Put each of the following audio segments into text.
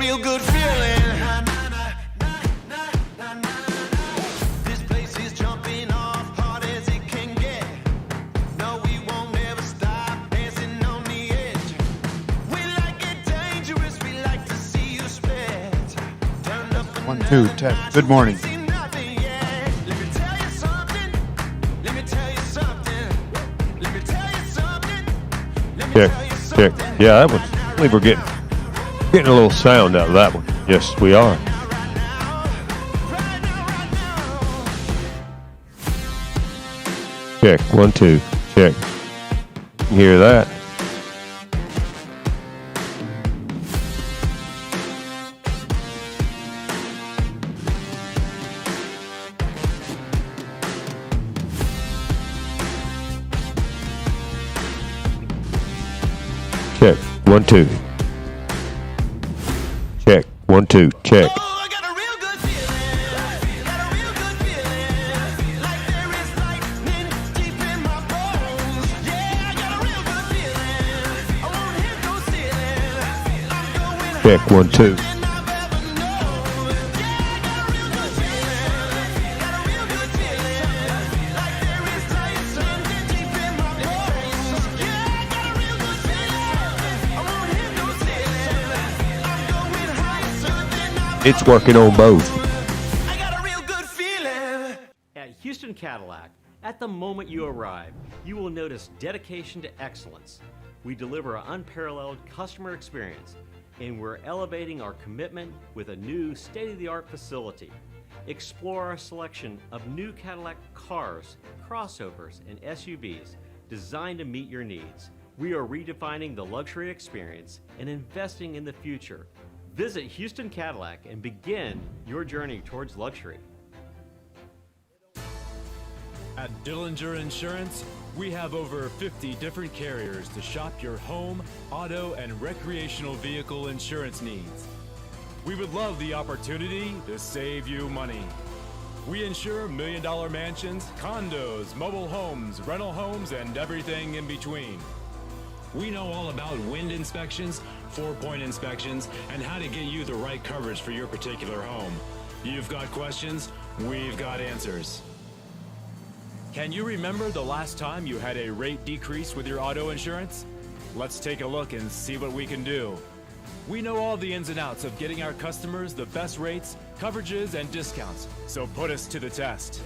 real good feeling. This place is jumping off hard as it can get. No, we won't ever stop dancing on the edge. We like it dangerous, we like to see you spit. Turned up 1, 2, 10. Good morning. Check. Yeah, that one. I believe we're getting a little sound out of that one. Yes, we are. Check. 1, 2. Check. You hear that? Check. 1, 2. Check. 1, 2. Check. Check. 1, 2. It's working on both. I got a real good feeling. At Houston Cadillac, at the moment you arrive, you will notice dedication to excellence. We deliver an unparalleled customer experience, and we're elevating our commitment with a new state-of-the-art facility. Explore our selection of new Cadillac cars, crossovers, and SUVs designed to meet your needs. We are redefining the luxury experience and investing in the future. Visit Houston Cadillac and begin your journey towards luxury. At Dillinger Insurance, we have over 50 different carriers to shop your home, auto, and recreational vehicle insurance needs. We would love the opportunity to save you money. We insure $1 million mansions, condos, mobile homes, rental homes, and everything in between. We know all about wind inspections, 4-point inspections, and how to get you the right coverage for your particular home. You've got questions, we've got answers. Can you remember the last time you had a rate decrease with your auto insurance? Let's take a look and see what we can do. We know all the ins and outs of getting our customers the best rates, coverages, and discounts, so put us to the test.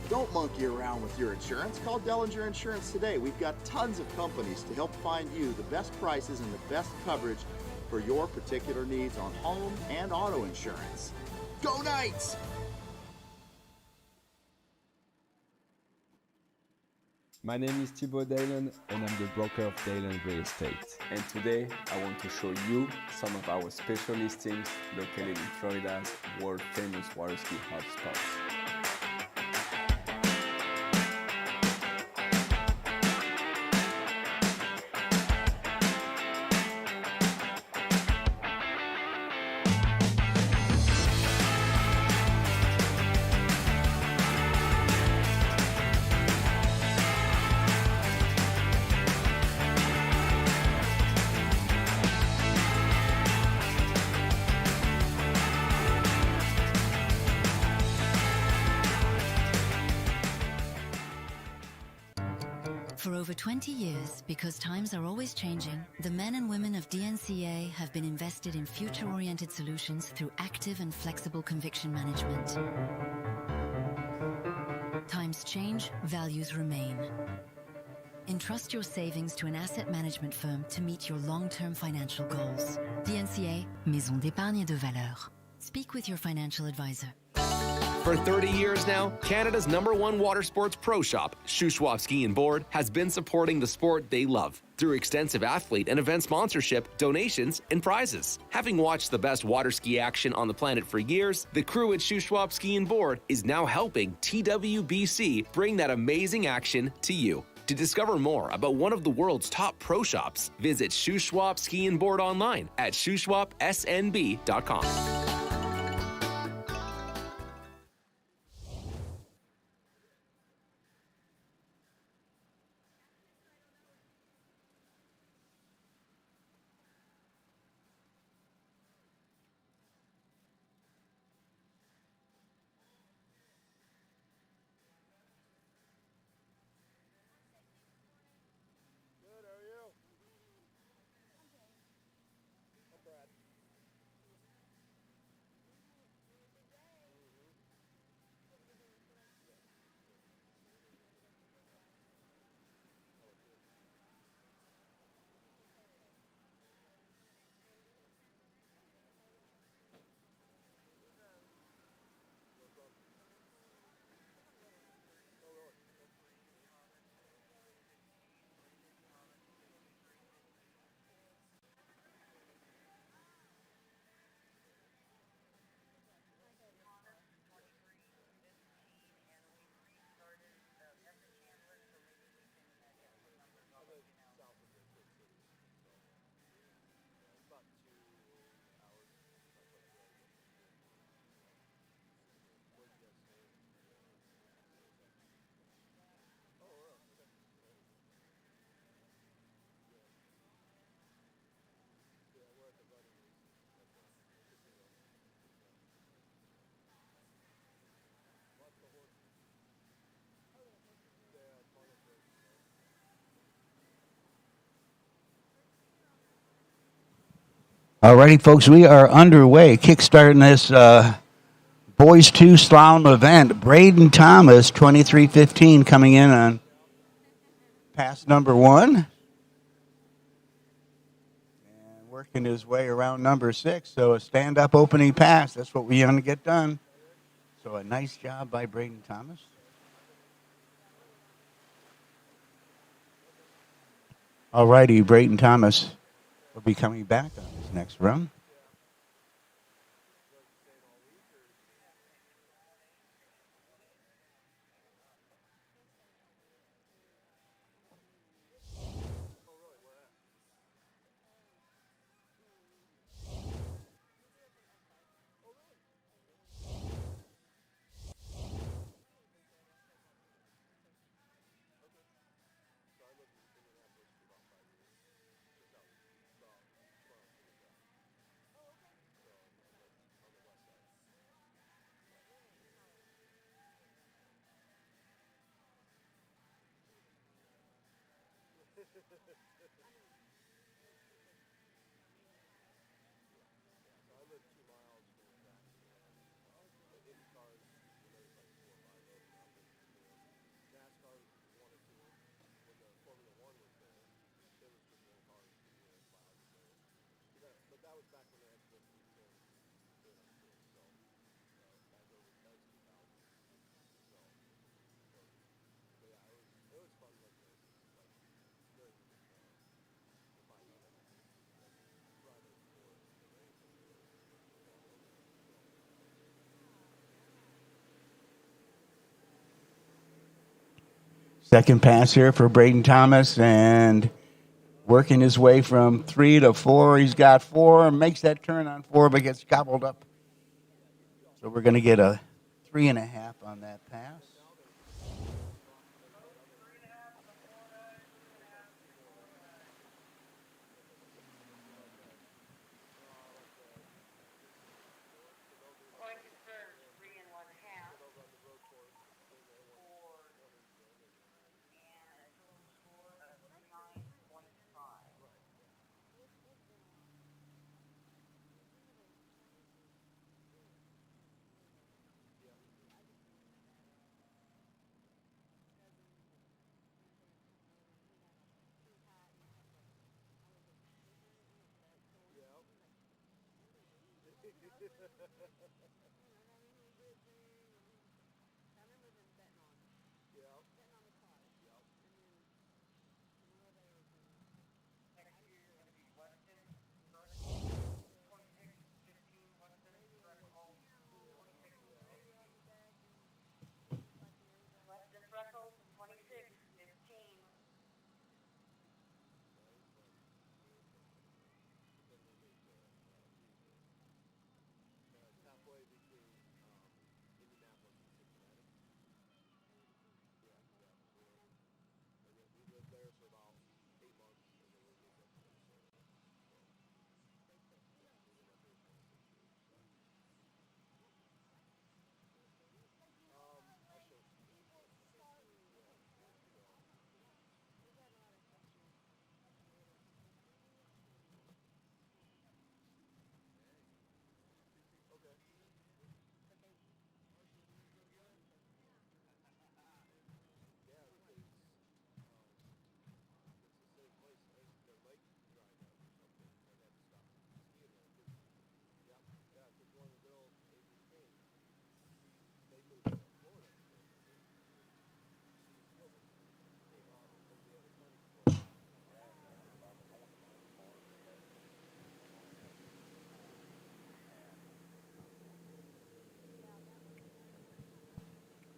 Don't monkey around with your insurance. Call Dillinger Insurance today. We've got tons of companies to help find you the best prices and the best coverage for your particular needs on home and auto insurance. Go Knights! My name is Thibaut Dalen and I'm the broker of Dalen Real Estate. And today I want to show you some of our special listings located in Florida's world famous water ski hotspots. For over 20 years, because times are always changing, the men and women of DNCA have been invested in future-oriented solutions through active and flexible conviction management. Times change, values remain. Entrust your savings to an asset management firm to meet your long-term financial goals. DNCA, Maison d'épargne de valeur. Speak with your financial advisor. For 30 years now, Canada's #1 water sports pro shop, Shuswap Ski and Board, has been supporting the sport they love through extensive athlete and event sponsorship, donations, and prizes. Having watched the best water ski action on the planet for years, the crew at Shuswap Ski and Board is now helping TWBC bring that amazing action to you. To discover more about one of the world's top pro shops, visit Shuswap Ski and Board online at shuswapsnb.com. Alrighty, folks, we are underway, kickstarting this Boys 2 Slalom event. Braden Thomas, 23:15, coming in on pass number 1. And working his way around number 6. So a stand-up opening pass. That's what we want to get done. So a nice job by Braden Thomas. Alrighty, Braden Thomas will be coming back on his next run. Second pass here for Braden Thomas, and working his way from 3 to 4. He's got 4, makes that turn on 4, but gets gobbled up. So we're going to get a 3.5 on that pass.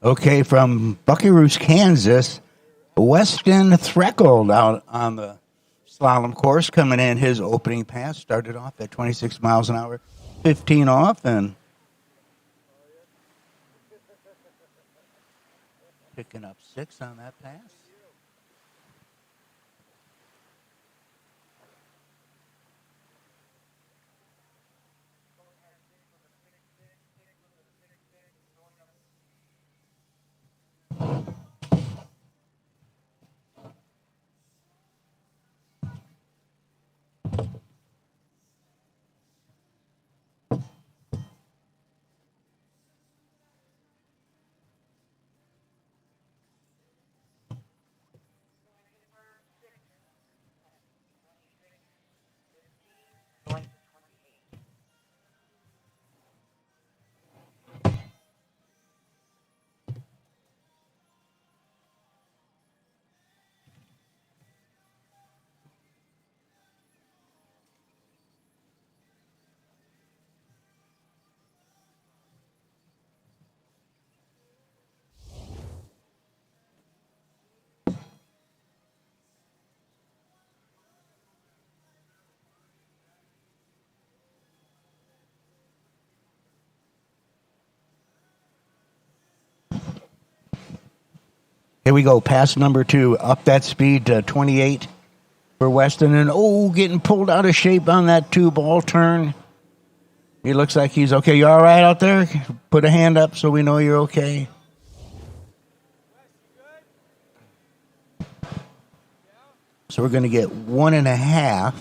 Okay, from Buckaroos, Kansas, Weston Threckold out on the slalom course, coming in his opening pass. Started off at 26 miles an hour, 15 off, and picking up 6 on that pass. Here we go. Pass number 2. Up that speed to 28 for Weston. And, getting pulled out of shape on that 2-ball turn. He looks like he's okay. You all right out there? Put a hand up so we know you're okay. So we're going to get 1.5.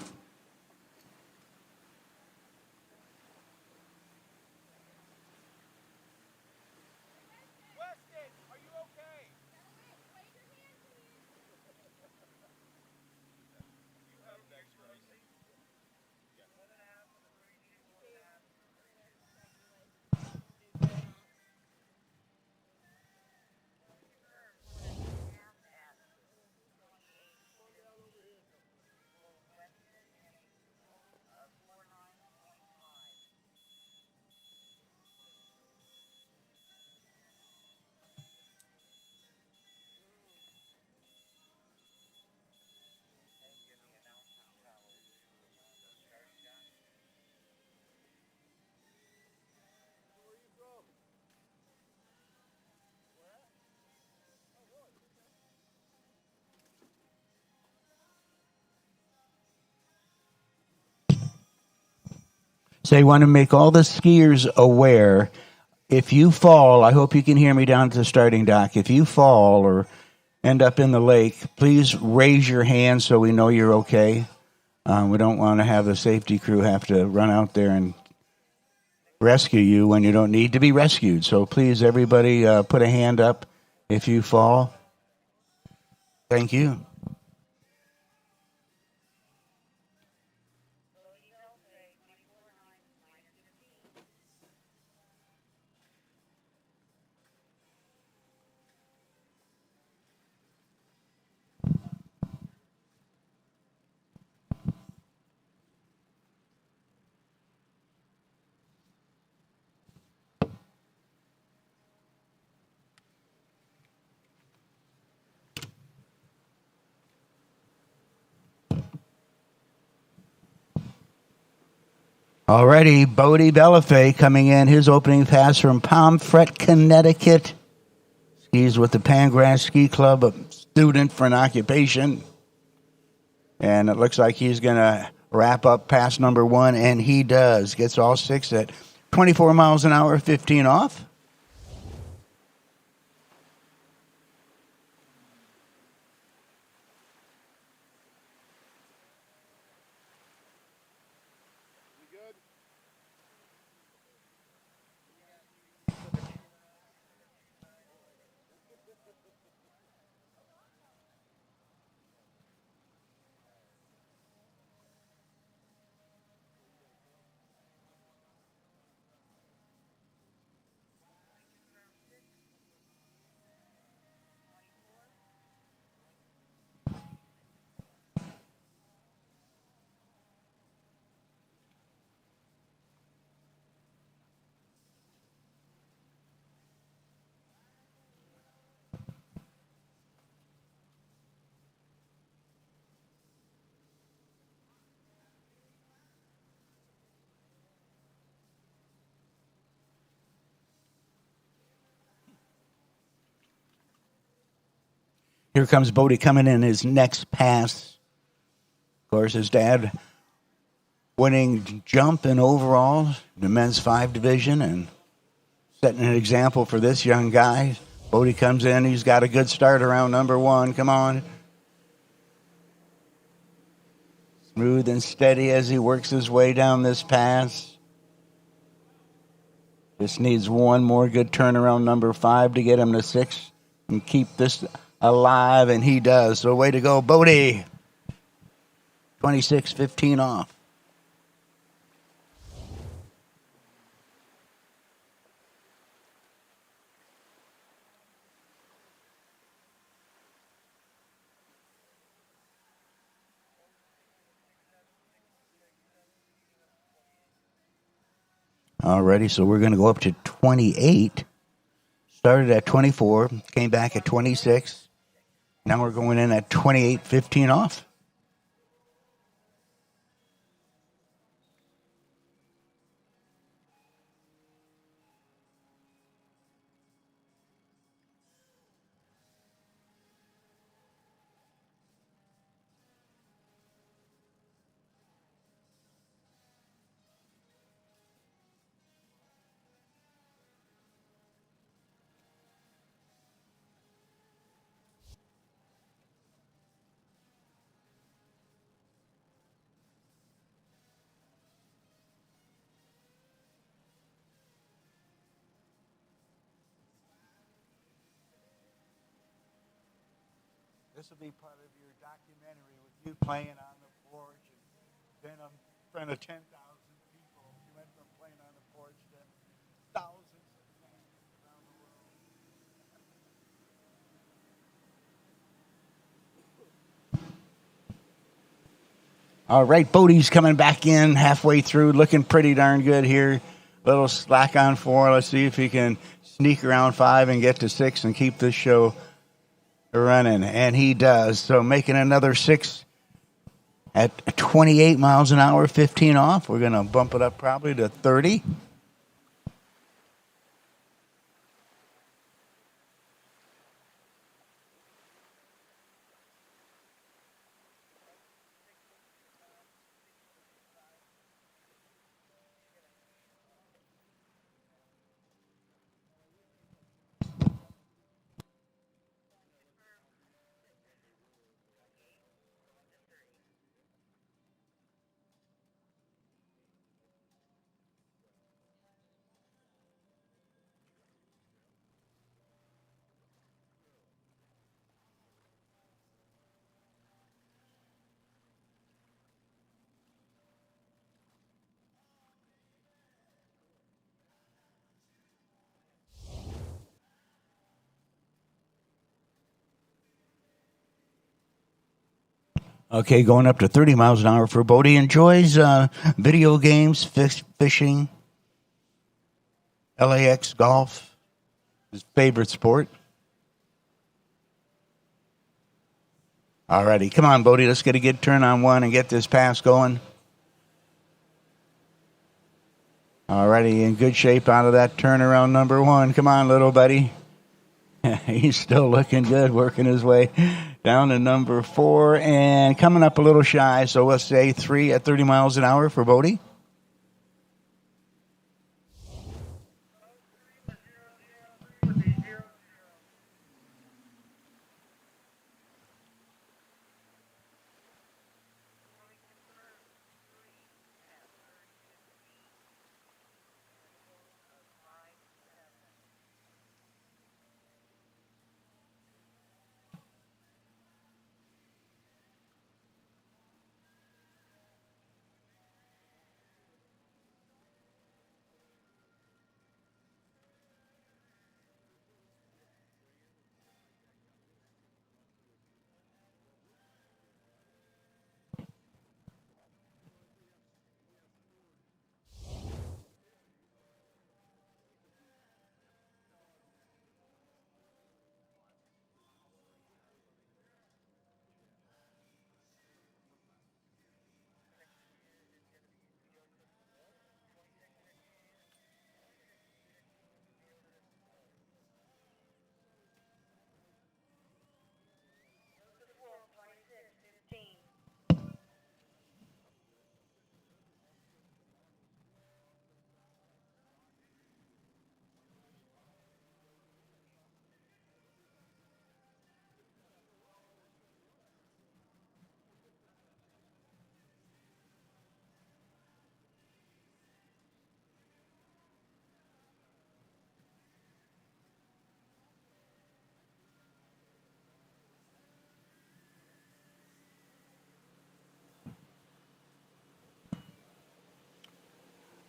So I want to make all the skiers aware, if you fall, I hope you can hear me down at the starting dock. If you fall or end up in the lake, please raise your hand so we know you're okay. We don't want to have the safety crew have to run out there and rescue you when you don't need to be rescued. So please, everybody, put a hand up if you fall. Thank you. Alrighty, Bodie Bellafay coming in. His opening pass from Pomfret, Connecticut. Skis with the Pangrass Ski Club, a student for an occupation. And it looks like he's going to wrap up pass number 1, and he does. Gets all 6 at 24 miles an hour, 15 off. Here comes Bodie coming in his next pass. Of course, his dad winning jump in overall, the men's 5 division, and setting an example for this young guy. Bodie comes in. He's got a good start around number 1. Come on. Smooth and steady as he works his way down this pass. Just needs one more good turnaround number 5 to get him to 6 and keep this alive, and he does. So way to go, Bodie. 26-15 off. Alrighty, so we're going to go up to 28. Started at 24, came back at 26. Now we're going in at 28, 15 off. This will be part of your documentary with you playing on the porch and then in front of 10,000 people. You went from playing on the porch to thousands of fans around the world. All right, Bodie's coming back in halfway through, looking pretty darn good here. Little slack on 4. Let's see if he can sneak around 5 and get to 6 and keep this show running. And he does. So making another 6 at 28 miles an hour, 15 off. We're going to bump it up probably to 30. Okay, going up to 30 miles an hour for Bodie. Enjoys video games, fishing, LAX golf, his favorite sport. All righty, come on, Bodie. Let's get a good turn on 1 and get this pass going. All righty, in good shape out of that turnaround number 1. Come on, little buddy. He's still looking good, working his way down to number 4 and coming up a little shy. So we'll say 3 at 30 miles an hour for Bodie.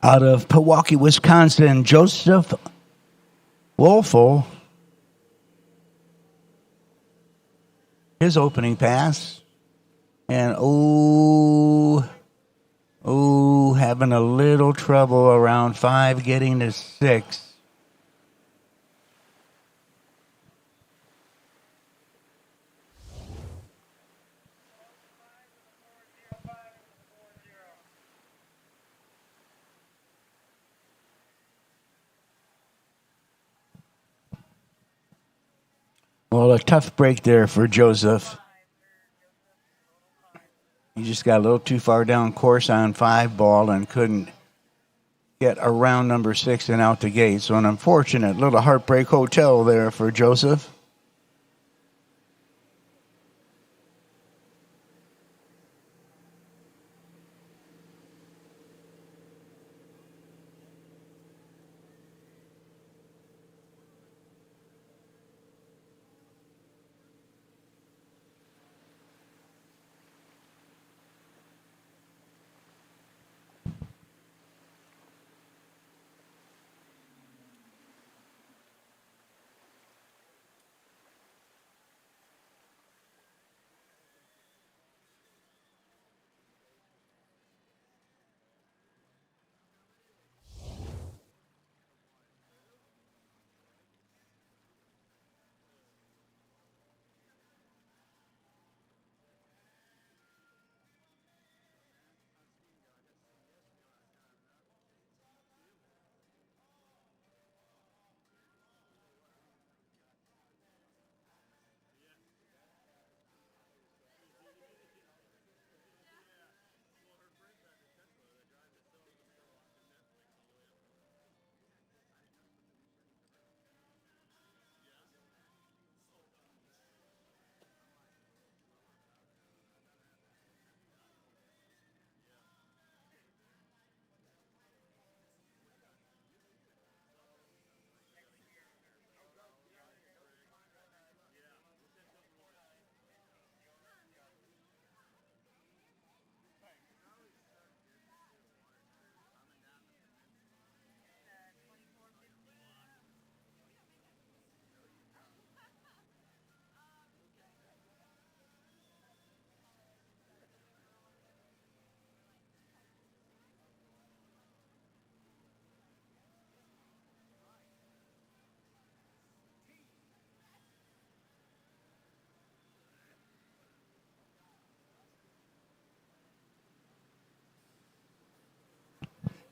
Out of Pewaukee, Wisconsin, Joseph Wolfel. His opening pass. And, having a little trouble around 5, getting to 6. Well, a tough break there for Joseph. He just got a little too far down course on 5 ball and couldn't get around number 6 and out the gate. So an unfortunate little heartbreak hotel there for Joseph.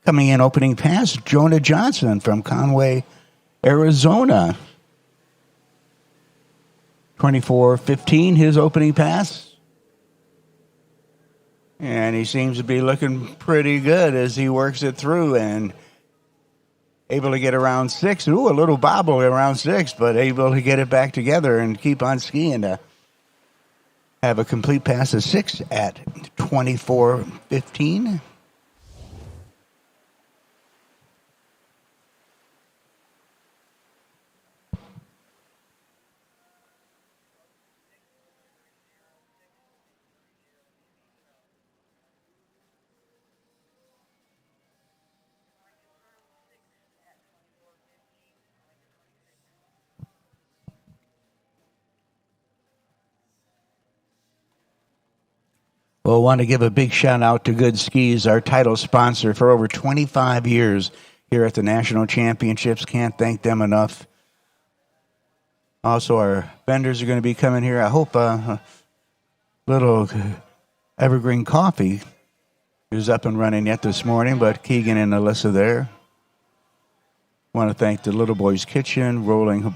Coming in opening pass, Jonah Johnson from Conway, Arizona. 24-15, his opening pass. And he seems to be looking pretty good as he works it through and able to get around 6. Ooh, a little bobble around 6, but able to get it back together and keep on skiing to have a complete pass of 6 at 24-15. Well, I want to give a big shout out to Good Skis, our title sponsor for over 25 years here at the National Championships. Can't thank them enough. Also, our vendors are going to be coming here. I hope a little Evergreen Coffee is up and running yet this morning, but Keegan and Alyssa there. Want to thank the Little Boy's Kitchen, Rolling.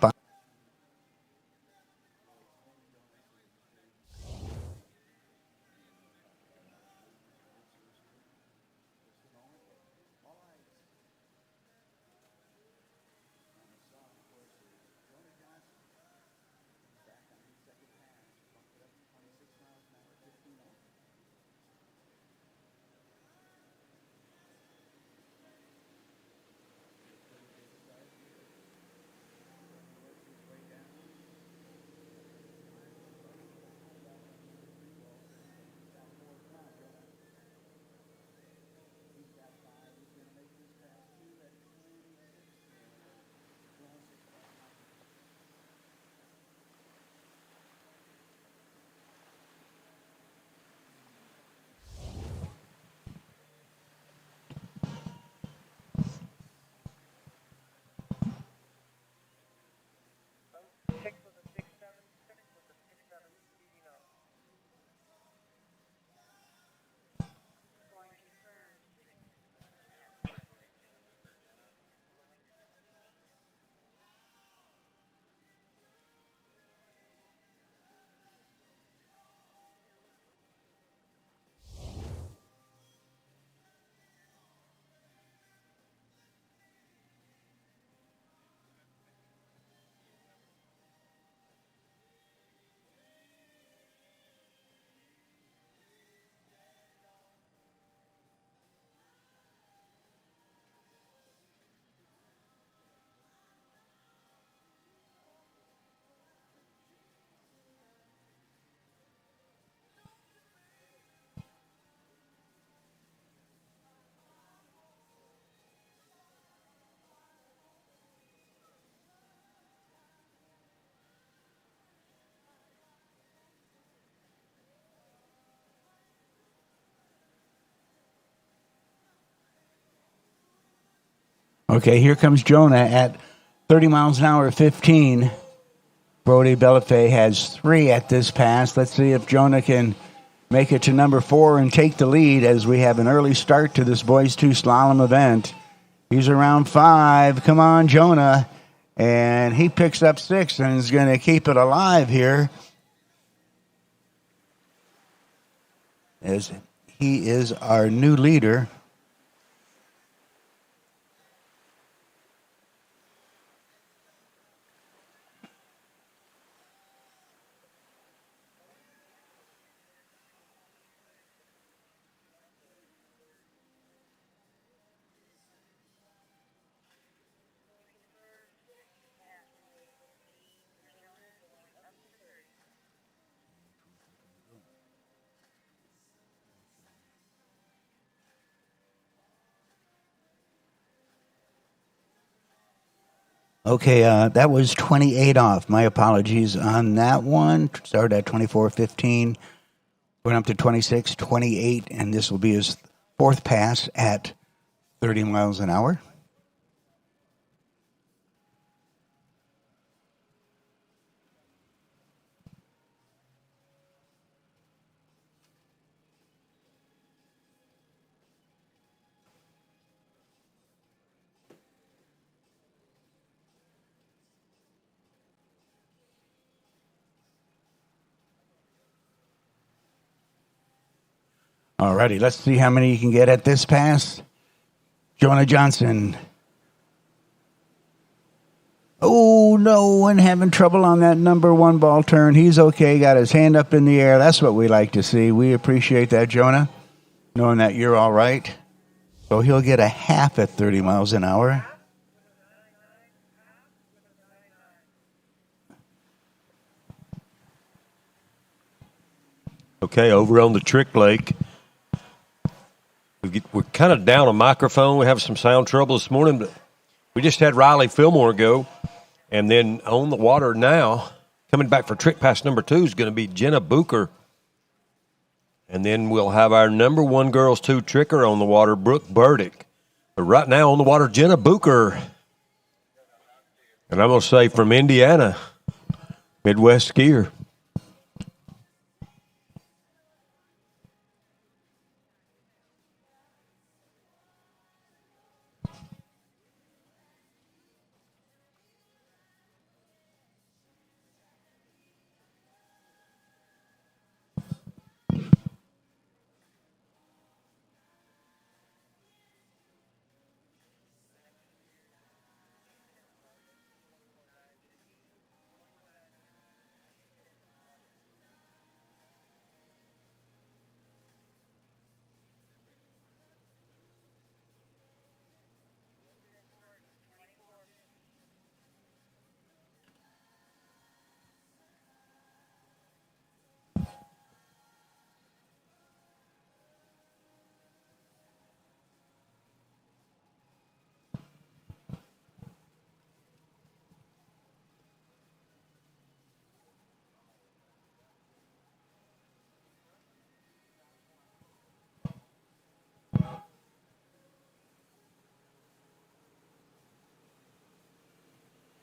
Okay, here comes Jonah at 30 miles an hour, 15. Brody Bellafay has 3 at this pass. Let's see if Jonah can make it to number 4 and take the lead as we have an early start to this boys 2 slalom event. He's around 5. Come on, Jonah. And he picks up 6 and is going to keep it alive here, as he is our new leader. Okay, that was 28 off. My apologies on that one. Started at 24:15, went up to 26:28, and this will be his 4th pass at 30 miles an hour. All righty, let's see how many you can get at this pass. Jonah Johnson. Oh, no, and having trouble on that number 1 ball turn. He's okay, got his hand up in the air. That's what we like to see. We appreciate that, Jonah, knowing that you're all right. So he'll get a half at 30 miles an hour. Okay, over on the Trick Lake. We're kind of down a microphone. We have some sound trouble this morning, but we just had Riley Fillmore go. And then on the water now, coming back for trick pass number 2 is going to be Jenna Booker. And then we'll have our number 1 girls 2 tricker on the water, Brooke Burdick. But right now on the water, Jenna Booker. And I'm going to say from Indiana, Midwest skier.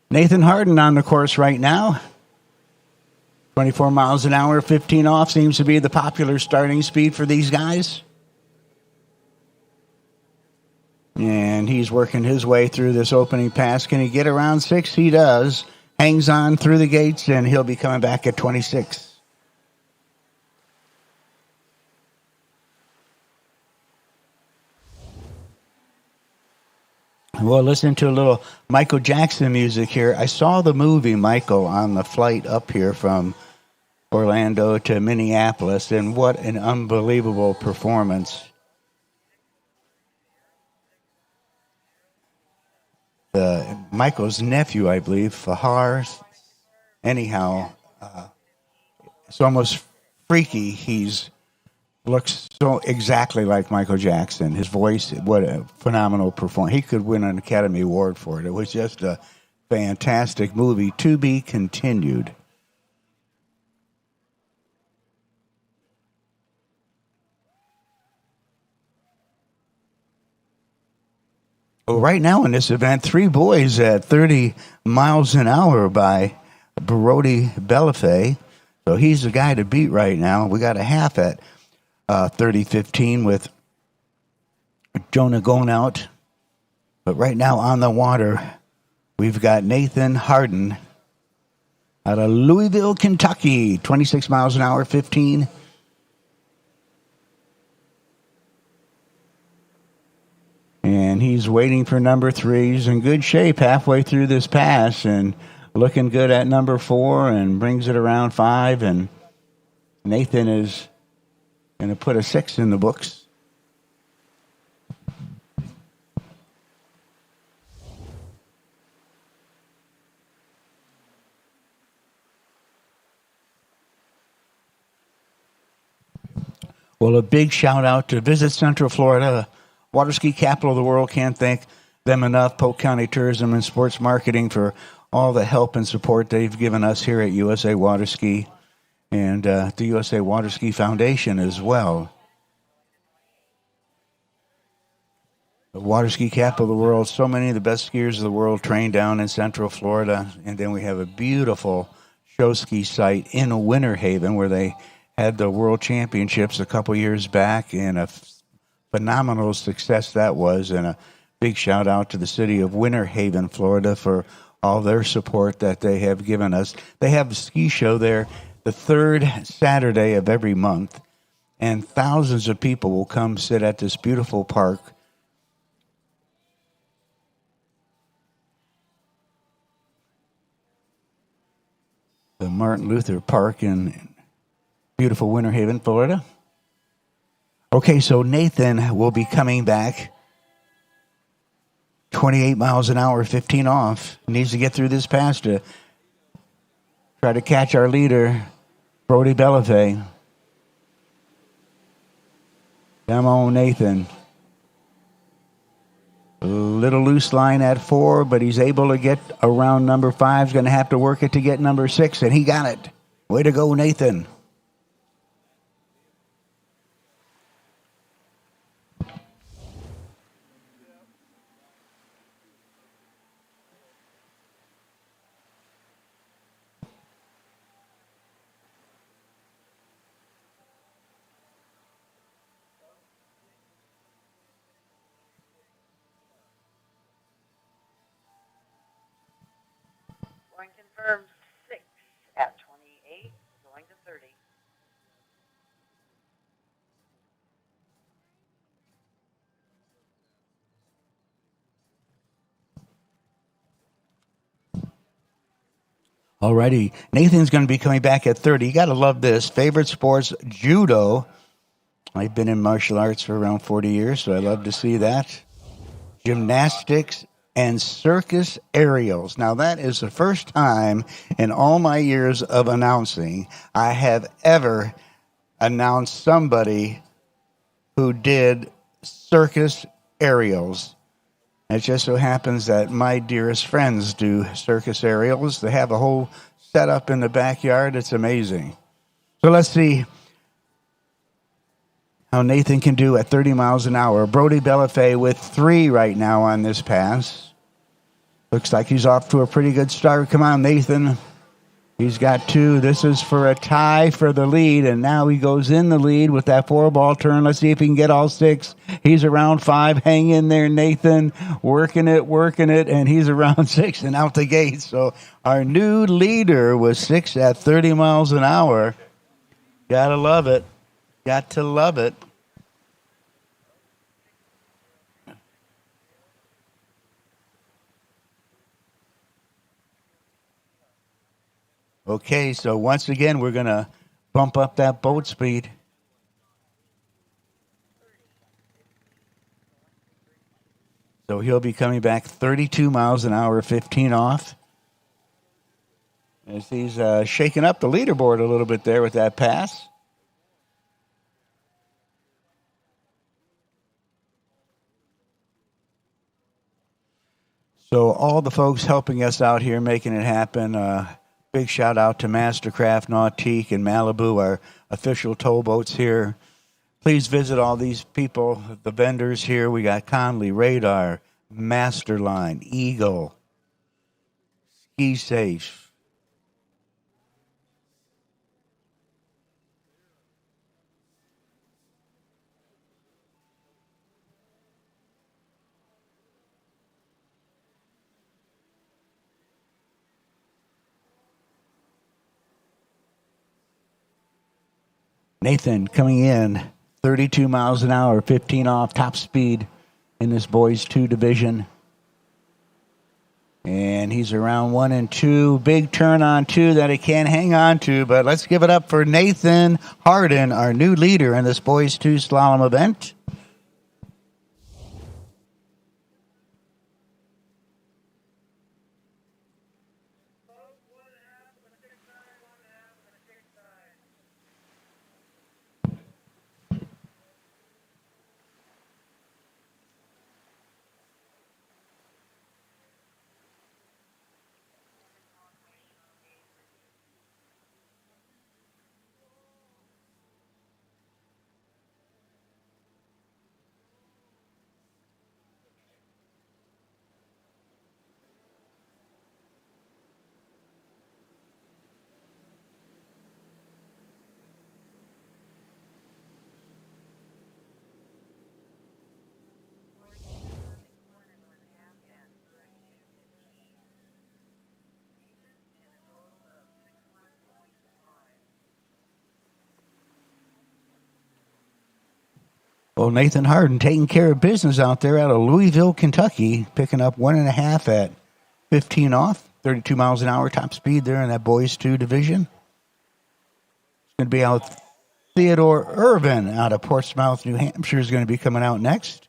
Nathan Harden on the course right now. 24 miles an hour, 15 off seems to be the popular starting speed for these guys. And he's working his way through this opening pass. Can he get around 6? He does. Hangs on through the gates, and he'll be coming back at 26. Well, listen to a little Michael Jackson music here. I saw the movie Michael on the flight up here from Orlando to Minneapolis, and what an unbelievable performance. Michael's nephew, I believe, Fahar. Anyhow, it's almost freaky. He's looks so exactly like Michael Jackson. His voice, what a phenomenal performance. He could win an Academy Award for it. It was just a fantastic movie to be continued. Well, right now in this event, 3 boys at 30 miles an hour by Brody Bellafay. So he's the guy to beat right now. We got a half at 30-15 with Jonah going out. But right now on the water, we've got Nathan Harden out of Louisville, Kentucky. 26 miles an hour, 15. And he's waiting for number 3. He's in good shape halfway through this pass and looking good at number 4 and brings it around 5. And Nathan is going to put a 6 in the books. Well, a big shout out to Visit Central Florida, water ski capital of the world. Can't thank them enough. Polk County Tourism and Sports Marketing for all the help and support they've given us here at USA Water Ski, and the USA Water Ski Foundation as well. The water ski capital of the world, so many of the best skiers of the world train down in Central Florida. And then we have a beautiful show ski site in Winter Haven where they had the World Championships a couple years back, and a phenomenal success that was. And a big shout out to the city of Winter Haven, Florida, for all their support that they have given us. They have a ski show there the third Saturday of every month. and thousands of people will come sit at this beautiful park. The Martin Luther Park in beautiful Winter Haven, Florida. Okay, so Nathan will be coming back 28 miles an hour, 15 off. Needs to get through this pass to try to catch our leader, Brody Bellafay. Come on, Nathan. A little loose line at 4, but he's able to get around number 5. He's going to have to work it to get number 6, and he got it. Way to go, Nathan. Going confirmed 6 at 28, going to 30. Alrighty, Nathan's going to be coming back at 30. You got to love this. Favorite sports, judo. I've been in martial arts for around 40 years, so I love to see that. Gymnastics and circus aerials. Now, that is the first time in all my years of announcing I have ever announced somebody who did circus aerials. It just so happens that my dearest friends do circus aerials. They have a whole setup in the backyard. It's amazing. So let's see how Nathan can do at 30 miles an hour. Brody Bellafay with 3 right now on this pass. Looks like he's off to a pretty good start. Come on, Nathan. He's got 2. This is for a tie for the lead, and now he goes in the lead with that 4-ball turn. Let's see if he can get all 6. He's around 5. Hang in there, Nathan. Working it, and he's around 6 and out the gate. So our new leader was 6 at 30 miles an hour. Gotta love it. Got to love it. Okay, so once again, we're going to bump up that boat speed. So he'll be coming back 32 miles an hour, 15 off. As he's shaking up the leaderboard a little bit there with that pass. So all the folks helping us out here, making it happen. Big shout out to Mastercraft, Nautique, and Malibu, our official towboats here. Please visit all these people, the vendors here. We got Conley, Radar, Masterline, Eagle, Ski Safe. Nathan coming in 32 miles an hour, 15 off, top speed in this boys 2 division. And he's around 1 and 2. Big turn on 2 that he can't hang on to. But let's give it up for Nathan Harden, our new leader in this boys 2 slalom event. Well, Nathan Harden taking care of business out there out of Louisville, Kentucky, picking up 1.5 at 15 off, 32 miles an hour top speed there in that boys 2 division. It's going to be out Theodore Irvin out of Portsmouth, New Hampshire is going to be coming out next.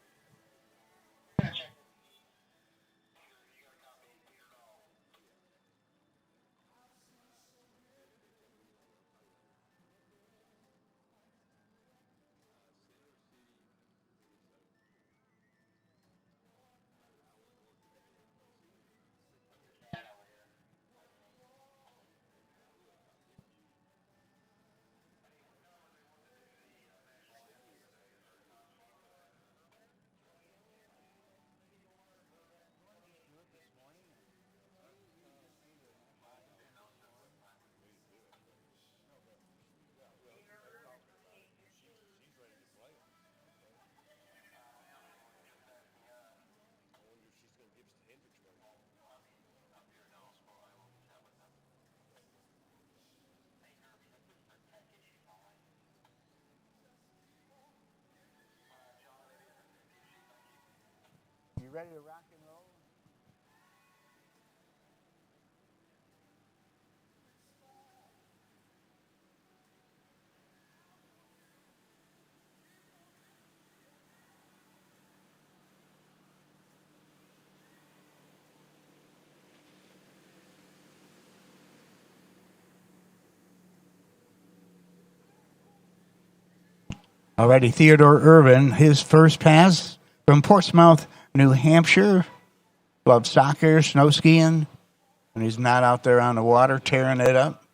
You ready to rock and roll? Alrighty, Theodore Irvin, his first pass from Portsmouth, New Hampshire. Loves soccer, snow skiing, and he's not out there on the water tearing it up.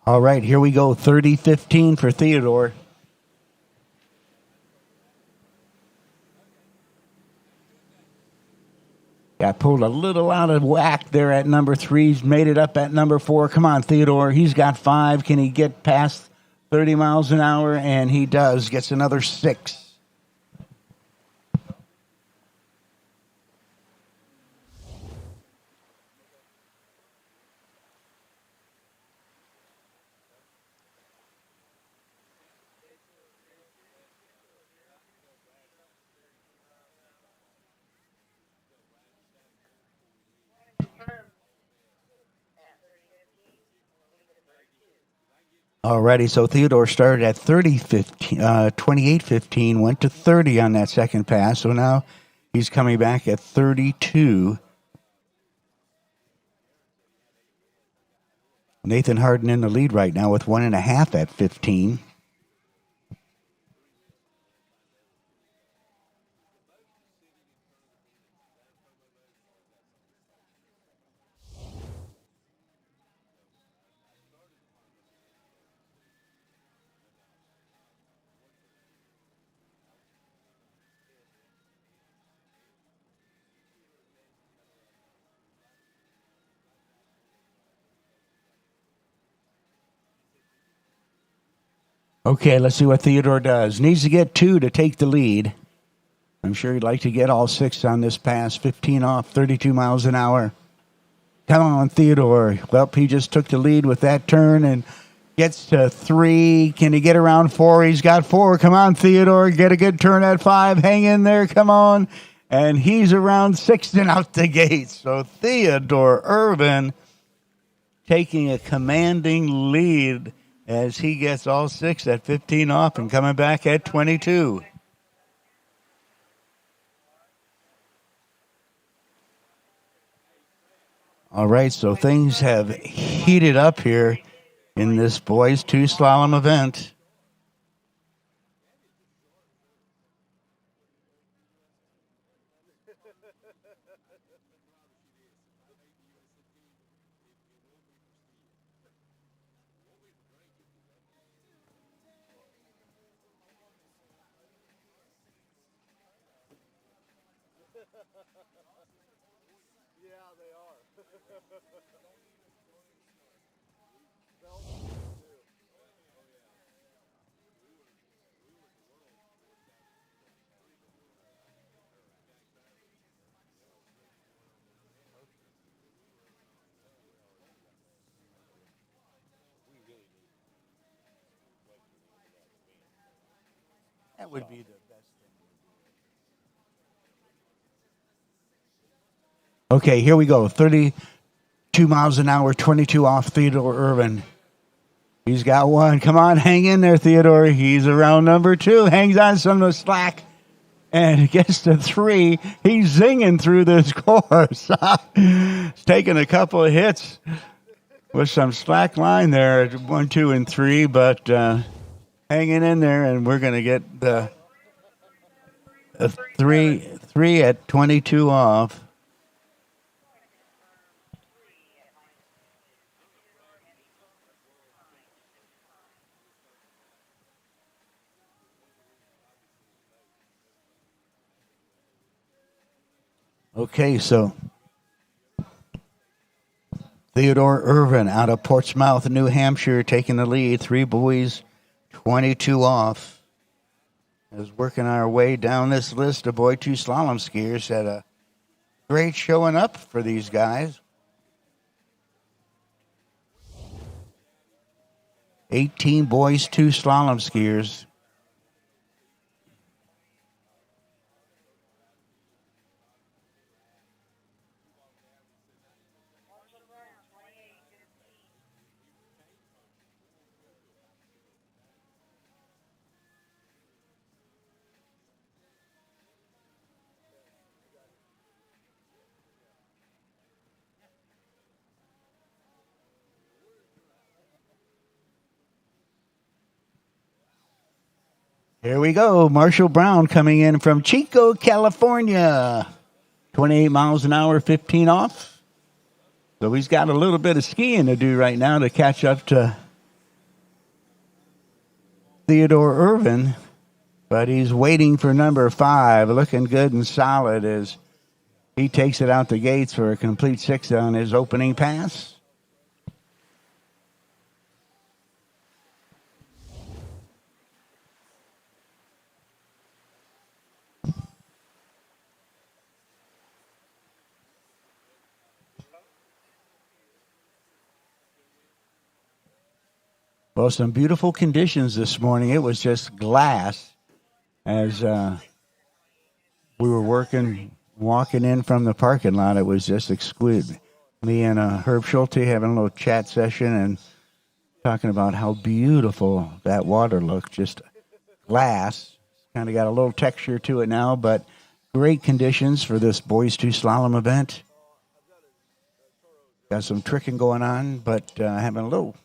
All right, here we go. 30-15 for Theodore. Got pulled a little out of whack there at number 3. He's made it up at number 4. Come on, Theodore. He's got 5. Can he get past 30 miles an hour? And he does. Gets another 6. Alrighty, so Theodore started at 28-15, went to 30 on that second pass, so now he's coming back at 32. Nathan Harden in the lead right now with 1.5 at 15. Okay, let's see what Theodore does. Needs to get 2 to take the lead. I'm sure he'd like to get all 6 on this pass. 15 off, 32 miles an hour. Come on, Theodore. Well, he just took the lead with that turn and gets to 3. Can he get around 4? He's got 4. Come on, Theodore. Get a good turn at 5. Hang in there. Come on. and he's around 6th and out the gate. So Theodore Irvin taking a commanding lead as he gets all 6 at 15 off and coming back at 22. All right, so things have heated up here in this boys 2 slalom event. That would be the best thing. Okay, here we go. 32 miles an hour, 22 off Theodore Irvin. He's got one. Come on, hang in there, Theodore. He's around number 2. Hangs on some of the slack and gets to 3. He's zinging through this course. He's taking a couple of hits with some slack line there at 1, 2, and 3, but hanging in there, and we're going to get the 3 at 22 off. Okay, so Theodore Irvin out of Portsmouth, New Hampshire, taking the lead. 3 buoys, 22 off. Is working our way down this list of boy 2 slalom skiers. Had a great showing up for these guys. 18 boys 2 slalom skiers. Here we go. Marshall Brown coming in from Chico, California. 28 miles an hour, 15 off. So he's got a little bit of skiing to do right now to catch up to Theodore Irvin. But he's waiting for number 5, looking good and solid as he takes it out the gates for a complete 6 on his opening pass. Well, some beautiful conditions this morning. It was just glass as we were walking in from the parking lot. It was just exquisite. Me and Herb Schulte having a little chat session and talking about how beautiful that water looked. Just glass. Kind of got a little texture to it now, but great conditions for this boys 2 slalom event. Got some tricking going on, but having a little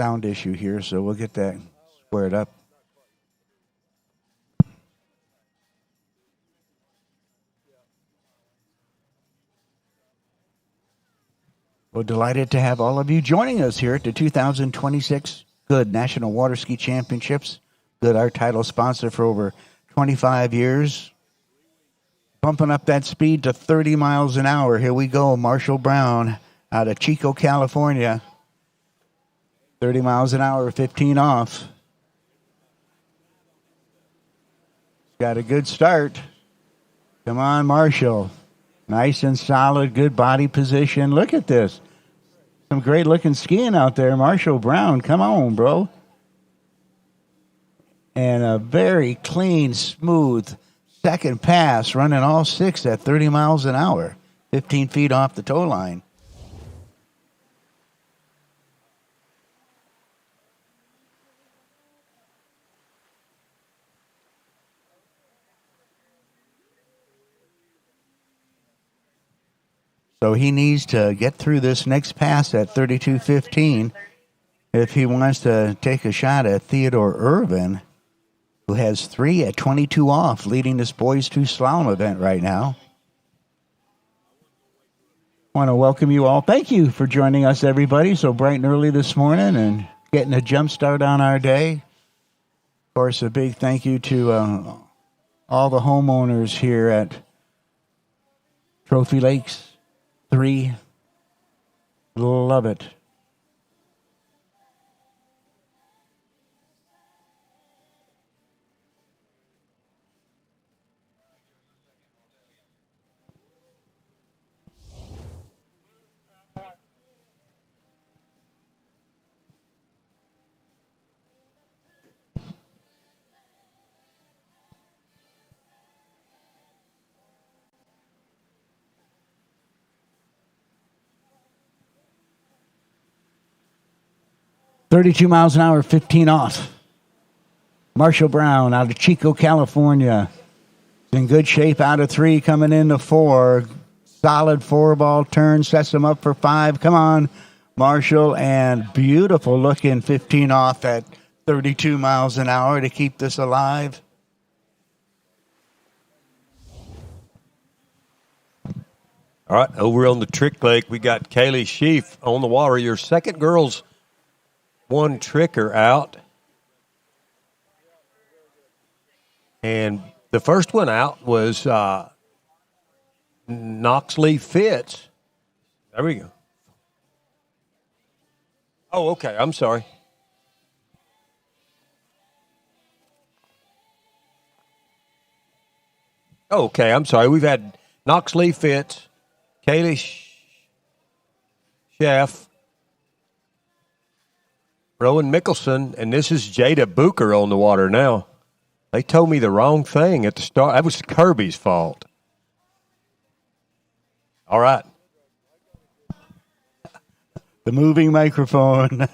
sound issue here, so we'll get that squared up. Well, delighted to have all of you joining us here at the 2026 Goode National Water Ski Championships. Goode, our title sponsor for over 25 years. Pumping up that speed to 30 miles an hour. Here we go, Marshall Brown out of Chico, California. 30 miles an hour, 15 off. Got a good start. Come on, Marshall. Nice and solid, good body position. Look at this. Some great looking skiing out there. Marshall Brown, come on, bro. And a very clean, smooth second pass, running all six at 30 miles an hour, 15 feet off the tow line. So he needs to get through this next pass at 32.15 if he wants to take a shot at Theodore Irvin, who has 3 at 22 off, leading this boys 2 slalom event right now. I want to welcome you all. Thank you for joining us, everybody, so bright and early this morning and getting a jump start on our day. Of course, a big thank you to all the homeowners here at Trophy Lakes 3. Love it. $32 miles an hour, 15 off. Marshall Brown out of Chico, California. In good shape out of 3, coming into 4. Solid 4-ball turn, sets him up for 5. Come on, Marshall, and beautiful looking 15 off at 32 miles an hour to keep this alive. All right, over on the Trick Lake, we got Kaylee Sheaf on the water. Your second girls one tricker out. And the first one out was Knoxley Fitz. There we go. Oh, okay. I'm sorry. Okay, I'm sorry. We've had Knoxley Fitz, Kaylee Sheff, Rowan Mickelson, and this is Jada Booker on the water now. They told me the wrong thing at the start. That was Kirby's fault. All right. The moving microphone.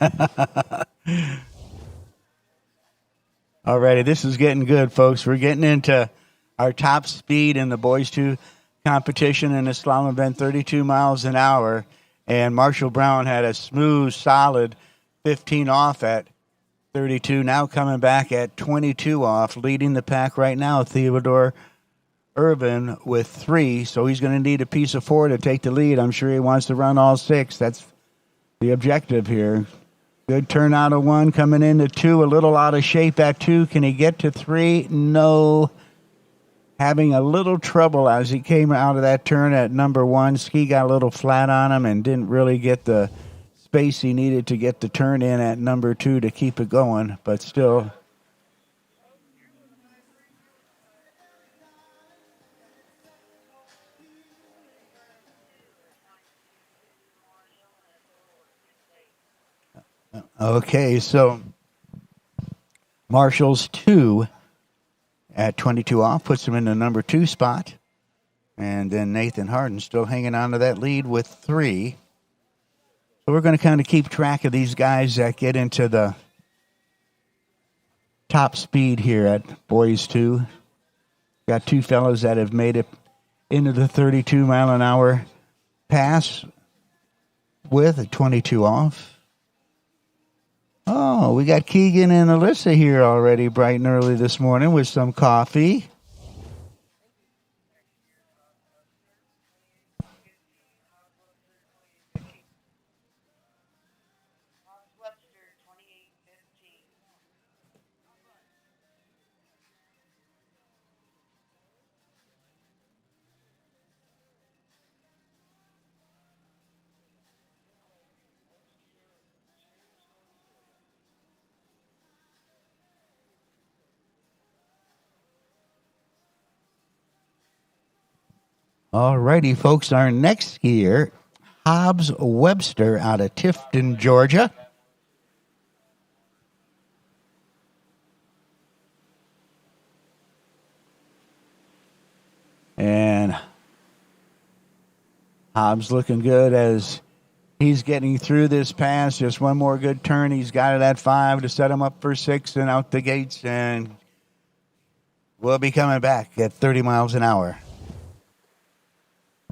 All righty, this is getting good, folks. We're getting into our top speed in the boys 2 competition in the slalom event, 32 miles an hour. And Marshall Brown had a smooth, solid 15 off at 32, now coming back at 22 off, leading the pack right now, Theodore Irvin with 3. So he's going to need a piece of 4 to take the lead. I'm sure he wants to run all 6. That's the objective here. Good turn out of 1, coming into 2, a little out of shape at 2. Can he get to 3? No. Having a little trouble as he came out of that turn at number 1. Ski got a little flat on him and didn't really get the space he needed to get the turn in at number 2 to keep it going, but still. Okay, so Marshall's 2 at 22 off puts him in the number 2 spot. And then Nathan Harden still hanging on to that lead with 3. So we're going to kind of keep track of these guys that get into the top speed here at boys 2. Got 2 fellows that have made it into the 32 mile an hour pass with a 22 off. Oh, we got Keegan and Alyssa here already bright and early this morning with some coffee. All righty, folks. Our next skier, Hobbs Webster out of Tifton, Georgia. Hobbs looking good as he's getting through this pass. Just one more good turn. He's got it at 5 to set him up for 6 and out the gates. And we'll be coming back at 30 miles an hour.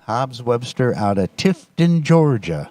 Hobbs Webster out of Tifton, Georgia.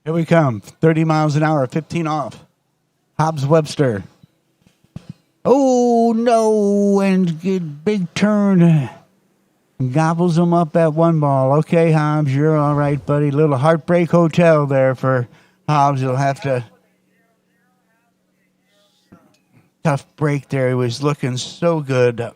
Here we come. 30 miles an hour, 15 off. Hobbs Webster. Oh, no. And good big turn. Gobbles him up at 1 ball. Okay, Hobbs, you're all right, buddy. Little heartbreak hotel there for Hobbs. He'll have to. Tough break there. He was looking so good.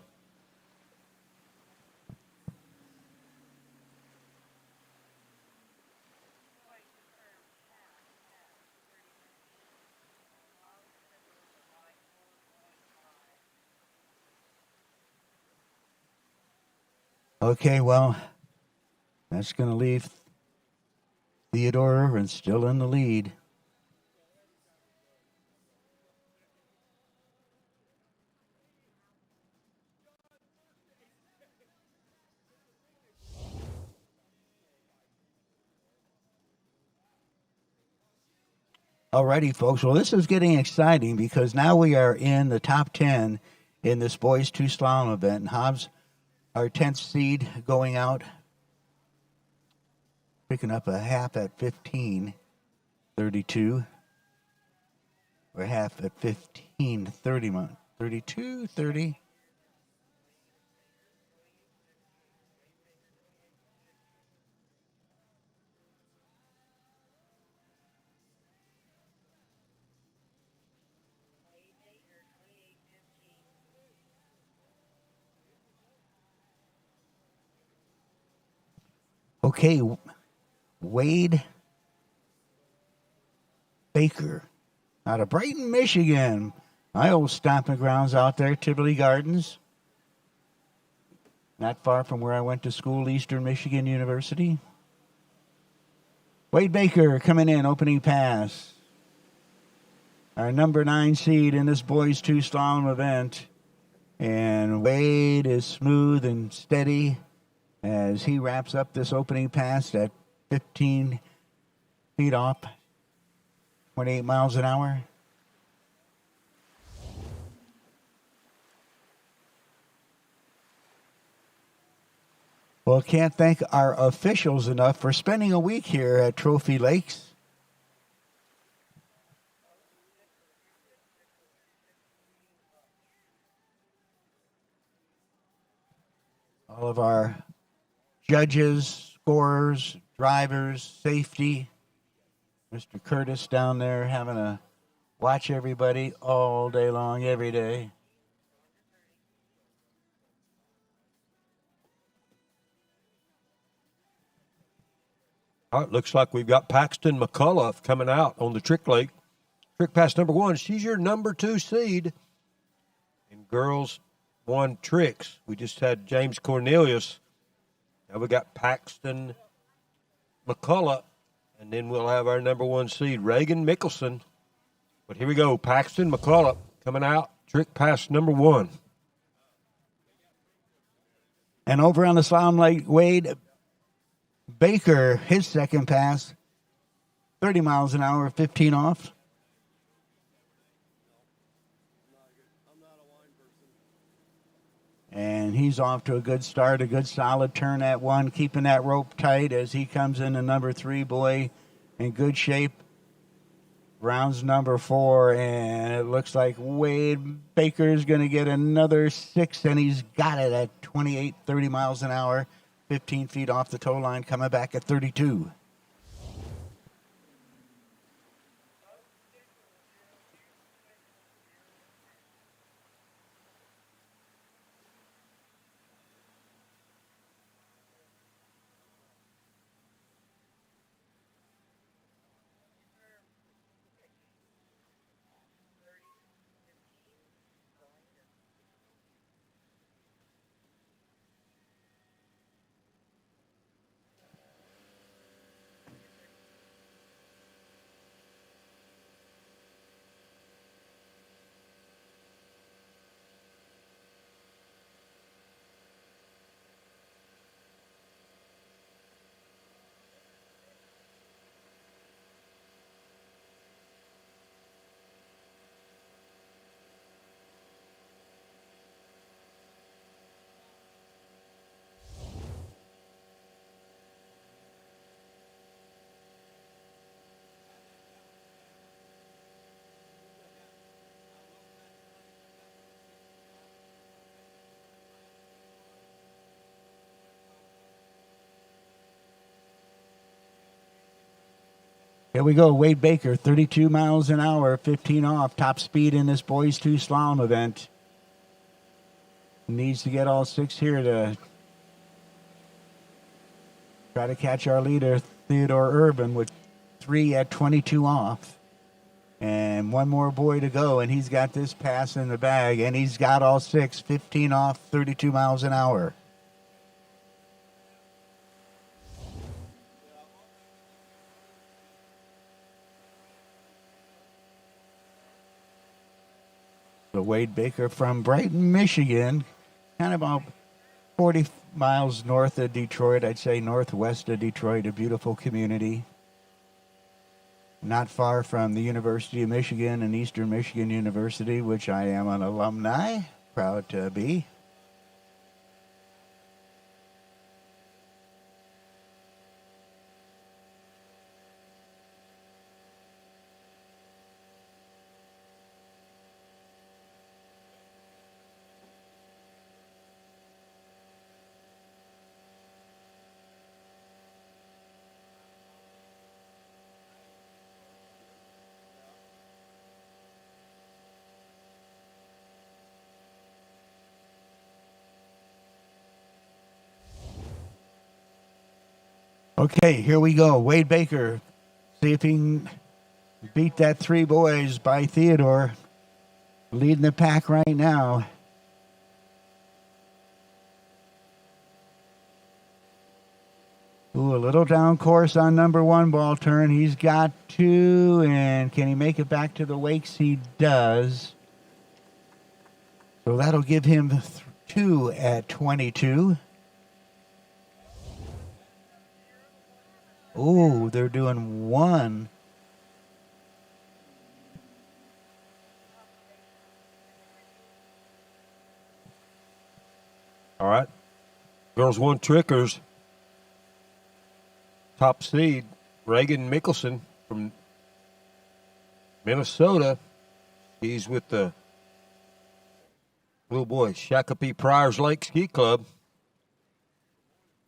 Okay, well, that's going to leave Theodore Irvin still in the lead. Alrighty, folks. Well, this is getting exciting because now we are in the top 10 in this boys 2 slalom event. And Hobbs, our 10th seed, going out, picking up a half at 15:32. Or half at 15:30, 32:30. Okay, Wade Baker out of Brighton, Michigan. My old stomping grounds out there, Tivoli Gardens. Not far from where I went to school, Eastern Michigan University. Wade Baker coming in, opening pass. Our number 9 seed in this boys 2 slalom event. And Wade is smooth and steady as he wraps up this opening pass at 15 feet off, 28 miles an hour. Well, can't thank our officials enough for spending a week here at Trophy Lakes. All of our judges, scorers, drivers, safety. Mr. Curtis down there having a watch everybody all day long, every day. All right, looks like we've got Paxton McCullough coming out on the Trick Lake. Trick pass number 1. She's your number 2 seed in girls 1 tricks. We just had James Cornelius. Now we got Paxton McCullough, and then we'll have our number 1 seed, Reagan Mickelson. But here we go, Paxton McCullough coming out, trick pass number 1. And over on the slalom lake, Wade Baker, his second pass, 30 miles an hour, 15 off. And he's off to a good start, a good solid turn at one, keeping that rope tight as he comes into number 3, boy, in good shape. Rounds number 4, and it looks like Wade Baker's going to get another 6, and he's got it at 28, 30 miles an hour, 15 feet off the tow line, coming back at 32. Here we go. Wade Baker, 32 miles an hour, 15 off, top speed in this boys 2 slalom event. Needs to get all 6 here to try to catch our leader, Theodore Urban, with 3 at 22 off. And one more boy to go, and he's got this pass in the bag, and he's got all 6, 15 off, 32 miles an hour. So Wade Baker from Brighton, Michigan, kind of about 40 miles north of Detroit, I'd say northwest of Detroit, a beautiful community. Not far from the University of Michigan and Eastern Michigan University, which I am an alumni, proud to be. Okay, here we go. Wade Baker, see if he can beat that 3 boys by Theodore. Leading the pack right now. Ooh, a little down course on number 1 ball turn. He's got 2, and can he make it back to the wakes? He does. So that'll give him 2 at 22. Oh, they're doing 1. All right. Girls 1 trickers. Top seed, Reagan Mickelson from Minnesota. He's with the little boy Shakopee Priors Lake Ski Club.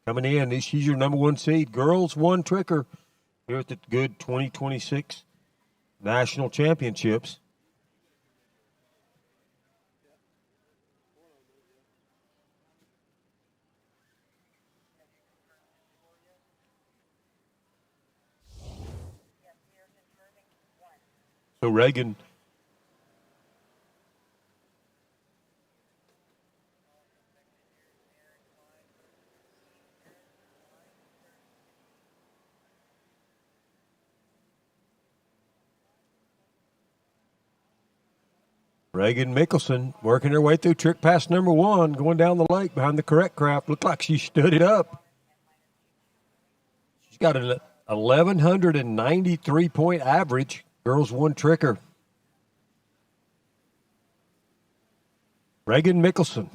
Coming in, she's your number 1 seed. Girls 1 tricker here at the Goode 2026 National Championships. So Reagan Mickelson working her way through trick pass number 1, going down the lake behind the correct craft. Looked like she stood it up. She's got an 1,193 average. Girls 1 tricker. Reagan Mickelson.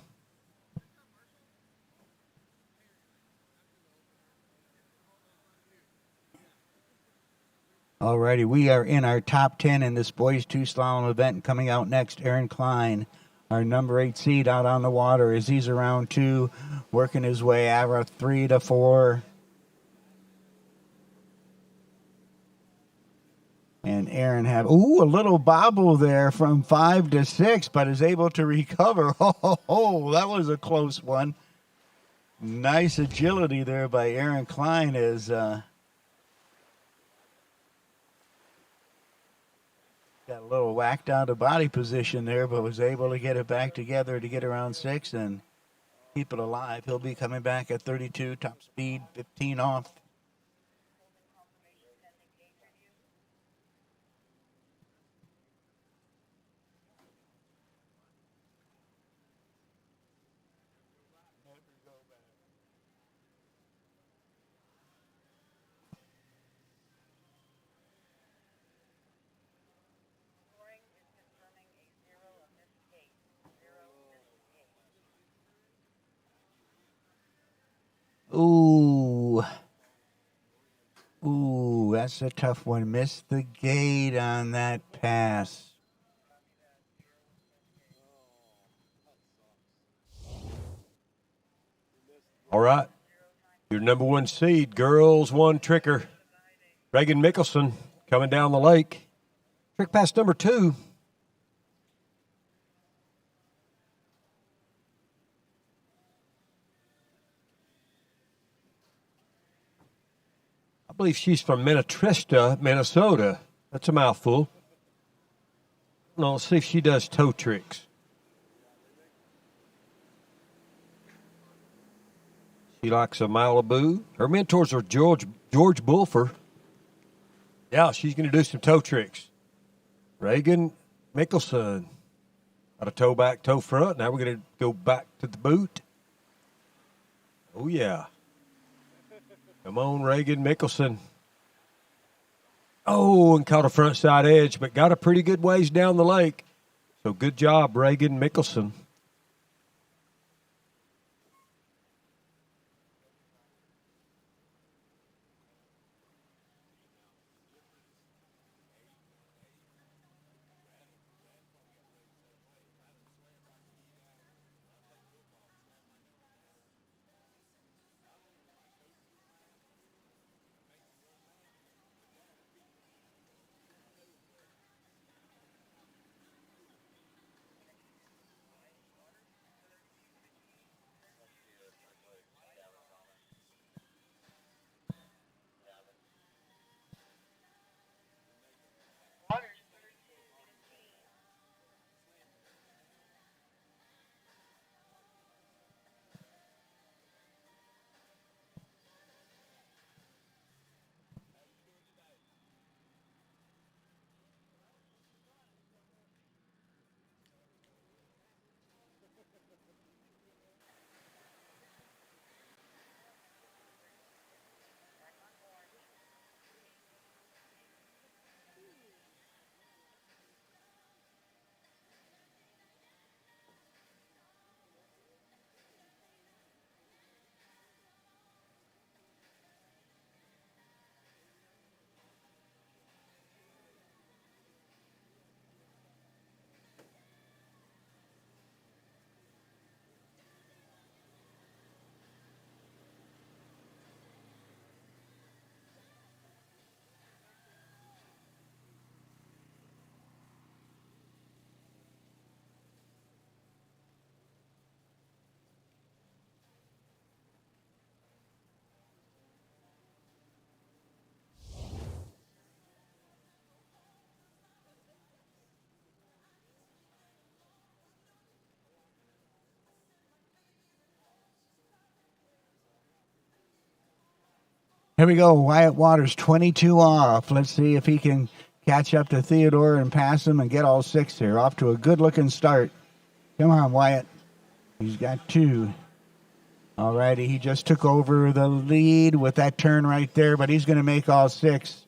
Alrighty, we are in our top 10 in this boys 2 slalom event. Coming out next, Aaron Klein, our number 8 seed out on the water as he's around 2, working his way out 3 to 4. And Aaron have, a little bobble there from 5 to 6, but is able to recover. Oh, that was a close one. Nice agility there by Aaron Klein as got a little whacked out of body position there, but was able to get it back together to get around 6 and keep it alive. He'll be coming back at 32, top speed, 15 off. Ooh, that's a tough one. Missed the gate on that pass. All right. Your number 1 seed, girls 1 tricker. Reagan Mickelson coming down the lake. Trick pass number 2. I believe she's from Minnetrista, Minnesota. That's a mouthful. No, let's see if she does toe tricks. She likes a Malibu. Her mentors are George Bulfer. Yeah, she's going to do some toe tricks. Reagan Mickelson. Got a toe back, toe front. Now we're going to go back to the boot. Oh, yeah. Come on, Reagan Mickelson. Oh, and caught a front side edge, but got a pretty good ways down the lake. So good job, Reagan Mickelson. Here we go. Wyatt Waters, 22 off. Let's see if he can catch up to Theodore and pass him and get all 6 here. Off to a good-looking start. Come on, Wyatt. He's got 2. All righty, he just took over the lead with that turn right there, but he's going to make all 6.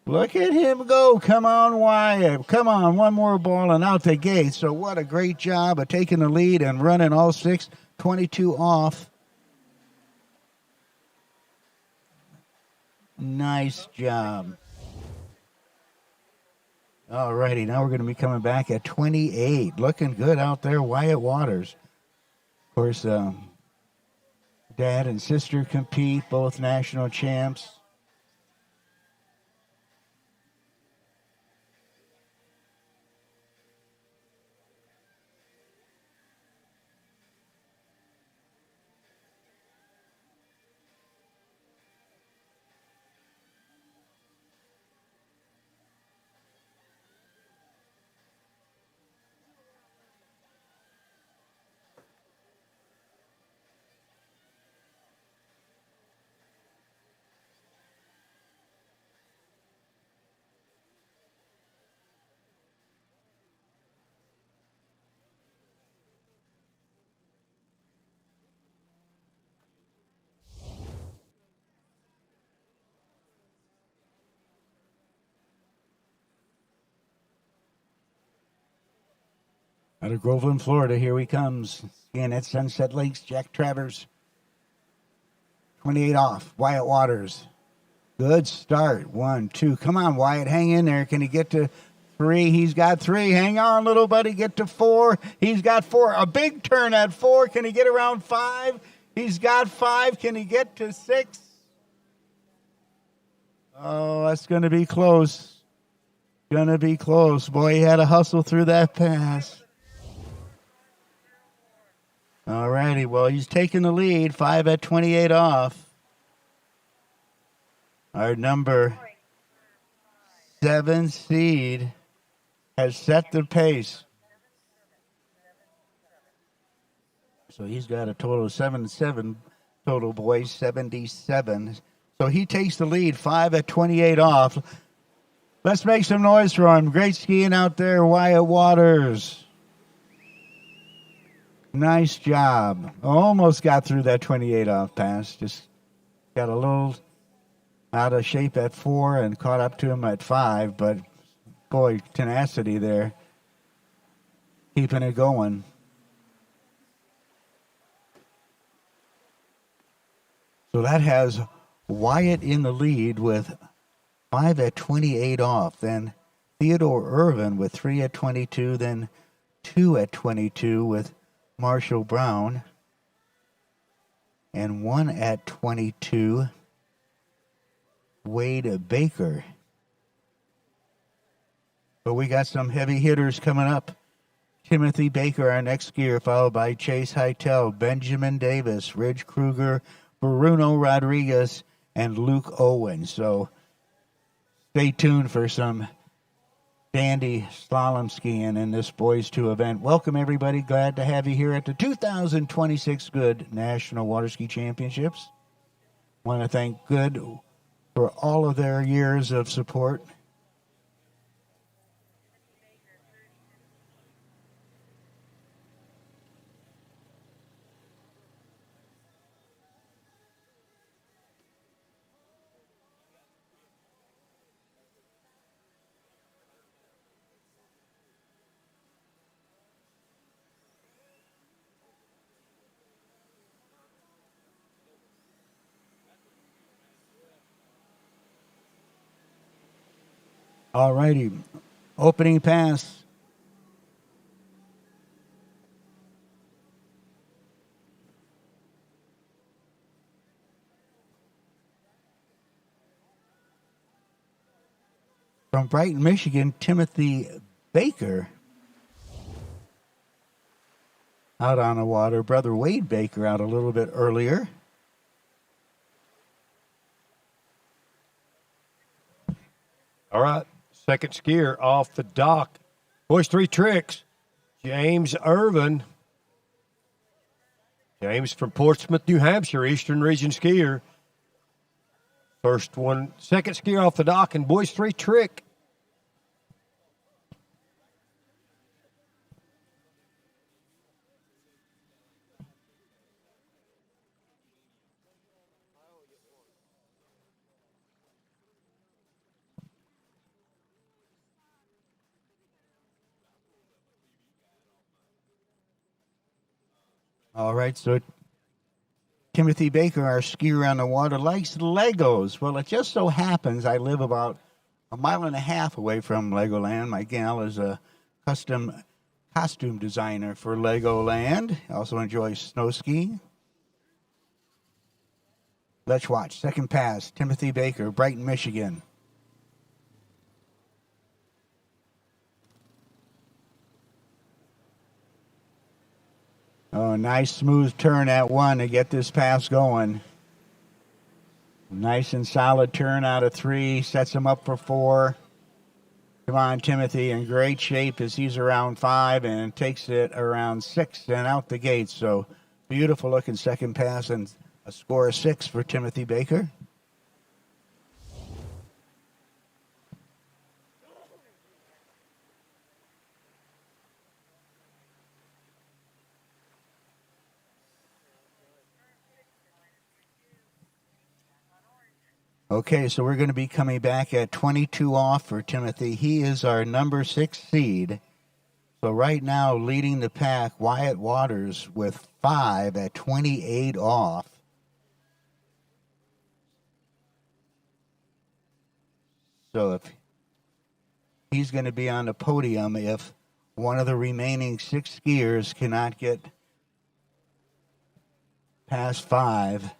Look at him go. Come on, Wyatt. Come on, one more ball and out the gate. So what a great job of taking the lead and running all 6, 22 off. Nice job. All righty, now we're going to be coming back at 28. Looking good out there, Wyatt Waters. Of course, dad and sister compete, both national champs. Out of Groveland, Florida, here he comes. Again at Sunset Lakes, Jack Travers. 28 off, Wyatt Waters. Good start. 1, 2. Come on, Wyatt, hang in there. Can he get to 3? He's got 3. Hang on, little buddy. Get to 4. He's got 4. A big turn at 4. Can he get around 5? He's got 5. Can he get to 6? Oh, that's going to be close. Going to be close. Boy, he had to hustle through that pass. All righty, well, he's taking the lead, 5 at 28 off. Our number 7 seed has set the pace. So he's got a total of 7 total, boys, 77. So he takes the lead, 5 at 28 off. Let's make some noise for him. Great skiing out there, Wyatt Waters. Nice job. Almost got through that 28 off pass. Just got a little out of shape at 4 and caught up to him at 5. But, boy, tenacity there. Keeping it going. So that has Wyatt in the lead with 5 at 28 off. Then Theodore Irvin with 3 at 22. Then 2 at 22 with Marshall Brown, and 1 at 22, Wade Baker. But we got some heavy hitters coming up. Timothy Baker, our next skier, followed by Chase Hytel, Benjamin Davis, Ridge Kruger, Bruno Rodriguez, and Luke Owen. So stay tuned for some dandy slalom skiing in this Boys 2 event. Welcome, everybody. Glad to have you here at the 2026 Goode National Water Ski Championships. Want to thank Goode for all of their years of support. All righty. Opening pass. From Brighton, Michigan, Timothy Baker. Out on the water. Brother Wade Baker out a little bit earlier. All right. Second skier off the dock. Boys 3 tricks. James Irvin. James from Portsmouth, New Hampshire, Eastern Region skier. First one, second skier off the dock, and boys 3 trick. All right, so Timothy Baker, our skier on the water, likes Legos. Well, it just so happens I live about a mile and a half away from Legoland. My gal is a custom costume designer for Legoland. Also enjoys snow skiing. Let's watch. Second pass, Timothy Baker, Brighton, Michigan. Oh, nice smooth turn at 1 to get this pass going. Nice and solid turn out of 3. Sets him up for 4. Come on, Timothy, in great shape as he's around 5 and takes it around 6 and out the gate. So beautiful looking second pass and a score of 6 for Timothy Baker. Okay, so we're going to be coming back at 22 off for Timothy. He is our number 6 seed. So right now, leading the pack, Wyatt Waters with 5 at 28 off. So if he's going to be on the podium if one of the remaining 6 skiers cannot get past 5.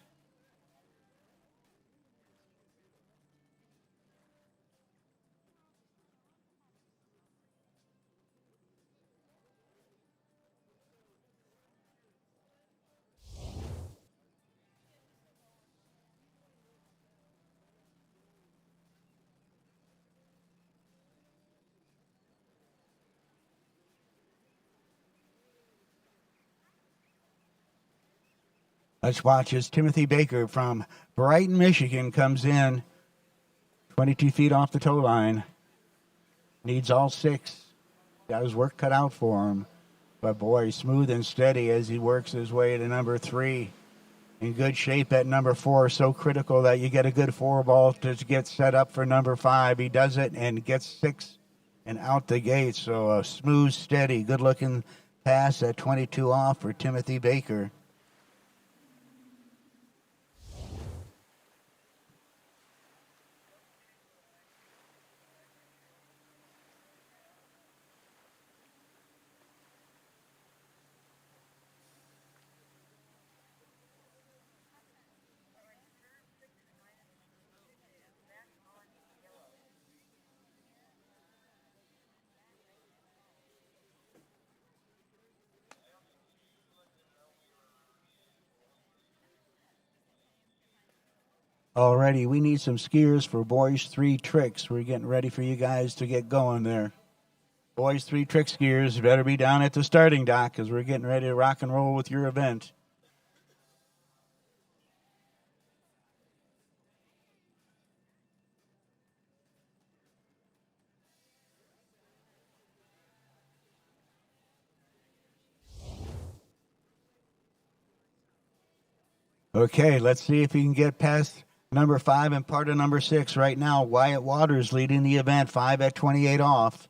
Let's watch as Timothy Baker from Brighton, Michigan comes in 22 feet off the tow line. Needs all 6. Got his work cut out for him. But boy, smooth and steady as he works his way to number 3. In good shape at number 4. So critical that you get a good 4 ball to get set up for number 5. He does it and gets 6 and out the gate. So a smooth, steady, good looking pass at 22 off for Timothy Baker. Alrighty, we need some skiers for Boys 3 Tricks. We're getting ready for you guys to get going there. Boys 3 Trick skiers better be down at the starting dock because we're getting ready to rock and roll with your event. Okay, let's see if he can get past number 5 and part of number 6 right now. Wyatt Waters leading the event, 5 at 28 off.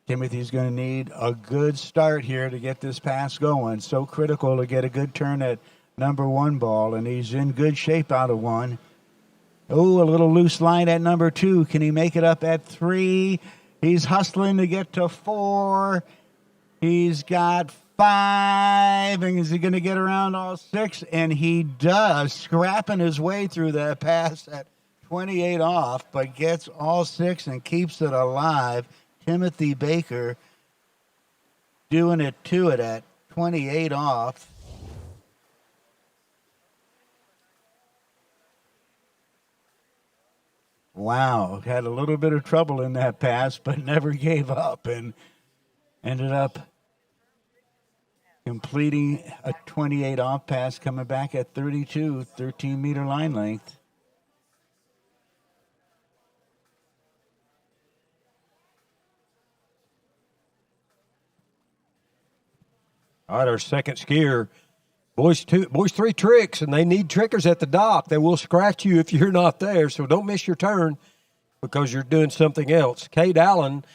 Timothy's going to need a good start here to get this pass going. So critical to get a good turn at number 1 ball, and he's in good shape out of 1. Oh, a little loose line at number 2. Can he make it up at 3? He's hustling to get to 4. He's got 5. And is he going to get around all 6? And he does, scrapping his way through that pass at 28 off, but gets all 6 and keeps it alive. Timothy Baker doing it to it at 28 off. Wow, had a little bit of trouble in that pass, but never gave up and ended up completing a 28 off pass, coming back at 32, 13-meter line length. All right, our second skier, Boys 3 Tricks, and they need trickers at the dock. They will scratch you if you're not there, so don't miss your turn because you're doing something else. Cade Allen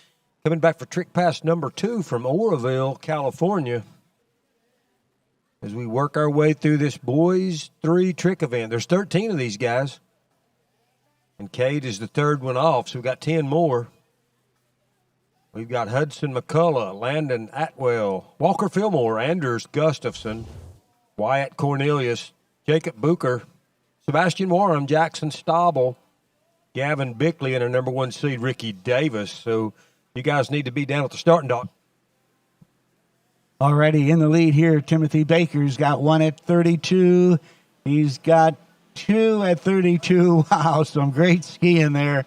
coming back for trick pass number 2 from Oroville, California, as we work our way through this Boys 3 Trick event. There's 13 of these guys. And Cade is the third one off, so we've got 10 more. We've got Hudson McCullough, Landon Atwell, Walker Fillmore, Anders Gustafson, Wyatt Cornelius, Jacob Booker, Sebastian Warren, Jackson Stauble, Gavin Bickley, and our number 1 seed, Ricky Davis. So you guys need to be down at the starting dock. Already in the lead here, Timothy Baker's got 1 at 32. He's got 2 at 32. Wow, some great skiing there.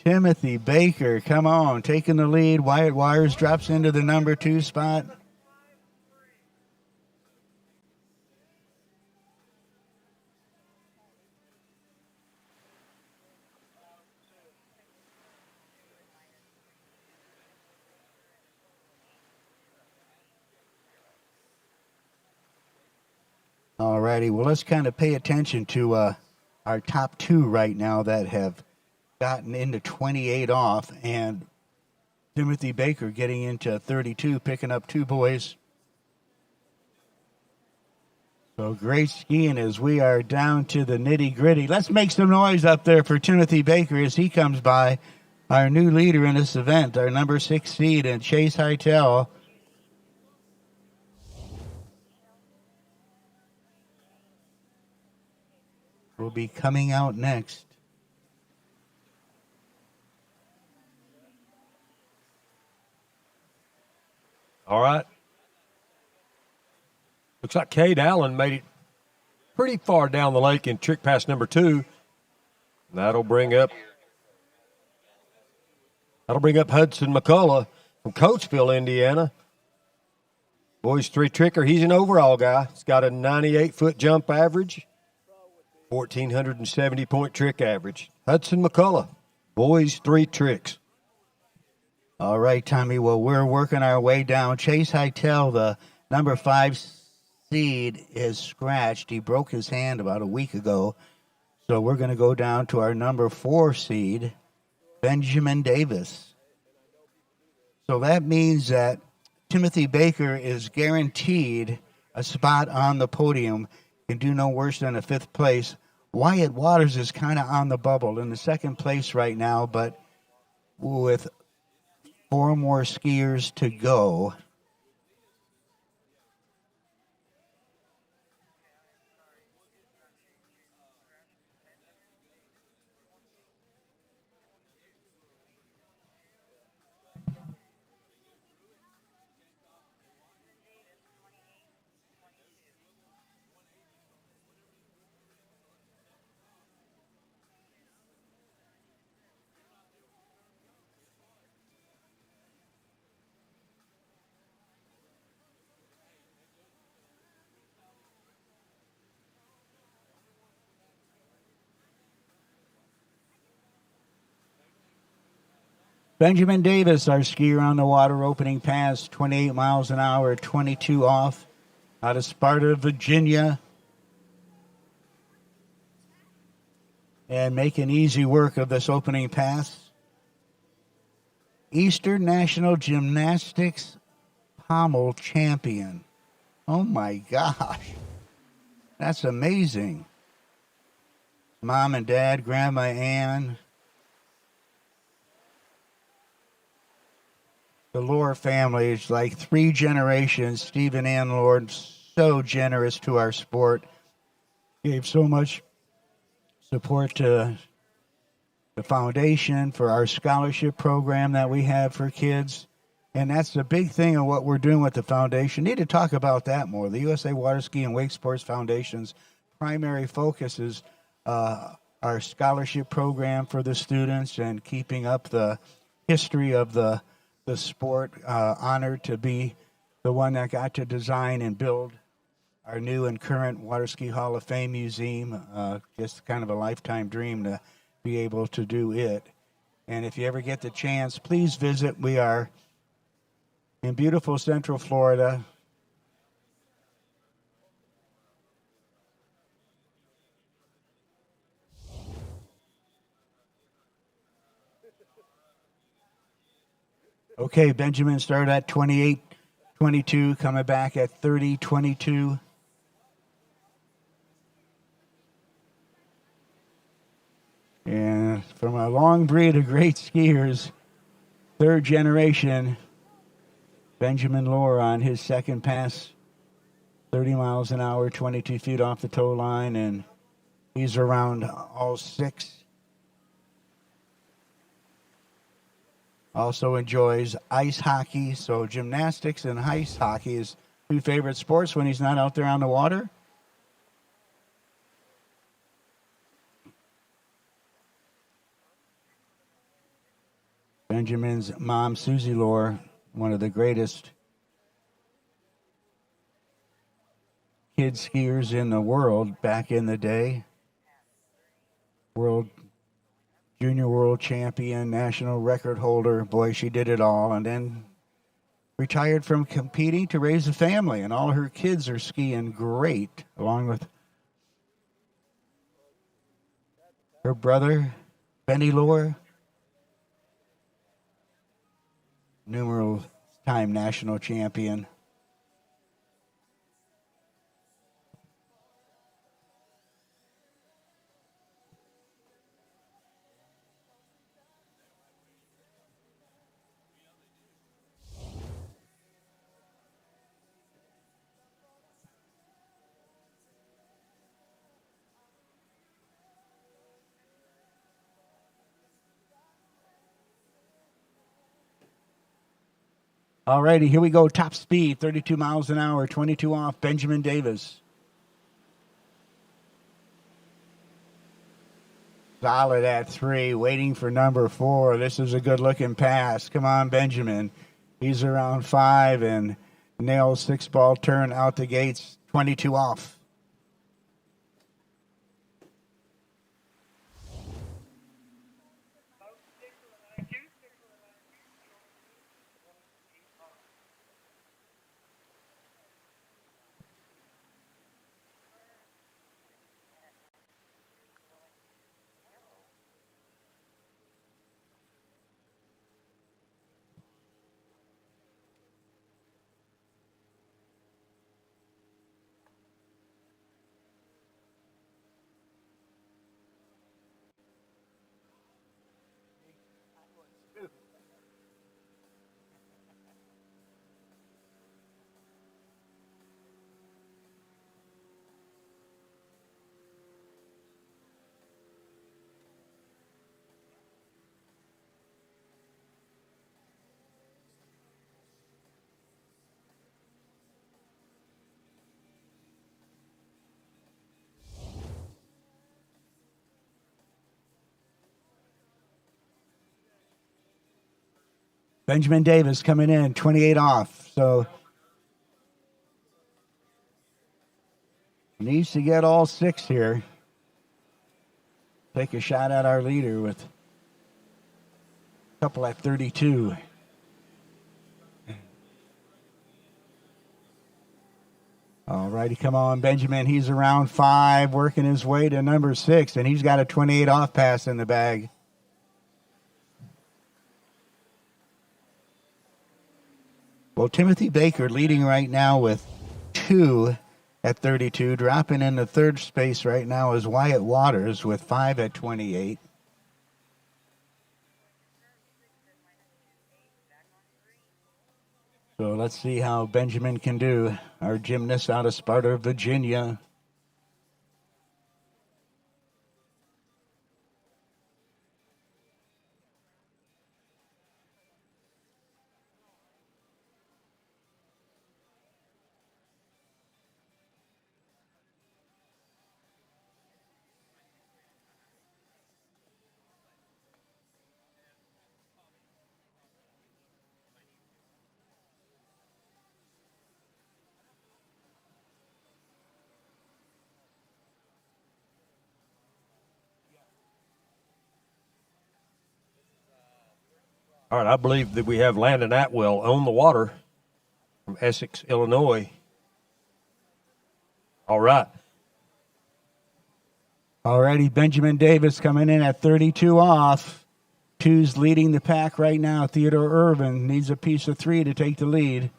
Timothy Baker, come on, taking the lead. Wyatt Wires drops into the number 2 spot. All righty, well, let's kind of pay attention to our top 2 right now that have gotten into 28 off, and Timothy Baker getting into 32, picking up 2 boys. So great skiing as we are down to the nitty-gritty. Let's make some noise up there for Timothy Baker as he comes by, our new leader in this event, our number 6 seed, and Chase Hytel. Will be coming out next. All right. Looks like Cade Allen made it pretty far down the lake in trick pass number 2. That'll bring up Hudson McCullough from Coatesville, Indiana. Boys 3 tricker. He's an overall guy. He's got a 98-foot jump average, 1,470-point trick average. Hudson McCullough, boys 3 tricks. All right, Tommy. Well, we're working our way down. Chase Hytel, the number 5 seed, is scratched. He broke his hand about a week ago. So we're going to go down to our number 4 seed, Benjamin Davis. So that means that Timothy Baker is guaranteed a spot on the podium. Can do no worse than a 5th place. Wyatt Waters is kind of on the bubble in the 2nd place right now, but with 4 more skiers to go. Benjamin Davis, our skier on the water, opening pass, 28 miles an hour, 22 off, out of Sparta, Virginia. And making easy work of this opening pass. Eastern National Gymnastics pommel champion. Oh my gosh. That's amazing. Mom and Dad, Grandma Ann. The Lore family is like 3 generations. Stephen Ann Lord, so generous to our sport. Gave so much support to the foundation for our scholarship program that we have for kids. And that's the big thing of what we're doing with the foundation. Need to talk about that more. The USA Water Ski and Wake Sports Foundation's primary focus is our scholarship program for the students and keeping up the history of the sport. Honored to be the one that got to design and build our new and current Water Ski Hall of Fame museum. Just kind of a lifetime dream to be able to do it. And if you ever get the chance, please visit. We are in beautiful Central Florida. Okay, Benjamin started at 28-22, coming back at 30-22. from a long breed of great skiers, third generation. Benjamin Lohr on his second pass, 30 miles an hour, 22 feet off the tow line, and he's around all six. Also enjoys ice hockey, so gymnastics and ice hockey is two favorite sports when he's not out there on the water. Benjamin's mom, Susie Lohr, one of the greatest kid skiers in the world back in the day. Junior world champion, national record holder. Boy, she did it all. And then retired from competing to raise a family. And all her kids are skiing great, along with her brother, Benny Lohr, numerous time national champion. All righty, here we go. Top speed, 32 miles an hour, 22 off, Benjamin Davis. Solid at 3, waiting for number 4. This is a good-looking pass. Come on, Benjamin. He's around 5 and nails 6-ball turn out the gates, 22 off. Benjamin Davis coming in, 28 off. So needs to get all 6 here. Take a shot at our leader with a couple at 32. All righty, come on, Benjamin. He's around 5, working his way to number 6, and he's got a 28 off pass in the bag. Well, Timothy Baker leading right now with 2 at 32. Dropping into third space right now is Wyatt Waters with 5 at 28. So let's see how Benjamin can do. Our gymnast out of Sparta, Virginia. All right, I believe that we have Landon Atwell on the water from Essex, Illinois. All right. Alrighty, Benjamin Davis coming in at 32 off. 2's leading the pack right now. Theodore Irvin needs a piece of 3 to take the lead.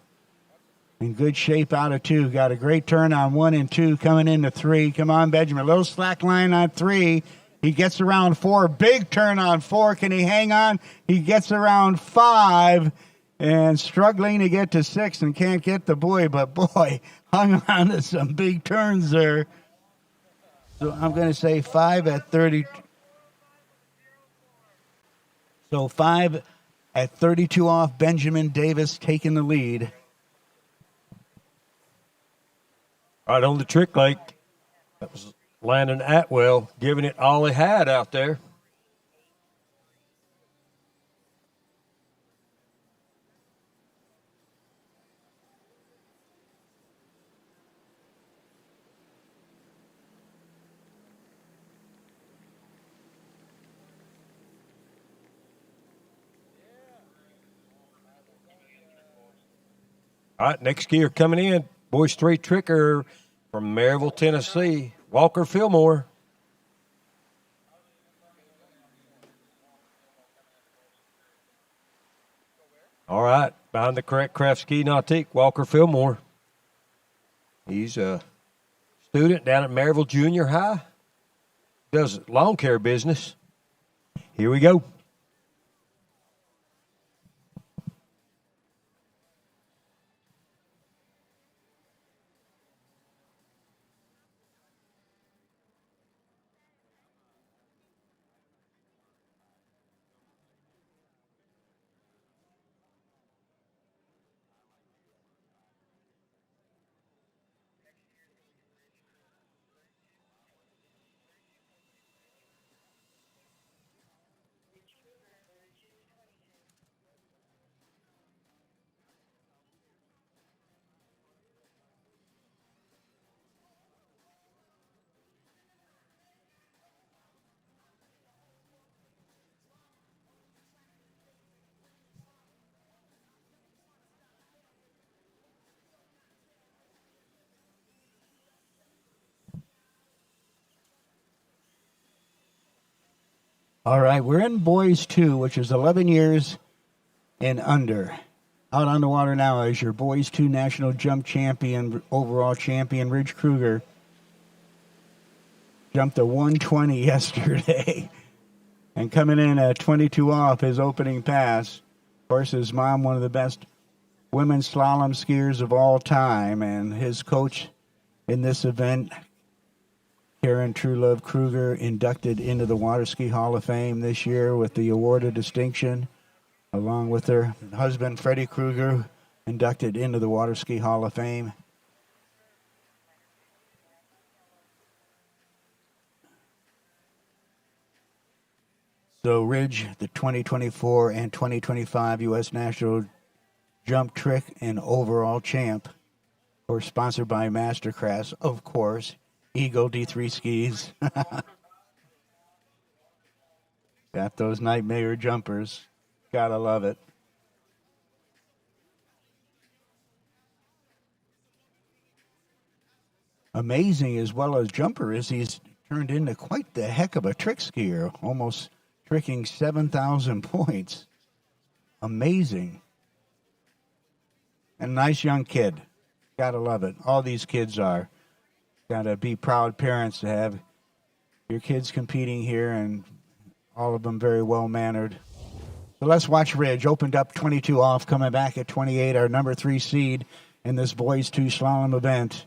In good shape out of 2. Got a great turn on 1 and 2 coming into 3. Come on, Benjamin. A little slack line on 3. He gets around 4. Big turn on 4. Can he hang on? He gets around 5 and struggling to get to 6 and can't get the buoy. But, boy, hung on to some big turns there. So I'm going to say 5 at 30. So 5 at 32 off. Benjamin Davis taking the lead. Right on the trick lake. That was Landon Atwell giving it all he had out there. All right, next skier coming in, boys 3 tricker from Maryville, Tennessee, Walker Fillmore. All right, behind the correct craft ski nautique, Walker Fillmore. He's a student down at Maryville Junior High. Does lawn care business. Here we go. All right, we're in boys 2, which is 11 years and under. Out on the water now is your boys 2 national jump champion, overall champion, Ridge Kruger. Jumped a 120 yesterday. And coming in at 22 off his opening pass. Of course, his mom, one of the best women's slalom skiers of all time, and his coach in this event, Karen Truelove Kruger, inducted into the Water Ski Hall of Fame this year with the Award of Distinction, along with her husband, Freddie Kruger, inducted into the Water Ski Hall of Fame. So Ridge, the 2024 and 2025 U.S. National Jump Trick and Overall Champ, of course, sponsored by Masterclass, of course. Eagle D3 skis. Got those nightmare jumpers. Gotta love it. Amazing as well as jumper is, he's turned into quite the heck of a trick skier, almost tricking 7,000 points. Amazing. And nice young kid. Gotta love it. All these kids are. Gotta be proud parents to have your kids competing here, and all of them very well mannered. So let's watch Ridge. Opened up 22 off, coming back at 28, our number 3 seed in this boys 2 slalom event.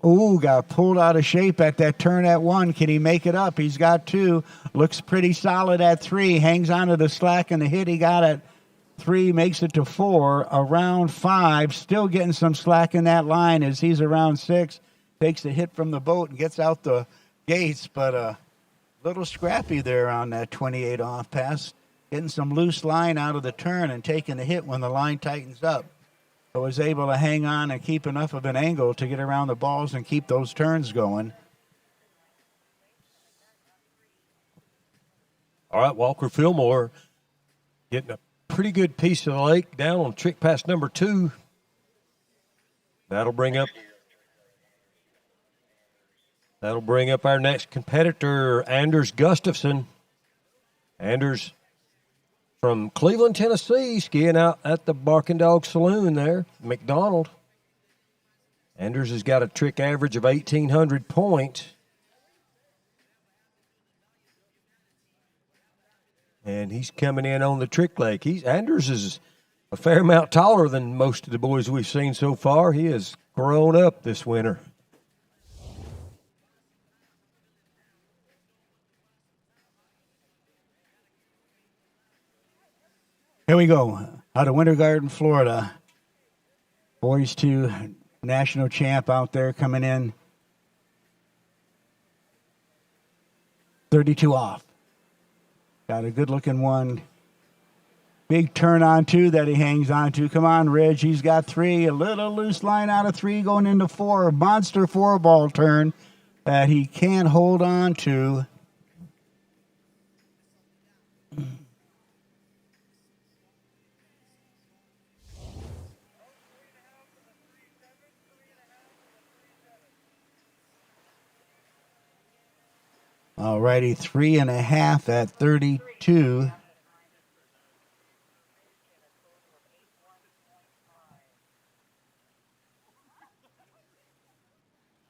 Ooh, got pulled out of shape at that turn at 1. Can he make it up? He's got 2. Looks pretty solid at 3. Hangs on to the slack and the hit he got at 3, makes it to 4. Around 5, still getting some slack in that line as he's around 6. Takes the hit from the boat and gets out the gates, but a little scrappy there on that 28 off pass. Getting some loose line out of the turn and taking the hit when the line tightens up. So was able to hang on and keep enough of an angle to get around the balls and keep those turns going. All right, Walker Fillmore getting a pretty good piece of the lake down on trick pass number 2. That'll bring up our next competitor, Anders Gustafson. Anders from Cleveland, Tennessee, skiing out at the Barking Dog Saloon there, McDonald. Anders has got a trick average of 1,800 points. and he's coming in on the trick leg. Anders is a fair amount taller than most of the boys we've seen so far. He has grown up this winter. Here we go. Out of Winter Garden, Florida. Boys 2 national champ out there coming in. 32 off. Got a good-looking one. Big turn on 2 that he hangs on to. Come on, Ridge. He's got 3. A little loose line out of 3 going into 4. Monster 4-ball turn that he can't hold on to. All righty, 3.5 at 32.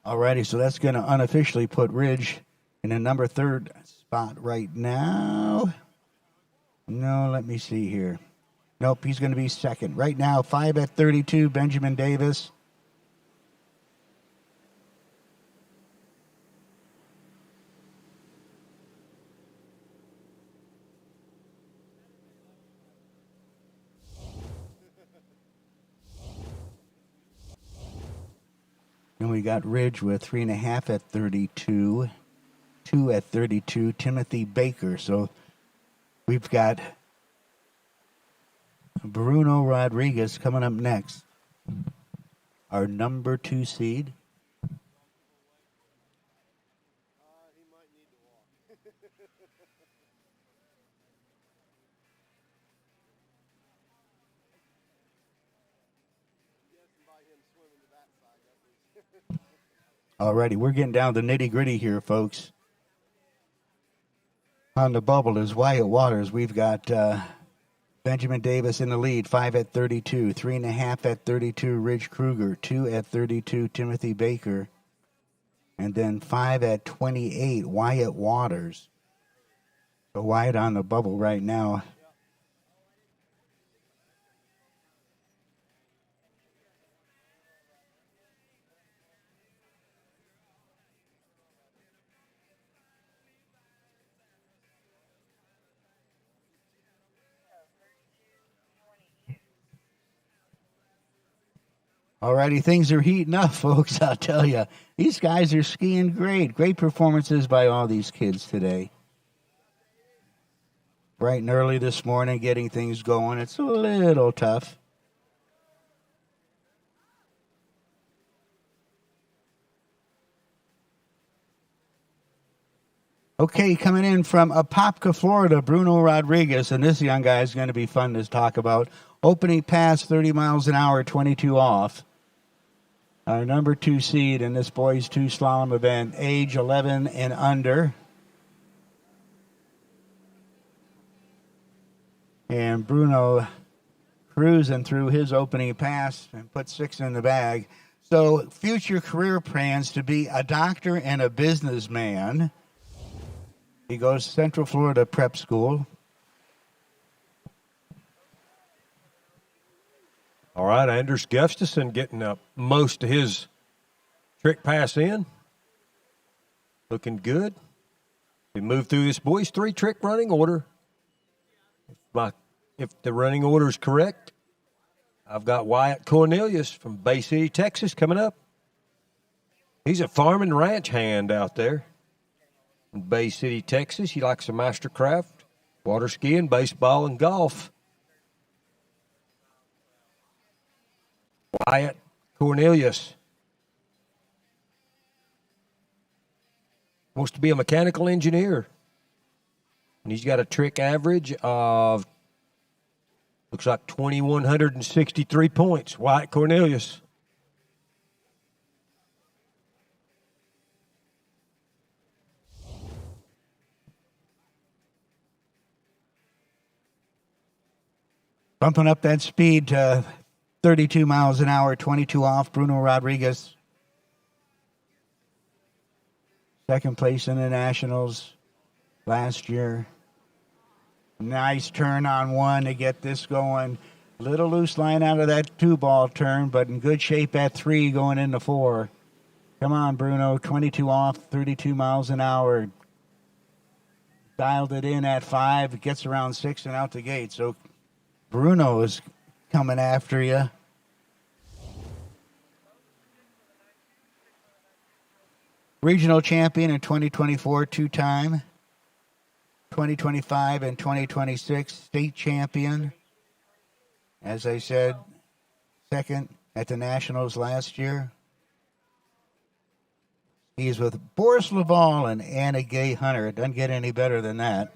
All righty, so that's going to unofficially put Ridge in a number 3rd spot right now. No, let me see here. Nope, he's going to be 2nd. Right now, 5 at 32, Benjamin Davis. And we got Ridge with 3.5 at 32, 2 at 32, Timothy Baker. So we've got Bruno Rodriguez coming up next, our number 2 seed. Alrighty, we're getting down to nitty-gritty here, folks. On the bubble is Wyatt Waters. We've got Benjamin Davis in the lead, 5 at 32, 3.5 at 32, Ridge Kruger, 2 at 32, Timothy Baker, and then 5 at 28, Wyatt Waters. So Wyatt on the bubble right now. Alrighty, things are heating up, folks, I'll tell you. These guys are skiing great. Great performances by all these kids today. Bright and early this morning, getting things going. It's a little tough. Okay, coming in from Apopka, Florida, Bruno Rodriguez, and this young guy is going to be fun to talk about. Opening pass, 30 miles an hour, 22 off. Our number 2 seed in this boys 2 slalom event, age 11 and under. And Bruno cruising through his opening pass and put 6 in the bag. So future career plans to be a doctor and a businessman. He goes to Central Florida Prep School. All right, Anders Gustafson getting most of his trick pass in. Looking good. We move through this boys 3 trick running order. If the running order is correct, I've got Wyatt Cornelius from Bay City, Texas coming up. He's a farm and ranch hand out there in Bay City, Texas. He likes a mastercraft, water skiing, baseball, and golf. Wyatt Cornelius wants to be a mechanical engineer. And he's got a trick average of, looks like 2,163 points. Wyatt Cornelius. Bumping up that speed to 32 miles an hour, 22 off, Bruno Rodriguez. 2nd place in the Nationals last year. Nice turn on one to get this going. Little loose line out of that 2-ball turn, but in good shape at 3 going into 4. Come on, Bruno. 22 off, 32 miles an hour. Dialed it in at 5. It gets around 6 and out the gate. So Bruno is coming after you. Regional champion in 2024, 2-time. 2025 and 2026 state champion. As I said, second at the Nationals last year. He's with Boris Laval and Anna Gay Hunter. It doesn't get any better than that.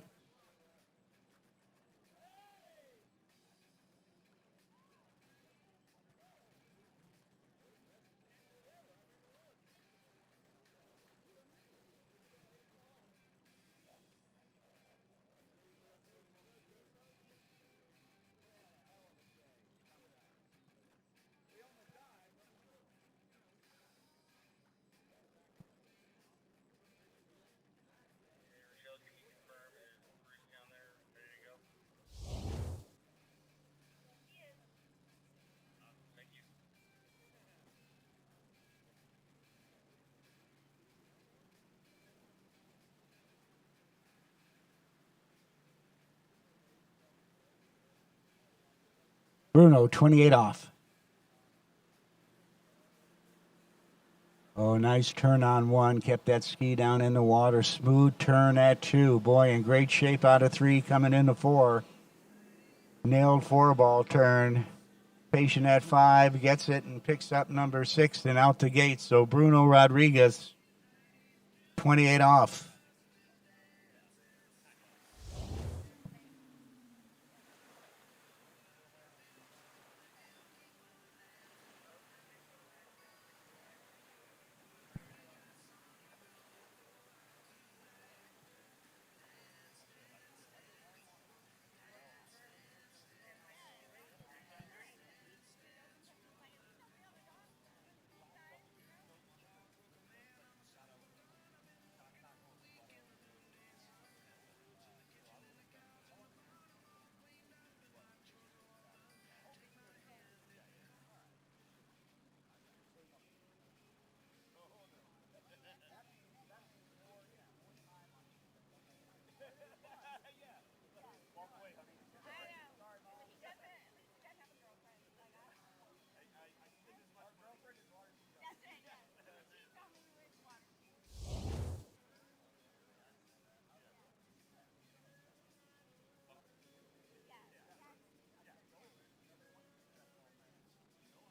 Bruno, 28 off. Oh, nice turn on 1. Kept that ski down in the water. Smooth turn at 2. Boy, in great shape out of 3, coming into 4. Nailed 4-ball turn. Patient at 5. Gets it and picks up number 6 and out the gate. So Bruno Rodriguez, 28 off.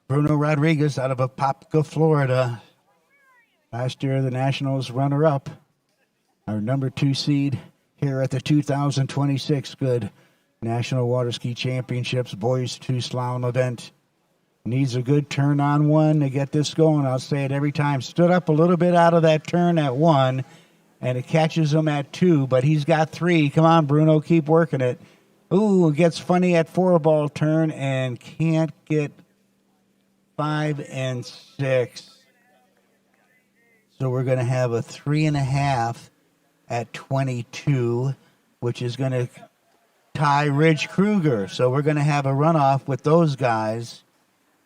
Bruno Rodriguez out of Apopka, Florida. Last year, the Nationals runner-up. Our number 2 seed here at the 2026 Goode National Water Ski Championships Boys 2 Slalom event. Needs a good turn on 1 to get this going. I'll say it every time. Stood up a little bit out of that turn at 1, and it catches him at 2, but he's got 3. Come on, Bruno, keep working it. Ooh, it gets funny at 4-ball turn and can't get 5 and 6. So we're going to have a 3.5 at 22, which is going to tie Ridge Kruger. So we're going to have a runoff with those guys.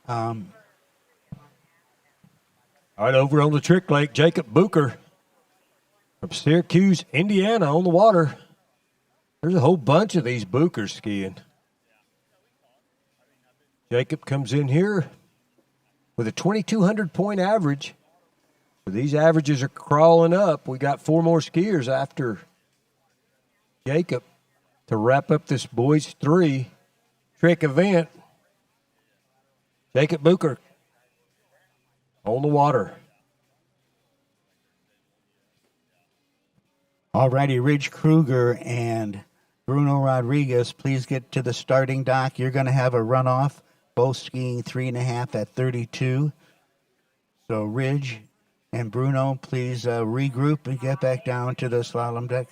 All right, over on the Trick Lake, Jacob Booker from Syracuse, Indiana, on the water. There's a whole bunch of these Bookers skiing. Jacob comes in here with a 2,200-point average. So these averages are crawling up. We got 4 more skiers after Jacob to wrap up this boys 3 trick event. Jacob Booker on the water. All righty, Ridge Kruger and Bruno Rodriguez, please get to the starting dock. You're going to have a runoff, both skiing 3.5 at 32. So Ridge and Bruno, please regroup and get back down to the slalom deck.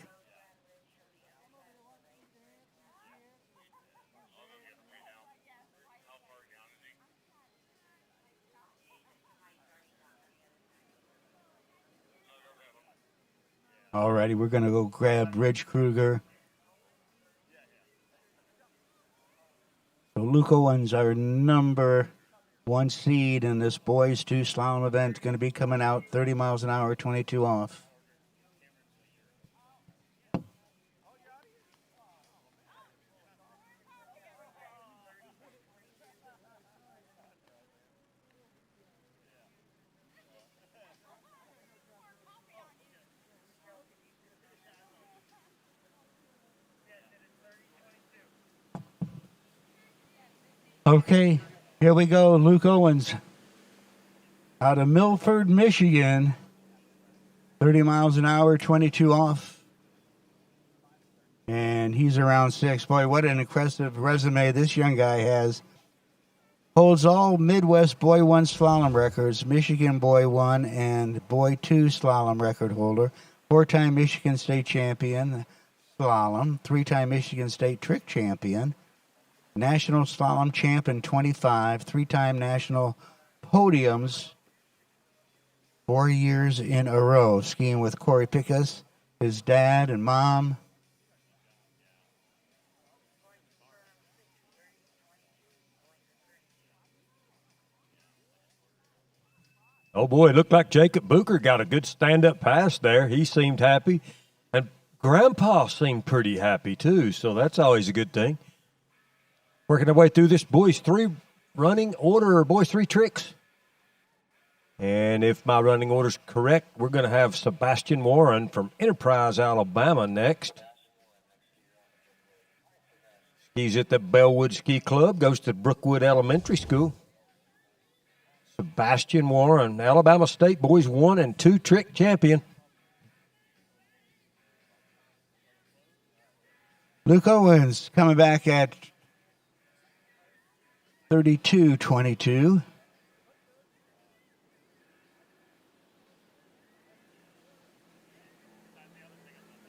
All righty, we're going to go grab Ridge Kruger Luke Owens, our number 1 seed in this boys 2 slalom event, going to be coming out 30 miles an hour, 22 off. Okay, here we go. Luke Owens out of Milford, Michigan. 30 miles an hour, 22 off. And he's around 6. Boy, what an impressive resume this young guy has. Holds all Midwest Boy 1 slalom records, Michigan Boy 1 and Boy 2 slalom record holder. 4-time Michigan State champion slalom. 3-time Michigan State trick champion. National slalom champ in 25, 3-time national podiums 4 years in a row, skiing with Corey Pickus, his dad and mom. Oh, boy, it looked like Jacob Booker got a good stand-up pass there. He seemed happy. And Grandpa seemed pretty happy, too, so that's always a good thing. Working our way through this boys 3 running order, or boys 3 tricks. And if my running order's correct, we're going to have Sebastian Warren from Enterprise, Alabama next. Skis at the Bellwood Ski Club, goes to Brookwood Elementary School. Sebastian Warren, Alabama State boys 1 and 2 trick champion. Luke Owens coming back at 32-22.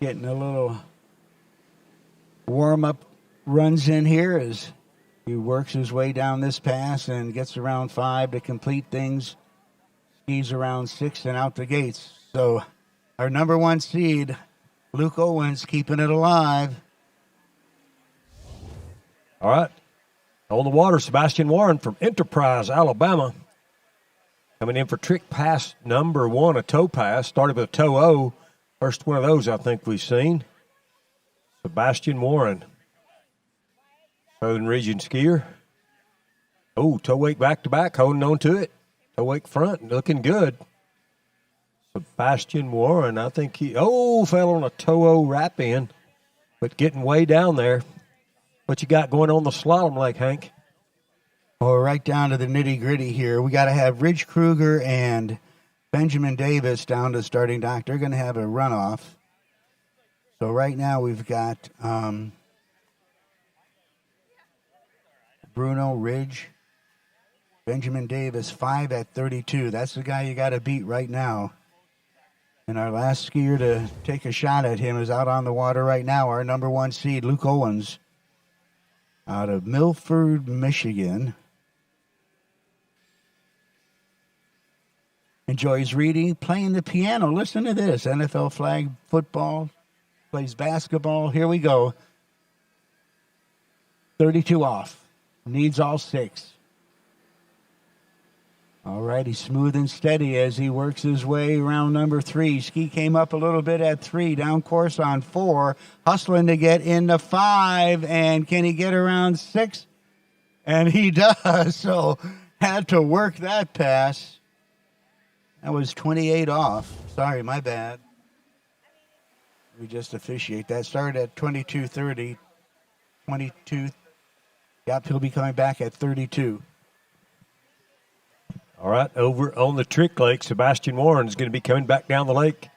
Getting a little warm-up runs in here as he works his way down this pass and gets around 5 to complete things. Skis around 6 and out the gates. So our number 1 seed, Luke Owens, keeping it alive. All right. On the water, Sebastian Warren from Enterprise, Alabama. Coming in for trick pass number 1, a toe pass. Started with a toe O. First one of those I think we've seen. Sebastian Warren. Southern Region skier. Oh, toe wake back-to-back, holding on to it. Toe wake front, looking good. Sebastian Warren, I think he, fell on a toe O wrap in, but getting way down there. What you got going on the slalom leg, Hank? Oh, right down to the nitty-gritty here. We got to have Ridge Kruger and Benjamin Davis down to starting dock. They're going to have a runoff. So right now we've got Bruno Ridge, Benjamin Davis, 5 at 32. That's the guy you got to beat right now. And our last skier to take a shot at him is out on the water right now, our number 1 seed, Luke Owens, out of Milford, Michigan. Enjoys reading, playing the piano. Listen to this. NFL flag football, plays basketball. Here we go. 32 off. Needs all 6. All right, he's smooth and steady as he works his way around number 3. Ski came up a little bit at 3, down course on 4, hustling to get into 5, and can he get around 6? And he does, so had to work that pass. That was 28 off. Sorry, my bad. We just officiate that. Started at 22:30. 22. Yep, he'll be coming back at 32. All right, over on the trick lake, Sebastian Warren is going to be coming back down the lake.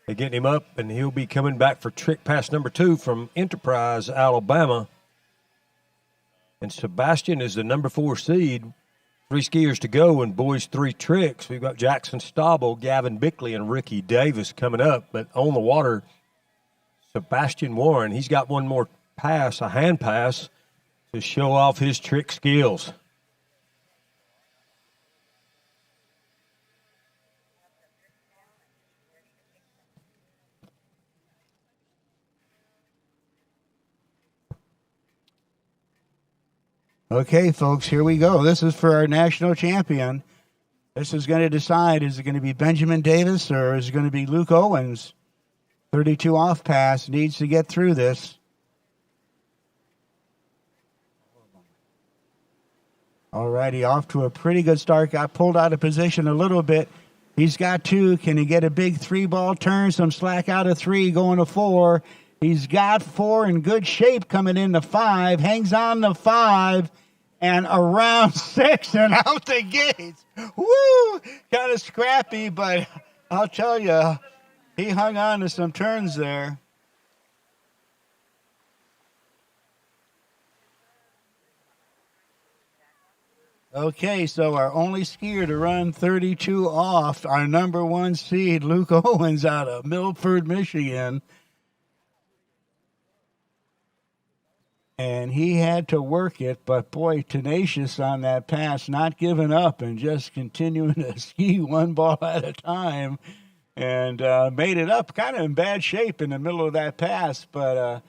They're getting him up, and he'll be coming back for trick pass number 2 from Enterprise, Alabama. And Sebastian is the number 4 seed. 3 skiers to go in boys 3 tricks. We've got Jackson Staubel, Gavin Bickley, and Ricky Davis coming up. But on the water, Sebastian Warren, he's got one more pass, a hand pass, to show off his trick skills. Okay, folks, here we go. This is for our national champion. This is going to decide, is it going to be Benjamin Davis or is it going to be Luke Owens? 32 off pass, needs to get through this. All righty, off to a pretty good start. Got pulled out of position a little bit. He's got 2. Can he get a big 3-ball turn? Some slack out of 3, going to 4. He's got 4 in good shape coming into 5. Hangs on to 5 and around 6 and out the gates. Woo! Kind of scrappy, but I'll tell you, he hung on to some turns there. Okay, so our only skier to run 32 off, our number 1 seed, Luke Owens out of Milford, Michigan. And he had to work it, but boy, tenacious on that pass, not giving up and just continuing to ski 1 ball at a time. And made it up kind of in bad shape in the middle of that pass, but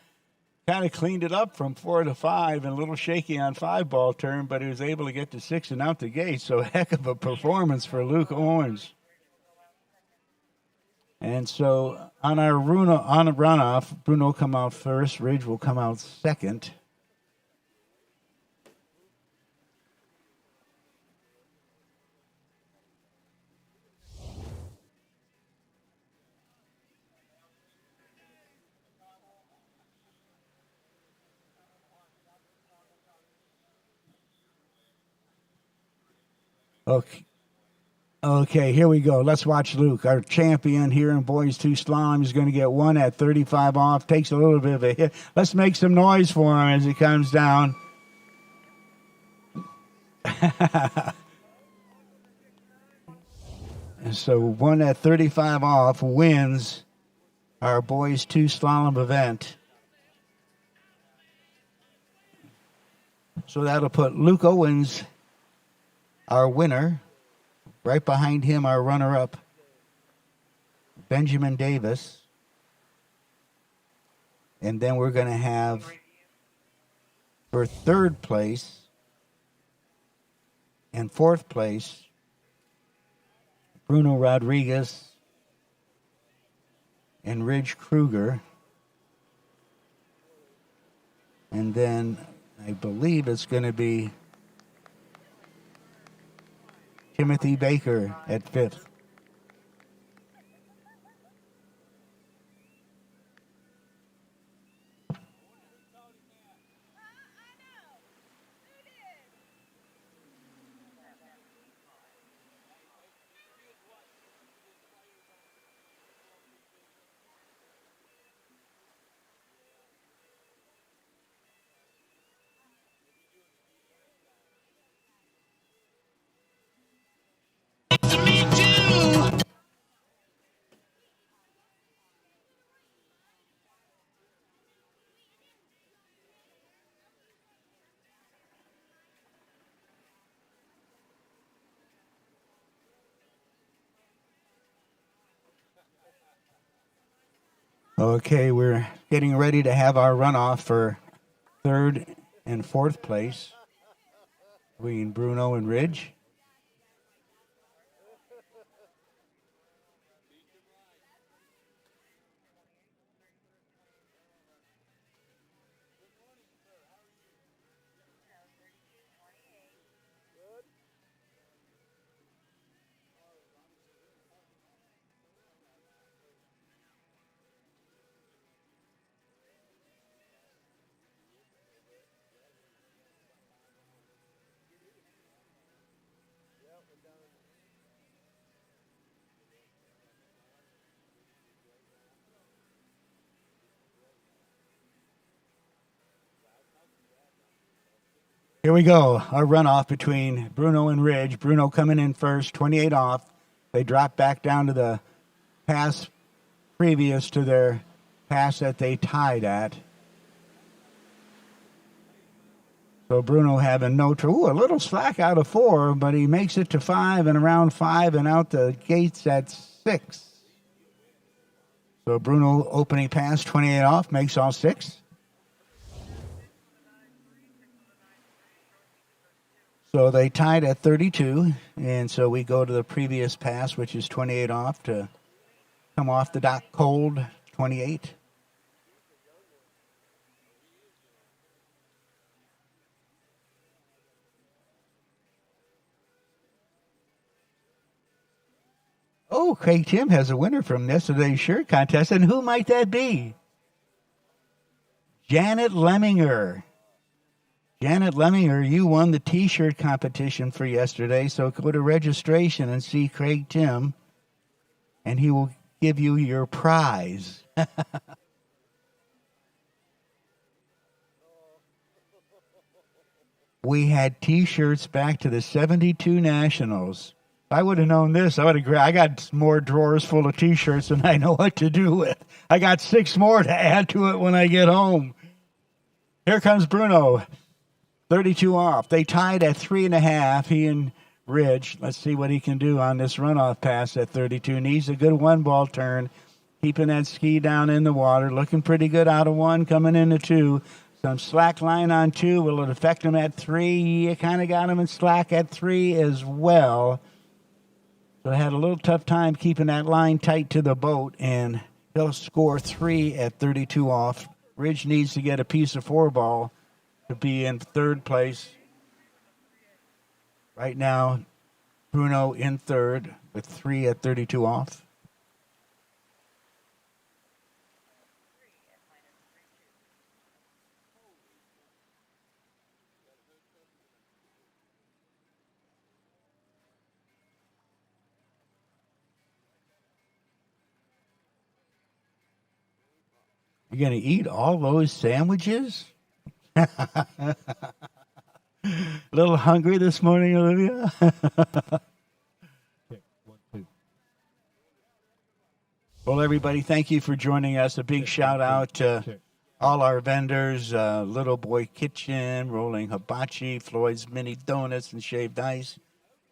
kind of cleaned it up from 4 to 5 and a little shaky on 5-ball turn, but he was able to get to 6 and out the gate. So heck of a performance for Luke Owens. And so on a runoff, Bruno will come out first. Ridge will come out second. Okay, here we go. Let's watch Luke, our champion here in boys 2 slalom. He's going to get 1 at 35 off. Takes a little bit of a hit. Let's make some noise for him as he comes down. And so 1 at 35 off wins our boys 2 slalom event. So that'll put Luke Owens, our winner. Right behind him, our runner-up, Benjamin Davis. And then we're going to have, for 3rd place and 4th place, Bruno Rodriguez and Ridge Kruger. And then I believe it's going to be Timothy Baker at 5th. Okay, we're getting ready to have our runoff for 3rd and 4th place between Bruno and Ridge. Here we go, our runoff between Bruno and Ridge. Bruno coming in first, 28 off. They drop back down to the pass previous to their pass that they tied at. So Bruno having no trouble. A little slack out of 4, but he makes it to 5 and around 5 and out the gates at 6. So Bruno opening pass, 28 off, makes all 6. So they tied at 32, and so we go to the previous pass, which is 28 off, to come off the dock cold, 28. Oh, Craig Tim has a winner from yesterday's shirt contest, and who might that be? Janet Lemminger. Janet Lemminger, you won the T-shirt competition for yesterday, so go to registration and see Craig Tim, and he will give you your prize. We had T-shirts back to the 72 Nationals. If I would have known this, I got more drawers full of T-shirts than I know what to do with. I got 6 more to add to it when I get home. Here comes Bruno, 32 off. They tied at 3.5, he and Ridge. Let's see what he can do on this runoff pass at 32. Needs a good one-ball turn, keeping that ski down in the water. Looking pretty good out of 1, coming into 2. Some slack line on 2. Will it affect him at 3? You kind of got him in slack at 3 as well. So I had a little tough time keeping that line tight to the boat, and he'll score 3 at 32 off. Ridge needs to get a piece of 4 ball to be in 3rd place. Right now, Bruno in 3rd with 3 at 32 off. You're going to eat all those sandwiches? A little hungry this morning, Olivia? Well, everybody, thank you for joining us. A big shout out to all our vendors, Little Boy Kitchen, Rolling Hibachi, Floyd's Mini Donuts and Shaved Ice,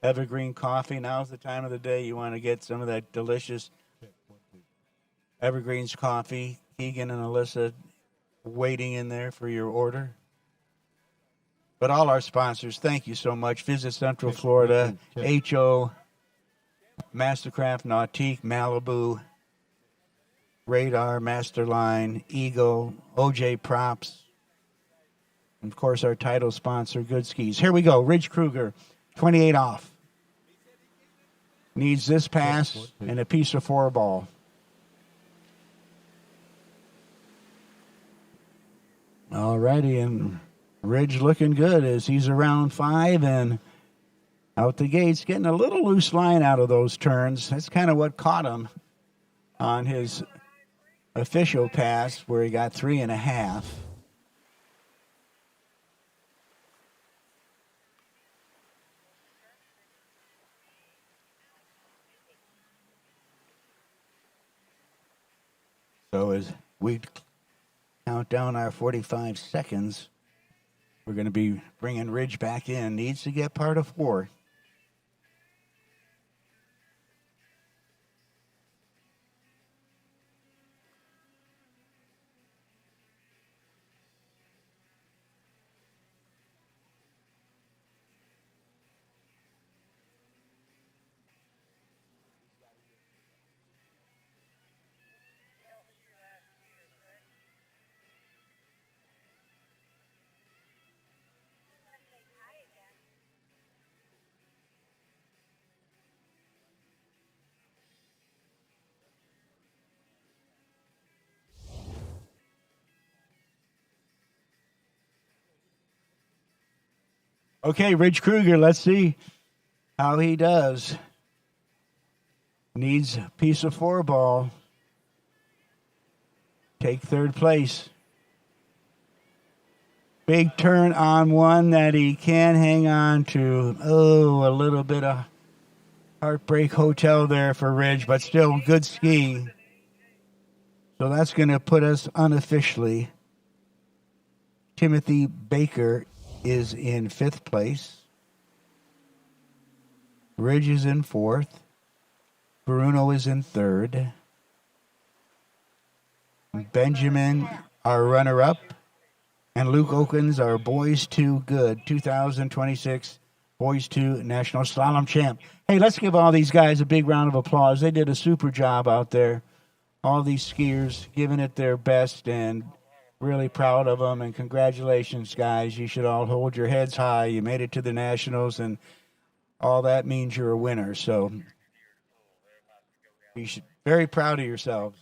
Evergreen Coffee. Now's the time of the day you want to get some of that delicious Evergreen's coffee. Keegan and Alyssa waiting in there for your order. But all our sponsors, thank you so much. Visit Central Florida, HO, Mastercraft, Nautique, Malibu, Radar, Masterline, Eagle, OJ Props, and of course our title sponsor, Good Skis. Here we go. Ridge Kruger, 28 off. Needs this pass and a piece of 4 ball. All righty, and Ridge looking good as he's around 5 and out the gates, getting a little loose line out of those turns. That's kind of what caught him on his official pass where he got 3.5. So as we count down our 45 seconds, we're going to be bringing Ridge back in. Needs to get part of 4. Okay, Ridge Kruger, let's see how he does. Needs a piece of 4 ball. Take 3rd place. Big turn on 1 that he can hang on to. Oh, a little bit of heartbreak hotel there for Ridge, but still good ski. So that's going to put us unofficially. Timothy Baker is in 5th place. Ridge is in 4th. Bruno is in 3rd. Benjamin, our runner-up. And Luke Okins, our Boys Too Good 2026 Boys 2 national slalom champ. Hey, let's give all these guys a big round of applause. They did a super job out there. All these skiers giving it their best, and really proud of them. And congratulations, guys. You should all hold your heads high. You made it to the nationals, and all that means you're a winner. So you should be very proud of yourselves.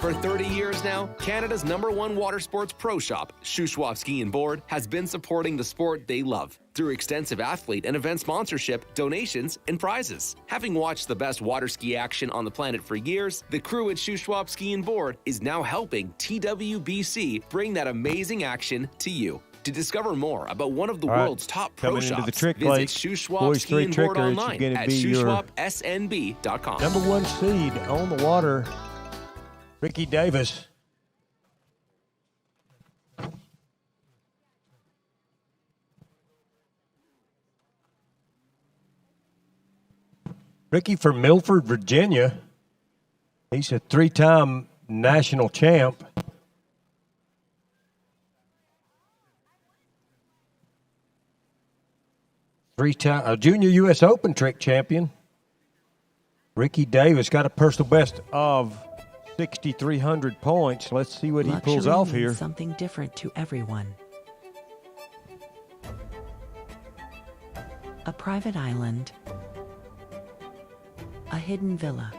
For 30 years now, Canada's #1 water sports pro shop, Shuswap Ski and Board, has been supporting the sport they love through extensive athlete and event sponsorship, donations, and prizes. Having watched the best water ski action on the planet for years, the crew at Shuswap Ski and Board is now helping TWBC bring that amazing action to you. To discover more about one of the world's top pro coming into shops, the trick visit lake. Shuswap Boys Ski and three Board trickers, online you're gonna at be your shuswapsnb.com. #1 seed on the water, Ricky Davis. Ricky from Milford, Virginia. He's a 3-time national champ. Three-time a junior U.S. Open trick champion. Ricky Davis got a personal best of 6,300 points. Let's see what he pulls Luxury off means here. something different to everyone. A private island. A hidden villa.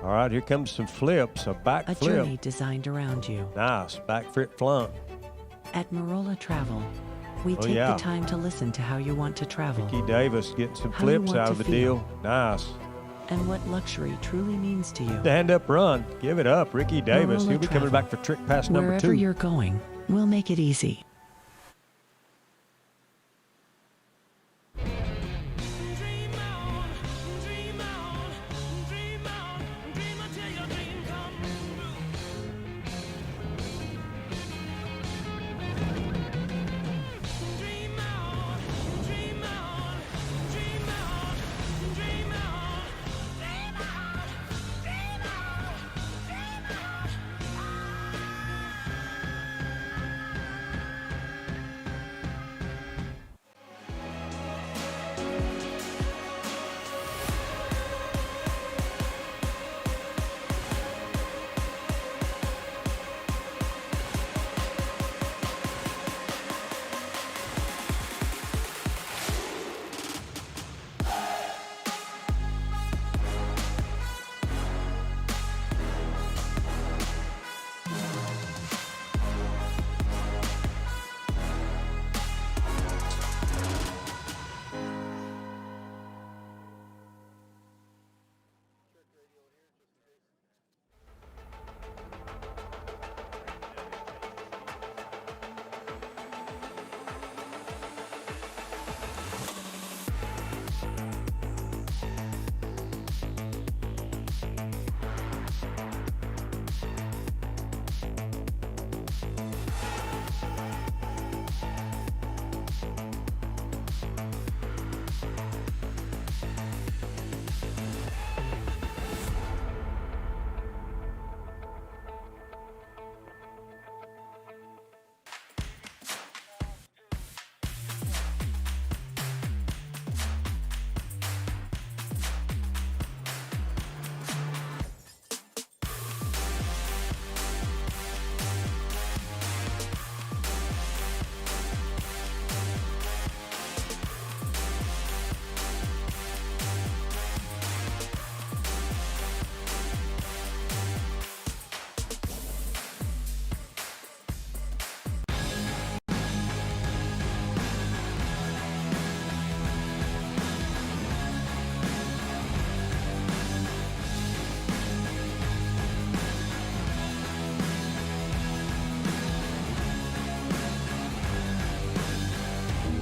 All right, here comes some flips, a back A flip. journey designed around you. Nice, back flip flunk. At Marola Travel, we take yeah. the time to listen to how you want to travel Ricky Davis getting some How you flips want out to of the feel. deal. Nice. and what luxury truly means to you. Stand up run. Give it up. Ricky Davis. Marola He'll be coming Travel. back for trick pass number Wherever 2. you're going, we'll make it easy.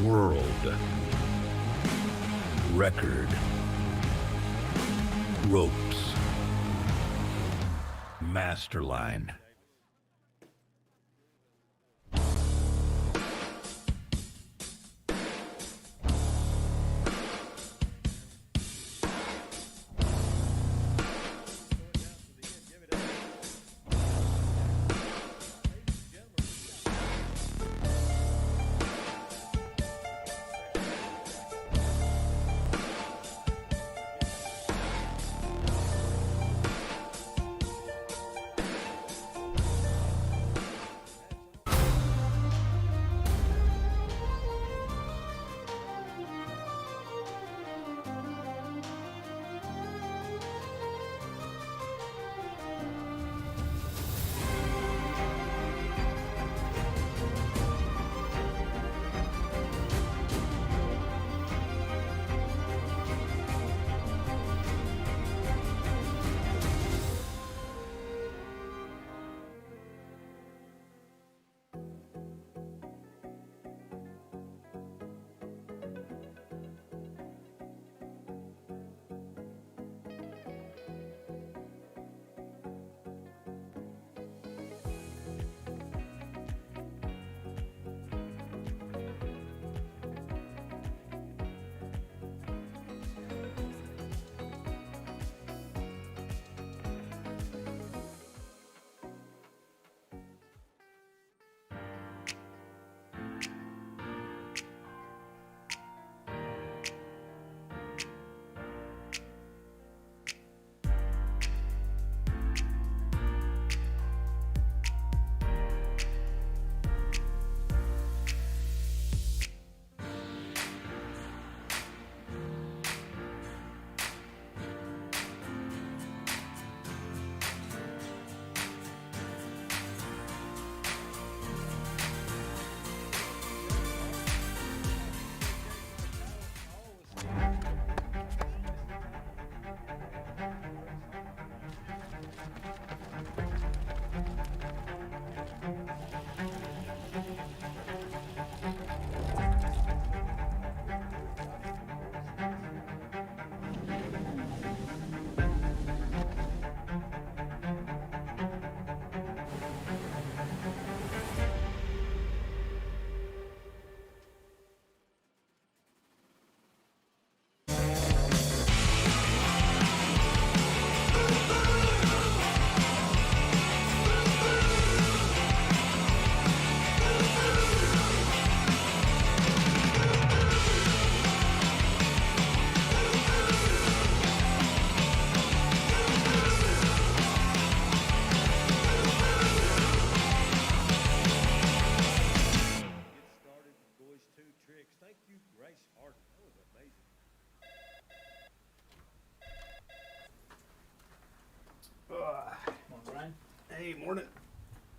World record ropes masterline. Hey, morning.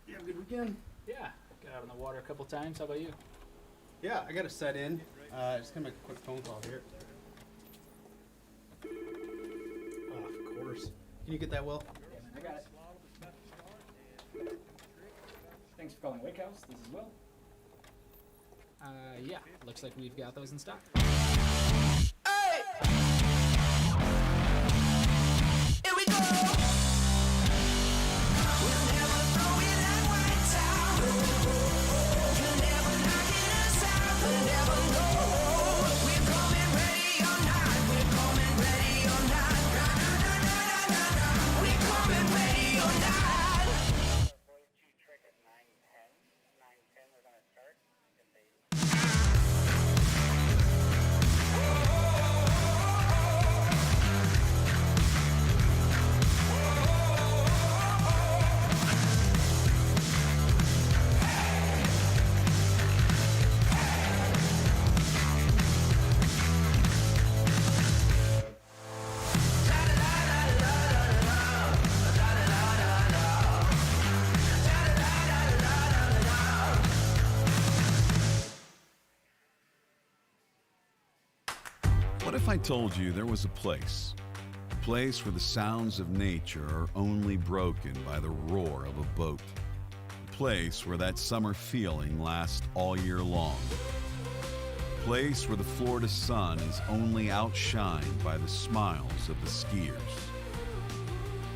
You have a good weekend? Yeah, got out on the water a couple times. How about you? Yeah, I got to set in. Just gonna make a quick phone call here. Oh, of course. Can you get that, Will? Yeah, man, I got it. Thanks for calling Wake House. This is Will. Yeah, looks like we've got those in stock. What if I told you there was a place where the sounds of nature are only broken by the roar of a boat, a place where that summer feeling lasts all year long, a place where the Florida sun is only outshined by the smiles of the skiers,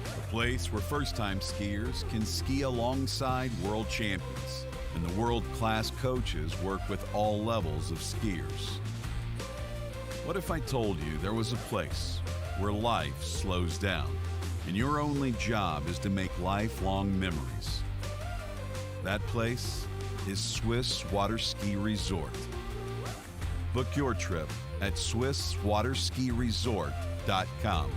a place where first-time skiers can ski alongside world champions and the world-class coaches work with all levels of skiers. What if I told you there was a place where life slows down and your only job is to make lifelong memories? That place is Swiss Water Ski Resort. Book your trip at SwissWaterSkiResort.com.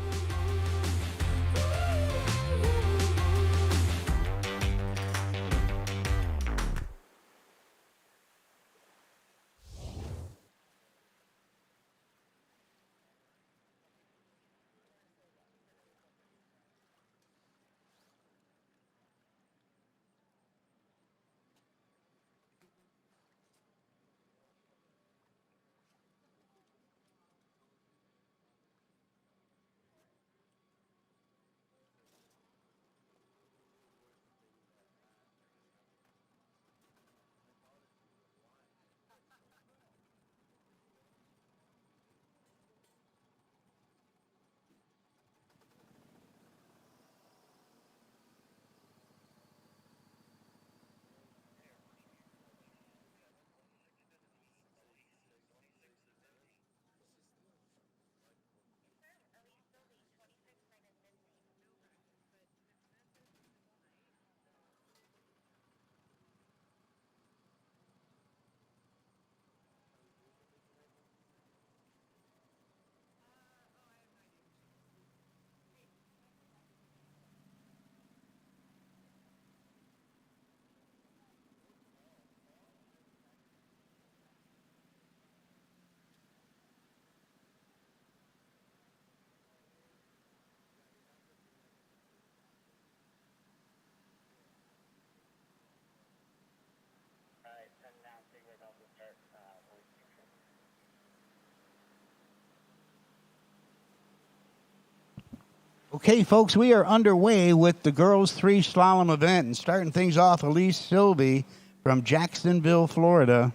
Okay, folks, we are underway with the girls' 3 slalom event, and starting things off, Elise Silby from Jacksonville, Florida,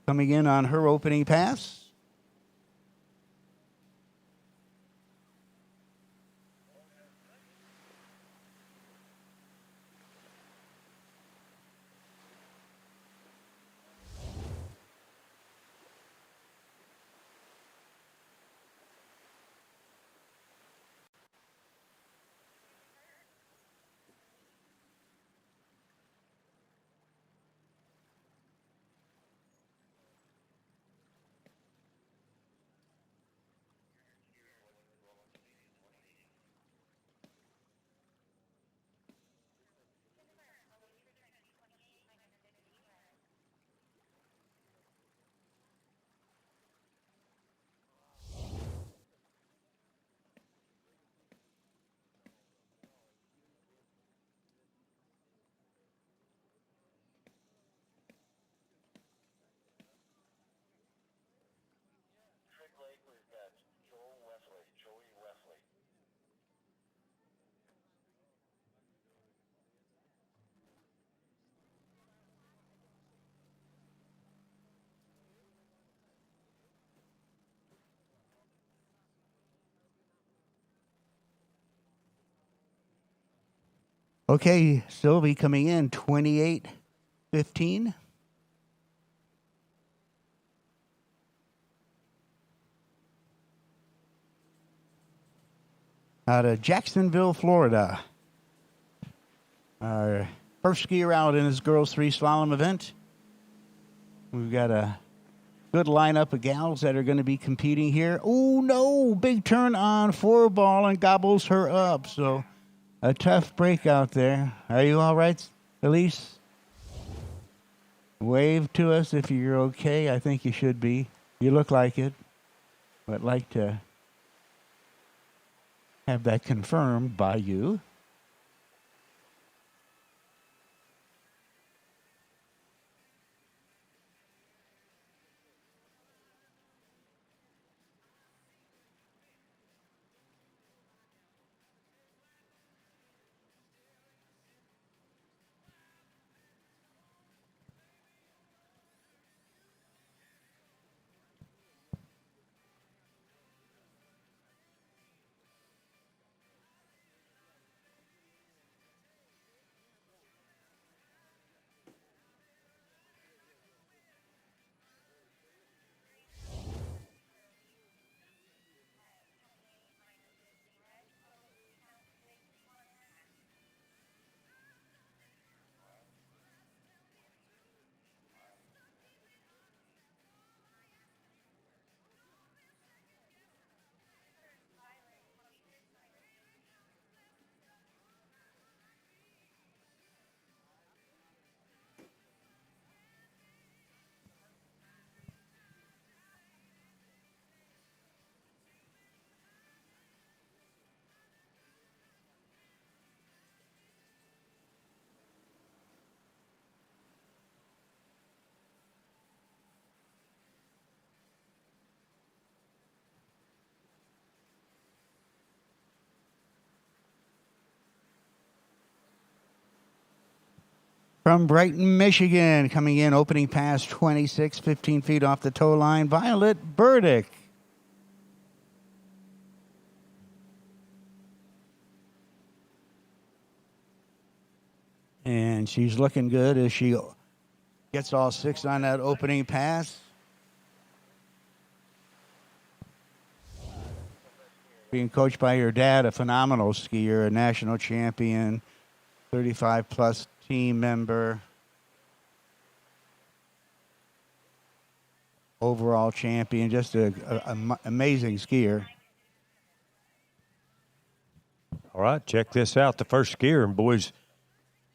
coming in on her opening pass. Okay, Sylvie coming in 28-15. Out of Jacksonville, Florida. Our first skier out in this girls' 3 slalom event. We've got a good lineup of gals that are going to be competing here. Oh, no, big turn on 4-ball and gobbles her up. So a tough break out there. Are you all right, Elise? Wave to us if you're okay. I think you should be. You look like it. I'd like to have that confirmed by you. From Brighton, Michigan, coming in, opening pass 26, 15 feet off the toe line, Violet Burdick. And she's looking good as she gets all 6 on that opening pass. Being coached by your dad, a phenomenal skier, a national champion, 35-plus team member, overall champion, just an amazing skier. All right, check this out. The first skier in boys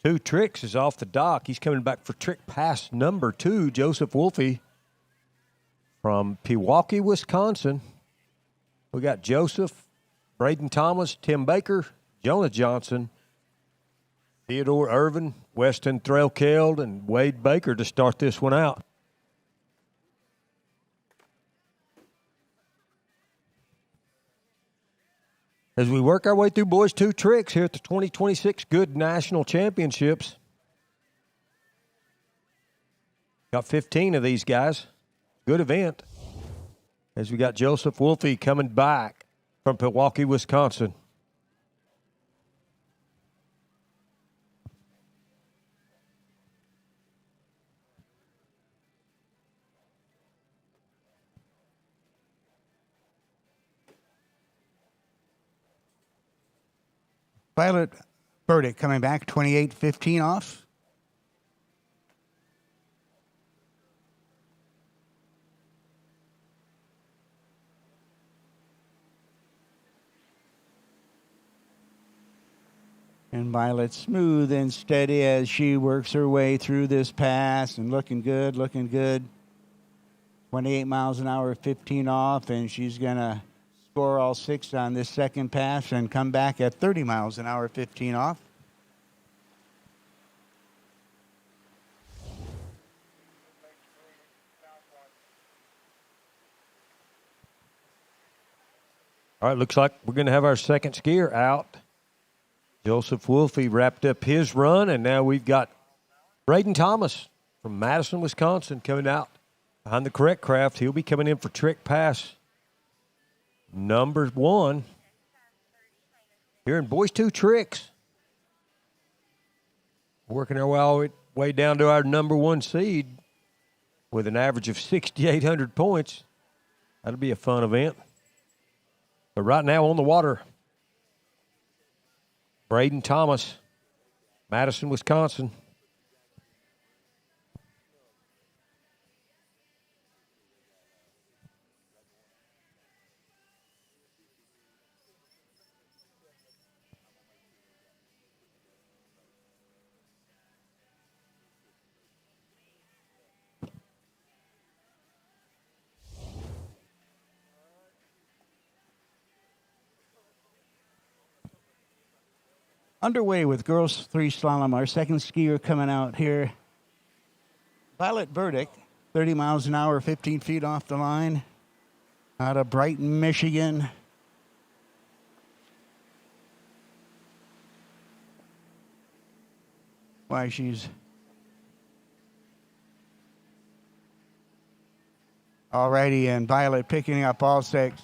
2 tricks is off the dock. He's coming back for trick pass number 2, Joseph Wolfe from Pewaukee, Wisconsin. We got Joseph, Braden Thomas, Tim Baker, Jonah Johnson, Theodore Irvin, Weston Threlkeld, and Wade Baker to start this one out. As we work our way through boys 2 tricks here at the 2026 Goode National Championships. Got 15 of these guys. Good event. As we got Joseph Wolfe coming back from Pewaukee, Wisconsin. Violet Burdick coming back, 28-15 off. And Violet smooth and steady as she works her way through this pass and looking good, looking good. 28 miles an hour, 15 off, and she's going to score all 6 on this second pass and come back at 30 miles an hour, 15 off. All right, looks like we're going to have our second skier out. Joseph Wolfe wrapped up his run, and now we've got Braden Thomas from Madison, Wisconsin, coming out behind the correct craft. He'll be coming in for trick pass number 1 here in boys 2 tricks. Working our way down to our number one seed with an average of 6,800 points. That'll be a fun event. But right now on the water, Braden Thomas, Madison, Wisconsin. Underway with girls 3 slalom. Our second skier coming out here. Violet Burdick, 30 miles an hour, 15 feet off the line. Out of Brighton, Michigan. Why, she's alrighty, and Violet picking up all 6.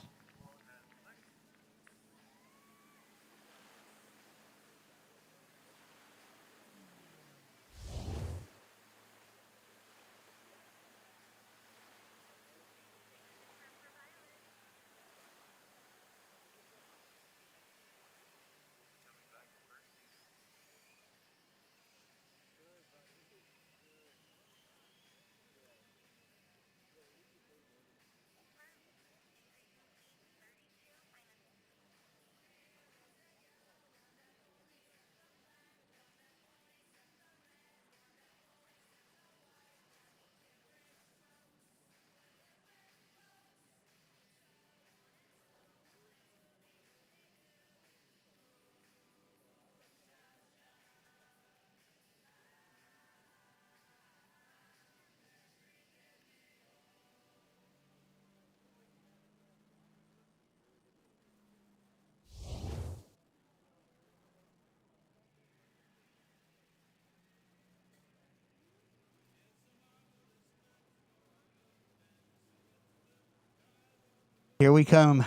Here we come.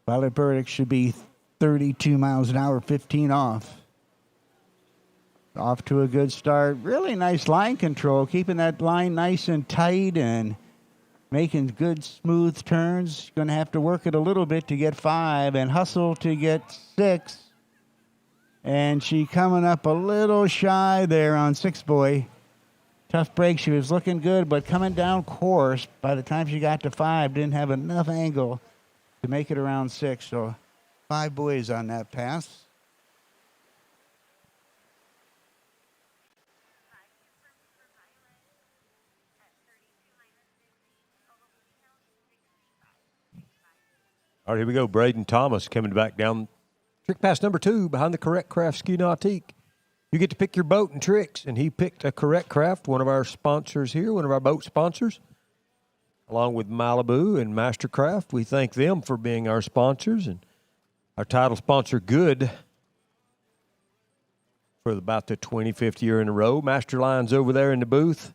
Violet Burdick should be 32 miles an hour, 15 off. Off to a good start. Really nice line control, keeping that line nice and tight and making good smooth turns. Going to have to work it a little bit to get 5 and hustle to get 6. And she coming up a little shy there on 6 boy. Tough break. She was looking good, but coming down course by the time she got to 5, didn't have enough angle to make it around 6. So 5 buoys on that pass. All right, here we go. Braden Thomas coming back down. Trick pass number 2 behind the Correct Craft Ski Nautique. You get to pick your boat and tricks, and he picked a Correct Craft, one of our sponsors here, one of our boat sponsors, along with Malibu and Mastercraft. We thank them for being our sponsors, and our title sponsor, Goode, for about the 25th year in a row. Masterline's over there in the booth.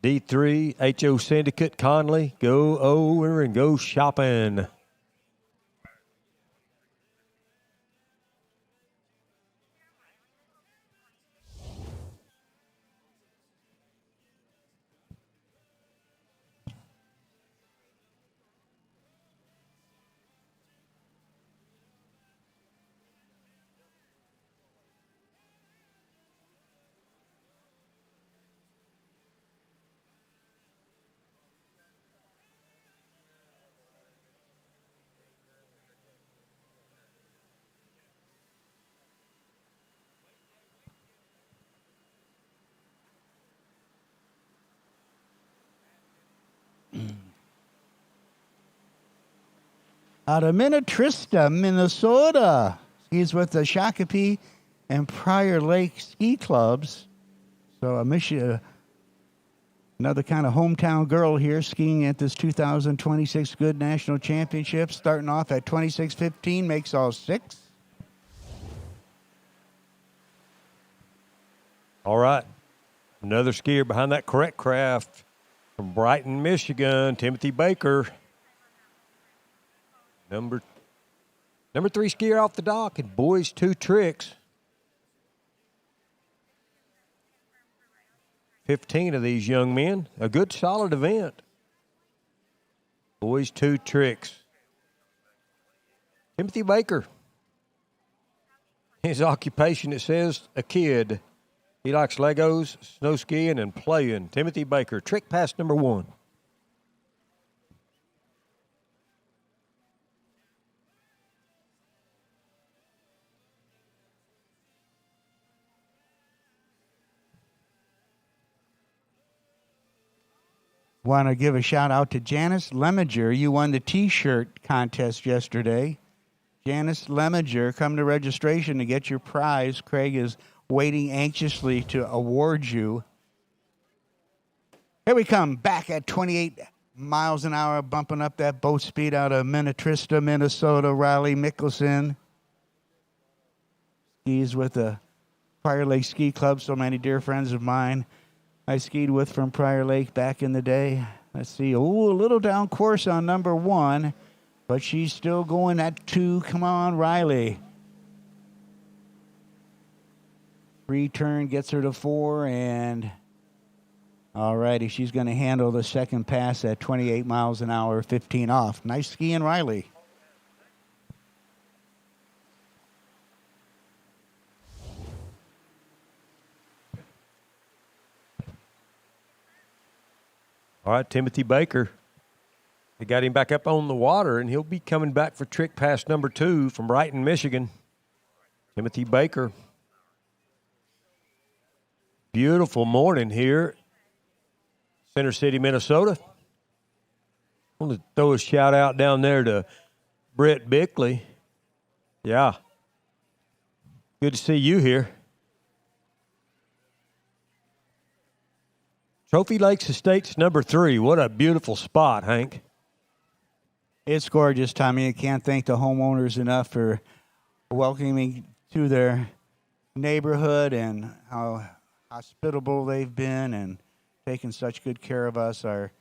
D3, HO Syndicate, Conley, go over and go shopping. Out of Minnetrista, Minnesota. He's with the Shakopee and Prior Lake Ski Clubs. So another kind of hometown girl here skiing at this 2026 Goode National Championship. Starting off at 26.15, makes all 6. All right. Another skier behind that Correct Craft from Brighton, Michigan, Timothy Baker. Number 3 skier off the dock, and boys 2 tricks. 15 of these young men. A good, solid event. Boys 2 tricks. Timothy Baker. His occupation, it says, a kid. He likes Legos, snow skiing, and playing. Timothy Baker, trick pass number 1. Want to give a shout out to Janice Leminger. You won the T-shirt contest yesterday. Janice Leminger, come to registration to get your prize. Craig is waiting anxiously to award you. Here we come, back at 28 miles an hour, bumping up that boat speed out of Minnetrista, Minnesota. Riley Mickelson skis with the Prior Lake Ski Club, so many dear friends of mine I skied with from Prior Lake back in the day. Let's see. Ooh, a little down course on number 1, but she's still going at 2. Come on, Riley. Free turn gets her to 4, and all righty, she's going to handle the second pass at 28 miles an hour, 15 off. Nice skiing, Riley. All right, Timothy Baker. They got him back up on the water, and he'll be coming back for trick pass number 2 from Brighton, Michigan. Timothy Baker. Beautiful morning here, Center City, Minnesota. I want to throw a shout out down there to Brett Bickley. Yeah. Good to see you here. Trophy Lakes Estates number 3. What a beautiful spot, Hank. It's gorgeous, Tommy. I can't thank the homeowners enough for welcoming me to their neighborhood and how hospitable they've been and taking such good care of us. Our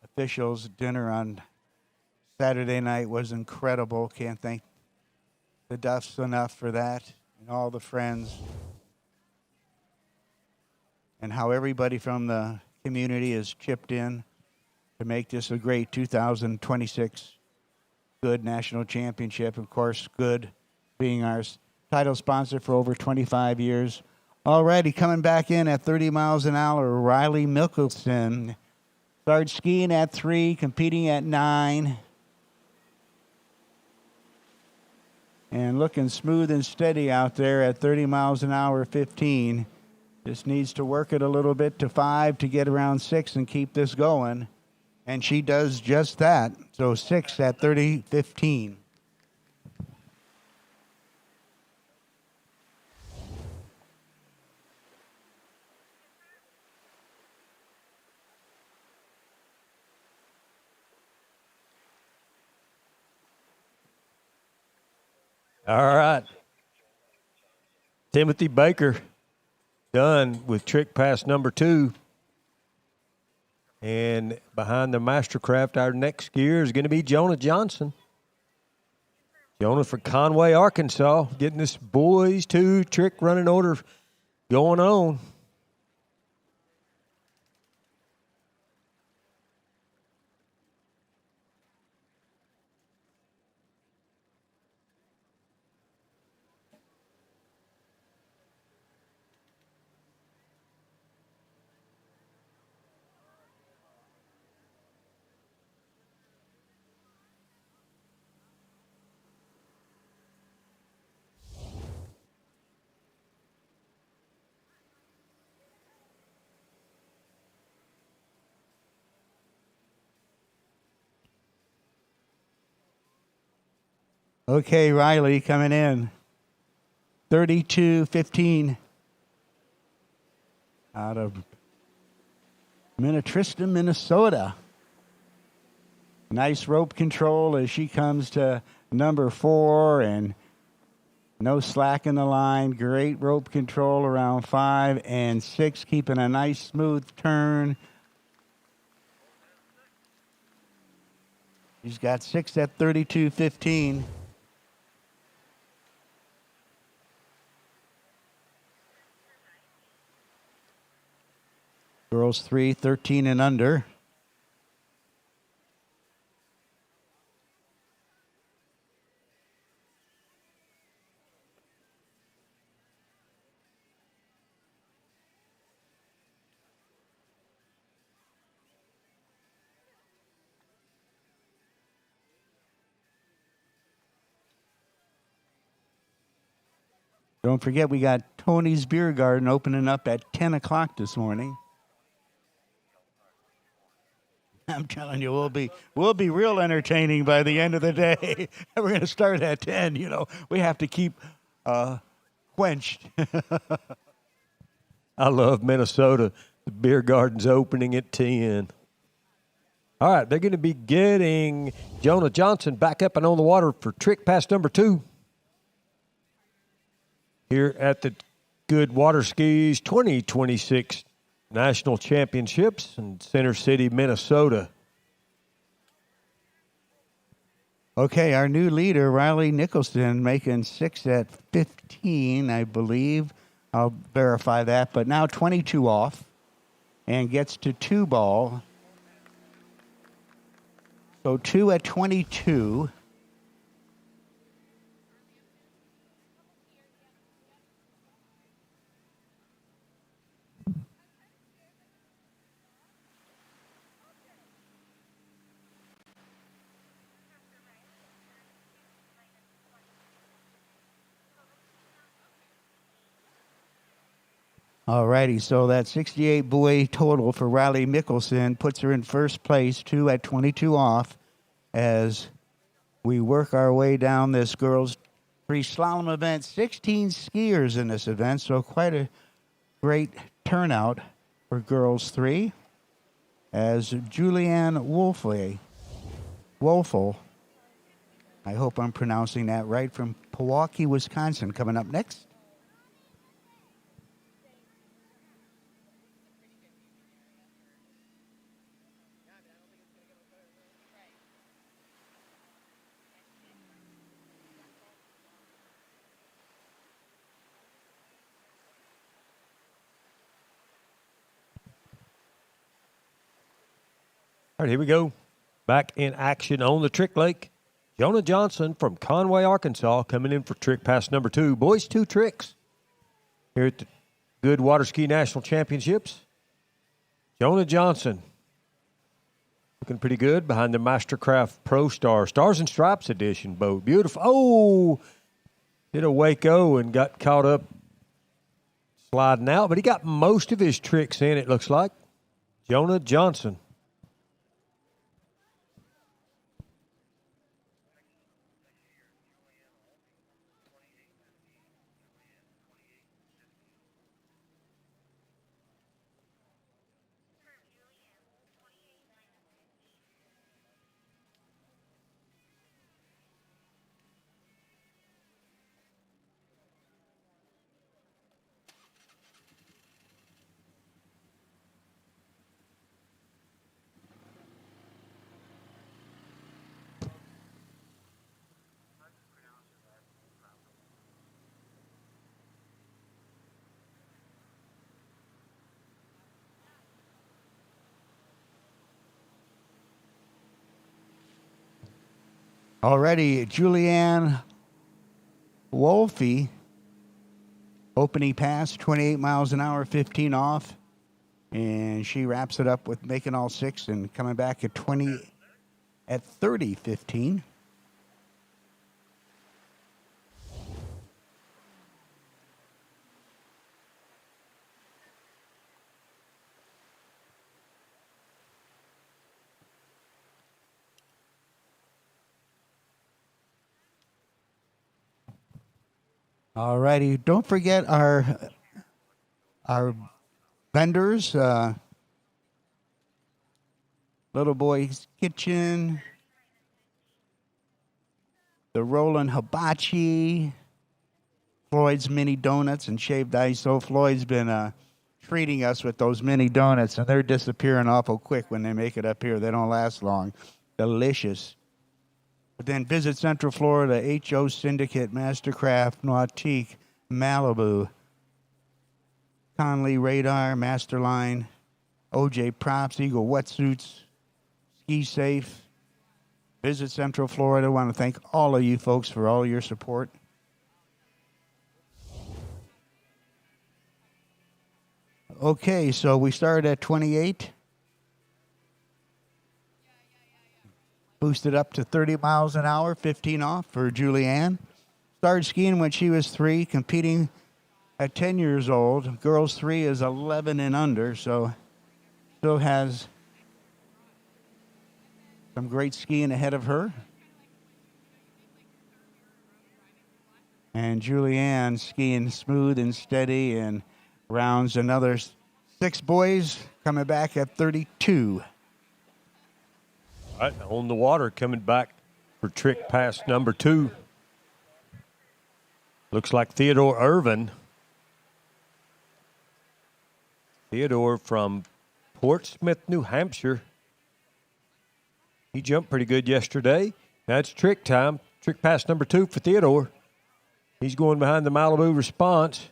officials' dinner on Saturday night was incredible. Can't thank the Duffs enough for that and all the friends and how everybody from the community has chipped in to make this a great 2026 Goode National Championship. Of course, Goode being our title sponsor for over 25 years. Already coming back in at 30 miles an hour, Riley Mickelson. Started skiing at 3, competing at 9. And looking smooth and steady out there at 30 miles an hour, 15. Just needs to work it a little bit to 5 to get around 6 and keep this going. And she does just that. So 6 at 30:15. All right. Timothy Baker done with trick pass number 2. And behind the Mastercraft, our next skier is going to be Jonah Johnson. Jonah for Conway, Arkansas, getting this boys 2 trick running order going on. Okay, Riley coming in. 32:15 out of Minnetrista, Minnesota. Nice rope control as she comes to number 4 and no slack in the line. Great rope control around 5 and 6, keeping a nice smooth turn. She's got 6 at 32:15. Girls 3, 13 and under. Don't forget, we got Tony's Beer Garden opening up at 10 o'clock this morning. I'm telling you, we'll be real entertaining by the end of the day. We're going to start at 10. You know, we have to keep quenched. I love Minnesota. The beer garden's opening at 10. All right, they're going to be getting Jonah Johnson back up and on the water for trick pass number 2. Here at the Goode Water Skis 2026 National Championships in Center City, Minnesota. Okay, our new leader, Riley Nicholson, making 6 at 15, I believe. I'll verify that. But now 22 off and gets to 2 ball. So 2 at 22. All righty, so that 68 buoy total for Riley Mickelson puts her in first place, 2 at 22 off, as we work our way down this girls' free slalom event. 16 skiers in this event, so quite a great turnout for girls 3, as Julianne Wolfel, I hope I'm pronouncing that right, from Pewaukee, Wisconsin, coming up next. All right, here we go. Back in action on the Trick Lake. Jonah Johnson from Conway, Arkansas, coming in for trick pass number 2. Boys, 2 tricks here at the Goode Water Ski National Championships. Jonah Johnson looking pretty good behind the Mastercraft Pro Star. Stars and Stripes edition boat. Beautiful. Oh, did a Waco and got caught up sliding out, but he got most of his tricks in, it looks like. Jonah Johnson. Already, Julianne Wolfe, opening pass, 28 miles an hour, 15 off. And she wraps it up with making all 6 and coming back at 30, 15. All righty. Don't forget our vendors. Little Boy's Kitchen, the Roland Hibachi, Floyd's Mini Donuts and Shaved Ice. So Floyd's been treating us with those mini donuts, and they're disappearing awful quick when they make it up here. They don't last long. Delicious. But then visit Central Florida, H.O. Syndicate, Mastercraft, Nautique, Malibu, Conley Radar, Masterline, OJ Props, Eagle Wetsuits, Ski Safe, Visit Central Florida. I want to thank all of you folks for all your support. Okay, so we started at 28. Boosted up to 30 miles an hour, 15 off for Julianne. Started skiing when she was 3, competing at 10 years old. Girls 3 is 11 and under, so still has some great skiing ahead of her. And Julianne skiing smooth and steady and rounds another 6 boys coming back at 32. All right, on the water, coming back for trick pass number 2. Looks like Theodore Irvin. Theodore from Portsmouth, New Hampshire. He jumped pretty good yesterday. Now it's trick time. Trick pass number 2 for Theodore. He's going behind the Malibu Response.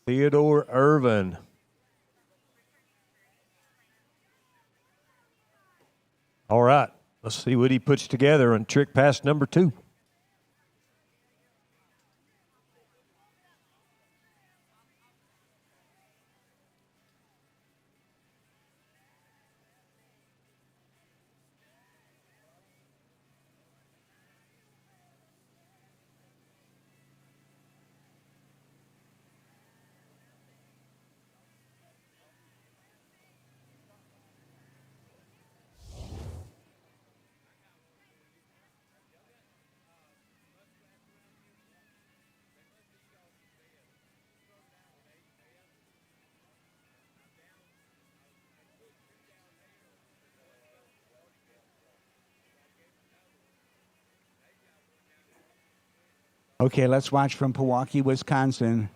Theodore Irvin. All right, let's see what he puts together on trick pass number 2. Okay, let's watch from Pewaukee, Wisconsin.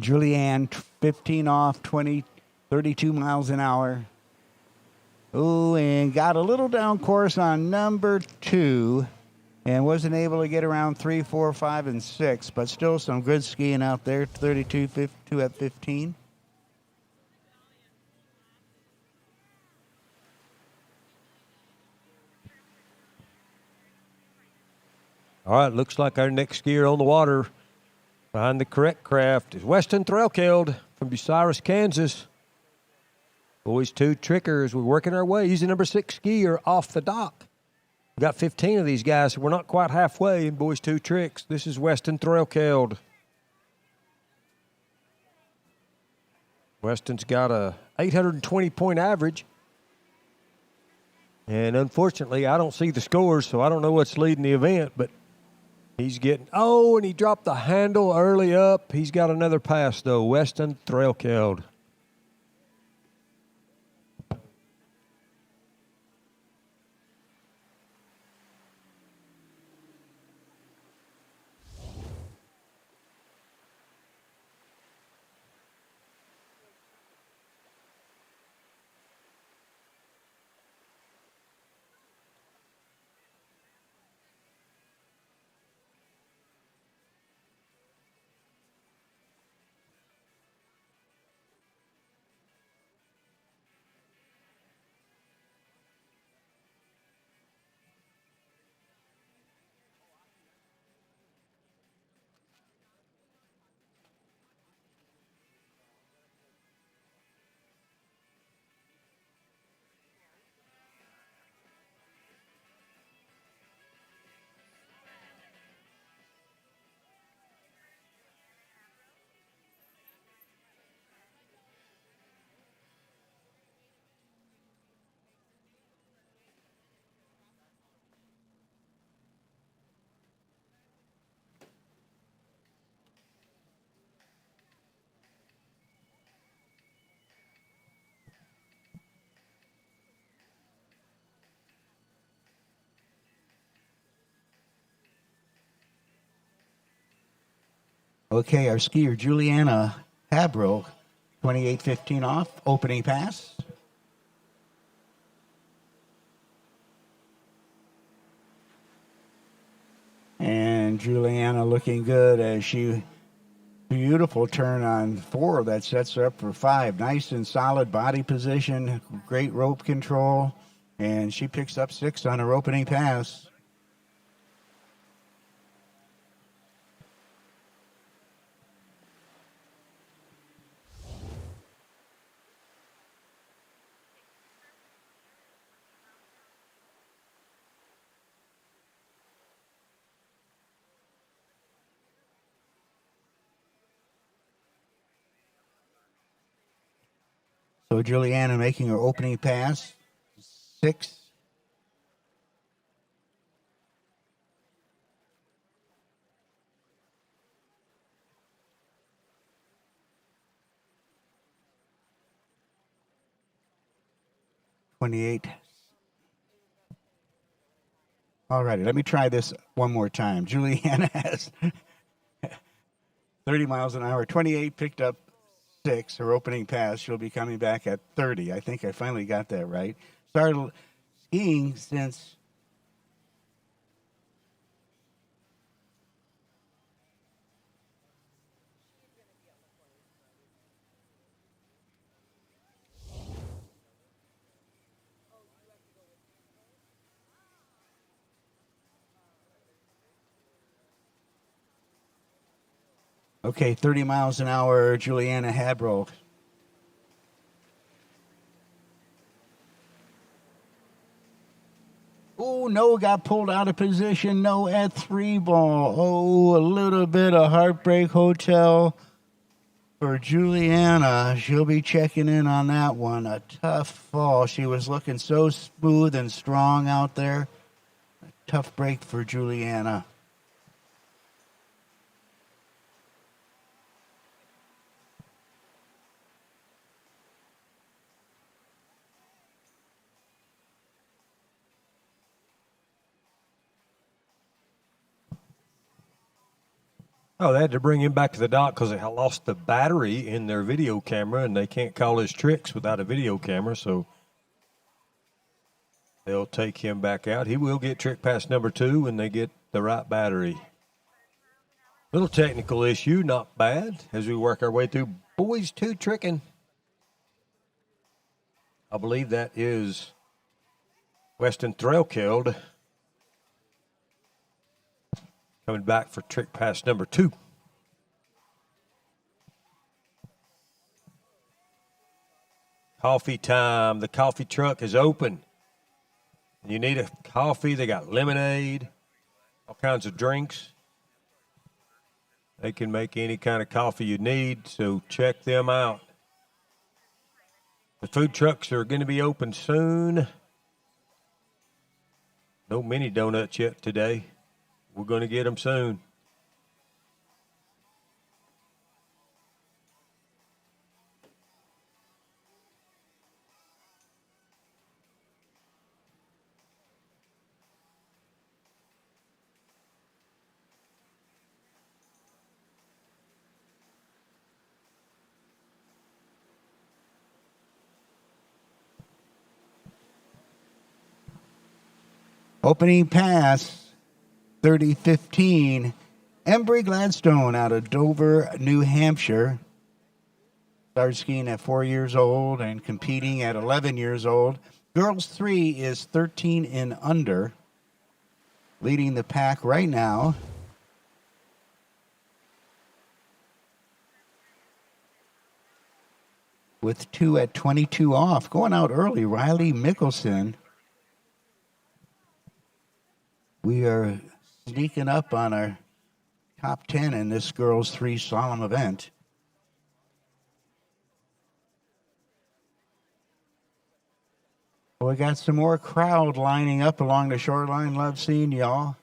Julianne, 15 off, 32 miles an hour. Oh, and got a little down course on number 2 and wasn't able to get around 3, 4, 5, and 6, but still some good skiing out there, 32, 52 at 15. All right, looks like our next skier on the water behind the correct craft is Weston Threlkeld from Bucyrus, Kansas. Boys 2 trickers. We're working our way. He's the number 6 skier off the dock. We've got 15 of these guys, so we're not quite halfway in boys 2 tricks. This is Weston Threlkeld. Weston's got a 820-point average. And unfortunately, I don't see the scores, so I don't know what's leading the event, but he's getting, and he dropped the handle early up. He's got another pass, though. Weston Threlkeld. Okay, our skier, Juliana Habro, 28-15 off, opening pass. And Juliana looking good as she Beautiful turn on 4 that sets her up for 5. Nice and solid body position, great rope control, and she picks up 6 on her opening pass. So Juliana making her opening pass, 6. $28. All righty, let me try this one more time. Juliana has 30 miles an hour, 28, picked up 6, her opening pass. She'll be coming back at 30. I think I finally got that right. Started skiing since okay, 30 miles an hour, Juliana Hadbro. Oh, no, got pulled out of position. No at 3 ball. Oh, a little bit of Heartbreak Hotel for Juliana. She'll be checking in on that one. A tough fall. She was looking so smooth and strong out there. A tough break for Juliana. Oh, they had to bring him back to the dock because they had lost the battery in their video camera, and they can't call his tricks without a video camera, so they'll take him back out. He will get trick pass number 2 when they get the right battery. Little technical issue, not bad, as we work our way through boys 2 tricking. I believe that is Weston Threlkeld coming back for trick pass number 2. Coffee time. The coffee truck is open. You need a coffee. They got lemonade, all kinds of drinks. They can make any kind of coffee you need, so check them out. The food trucks are going to be open soon. No mini donuts yet today. We're going to get them soon. Opening pass, 30-15. Embry Gladstone out of Dover, New Hampshire. Started skiing at 4 years old and competing at 11 years old. Girls 3 is 13 and under. Leading the pack right now. With 2 at 22 off. Going out early, Riley Mickelson. We are sneaking up on our top 10 in this girls' 3 slalom event. We got some more crowd lining up along the shoreline. Love seeing y'all.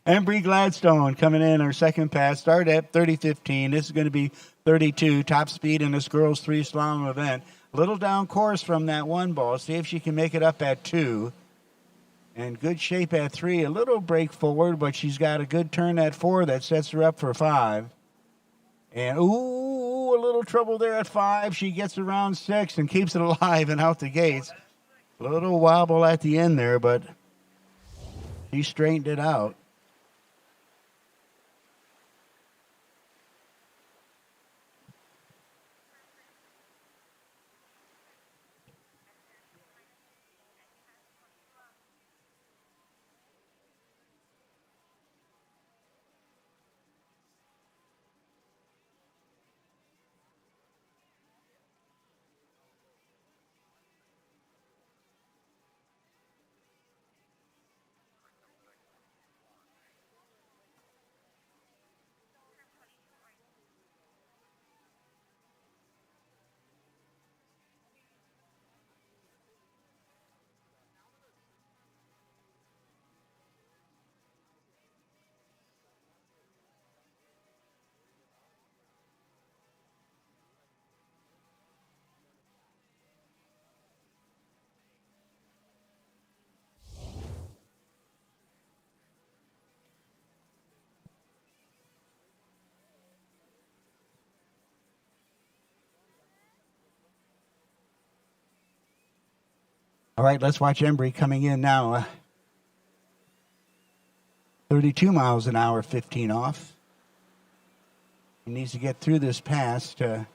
Embry Gladstone coming in our second pass. Start at 30.15. This is going to be 32. Top speed in this girls' 3 slalom event. A little down course from that 1 ball. See if she can make it up at 2. And good shape at 3. A little break forward, but she's got a good turn at 4 that sets her up for 5. And, ooh, a little trouble there at 5. She gets around 6 and keeps it alive and out the gates. A little wobble at the end there, but she straightened it out. All right, let's watch Embry coming in now. 32 miles an hour, 15 off. He needs to get through this pass to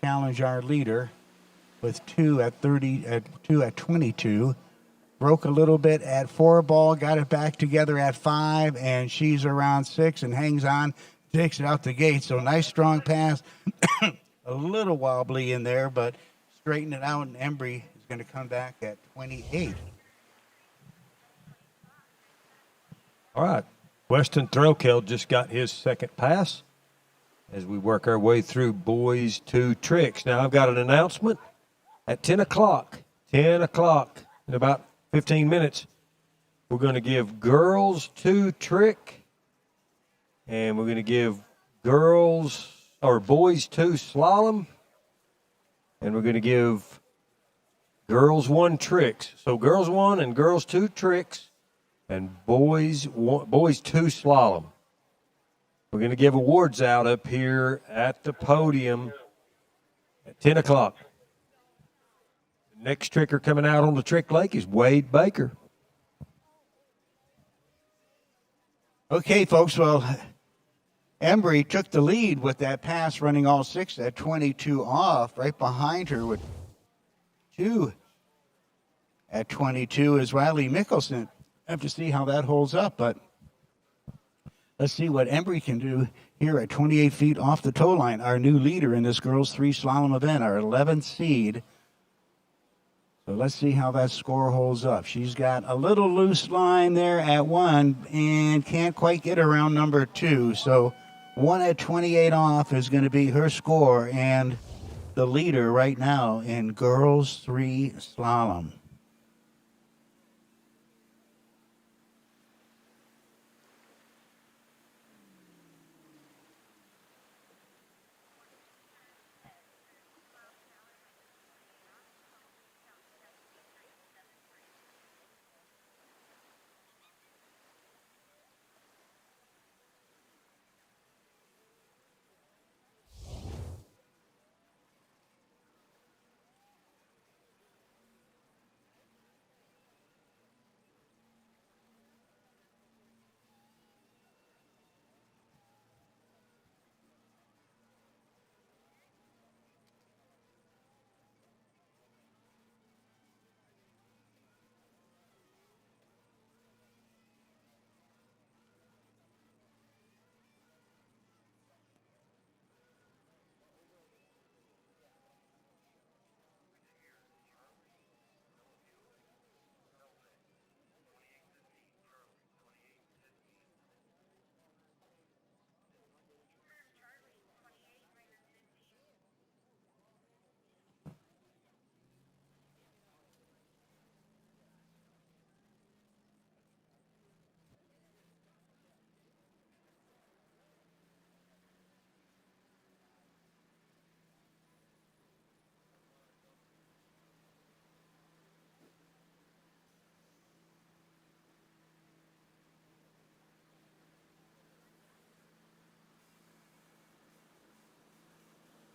challenge our leader with 2 at 22. Broke a little bit at 4 ball, got it back together at 5, and she's around 6 and hangs on, takes it out the gate. So nice, strong pass. A little wobbly in there, but straighten it out, and Embry is going to come back at 28. All right. Weston Threlkeld just got his second pass as we work our way through boys 2 tricks. Now, I've got an announcement at 10 o'clock. 10 o'clock in about 15 minutes. We're going to give girls 2 trick, and we're going to give boys 2 slalom, and we're going to give girls 1 tricks. So girls 1 and girls 2 tricks, and boys 2 slalom. We're going to give awards out up here at the podium at 10 o'clock. The next tricker coming out on the trick lake is Wade Baker. Okay, folks, well, Embry took the lead with that pass running all 6 at 22 off. Right behind her with 2 at 22 is Riley Mickelson. Have to see how that holds up, but let's see what Embry can do here at 28 feet off the tow line. Our new leader in this girls' 3 slalom event, our 11th seed. So let's see how that score holds up. She's got a little loose line there at 1 and can't quite get around number 2. So 1 at 28 off is going to be her score and the leader right now in girls 3 slalom.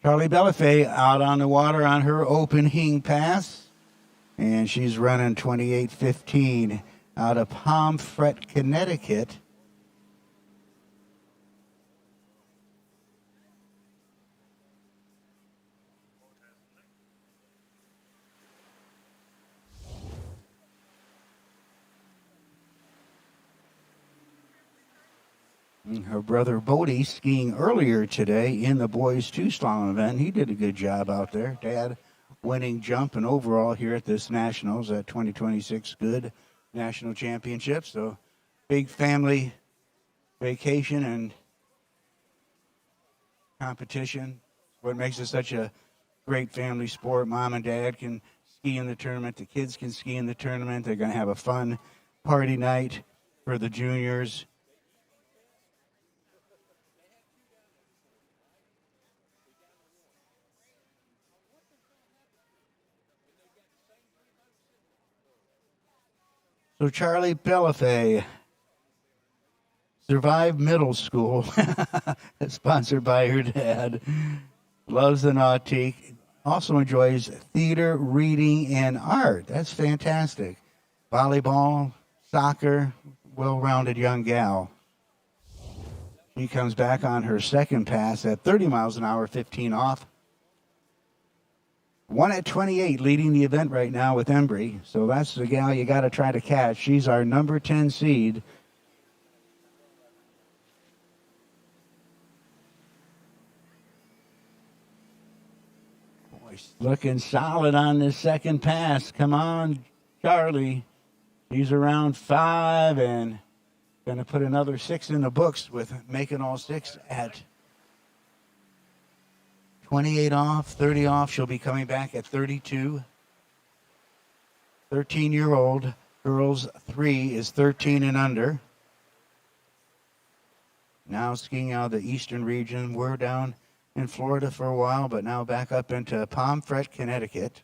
Charlie Bellafay out on the water on her opening pass. And she's running 28:15 out of Pomfret, Connecticut. Her brother Bodie skiing earlier today in the boys' two-slalom event. He did a good job out there. Dad winning jump and overall here at this Nationals at 2026 Goode National Championship. So big family vacation and competition. What makes it such a great family sport. Mom and Dad can ski in the tournament. The kids can ski in the tournament. They're going to have a fun party night for the juniors. So Charlie Bellafay, survived middle school, sponsored by her dad, loves the nautique, also enjoys theater, reading, and art. That's fantastic. Volleyball, soccer, well-rounded young gal. She comes back on her second pass at 30 miles an hour, 15 off. 1 at 28 leading the event right now with Embry. So that's the gal you got to try to catch. She's our number 10 seed. Boy, looking solid on this second pass. Come on, Charlie. She's around 5 and going to put another 6 in the books with making all 6 at 28 off, 30 off. She'll be coming back at 32. 13-year-old. Girls 3 is 13 and under. Now skiing out of the eastern region. We're down in Florida for a while, but now back up into Pomfret, Connecticut.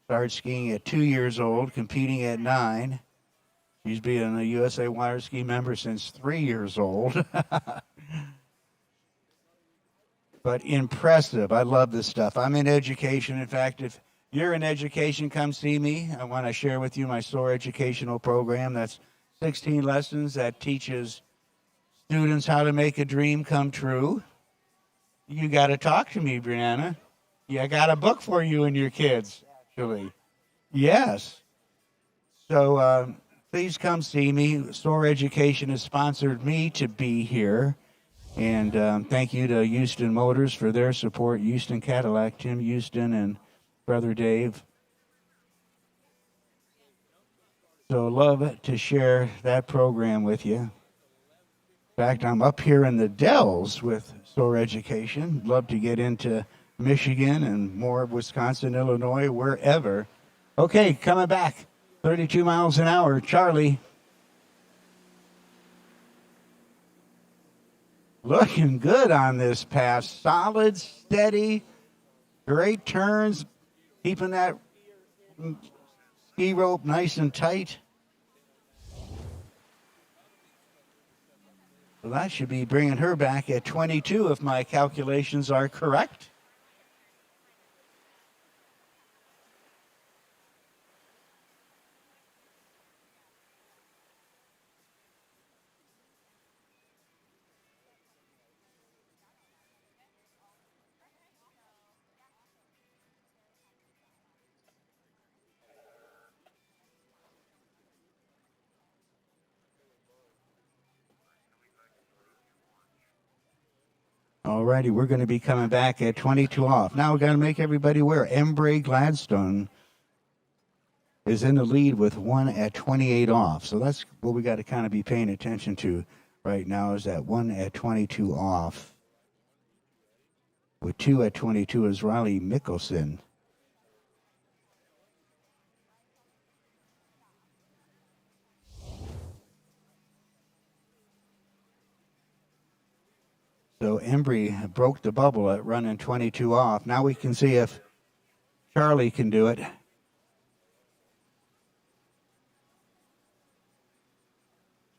Started skiing at 2 years old, competing at 9. She's been a USA Water Ski member since 3 years old. But impressive. I love this stuff. I'm in education. In fact, if you're in education, come see me. I want to share with you my SOAR educational program. That's 16 lessons that teaches students how to make a dream come true. You got to talk to me, Brianna. Yeah, I got a book for you and your kids, actually. Yes. So please come see me. SOAR Education has sponsored me to be here. And thank you to Houston Motors for their support. Houston Cadillac, Tim Houston and Brother Dave. So love to share that program with you. In fact, I'm up here in the Dells with SOAR Education. Love to get into Michigan and more of Wisconsin, Illinois, wherever. Okay, coming back. 32 miles an hour. Charlie. Looking good on this pass. Solid, steady, great turns, keeping that ski rope nice and tight. Well, that should be bringing her back at 22 if my calculations are correct. Alrighty, we're going to be coming back at 22 off. Now we're going to make everybody aware. Embry Gladstone is in the lead with 1 at 28 off. So that's what we got to kind of be paying attention to right now is that 1 at 22 off. With 2 at 22 is Riley Mickelson. So Embry broke the bubble at running 22 off. Now we can see if Charlie can do it.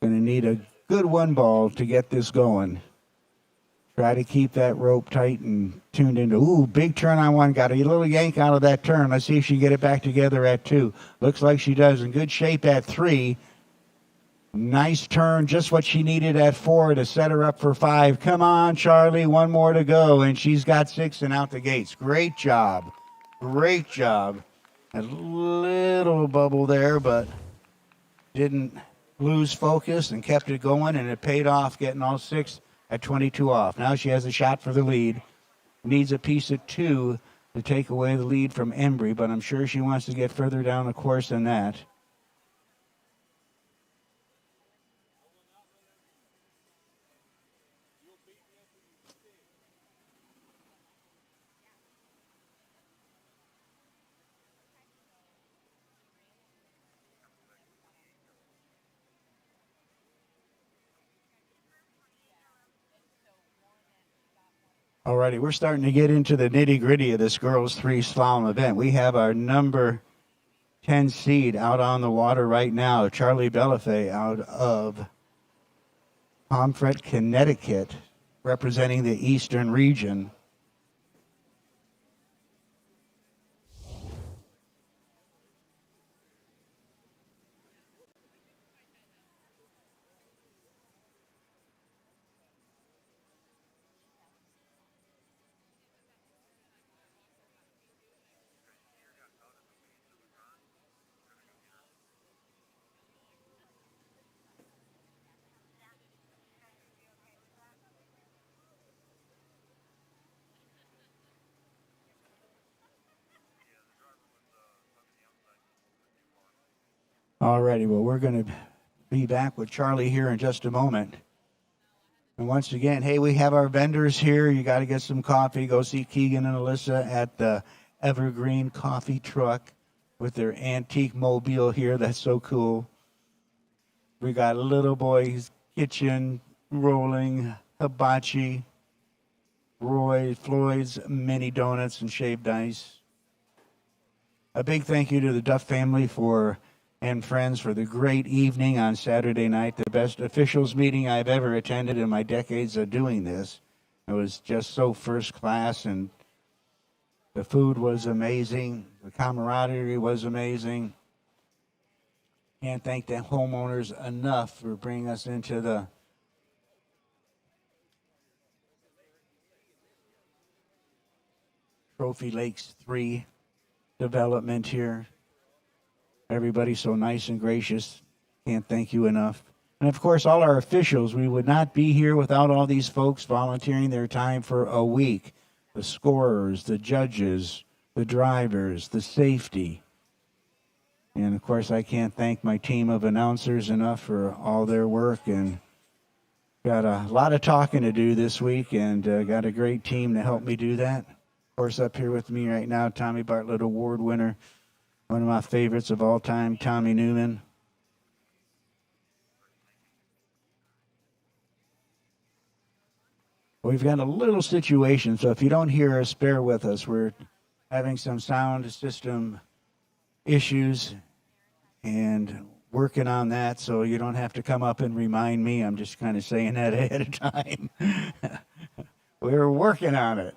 Going to need a good one ball to get this going. Try to keep that rope tight and tuned into. Ooh, big turn on one. Got a little yank out of that turn. Let's see if she can get it back together at 2. Looks like she does. In good shape at 3. Nice turn, just what she needed at 4 to set her up for 5. Come on, Charlie, one more to go, and she's got 6 and out the gates. Great job. Great job. A little bubble there, but didn't lose focus and kept it going, and it paid off getting all 6 at 22 off. Now she has a shot for the lead. Needs a piece of 2 to take away the lead from Embry, but I'm sure she wants to get further down the course than that. Alrighty, we're starting to get into the nitty-gritty of this girls' 3 slalom event. We have our number 10 seed out on the water right now, Charlie Bellafay out of Pomfret, Connecticut, representing the Eastern region. Alrighty, well, we're going to be back with Charlie here in just a moment. And once again, hey, we have our vendors here. You got to get some coffee. Go see Keegan and Alyssa at the Evergreen Coffee Truck with their antique mobile here. That's so cool. We got Little Boy's Kitchen, Rolling, Hibachi, Floyd's Mini Donuts and Shaved Ice. A big thank you to the Duff family and friends for the great evening on Saturday night, the best officials meeting I've ever attended in my decades of doing this. It was just so first class, and the food was amazing. The camaraderie was amazing. Can't thank the homeowners enough for bringing us into the Trophy Lakes 3 development here. Everybody's so nice and gracious. Can't thank you enough. And of course, all our officials. We would not be here without all these folks volunteering their time for a week. The scorers, the judges, the drivers, the safety. And of course, I can't thank my team of announcers enough for all their work. And got a lot of talking to do this week, and got a great team to help me do that. Of course, up here with me right now, Tommy Bartlett Award winner, one of my favorites of all time, Tommy Newman. We've got a little situation, so if you don't hear us, bear with us. We're having some sound system issues and working on that, so you don't have to come up and remind me. I'm just kind of saying that ahead of time. We're working on it.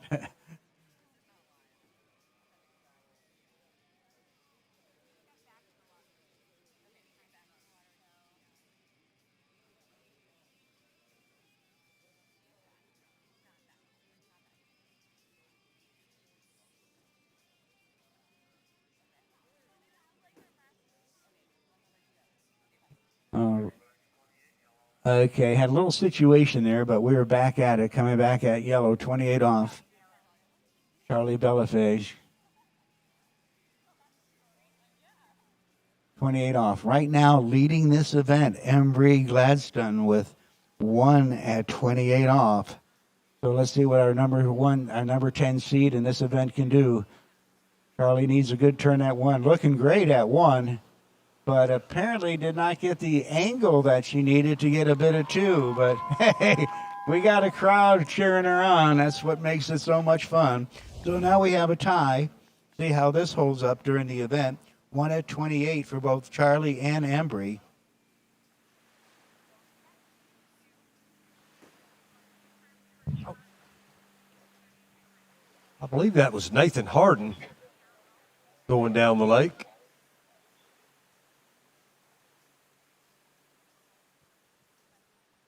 Okay, had a little situation there, but we were back at it, coming back at yellow, 28 off. Charlie Bellafage. 28 off. Right now, leading this event, Embry Gladstone with 1 at 28 off. So let's see what our number 10 seed in this event can do. Charlie needs a good turn at 1. Looking great at 1. But apparently did not get the angle that she needed to get a bit of 2. But hey, we got a crowd cheering her on. That's what makes it so much fun. So now we have a tie. See how this holds up during the event. 1 at 28 for both Charlie and Embry. I believe that was Nathan Harden going down the lake.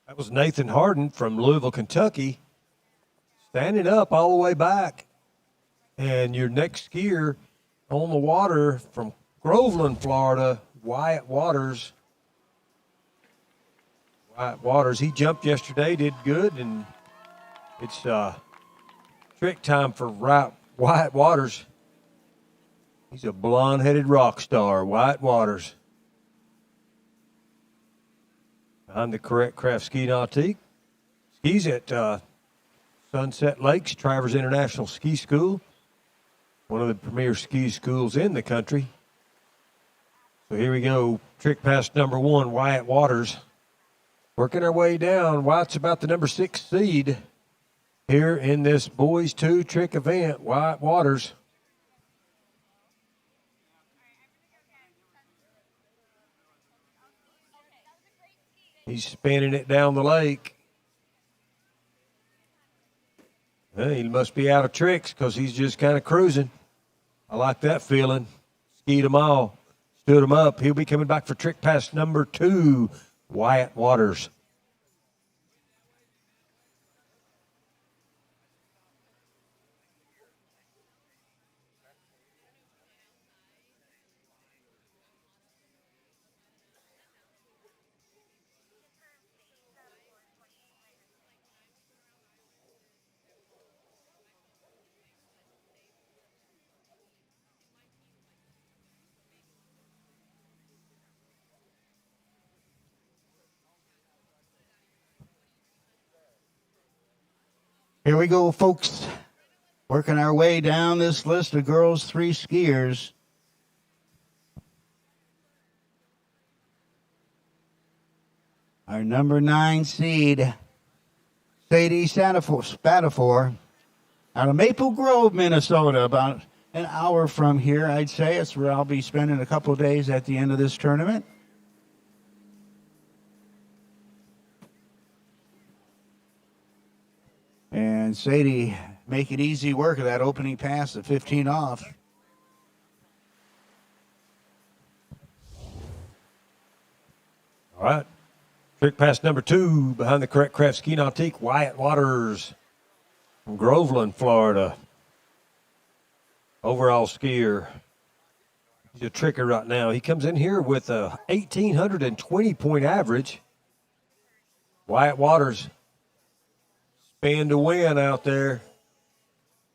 That was Nathan Harden from Louisville, Kentucky, standing up all the way back. And your next skier on the water from Groveland, Florida, Wyatt Waters. Wyatt Waters, he jumped yesterday, did good, and it's trick time for Wyatt Waters. He's a blonde-headed rock star, Wyatt Waters. Behind the Correct Craft Ski Nautique. Skis at Sunset Lakes, Travers International Ski School, one of the premier ski schools in the country. So here we go, trick pass number 1, Wyatt Waters. Working our way down. Wyatt's about the number 6 seed here in this Boys 2 trick event, Wyatt Waters. He's spinning it down the lake. Well, he must be out of tricks because he's just kind of cruising. I like that feeling. Skied them all. Stood him up. He'll be coming back for trick pass number 2, Wyatt Waters. Here we go, folks. Working our way down this list of girls 3 skiers. Our number 9 seed, Sadie Spatafor, out of Maple Grove, Minnesota, about an hour from here, I'd say. It's where I'll be spending a couple of days at the end of this tournament. And Sadie making easy work of that opening pass at 15 off. All right. Trick pass number 2 behind the Correct Craft Ski Nautique, Wyatt Waters from Groveland, Florida. Overall skier. He's a tricker right now. He comes in here with a 1,820-point average. Wyatt Waters. Spin to win out there.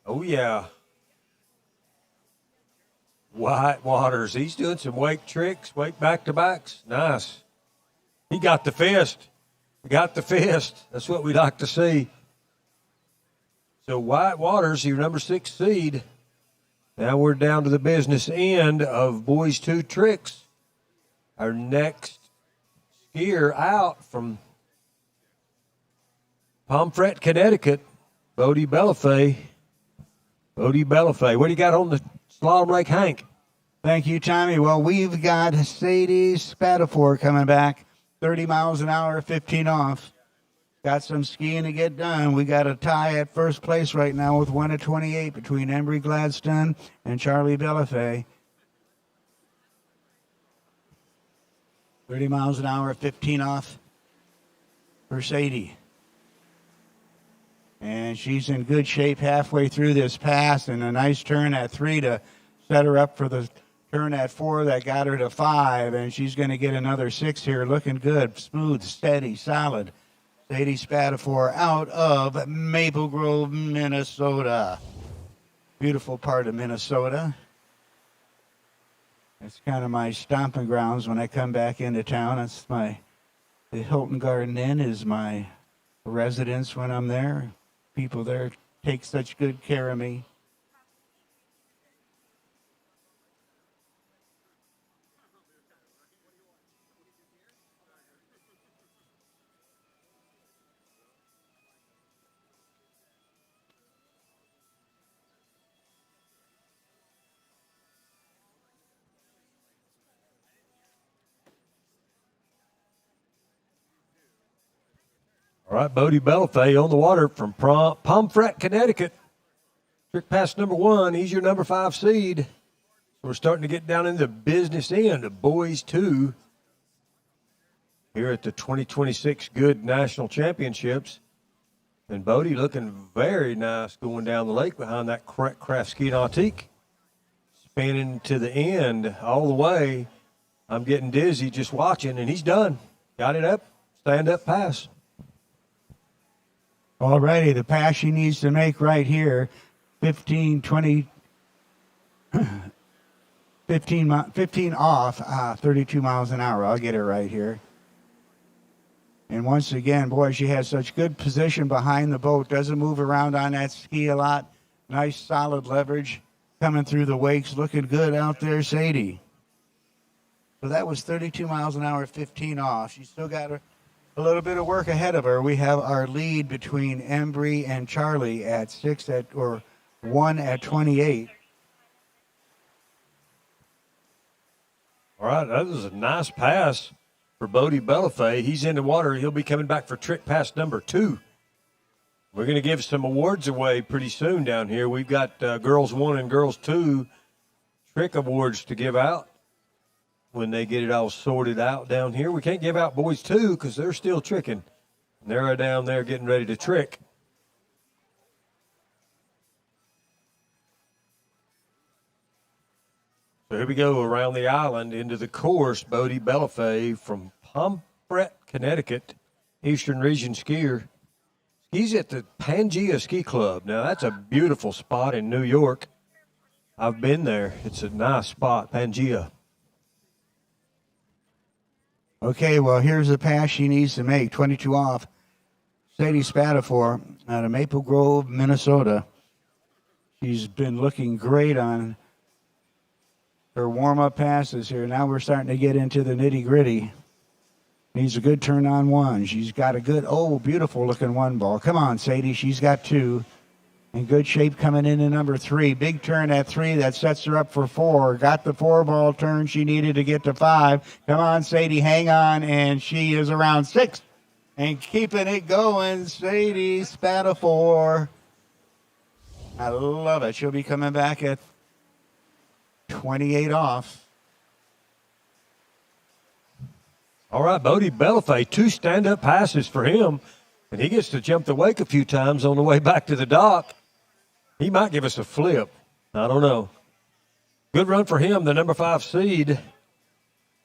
Oh, yeah. Wyatt Waters. He's doing some wake tricks, wake back-to-backs. Nice. He got the fist. He got the fist. That's what we like to see. So Wyatt Waters, your number 6 seed. Now we're down to the business end of Boys 2 tricks. Our next skier out from Pomfret, Connecticut, Goode Bellafay. Goode Bellafay. What do you got on the slalom rake, Hank? Thank you, Tommy. Well, we've got Sadie Spatafor coming back, 30 miles an hour, 15 off. Got some skiing to get done. We got a tie at first place right now with 1:28 between Embry Gladstone and Charlie Bellafay. 30 miles an hour, 15 off for Sadie. And she's in good shape halfway through this pass, and a nice turn at 3 to set her up for the turn at 4 that got her to 5, and she's going to get another 6 here. Looking good, smooth, steady, solid. Sadie Spatafor out of Maple Grove, Minnesota. Beautiful part of Minnesota. It's kind of my stomping grounds when I come back into town. It's the Hilton Garden Inn is my residence when I'm there. People there take such good care of me. All right, Goode Bellafay on the water from Pomfret, Connecticut. Trick pass number 1. He's your number 5 seed. We're starting to get down in the business end of boys 2 here at the 2026 Goode National Championships. And Bodie looking very nice going down the lake behind that craft ski nautique. Spinning to the end all the way. I'm getting dizzy just watching, and he's done. Got it up, stand up pass. All righty, the pass she needs to make right here, 15 off, 32 miles an hour. I'll get it right here. And once again, boy, she has such good position behind the boat. Doesn't move around on that ski a lot. Nice, solid leverage coming through the wakes. Looking good out there, Sadie. So that was 32 miles an hour, 15 off. She's still got a little bit of work ahead of her. We have our lead between Embry and Charlie at 1 at 28. All right, that was a nice pass for Bodie Bellafay. He's in the water. He'll be coming back for trick pass number 2. We're going to give some awards away pretty soon down here. We've got girls 1 and girls 2 trick awards to give out when they get it all sorted out down here. We can't give out boys 2 because they're still tricking. They're down there getting ready to trick. So here we go around the island into the course. Bodie Bellafay from Pomfret, Connecticut, Eastern Region skier. Skis at the Pangea Ski Club. Now, that's a beautiful spot in New York. I've been there. It's a nice spot, Pangea. Okay, well, here's the pass she needs to make. 22 off. Sadie Spatafor out of Maple Grove, Minnesota. She's been looking great on her warm-up passes here. Now we're starting to get into the nitty-gritty. Needs a good turn on 1. She's got a good, beautiful-looking 1 ball. Come on, Sadie. She's got 2. In good shape coming into number 3. Big turn at 3. That sets her up for 4. Got the 4-ball turn she needed to get to 5. Come on, Sadie. Hang on. And she is around 6. And keeping it going, Sadie Spatafor. I love it. She'll be coming back at 28 off. All right, Bodie Bellafay, 2 stand-up passes for him, and he gets to jump the wake a few times on the way back to the dock. He might give us a flip. I don't know. Good run for him, the number 5 seed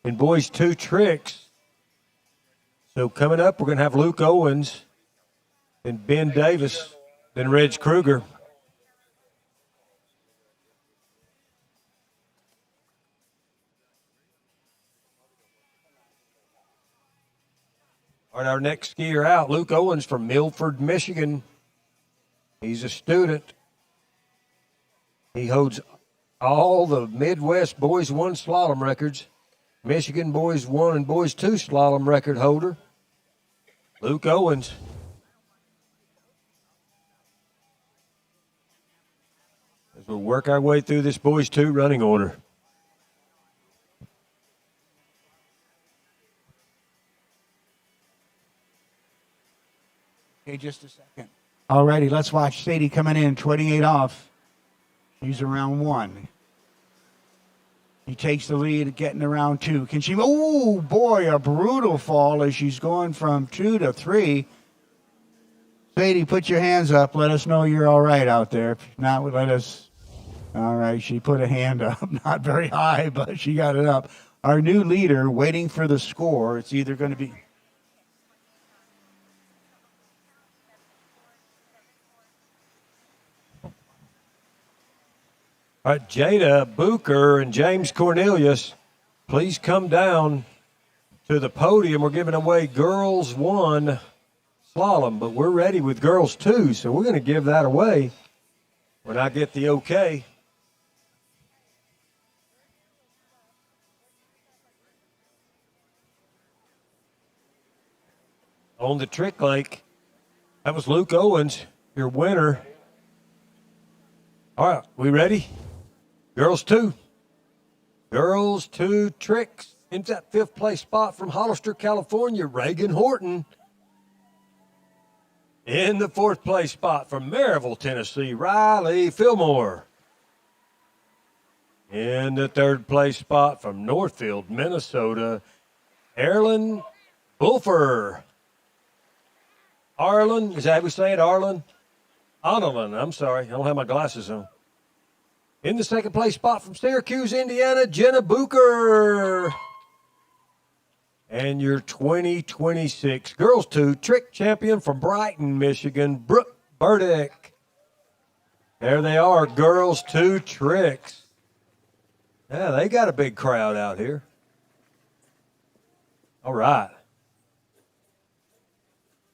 in boys 2 tricks. So coming up, we're going to have Luke Owens and Ben Davis, then Reg Kruger. All right, our next skier out, Luke Owens from Milford, Michigan. He's a student. He holds all the Midwest Boys 1 slalom records. Michigan Boys 1 and Boys 2 slalom record holder. Luke Owens. As we work our way through this Boys 2 running order. Okay, just a second. All righty, let's watch Sadie coming in, 28 off. She's around 1. He takes the lead, getting around 2. Can she? Oh, boy, a brutal fall as she's going from 2 to 3. Sadie, put your hands up. Let us know you're all right out there. If not, let us. All right, she put a hand up. Not very high, but she got it up. Our new leader waiting for the score. It's either going to be. All right, Jada Booker and James Cornelius, please come down to the podium. We're giving away girls 1 slalom, but we're ready with girls 2, so we're going to give that away when I get the okay. On the trick lake, that was Luke Owens, your winner. All right, we ready? Girls 2. Girls 2 tricks. Into that 5th place spot from Hollister, California, Reagan Horton. In the fourth place spot from Maryville, Tennessee, Riley Fillmore. In the third place spot from Northfield, Minnesota, Erlen Bulfer. Arlen, is that how we say it, Arlen? Arlen, I'm sorry. I don't have my glasses on. In the second place spot from Syracuse, Indiana, Jenna Booker. And your 2026 Girls 2 Trick Champion from Brighton, Michigan, Brooke Burdick. There they are, Girls 2 Tricks. Yeah, they got a big crowd out here. All right.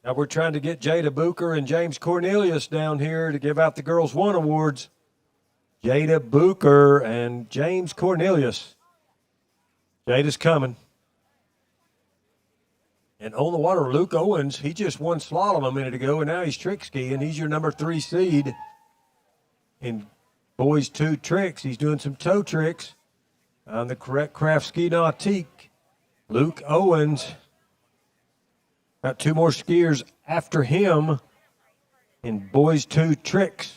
Now we're trying to get Jada Booker and James Cornelius down here to give out the Girls 1 awards. Jada Booker and James Cornelius. Jada's coming. And on the water, Luke Owens, he just won slalom a minute ago, and now he's trick skiing. He's your number 3 seed in boys 2 tricks. He's doing some toe tricks on the correct craft ski nautique. Luke Owens. Got 2 more skiers after him in boys 2 tricks.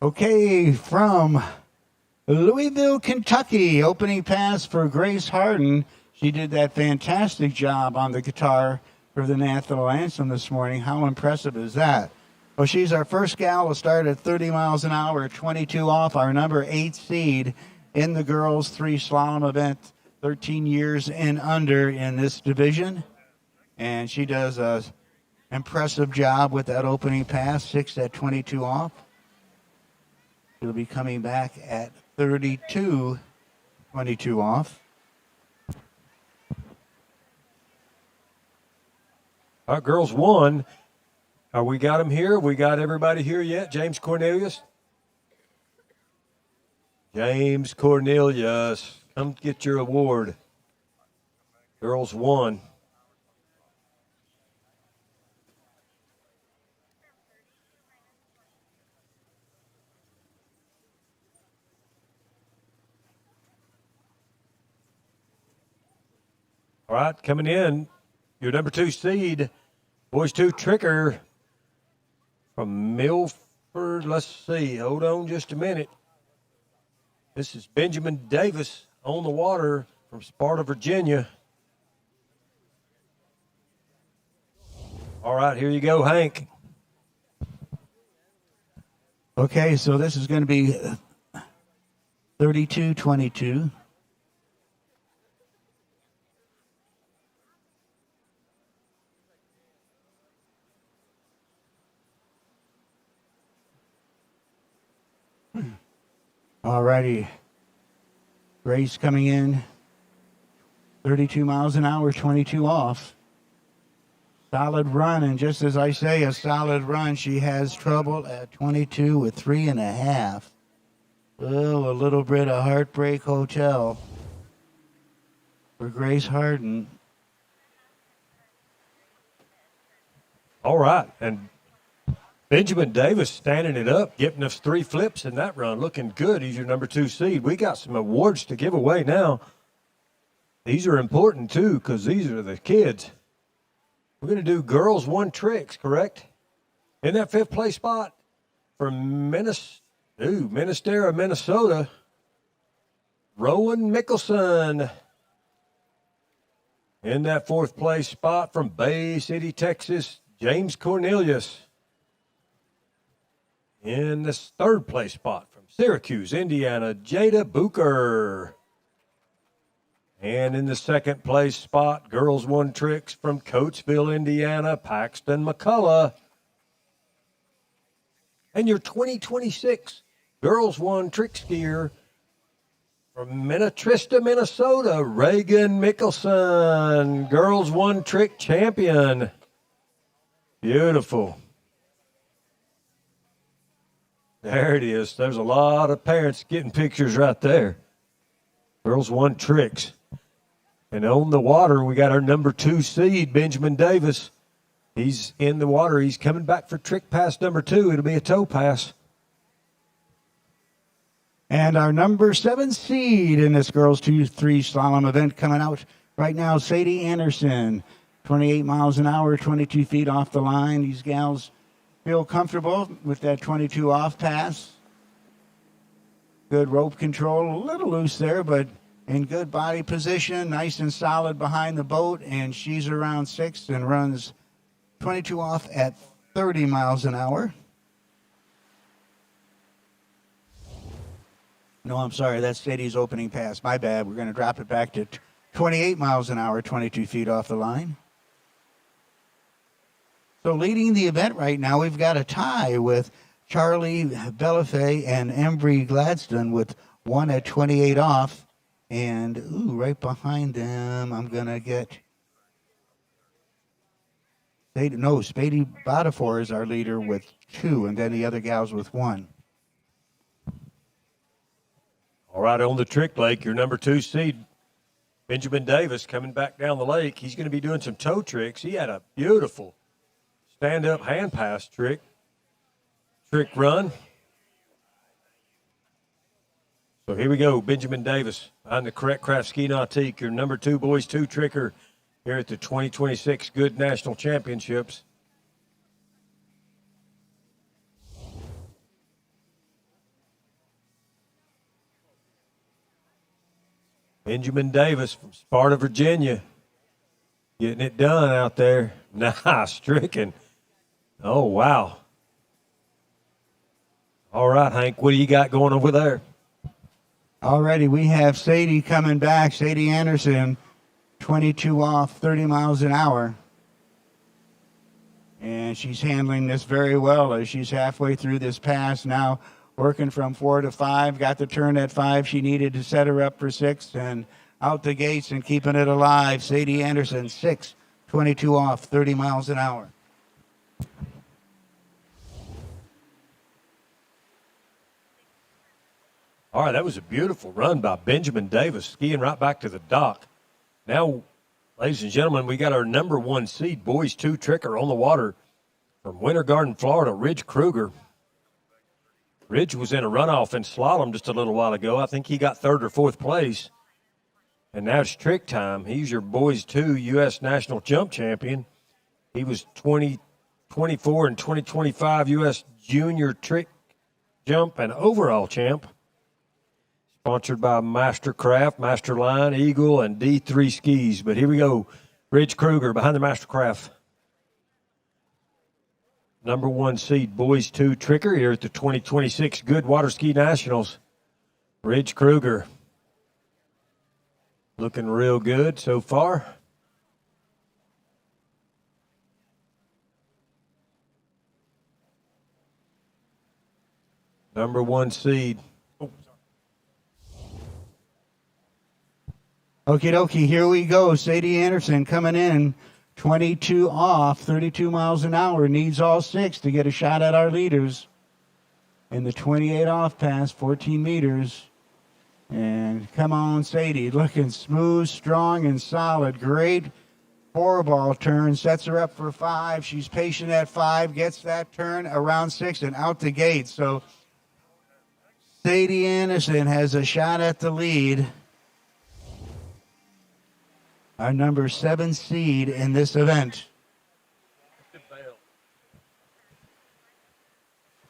Okay, from Louisville, Kentucky, opening pass for Grace Harden. She did that fantastic job on the guitar for the national anthem this morning. How impressive is that? Well, she's our first gal to start at 30 miles an hour, 22 off, our number 8 seed in the girls 3 slalom event, 13 years and under in this division. And she does an impressive job with that opening pass, 6 at 22 off. She'll be coming back at 32, 22 off. Our girls 1. We got him here. We got everybody here yet? James Cornelius? James Cornelius, come get your award. Girls 1. All right, coming in, your number 2 seed, boys 2 tricker from Milford. Let's see, hold on just a minute. This is Benjamin Davis on the water from Sparta, Virginia. All right, here you go, Hank. Okay, so this is going to be 32-22. All righty. Grace coming in, 32 miles an hour, 22 off. Solid run, and just as I say, a solid run. She has trouble at 22 with 3.5. Oh, a little bit of Heartbreak Hotel for Grace Harden. All right, and Benjamin Davis standing it up, getting us 3 flips in that run. Looking good. He's your number 2 seed. We got some awards to give away now. These are important, too, because these are the kids. We're going to do girls 1 tricks, correct? In that 5th place spot from Ministera, Minnesota, Rowan Mickelson. In that 4th place spot from Bay City, Texas, James Cornelius. In this 3rd place spot from Syracuse, Indiana, Jada Booker. And in the 2nd place spot, girls 1 tricks from Coatesville, Indiana, Paxton McCullough. And your 2026 girls 1 trick skier from Minnetrista, Minnesota, Reagan Mickelson, girls 1 trick champion. Beautiful. There it is. There's a lot of parents getting pictures right there. Girls 1 tricks. And on the water, we got our number 2 seed, Benjamin Davis. He's in the water. He's coming back for trick pass number 2. It'll be a toe pass. And our number 7 seed in this girls 2-3 slalom event coming out right now, Sadie Anderson, 28 miles an hour, 22 feet off the line. These gals feel comfortable with that 22 off pass. Good rope control, a little loose there, but in good body position, nice and solid behind the boat, and she's around 6 and runs 22 off at 30 miles an hour. No, I'm sorry, that's Sadie's opening pass. My bad. We're going to drop it back to 28 miles an hour, 22 feet off the line. So leading the event right now, we've got a tie with Charlie Bellafay and Embry Gladstone with 1 at 28 off. And, right behind them, I'm going to get... Spady Botafour is our leader with 2, and then the other gals with 1. All right, on the trick lake, your number 2 seed, Benjamin Davis, coming back down the lake. He's going to be doing some toe tricks. He had a beautiful stand-up hand pass trick run. So here we go, Benjamin Davis on the Correct Craft Ski Nautique, your number 2 boys 2 tricker here at the 2026 Goode National Championships. Benjamin Davis from Sparta, Virginia, getting it done out there. Nice tricking. Oh, wow. All right, Hank, what do you got going over there? Alrighty, we have Sadie coming back. Sadie Anderson, 22 off, 30 miles an hour. And she's handling this very well as she's halfway through this pass now, working from 4 to 5. Got the turn at 5 she needed to set her up for 6 and out the gates and keeping it alive. Sadie Anderson, 6, 22 off, 30 miles an hour. All right, that was a beautiful run by Benjamin Davis, skiing right back to the dock. Now, ladies and gentlemen, we got our number 1 seed, boys 2 tricker on the water from Winter Garden, Florida, Ridge Kruger. Ridge was in a runoff in slalom just a little while ago. I think he got 3rd or 4th place. And now it's trick time. He's your boys 2 U.S. National Jump Champion. He was 2024 and 2025 U.S. Junior Trick Jump and Overall Champ. Sponsored by Mastercraft, Masterline, Eagle, and D3 Skis. But here we go. Ridge Kruger behind the Mastercraft. Number 1 seed, boys 2 tricker here at the 2026 Goode Water Ski Nationals. Ridge Kruger. Looking real good so far. Number 1 seed. Okie dokie, here we go. Sadie Anderson coming in, 22 off, 32 miles an hour. Needs all 6 to get a shot at our leaders. In the 28 off pass, 14 meters. And come on, Sadie, looking smooth, strong, and solid. Great 4-ball turn, sets her up for 5. She's patient at 5, gets that turn around 6 and out the gate. So Sadie Anderson has a shot at the lead. Our number 7 seed in this event.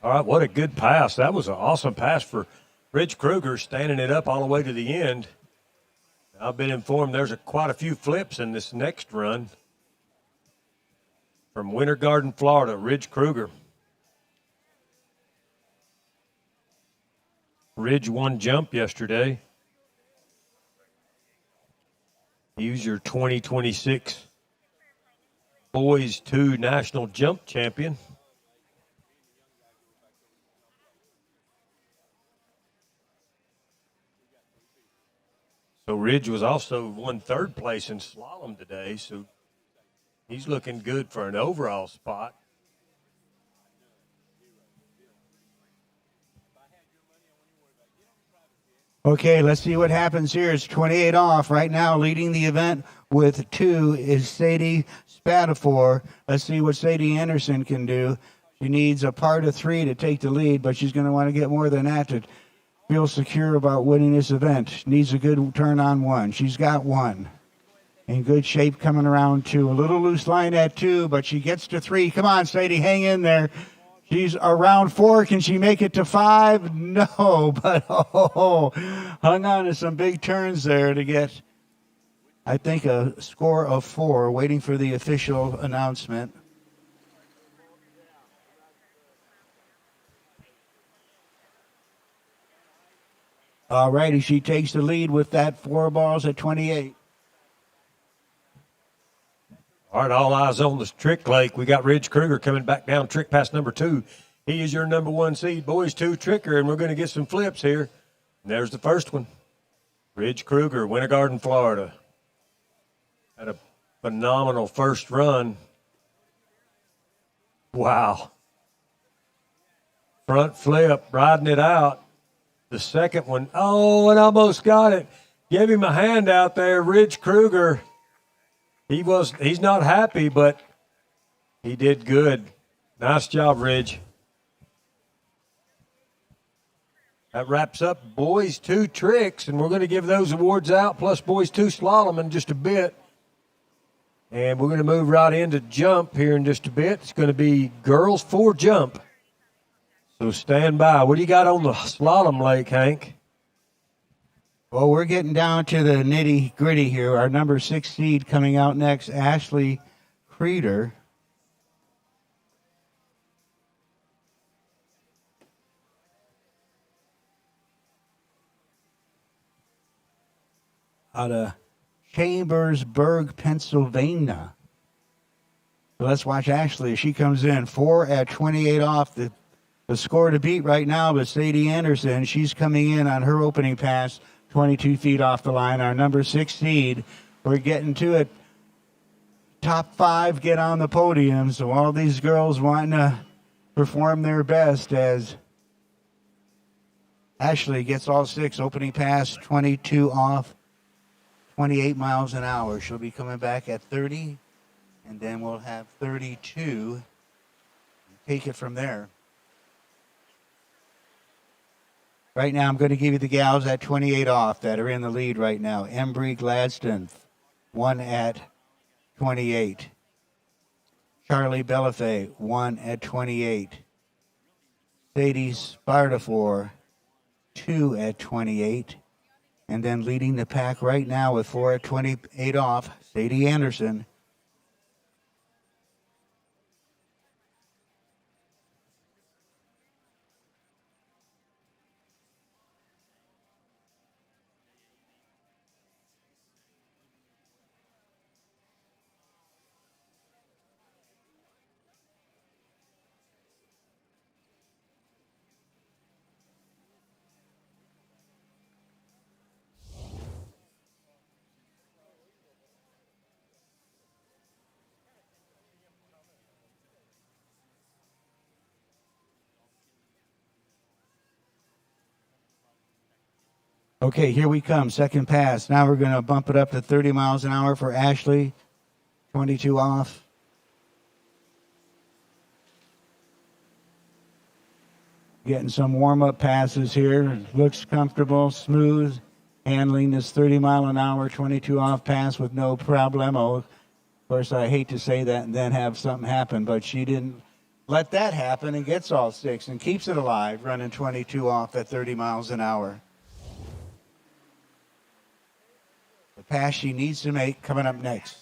All right, what a good pass. That was an awesome pass for Ridge Kruger, standing it up all the way to the end. I've been informed there's quite a few flips in this next run. From Winter Garden, Florida, Ridge Kruger. Ridge won jump yesterday. He was your 2026 Boys 2 National Jump Champion. So Ridge was also won 3rd place in slalom today, so he's looking good for an overall spot. Okay, let's see what happens here. It's 28 off. Right now, leading the event with 2 is Sadie Spatafor. Let's see what Sadie Anderson can do. She needs a part of 3 to take the lead, but she's going to want to get more than that to feel secure about winning this event. She needs a good turn on 1. She's got 1. In good shape coming around 2. A little loose line at 2, but she gets to 3. Come on, Sadie, hang in there. She's around 4. Can she make it to 5? No, but hung on to some big turns there to get, I think, a score of 4, waiting for the official announcement. All righty, she takes the lead with that 4 balls at 28. All right, all eyes on this trick lake. We got Ridge Kruger coming back down trick pass number 2. He is your number 1 seed, boys 2 tricker, and we're going to get some flips here. And there's the first one. Ridge Kruger, Winter Garden, Florida. Had a phenomenal first run. Wow. Front flip, riding it out. The second one, oh, and almost got it. Give him a hand out there, Ridge Kruger. He's not happy, but he did good. Nice job, Ridge. That wraps up boys 2 tricks, and we're going to give those awards out, plus boys 2 slalom in just a bit. And we're going to move right into jump here in just a bit. It's going to be girls 4 jump. So stand by. What do you got on the slalom lake, Hank? Well, we're getting down to the nitty-gritty here. Our number 6 seed coming out next, Ashley Creeder. Out of Chambersburg, Pennsylvania. So let's watch Ashley as she comes in. 4 at 28 off. The score to beat right now is Sadie Anderson. She's coming in on her opening pass, 22 feet off the line. Our number 6 seed. We're getting to it. Top 5 get on the podium. So all these girls wanting to perform their best as Ashley gets all 6. Opening pass, 22 off. 28 miles an hour. She'll be coming back at 30, and then we'll have 32. Take it from there. Right now, I'm going to give you the gals at 28 off that are in the lead right now. Embry Gladstone, 1 at 28. Charlie Bellafay, 1 at 28. Sadie Spartafor, 2 at 28. And then leading the pack right now with 4 at 28 off, Sadie Anderson. Okay, here we come. Second pass. Now we're going to bump it up to 30 miles an hour for Ashley. 22 off. Getting some warm-up passes here. Looks comfortable, smooth. Handling this 30 mile an hour, 22 off pass with no problemo. Of course, I hate to say that and then have something happen, but she didn't let that happen and gets all 6 and keeps it alive, running 22 off at 30 miles an hour. The pass she needs to make coming up next.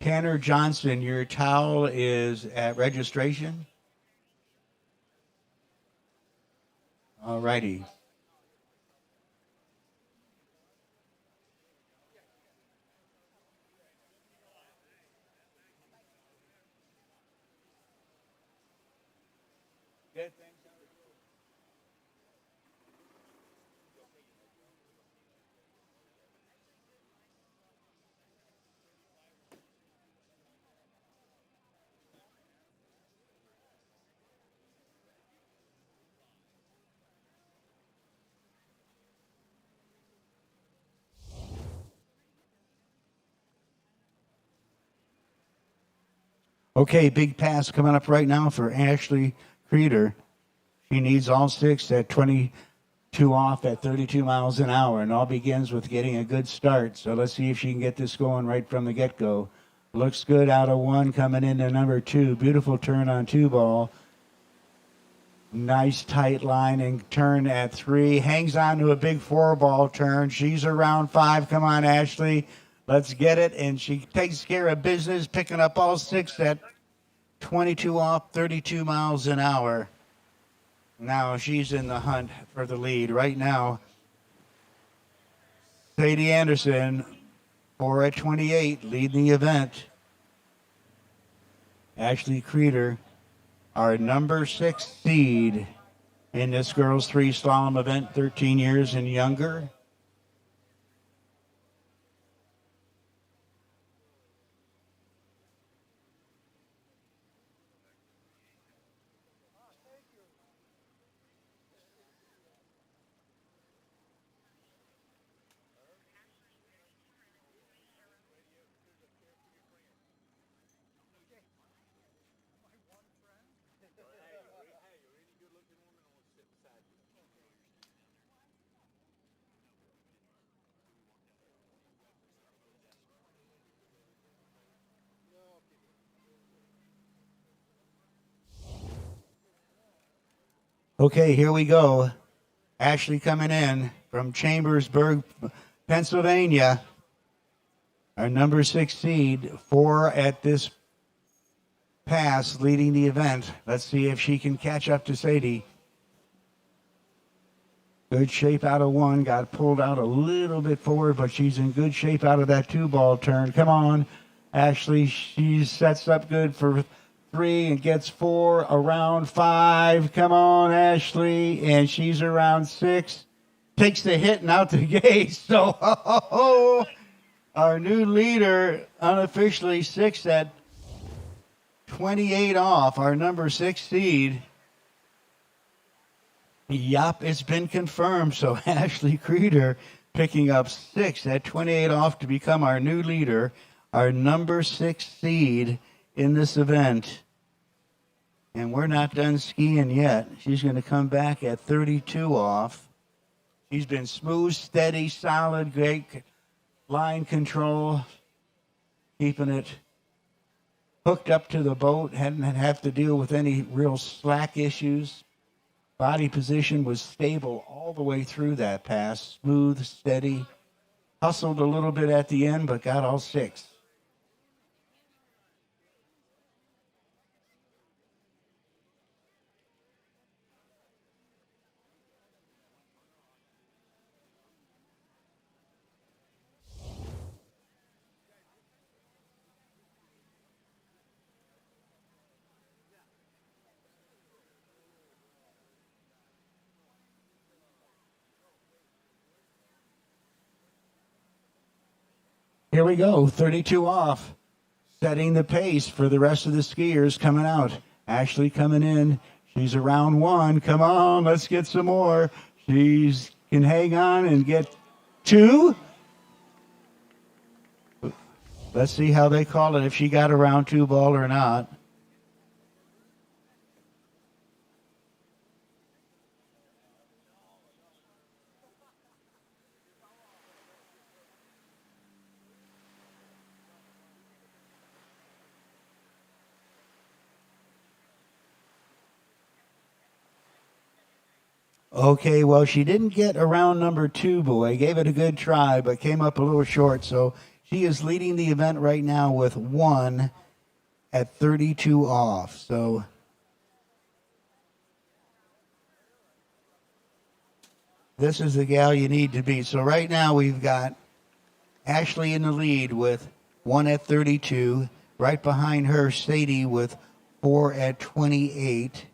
Tanner Johnson, your towel is at registration. All righty. Okay, big pass coming up right now for Ashley Creeder. She needs all 6 at 22 off at 32 miles an hour, and all begins with getting a good start. So let's see if she can get this going right from the get-go. Looks good out of 1, coming into number 2. Beautiful turn on 2 ball. Nice tight line and turn at 3. Hangs on to a big 4 ball turn. She's around 5. Come on, Ashley. Let's get it. And she takes care of business, picking up all 6 at 22 off, 32 miles an hour. Now she's in the hunt for the lead right now. Sadie Anderson, 4 at 28, leading the event. Ashley Creeder, our number 6 seed in this girls 3 slalom event, 13 years and younger. Okay, here we go. Ashley coming in from Chambersburg, Pennsylvania. Our number 6 seed, 4 at this pass, leading the event. Let's see if she can catch up to Sadie. Good shape out of 1, got pulled out a little bit forward, but she's in good shape out of that 2 ball turn. Come on, Ashley. She sets up good for 3 and gets 4, around 5. Come on, Ashley. And she's around 6. Takes the hit and out the gate. So, our new leader, unofficially 6 at 28 off, our number 6 seed. Yup, it's been confirmed. So Ashley Creeder picking up 6 at 28 off to become our new leader, our number 6 seed in this event. And we're not done skiing yet. She's going to come back at 32 off. She's been smooth, steady, solid, great line control, keeping it hooked up to the boat, hadn't have to deal with any real slack issues. Body position was stable all the way through that pass, smooth, steady. Hustled a little bit at the end, but got all 6. Here we go, 32 off, setting the pace for the rest of the skiers coming out. Ashley coming in. She's around 1. Come on, let's get some more. She can hang on and get 2. Let's see how they call it, if she got around 2 ball or not. Okay, well, she didn't get around number 2, boy. Gave it a good try, but came up a little short. So she is leading the event right now with 1 at 32 off. So this is the gal you need to beat. So right now we've got Ashley in the lead with 1 at 32. Right behind her, Sadie with 4 at 28.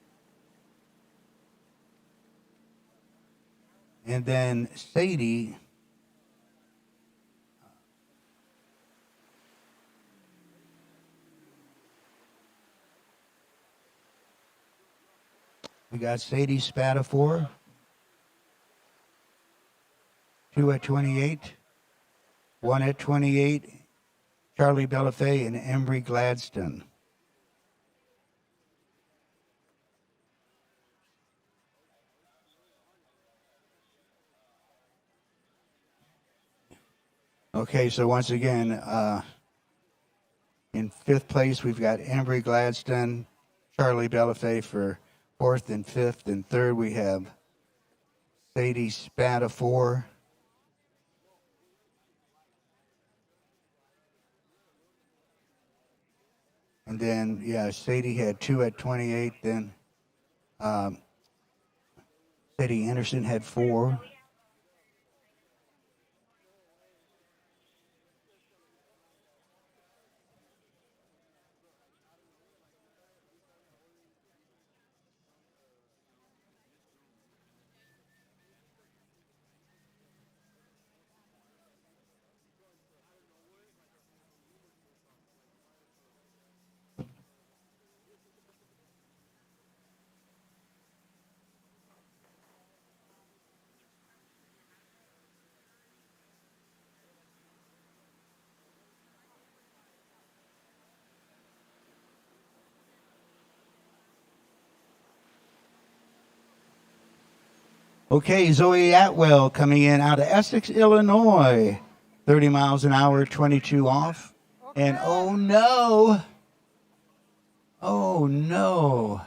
And then Sadie, we got Sadie Spatafor, 2 at 28, 1 at 28, Charlie Bellafay and Embry Gladstone. Okay, so once again, in 5th place, we've got Embry Gladstone, Charlie Bellafay for 4th and 5th. And 3rd, we have Sadie Spatafor. And then, yeah, Sadie had 2 at 28. Then Sadie Anderson had 4. Okay, Zoe Atwell coming in out of Essex, Illinois. 30 miles an hour, 22 off. And oh no. Oh no.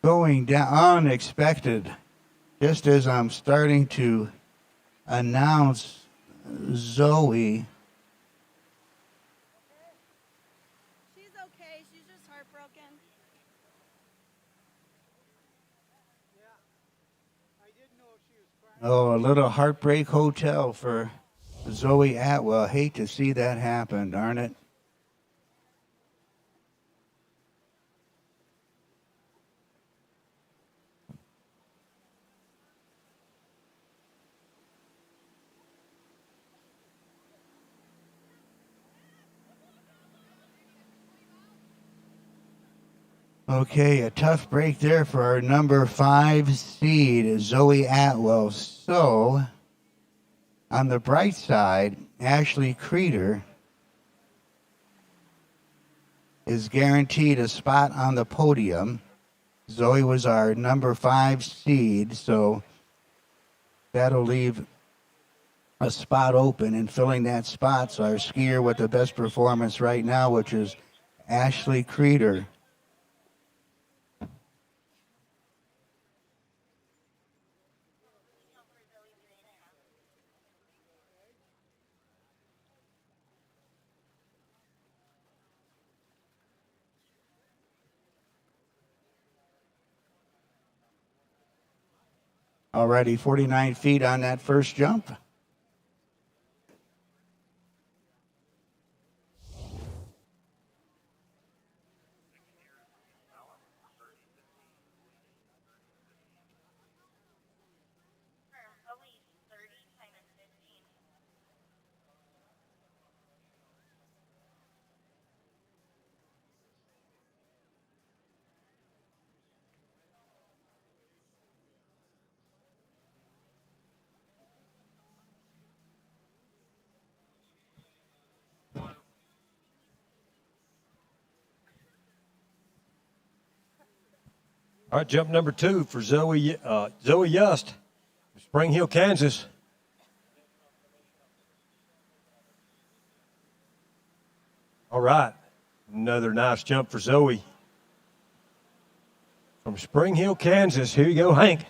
Going down unexpected. Just as I'm starting to announce Zoe. She's okay. She's just heartbroken. Oh, a little heartbreak hotel for Zoe Atwell. Hate to see that happen, darn it. Okay, a tough break there for our number 5 seed, Zoe Atwell. So, on the bright side, Ashley Creeder is guaranteed a spot on the podium. Zoe was our number 5 seed, so that'll leave a spot open, and filling that spot's our skier with the best performance right now, which is Ashley Creeder. Already 49 feet on that first jump. All right, jump number 2 for Zoe Yost, Spring Hill, Kansas. All right, another nice jump for Zoe. From Spring Hill, Kansas. Here you go, Hank.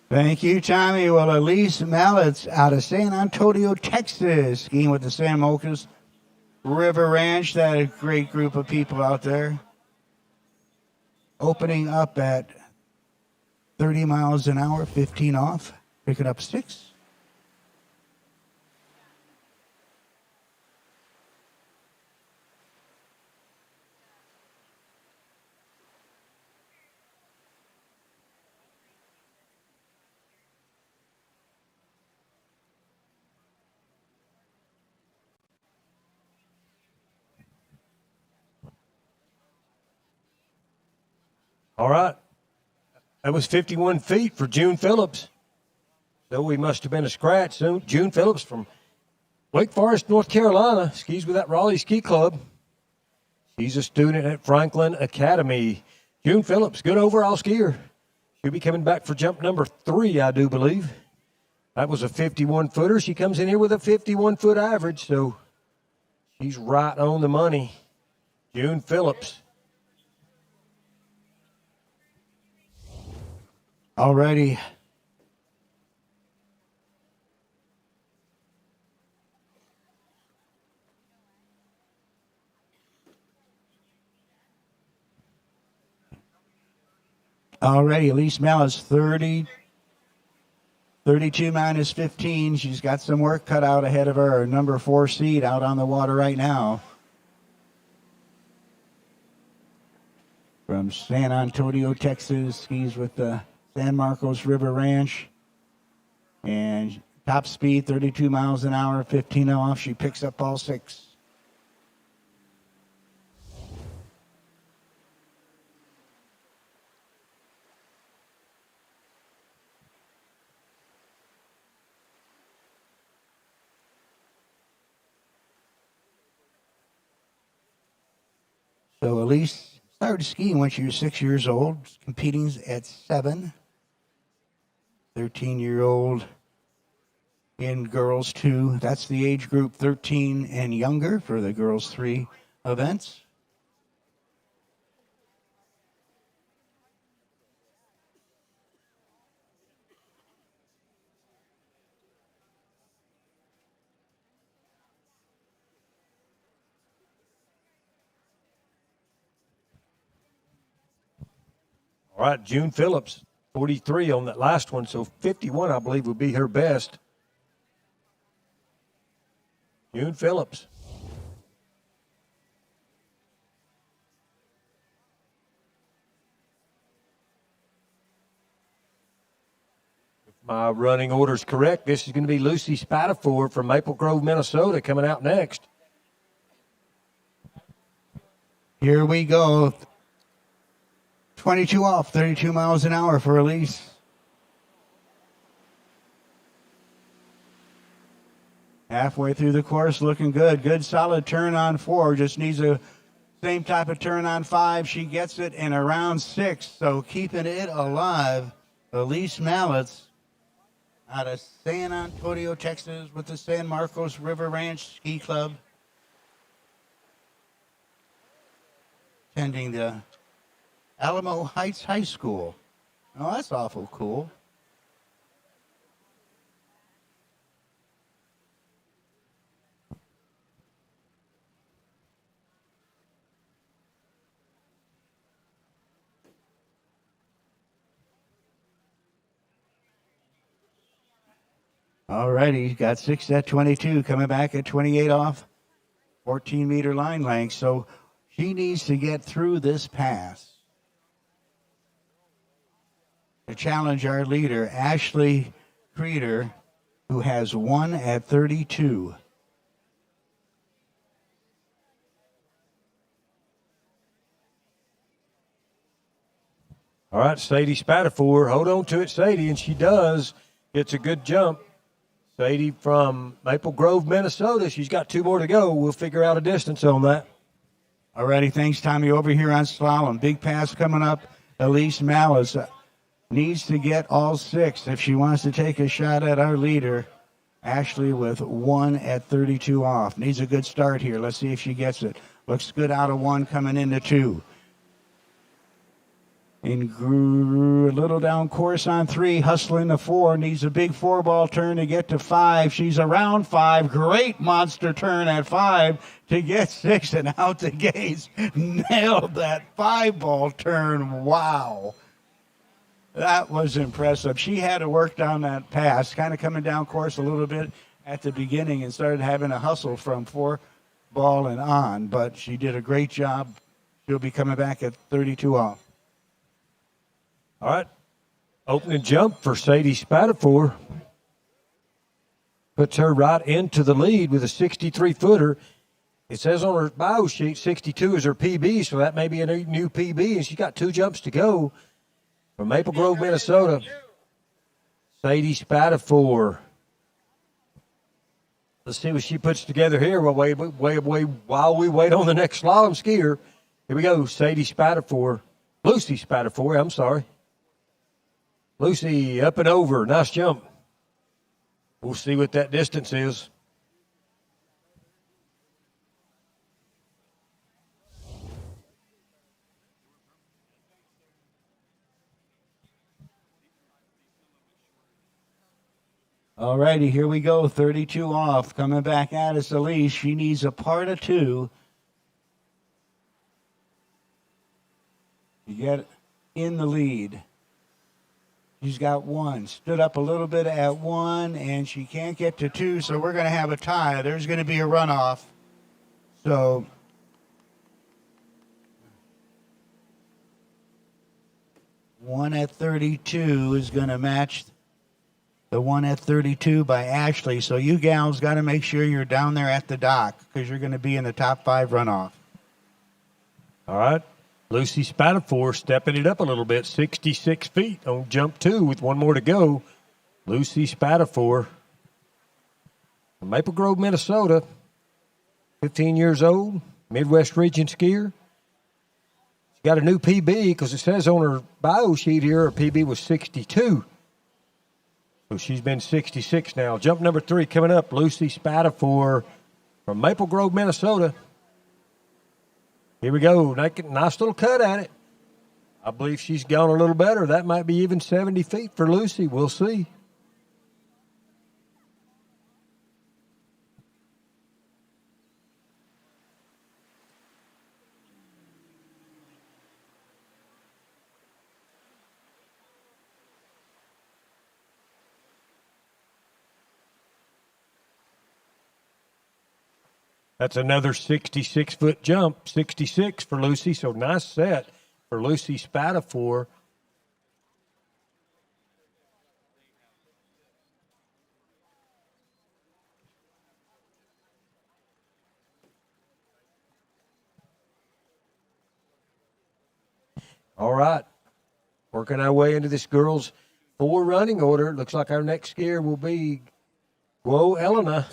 Thank you, Tommy. Well, Elise Mallets out of San Antonio, Texas, skiing with the San Mocas River Ranch. That a great group of people out there. Opening up at 30 miles an hour, 15 off, picking up 6. All right. That was 51 feet for June Phillips. So we must have been a scratch. So June Phillips from Wake Forest, North Carolina, skis with that Raleigh Ski Club. She's a student at Franklin Academy. June Phillips, good overall skier. She'll be coming back for jump number 3, I do believe. That was a 51-footer. She comes in here with a 51-foot average, so she's right on the money. June Phillips. Already. Already, Elise Mallett's 32 minus 15. She's got some work cut out ahead of her. Number 4 seed out on the water right now. From San Antonio, Texas, skis with the San Marcos River Ranch. And top speed, 32 miles an hour, 15 off. She picks up all 6. So Elise started skiing when she was 6 years old, competing at 7. 13-year-old in girls 2. That's the age group 13 and younger for the girls 3 events. All right, June Phillips, 43 on that last one, so 51, I believe, would be her best. June Phillips. If my running order is correct, this is going to be Lucy Spatafor from Maple Grove, Minnesota, coming out next. Here we go. 22 off, 32 miles an hour for Elise. Halfway through the course, looking good. Good solid turn on 4. Just needs a same type of turn on 5. She gets it in around 6. So keeping it alive. Elise Mallett's out of San Antonio, Texas with the San Marcos River Ranch Ski Club. Attending the Alamo Heights High School. Oh, that's awful cool. All righty, got 6 at 22, coming back at 28 off, 14-meter line length. So she needs to get through this pass to challenge our leader, Ashley Creeder, who has 1 at 32. All right, Sadie Spatafor, hold on to it, Sadie, and she does. It's a good jump. Sadie from Maple Grove, Minnesota. She's got 2 more to go. We'll figure out a distance on that. All righty, thanks, Tommy. Over here on slalom, big pass coming up. Elise Mallett's needs to get all 6 if she wants to take a shot at our leader. Ashley with 1 at 32 off. Needs a good start here. Let's see if she gets it. Looks good out of 1 coming into 2. In a little down course on 3, hustling the 4. Needs a big 4-ball turn to get to 5. She's around 5. Great monster turn at 5 to get 6 and out the gates. Nailed that 5-ball turn. Wow. That was impressive. She had to work down that pass, kind of coming down course a little bit at the beginning and started having a hustle from 4-ball and on, but she did a great job. She'll be coming back at 32 off. All right, opening jump for Sadie Spatafor. Puts her right into the lead with a 63-footer. It says on her bio sheet 62 is her PB, so that may be a new PB, and she's got 2 jumps to go. From Maple Grove, Minnesota, Sadie Spatafor. Let's see what she puts together here while we wait on the next slalom skier. Here we go, Sadie Spatafor. Lucy Spatafor, I'm sorry. Lucy up and over, nice jump. We'll see what that distance is. All righty, here we go. 32 off. Coming back at us, Elise. She needs a part of 2 to get in the lead. She's got 1. Stood up a little bit at 1, and she can't get to 2, so we're going to have a tie. There's going to be a runoff. So one at 32 is going to match the one at 32 by Ashley. So you gals got to make sure you're down there at the dock because you're going to be in the top 5 runoff. All right. Lucy Spatafor stepping it up a little bit, 66 feet on jump 2 with 1 more to go. Lucy Spatafor from Maple Grove, Minnesota, 15 years old, Midwest region skier. She got a new PB because it says on her bio sheet here her PB was 62. So she's been 66 now. Jump number 3 coming up, Lucy Spatafor from Maple Grove, Minnesota. Here we go. Nice little cut at it. I believe she's gone a little better. That might be even 70 feet for Lucy. We'll see. That's another 66-foot jump, 66 for Lucy. So nice set for Lucy Spatafor. All right. Working our way into this girls' 4 running order. Looks like our next skier will be Guo Elena.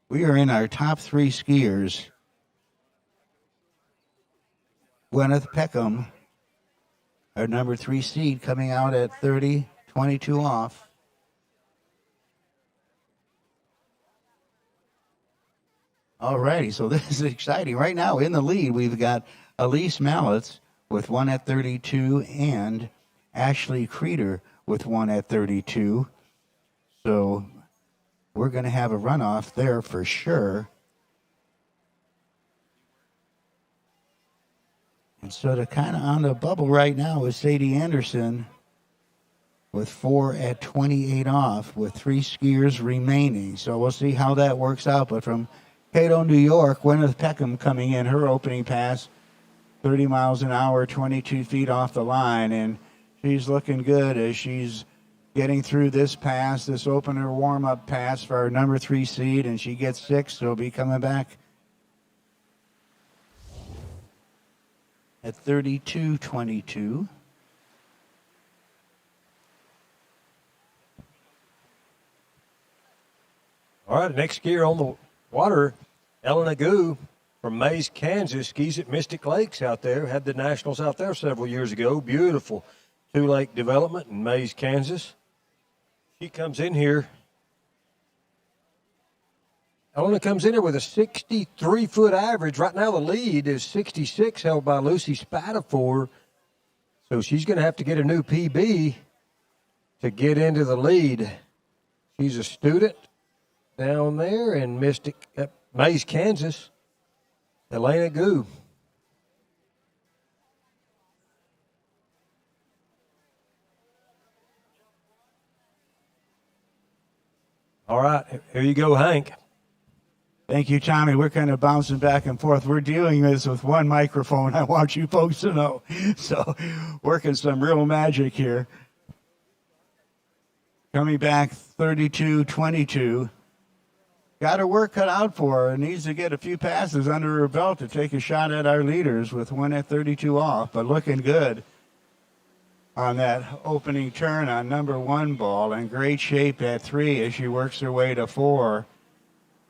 We are in our top 3 skiers. Gwyneth Peckham, our number 3 seed, coming out at 30, 22 off. All righty, so this is exciting. Right now in the lead, we've got Elise Mallets with 1 at 32 and Ashley Creeder with 1 at 32. So we're going to have a runoff there for sure. And sort of kind of on the bubble right now is Sadie Anderson with 4 at 28 off with 3 skiers remaining. So we'll see how that works out. But from Cato, New York, Gwyneth Peckham coming in, her opening pass, 30 miles an hour, 22 feet off the line. And she's looking good as she's getting through this pass, this opener warm-up pass for our number 3 seed, and she gets 6, so will be coming back at 32.22. All right, next skier on the water, Elena Goode from Mays, Kansas, skis at Mystic Lakes out there. Had the Nationals out there several years ago. Beautiful 2-lake development in Mays, Kansas. She comes in here. Elena comes in here with a 63-foot average. Right now the lead is 66, held by Lucy Spatafor. So she's going to have to get a new PB to get into the lead. She's a student down there in Mystic, Mays, Kansas. Elena Goode. All right, here you go, Hank. Thank you, Tommy. We're kind of bouncing back and forth. We're dealing this with one microphone. I want you folks to know. So working some real magic here. Coming back 32-22. Got her work cut out for her. Needs to get a few passes under her belt to take a shot at our leaders with 1 at 32 off, but looking good on that opening turn on number 1 ball, in great shape at 3 as she works her way to 4.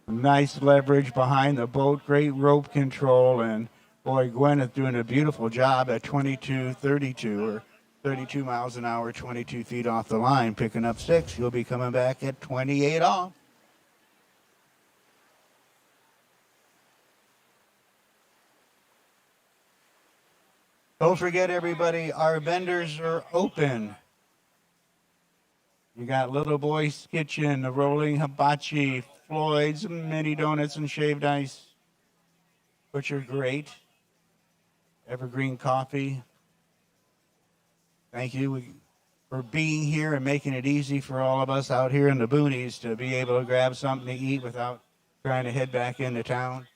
Nice leverage behind the boat, great rope control, and Boy, Gwyneth doing a beautiful job at 22.32 or 32 miles an hour, 22 feet off the line, picking up 6. You'll be coming back at 28 off. Don't forget, everybody, our vendors are open. You got Little Boy's Kitchen, the Rolling Hibachi, Floyd's, mini donuts and shaved ice, which are great. Evergreen Coffee. Thank you for being here and making it easy for all of us out here in the boonies to be able to grab something to eat without trying to head back into town.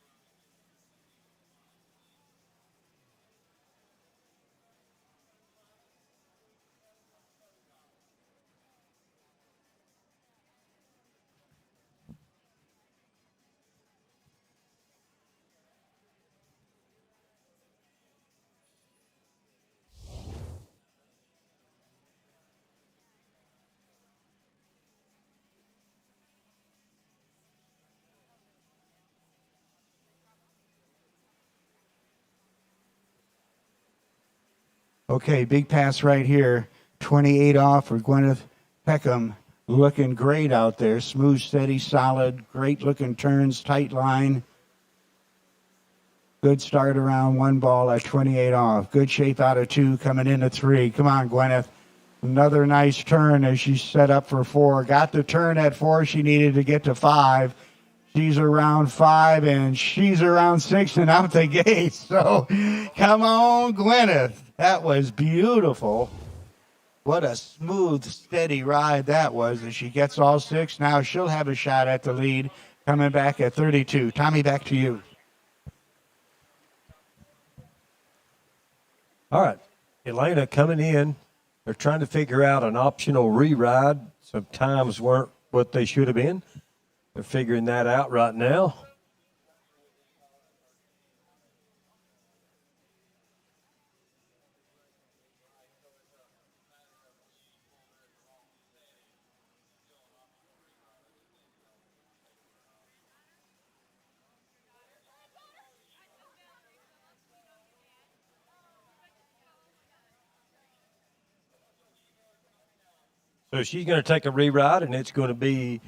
Okay, big pass right here. 28 off for Gwyneth Peckham. Looking great out there. Smooth, steady, solid. Great looking turns, tight line. Good start around 1 ball at 28 off. Good shape out of 2, coming into 3. Come on, Gwyneth. Another nice turn as she's set up for 4. Got the turn at 4 she needed to get to 5. She's around 5, and she's around 6 and out the gate. So, come on, Gwyneth. That was beautiful. What a smooth, steady ride that was as she gets all 6. Now she'll have a shot at the lead, coming back at 32. Tommy, back to you. All right. Elena coming in. They're trying to figure out an optional re-ride. Some times weren't what they should have been. They're figuring that out right now. So she's going to take a re-ride, and it's going to be,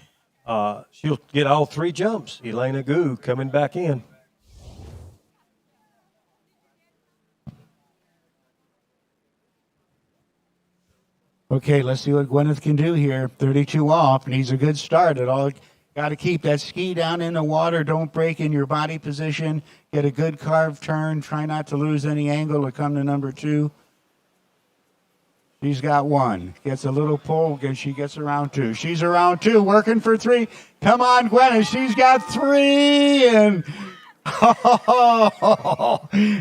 she'll get all 3 jumps. Elena Goode coming back in. Okay, let's see what Gwyneth can do here. 32 off, needs a good start. It all got to keep that ski down in the water. Don't break in your body position. Get a good carved turn. Try not to lose any angle to come to number 2. She's got 1. Gets a little pull, and she gets around 2. She's around 2, working for 3. Come on, Gwyneth. She's got 3, and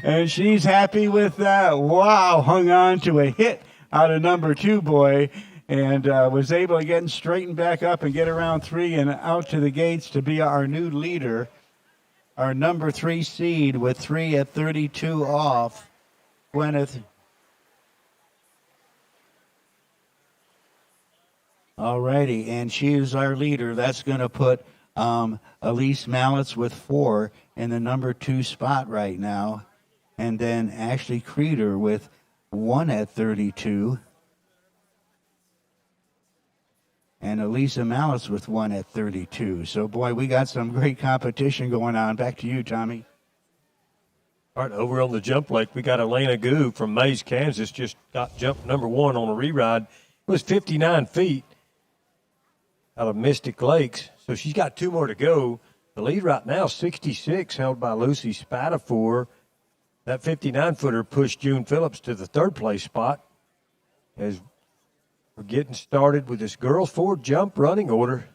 and she's happy with that. Wow, hung on to a hit out of number 2, boy, and was able to get straightened back up and get around 3 and out to the gates to be our new leader, our number 3 seed with 3 at 32 off. Gwyneth. Alrighty, and she is our leader. That's going to put Elise Mallets with 4 in the number 2 spot right now. And then Ashley Creeder with 1 at 32. And Elisa Mallets with 1 at 32. So, boy, we got some great competition going on. Back to you, Tommy. All right, over on the jump lake, we got Elena Goode from Mays, Kansas, just got jump number 1 on a re-ride. It was 59 feet. Out of Mystic Lakes. So she's got 2 more to go. The lead right now, 66, held by Lucy Spatafor. That 59-footer pushed June Phillips to the 3rd place spot as we're getting started with this girls 4 jump running order.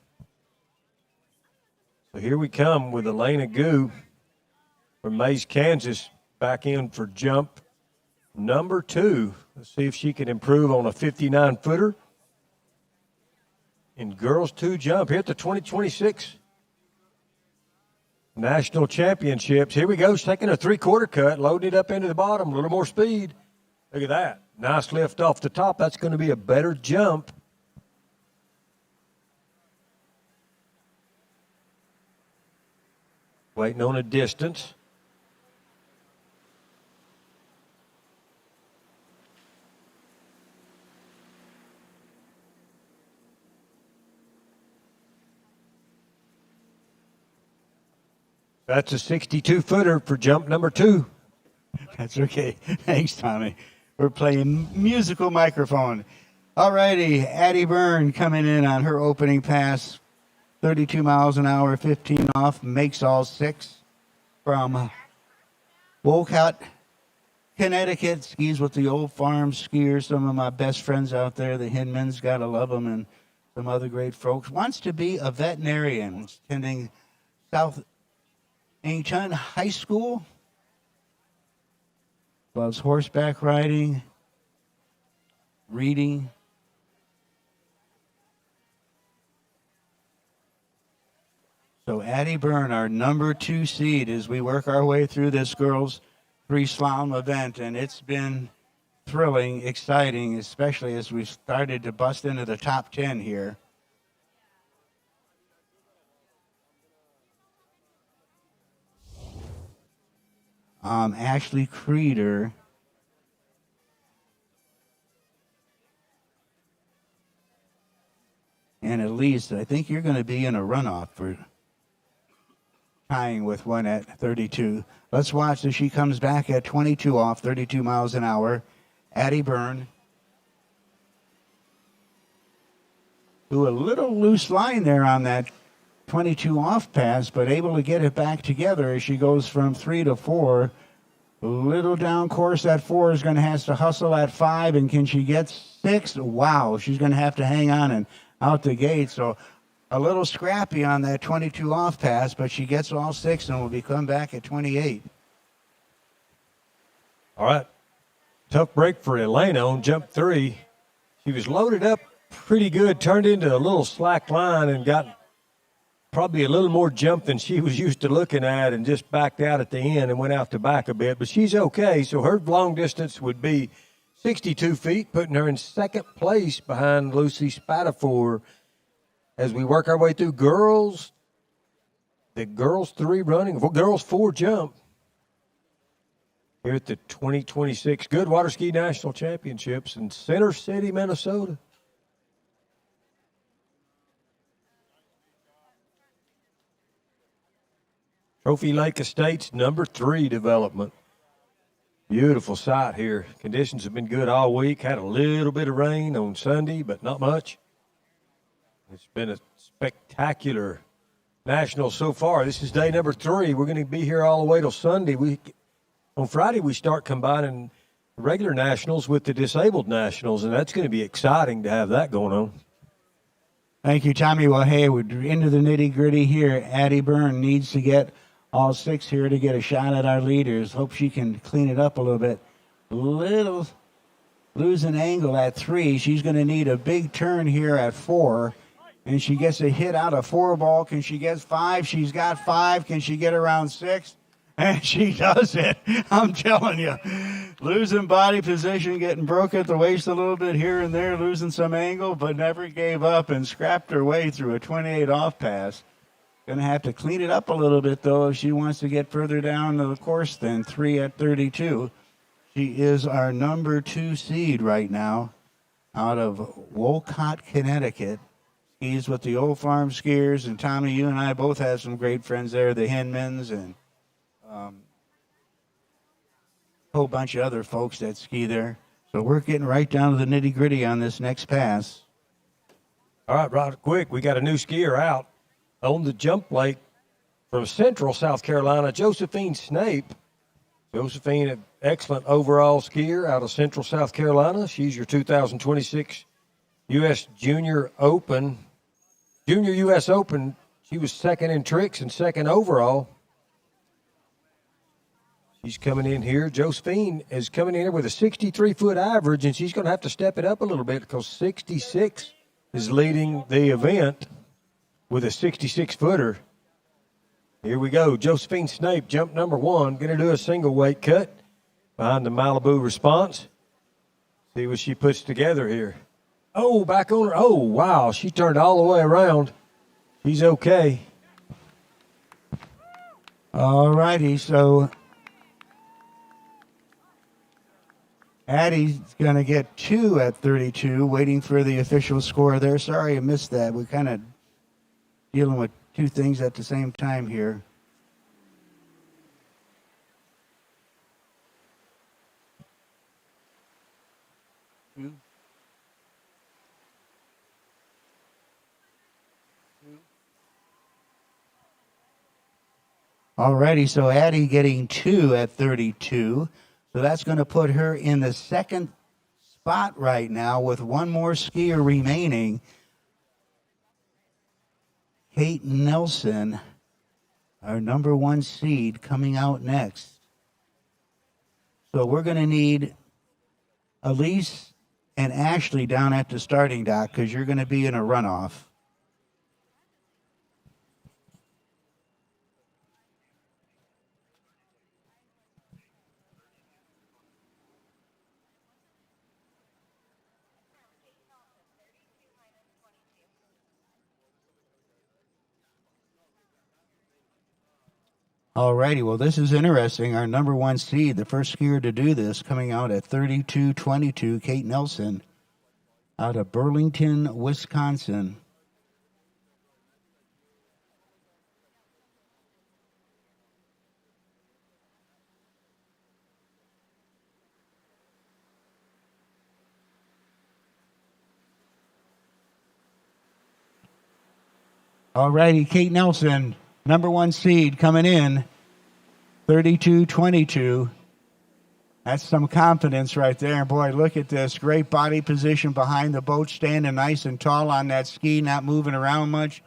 So here we come with Elena Goode from Mays, Kansas, back in for jump number 2. Let's see if she can improve on a 59-footer. In girls 2 jump here at the 2026 National Championships. Here we go. She's taking a 3/4 cut, loading it up into the bottom. A little more speed. Look at that. Nice lift off the top. That's going to be a better jump. Waiting on a distance. That's a 62-footer for jump number 2. That's okay. Thanks, Tommy. We're playing musical microphone. All righty, Addie Byrne coming in on her opening pass. 32 miles an hour, 15 off, makes all 6 from Wolcott, Connecticut. Skis with the Old Farm skiers, some of my best friends out there. The Hinmans, gotta love them, and some other great folks. Wants to be a veterinarian, attending South Angton High School. Loves horseback riding, reading. So Addie Byrne, our number 2 seed, as we work our way through this girls' free slalom event, and it's been thrilling, exciting, especially as we started to bust into the top 10 here. Ashley Creeder. And at least I think you're going to be in a runoff for tying with one at 32. Let's watch as she comes back at 22 off, 32 miles an hour. Addie Byrne. Who a little loose line there on that 22 off pass, but able to get it back together as she goes from 3 to 4. A little down course at 4 is going to have to hustle at 5, and can she get 6? Wow, she's going to have to hang on and out the gate. So a little scrappy on that 22 off pass, but she gets all 6 and will be come back at 28. All right. Tough break for Elena on jump 3. She was loaded up pretty good, turned into a little slack line and got probably a little more jump than she was used to looking at, and just backed out at the end and went out the back a bit. But she's okay. So her long distance would be 62 feet, putting her in second place behind Lucy Spatafor. As we work our way through girls, the girls 3 running, girls 4 jump here at the 2026 Goode Water Ski National Championships in Center City, Minnesota. Trophy Lake Estates, number 3 development. Beautiful site here. Conditions have been good all week. Had a little bit of rain on Sunday, but not much. It's been a spectacular national so far. This is day number 3. We're going to be here all the way till Sunday. On Friday, we start combining regular nationals with the disabled nationals, and that's going to be exciting to have that going on. Thank you, Tommy. Well, hey, we're into the nitty-gritty here. Addie Byrne needs to get all 6 here to get a shot at our leaders. Hope she can clean it up a little bit. Little losing angle at 3. She's going to need a big turn here at 4. And she gets a hit out of 4 ball. Can she get 5? She's got 5. Can she get around 6? And she does it. I'm telling you. Losing body position, getting broke at the waist a little bit here and there, losing some angle, but never gave up and scrapped her way through a 28 off pass. Going to have to clean it up a little bit, though, if she wants to get further down the course than 3 at 32. She is our number 2 seed right now out of Wolcott, Connecticut. Skis with the Old Farm skiers, and Tommy, you and I both have some great friends there, the Hinmans, and a whole bunch of other folks that ski there. So we're getting right down to the nitty-gritty on this next pass. All right, right quick, we got a new skier out on the jump plate from Central South Carolina, Josephine Snape. Josephine, an excellent overall skier out of Central South Carolina. She's your 2026 U.S. Junior U.S. Open. She was second in tricks and second overall. She's coming in here. Josephine is coming in here with a 63-foot average, and she's going to have to step it up a little bit because 66 is leading the event with a 66-footer. Here we go. Josephine Snape, jump number 1. Going to do a single weight cut behind the Malibu Response. See what she puts together here. Oh, back on her. Oh, wow. She turned all the way around. She's okay. All righty. So Addie's going to get 2 at 32, waiting for the official score there. Sorry I missed that. We're kind of dealing with 2 things at the same time here. Alrighty, so Addie getting 2 at 32. So that's going to put her in the second spot right now with one more skier remaining. Kate Nelson, our number 1 seed, coming out next. So we're going to need Elise and Ashley down at the starting dock because you're going to be in a runoff. Alrighty, well, this is interesting. Our number 1 seed, the first skier to do this, coming out at 32.22, Kate Nelson, out of Burlington, Wisconsin. Alrighty, Kate Nelson, number 1 seed coming in, 32.22. That's some confidence right there. Boy, look at this. Great body position behind the boat, standing nice and tall on that ski, not moving around much.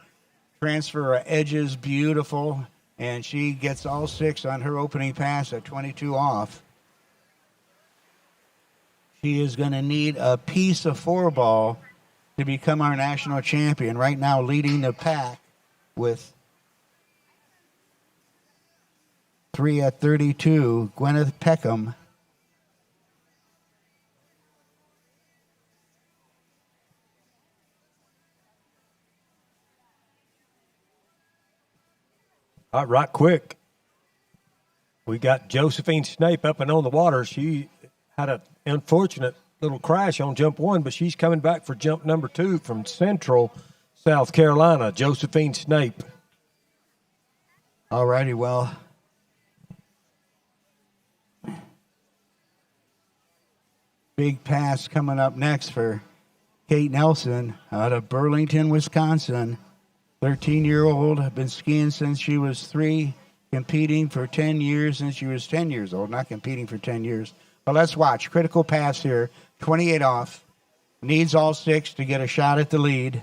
Transfer of edges, beautiful. And she gets all 6 on her opening pass at 22 off. She is going to need a piece of 4-ball to become our national champion. Right now leading the pack with 3 at 32, Gwyneth Peckham. All right, quick. We got Josephine Snape up and on the water. She had an unfortunate little crash on jump 1, but she's coming back for jump number 2 from Central South Carolina, Josephine Snape. All righty, well, big pass coming up next for Kate Nelson out of Burlington, Wisconsin. 13-year-old, been skiing since she was 3, competing for 10 years since she was 10 years old, not competing for 10 years. But let's watch. Critical pass here, 28 off. Needs all 6 to get a shot at the lead.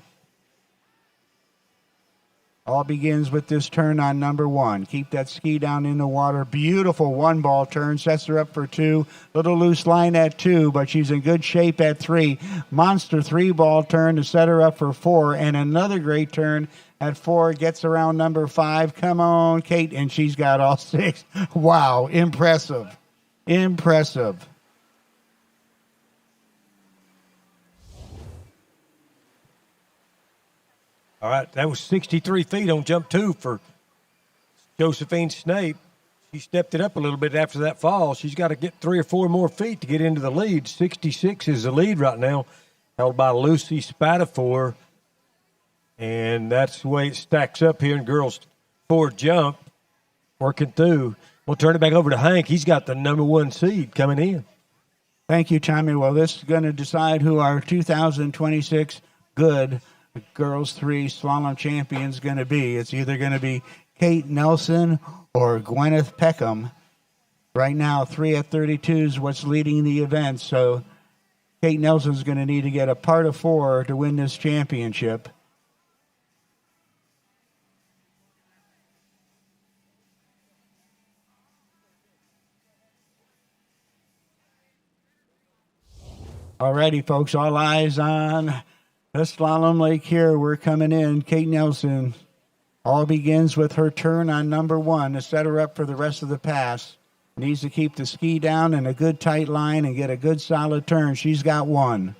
All begins with this turn on number 1. Keep that ski down in the water. Beautiful 1-ball turn. Sets her up for 2. Little loose line at 2, but she's in good shape at 3. Monster 3-ball turn to set her up for 4. And another great turn at 4. Gets around number 5. Come on, Kate. And she's got all 6. Wow. Impressive. Impressive. All right, that was 63 feet on jump 2 for Josephine Snape. She stepped it up a little bit after that fall. She's got to get 3 or 4 more feet to get into the lead. 66 is the lead right now, held by Lucy Spatafor. And that's the way it stacks up here in girls' 4 jump, working through. We'll turn it back over to Hank. He's got the number 1 seed coming in. Thank you, Tommy. Well, this is going to decide who our 2026 Goode girls 3 slalom champion is going to be. It's either going to be Kate Nelson or Gwyneth Peckham. Right now, 3 at 32 is what's leading the event. So Kate Nelson's going to need to get a part of 4 to win this championship. Alrighty, folks, all eyes on the slalom lake here. We're coming in. Kate Nelson. All begins with her turn on number 1 to set her up for the rest of the pass. Needs to keep the ski down in a good tight line and get a good solid turn. She's got 1.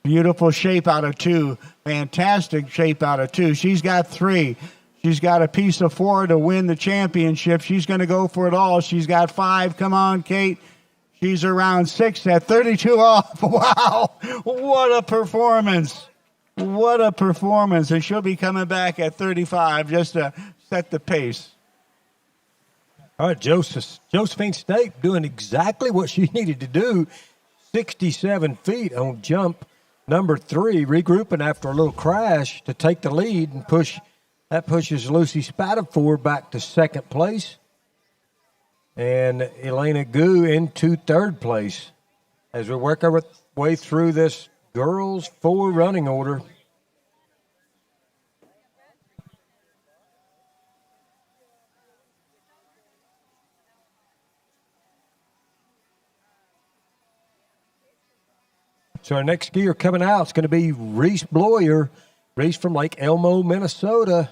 Beautiful shape out of 2. Fantastic shape out of 2. She's got 3. She's got a piece of 4 to win the championship. She's going to go for it all. She's got 5. Come on, Kate. She's around 6 at 32 off. Wow. What a performance. What a performance. And she'll be coming back at 35 just to set the pace. All right, Josephine Snape doing exactly what she needed to do. 67 feet on jump number 3, regrouping after a little crash to take the lead and push That pushes Lucy Spatafore back to second place. And Elena Goode into third place as we work our way through this girls 4 running order. So our next skier coming out is going to be Reese Bloyer. Reese from Lake Elmo, Minnesota.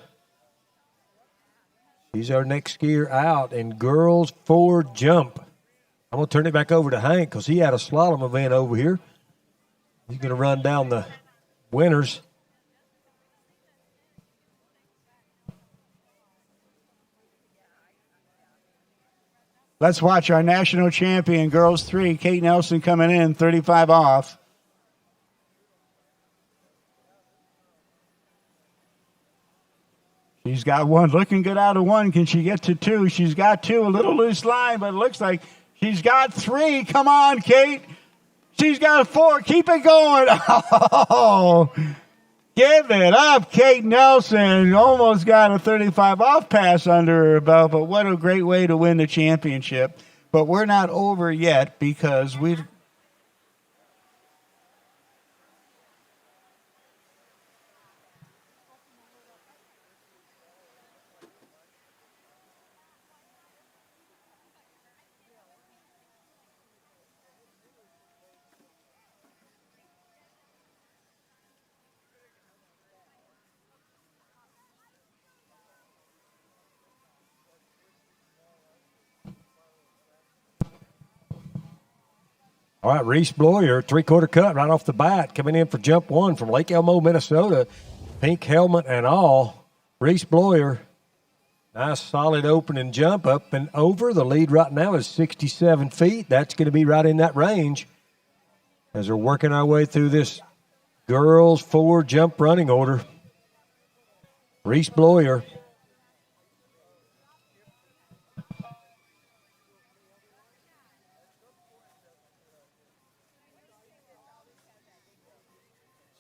She's our next skier out in girls 4 jump. I'm going to turn it back over to Hank because he had a slalom event over here. He's going to run down the winners. Let's watch our national champion, girls 3, Kate Nelson coming in, 35 off. She's got 1, looking good out of 1. Can she get to 2? She's got 2, a little loose line, but it looks like she's got 3. Come on, Kate. She's got 4. Keep it going. Oh, give it up, Kate Nelson. Almost got a 35 off pass under her belt, but what a great way to win the championship. But we're not over yet because we've All right, Reese Bloyer, 3/4 cut right off the bat, coming in for jump 1 from Lake Elmo, Minnesota. Pink helmet and all. Reese Bloyer, nice solid opening jump up and over. The lead right now is 67 feet. That's going to be right in that range as we're working our way through this girls 4 jump running order. Reese Bloyer.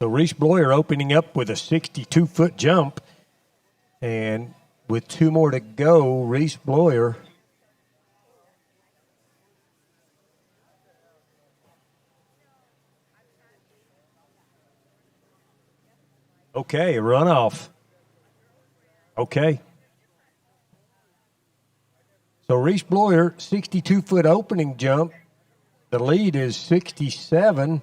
So Reese Bloyer opening up with a 62-foot jump. And with 2 more to go, Reese Bloyer. Okay, runoff. Okay. So Reese Bloyer, 62-foot opening jump. The lead is 67.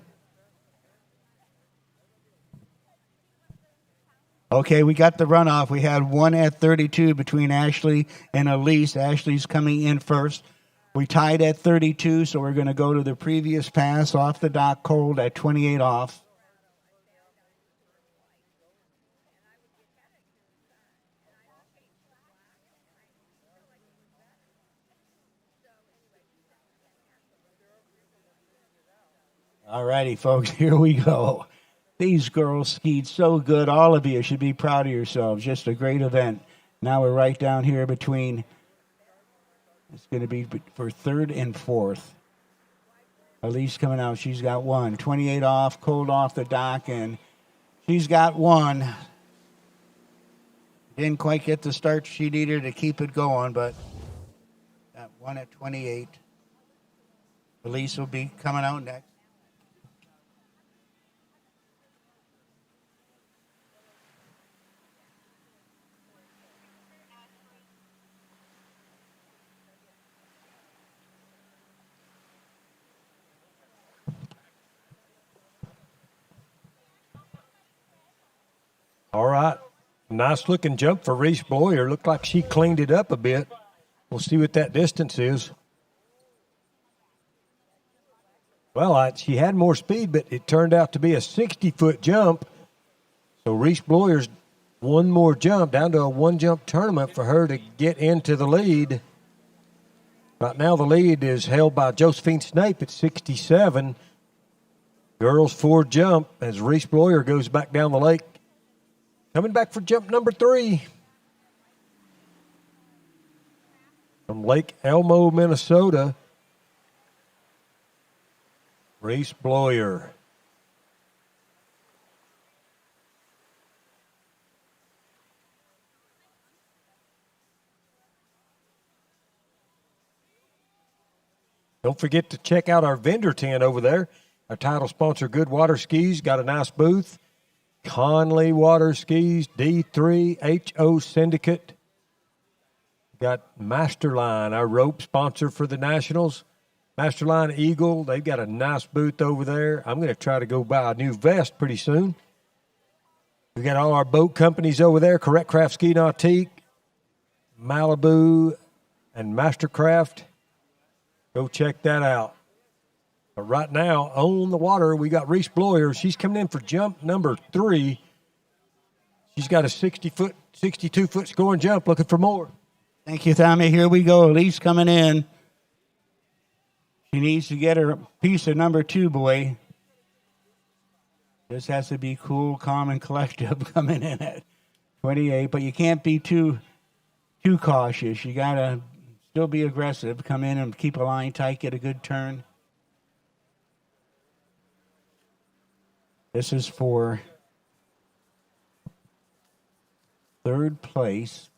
Okay, we got the runoff. We had 1 at 32 between Ashley and Elise. Ashley's coming in first. We tied at 32, so we're going to go to the previous pass off the dock cold at 28 off. All righty, folks, here we go. These girls skied so good. All of you should be proud of yourselves. Just a great event. Now we're right down here between, it's going to be for 3rd and 4th. Elise coming out. She's got 1. 28 off, cold off the dock, and she's got 1. Didn't quite get the start she needed to keep it going, but got 1 at 28. Elise will be coming out next. All right. Nice looking jump for Reese Bloyer. Looked like she cleaned it up a bit. We'll see what that distance is. Well, she had more speed, but it turned out to be a 60-foot jump. So Reese Bloyer's 1 more jump, down to a 1-jump tournament for her to get into the lead. Right now the lead is held by Josephine Snape at 67. Girls 4 jump as Reese Bloyer goes back down the lake. Coming back for jump number 3 from Lake Elmo, Minnesota, Reese Bloyer. Don't forget to check out our vendor tent over there. Our title sponsor, Good Water Skis, got a nice booth. Conley Water Skis, D3, HO Syndicate. Got Masterline, our rope sponsor for the Nationals. Masterline Eagle, they've got a nice booth over there. I'm going to try to go buy a new vest pretty soon. We got all our boat companies over there, Correct Craft Ski Nautique, Malibu, and Mastercraft. Go check that out. But right now, on the water, we got Reese Bloyer. She's coming in for jump number 3. She's got a 62-foot scoring jump, looking for more. Thank you, Tommy. Here we go. Elise coming in. She needs to get her piece of number 2, boy. This has to be cool, calm, and collective coming in at 28. But you can't be too cautious. You got to still be aggressive. Come in and keep a line tight, get a good turn. This is for 3rd place.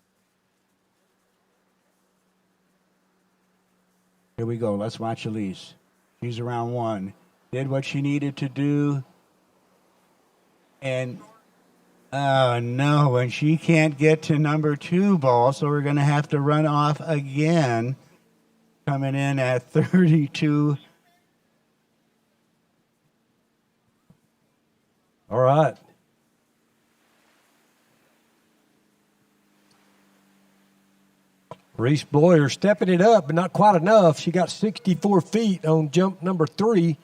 Here we go. Let's watch Elise. She's around 1. Did what she needed to do. And, oh, no, and she can't get to number 2 ball, so we're going to have to run off again. Coming in at 32. All right. Reese Bloyer stepping it up, but not quite enough. She got 64 feet on jump number 3.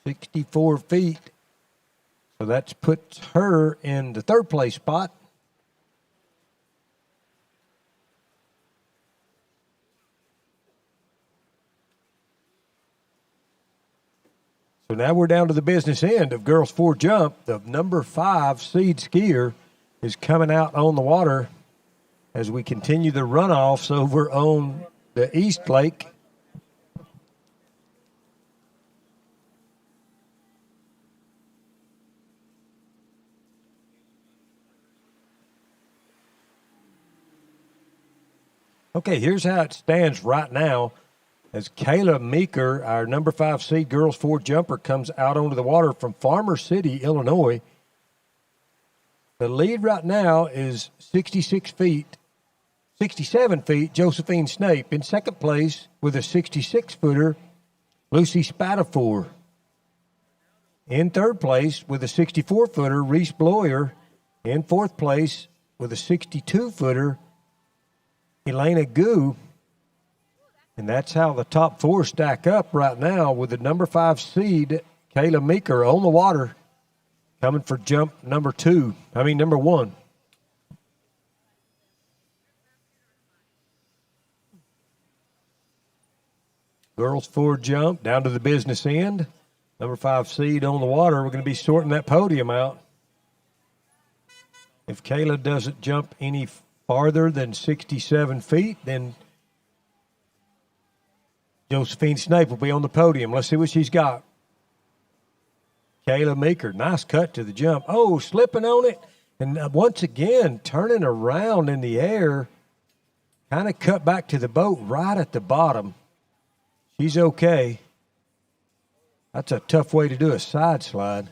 64 feet. So that puts her in the 3rd place spot. So now we're down to the business end of girls 4 jump. The number 5 seed skier is coming out on the water as we continue the runoffs over on the East Lake. Okay, here's how it stands right now. As Kayla Meeker, our number 5 seed girls 4 jumper, comes out onto the water from Farmer City, Illinois. The lead right now is 67 feet, Josephine Snape. In 2nd place with a 66-footer, Lucy Spatafor. In 3rd place with a 64-footer, Reese Bloyer. In 4th place with a 62-footer, Elena Goode. And that's how the top 4 stack up right now with the number 5 seed, Kayla Meeker, on the water, coming for jump number 1. Girls 4 jump down to the business end. Number 5 seed on the water. We're going to be sorting that podium out. If Kayla doesn't jump any farther than 67 feet, then Josephine Snape will be on the podium. Let's see what she's got. Kayla Meeker, nice cut to the jump. Oh, slipping on it. And once again, turning around in the air, kind of cut back to the boat right at the bottom. She's okay. That's a tough way to do a side slide.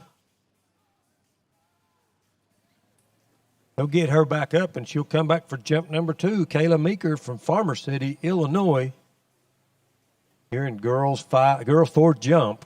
They'll get her back up, and she'll come back for jump number 2. Kayla Meeker from Farmer City, Illinois. Here in girls 4 jump.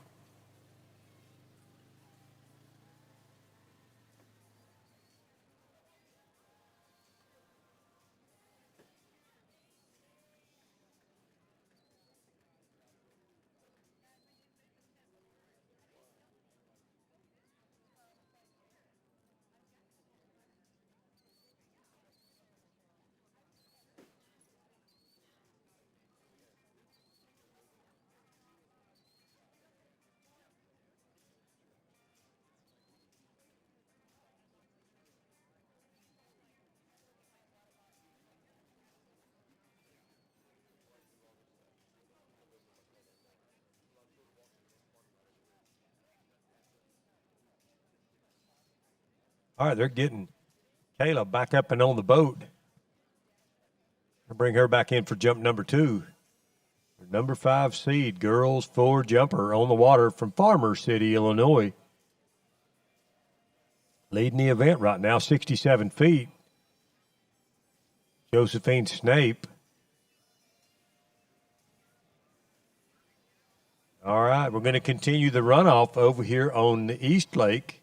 All right, they're getting Kayla back up and on the boat. I'll bring her back in for jump number 2. Number 5 seed, girls 4 jumper on the water from Farmer City, Illinois. Leading the event right now, 67 feet. Josephine Snape. All right, we're going to continue the runoff over here on the East Lake.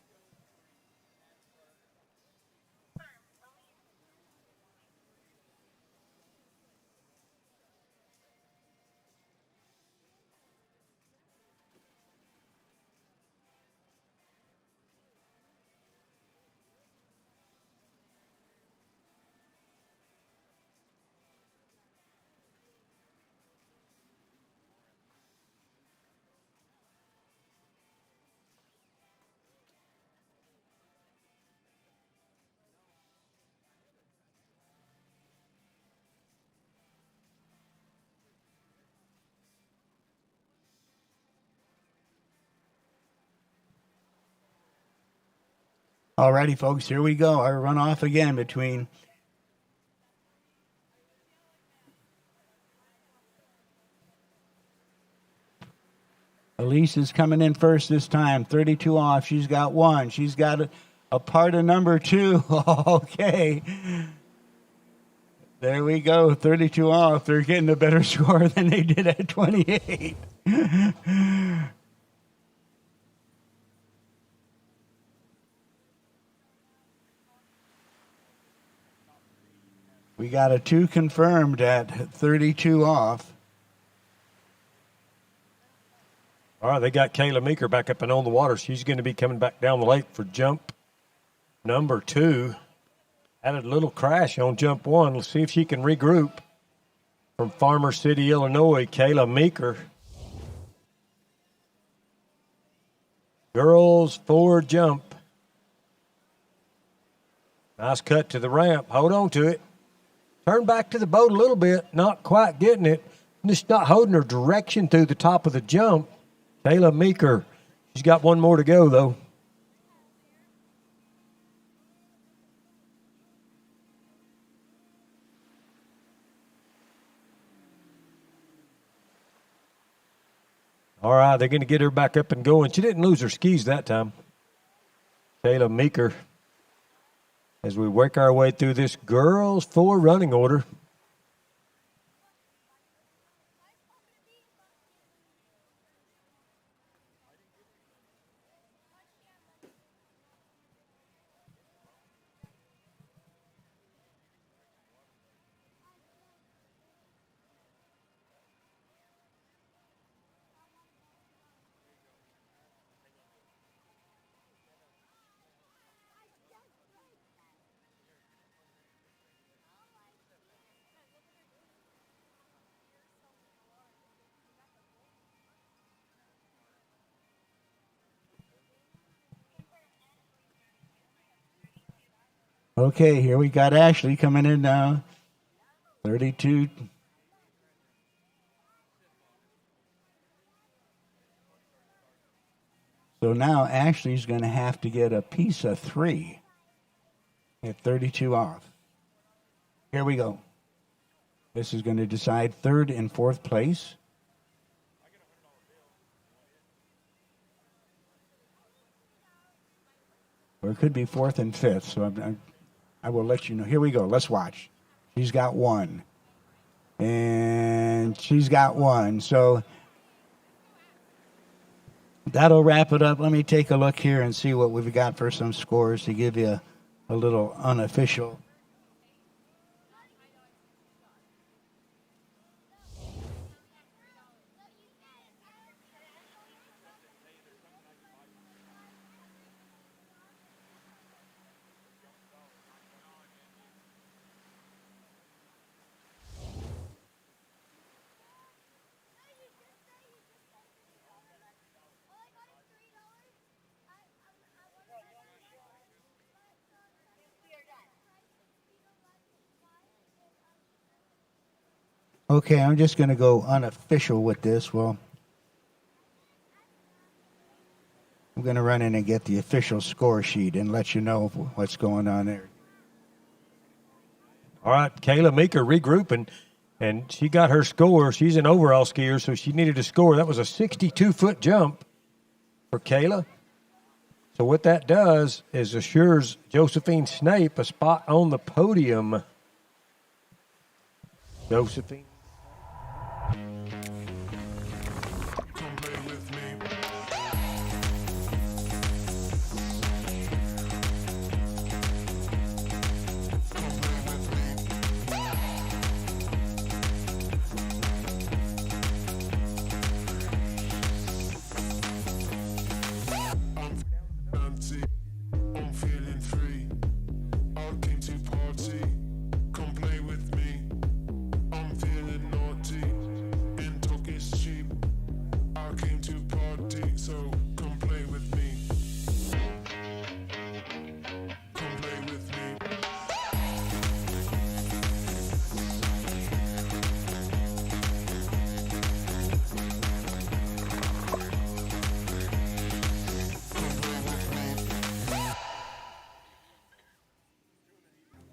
Alrighty, folks, here we go. Our runoff again between Elise is coming in first this time, 32 off. She's got 1. She's got a part of number 2. Okay. There we go, 32 off. They're getting a better score than they did at 28. We got a 2 confirmed at 32 off. All right, they got Kayla Meeker back up and on the water. She's going to be coming back down the lake for jump number 2. Had a little crash on jump 1. Let's see if she can regroup. From Farmer City, Illinois, Kayla Meeker. Girls 4 jump. Nice cut to the ramp. Hold on to it. Turn back to the boat a little bit. Not quite getting it. Just not holding her direction through the top of the jump. Kayla Meeker. She's got 1 more to go, though. All right, they're going to get her back up and going. She didn't lose her skis that time. Kayla Meeker. As we work our way through this girls 4 running order. Okay, here we got Ashley coming in now. 32. So now Ashley's going to have to get a piece of 3 at 32 off. Here we go. This is going to decide 3rd and 4th place. Or it could be 4th and 5th. So I will let you know. Here we go. Let's watch. She's got 1. And she's got 1. So that'll wrap it up. Let me take a look here and see what we've got for some scores to give you a little unofficial. Okay, I'm just going to go unofficial with this. Well, I'm going to run in and get the official score sheet and let you know what's going on there. All right, Kayla Meeker regrouping. And she got her score. She's an overall skier, so she needed a score. That was a 62-foot jump for Kayla. So what that does is assures Josephine Snape a spot on the podium. Josephine. I'm feeling free. I came to party. Come play with me. I'm feeling naughty. And talk is cheap. I came to party, so come play with me. Come play with me.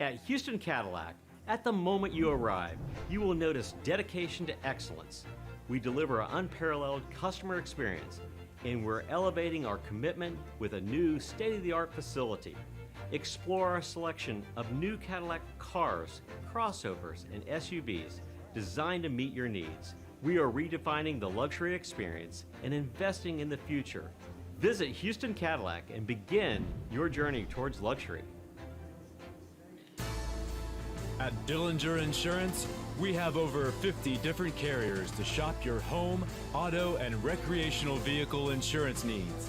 At Houston Cadillac, at the moment you arrive, you will notice dedication to excellence. We deliver an unparalleled customer experience, and we're elevating our commitment with a new state-of-the-art facility. Explore our selection of new Cadillac cars, crossovers, and SUVs designed to meet your needs. We are redefining the luxury experience and investing in the future. Visit Houston Cadillac and begin your journey towards luxury. At Dillinger Insurance, we have over 50 different carriers to shop your home, auto, and recreational vehicle insurance needs.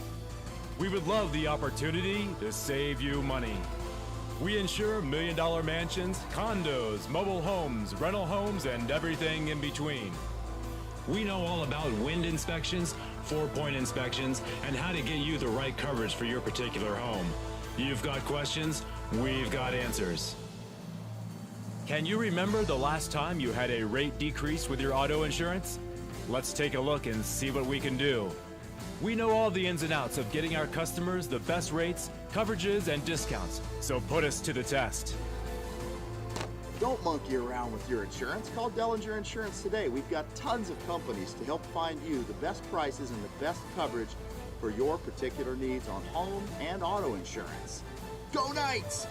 We would love the opportunity to save you money. We insure million-dollar mansions, condos, mobile homes, rental homes, and everything in between. We know all about wind inspections, 4-point inspections, and how to get you the right coverage for your particular home. You've got questions, we've got answers. Can you remember the last time you had a rate decrease with your auto insurance? Let's take a look and see what we can do. We know all the ins and outs of getting our customers the best rates, coverages, and discounts, so put us to the test. Don't monkey around with your insurance. Call Dellinger Insurance today. We've got tons of companies to help find you the best prices and the best coverage for your particular needs on home and auto insurance. Go Knights!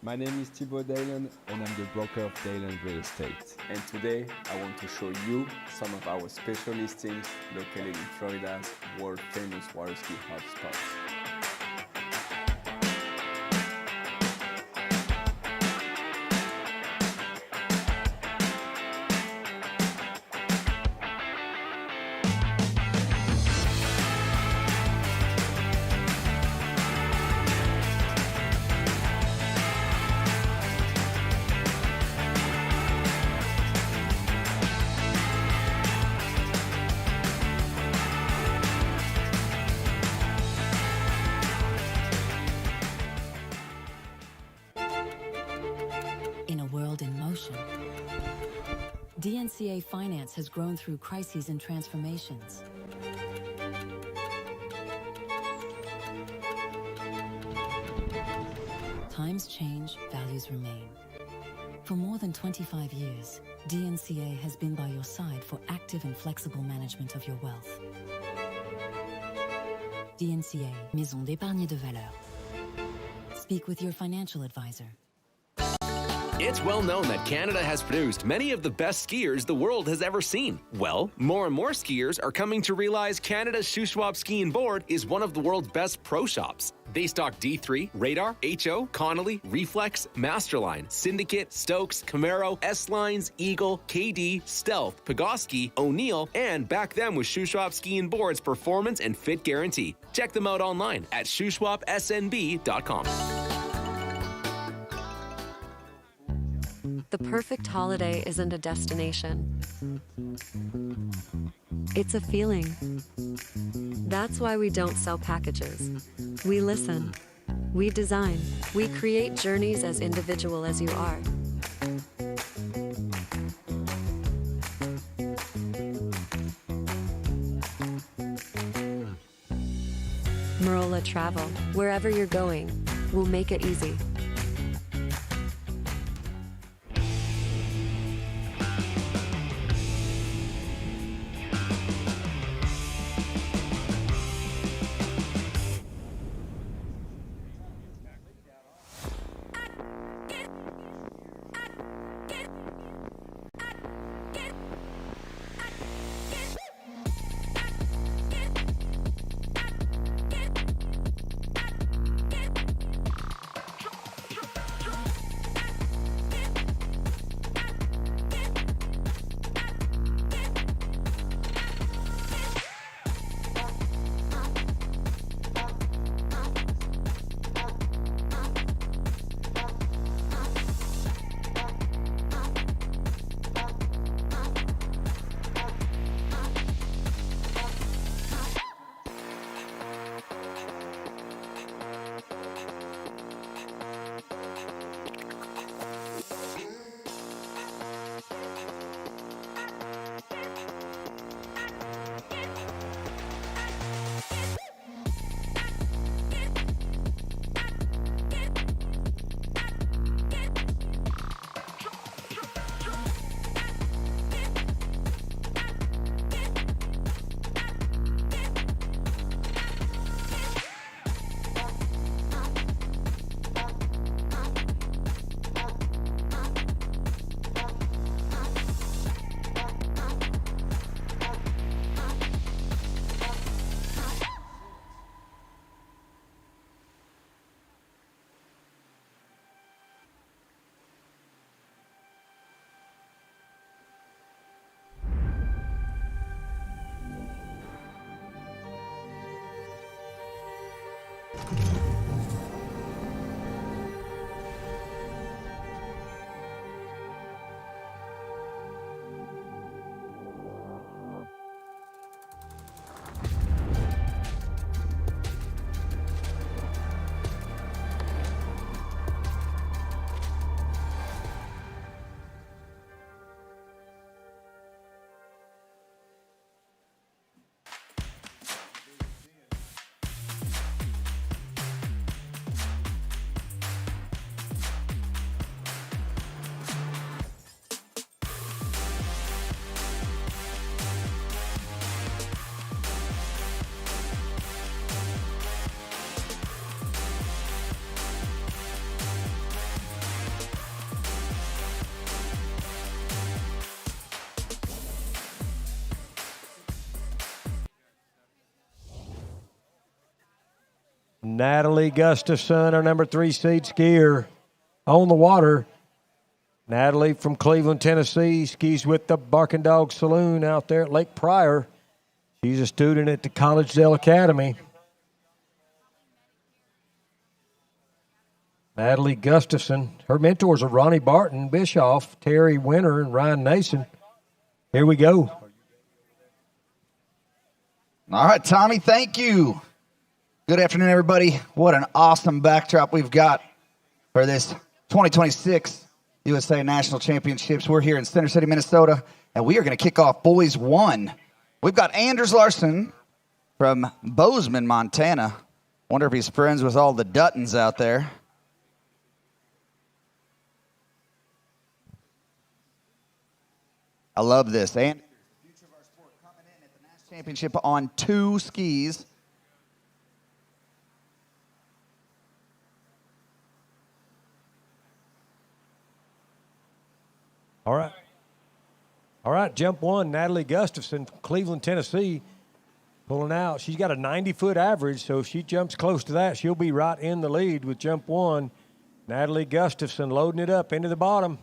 My name is Thibaut Dalen and I'm the broker of Dalen Real Estate. And today I want to show you some of our special listings located in Florida's world famous water ski hotspots. In a world in motion, DNCA Finance has grown through crises and transformations. Times change, values remain. For more than 25 years, DNCA has been by your side for active and flexible management of your wealth. DNCA, Maison d'épargne de valeur. Speak with your financial advisor. It's well known that Canada has produced many of the best skiers the world has ever seen. Well, more and more skiers are coming to realize Canada's Shuswap Ski and Board is one of the world's best pro shops. They stock D3, Radar, HO, Connolly, Reflex, Masterline, Syndicate, Stokes, Camaro, S-Lines, Eagle, KD, Stealth, Pegosky, O'Neill, and back them with Shuswap Ski and Board's performance and fit guarantee. Check them out online at shuswapsnb.com. The perfect holiday isn't a destination. It's a feeling. That's why we don't sell packages. We listen. We design. We create journeys as individual as you are. Marola Travel. Wherever you're going, we'll make it easy. Natalie Gustafson, our number 3 seed skier, on the water. Natalie from Cleveland, Tennessee, skis with the Barking Dog Saloon out there at Lake Pryor. She's a student at the Collegedale Academy. Natalie Gustafson. Her mentors are Ronnie Barton, Bischoff, Terry Winter, and Ryan Nason. Here we go. All right, Tommy, thank you. Good afternoon, everybody. What an awesome backdrop we've got for this 2026 USA National Championships. We're here in Center City, Minnesota, and we are going to kick off Boys 1. We've got Anders Larson from Bozeman, Montana. Wonder if he's friends with all the Duttons out there. I love this. And the future of our sport coming in at the National Championship on 2 skis. All right. All right, jump 1, Natalie Gustafson from Cleveland, Tennessee, pulling out. She's got a 90-foot average, so if she jumps close to that, she'll be right in the lead with jump 1. Natalie Gustafson loading it up into the bottom.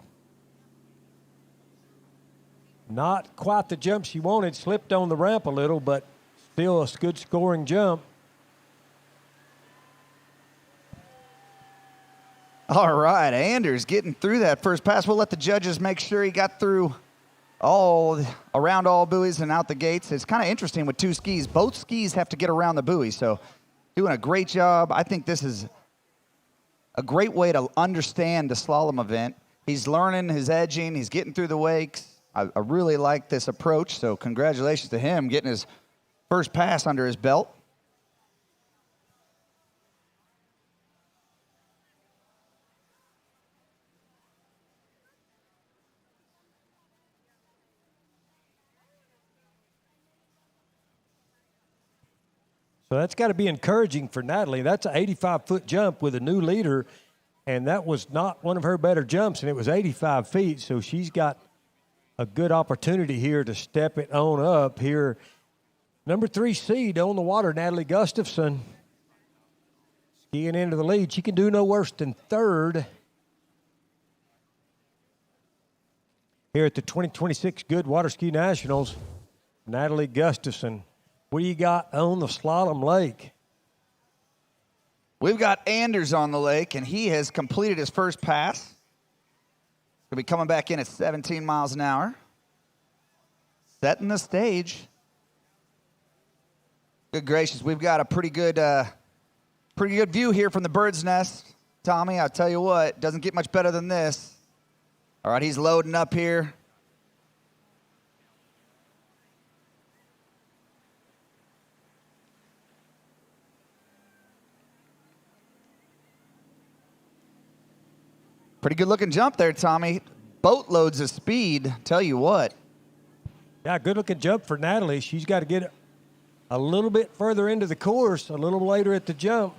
Not quite the jump she wanted, slipped on the ramp a little, but still a good scoring jump. All right, Anders getting through that first pass. We'll let the judges make sure he got through around all buoys and out the gates. It's kind of interesting with 2 skis. Both skis have to get around the buoy, so doing a great job. I think this is a great way to understand the slalom event. He's learning his edging. He's getting through the wakes. I really like this approach, so congratulations to him getting his first pass under his belt. So that's got to be encouraging for Natalie. That's an 85-foot jump with a new leader, and that was not one of her better jumps, and it was 85 feet, so she's got a good opportunity here to step it on up here. Number 3 seed on the water, Natalie Gustafson, skiing into the lead. She can do no worse than 3rd here at the 2026 Goode Water Ski Nationals. Natalie Gustafson. What do you got on the slalom lake? We've got Anders on the lake, and he has completed his first pass. He'll be coming back in at 17 miles an hour. Setting the stage. Good gracious, we've got a pretty good view here from the bird's nest. Tommy, I'll tell you what, doesn't get much better than this. All right, he's loading up here. Pretty good looking jump there, Tommy. Boatloads of speed, tell you what. Yeah, good looking jump for Natalie. She's got to get a little bit further into the course, a little later at the jump.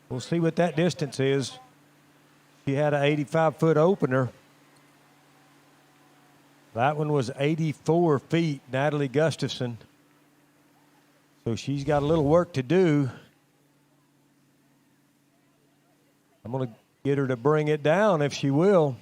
We'll see what that distance is. She had an 85-foot opener. That one was 84 feet, Natalie Gustafson. So she's got a little work to do. I'm going to get her to bring it down if she will.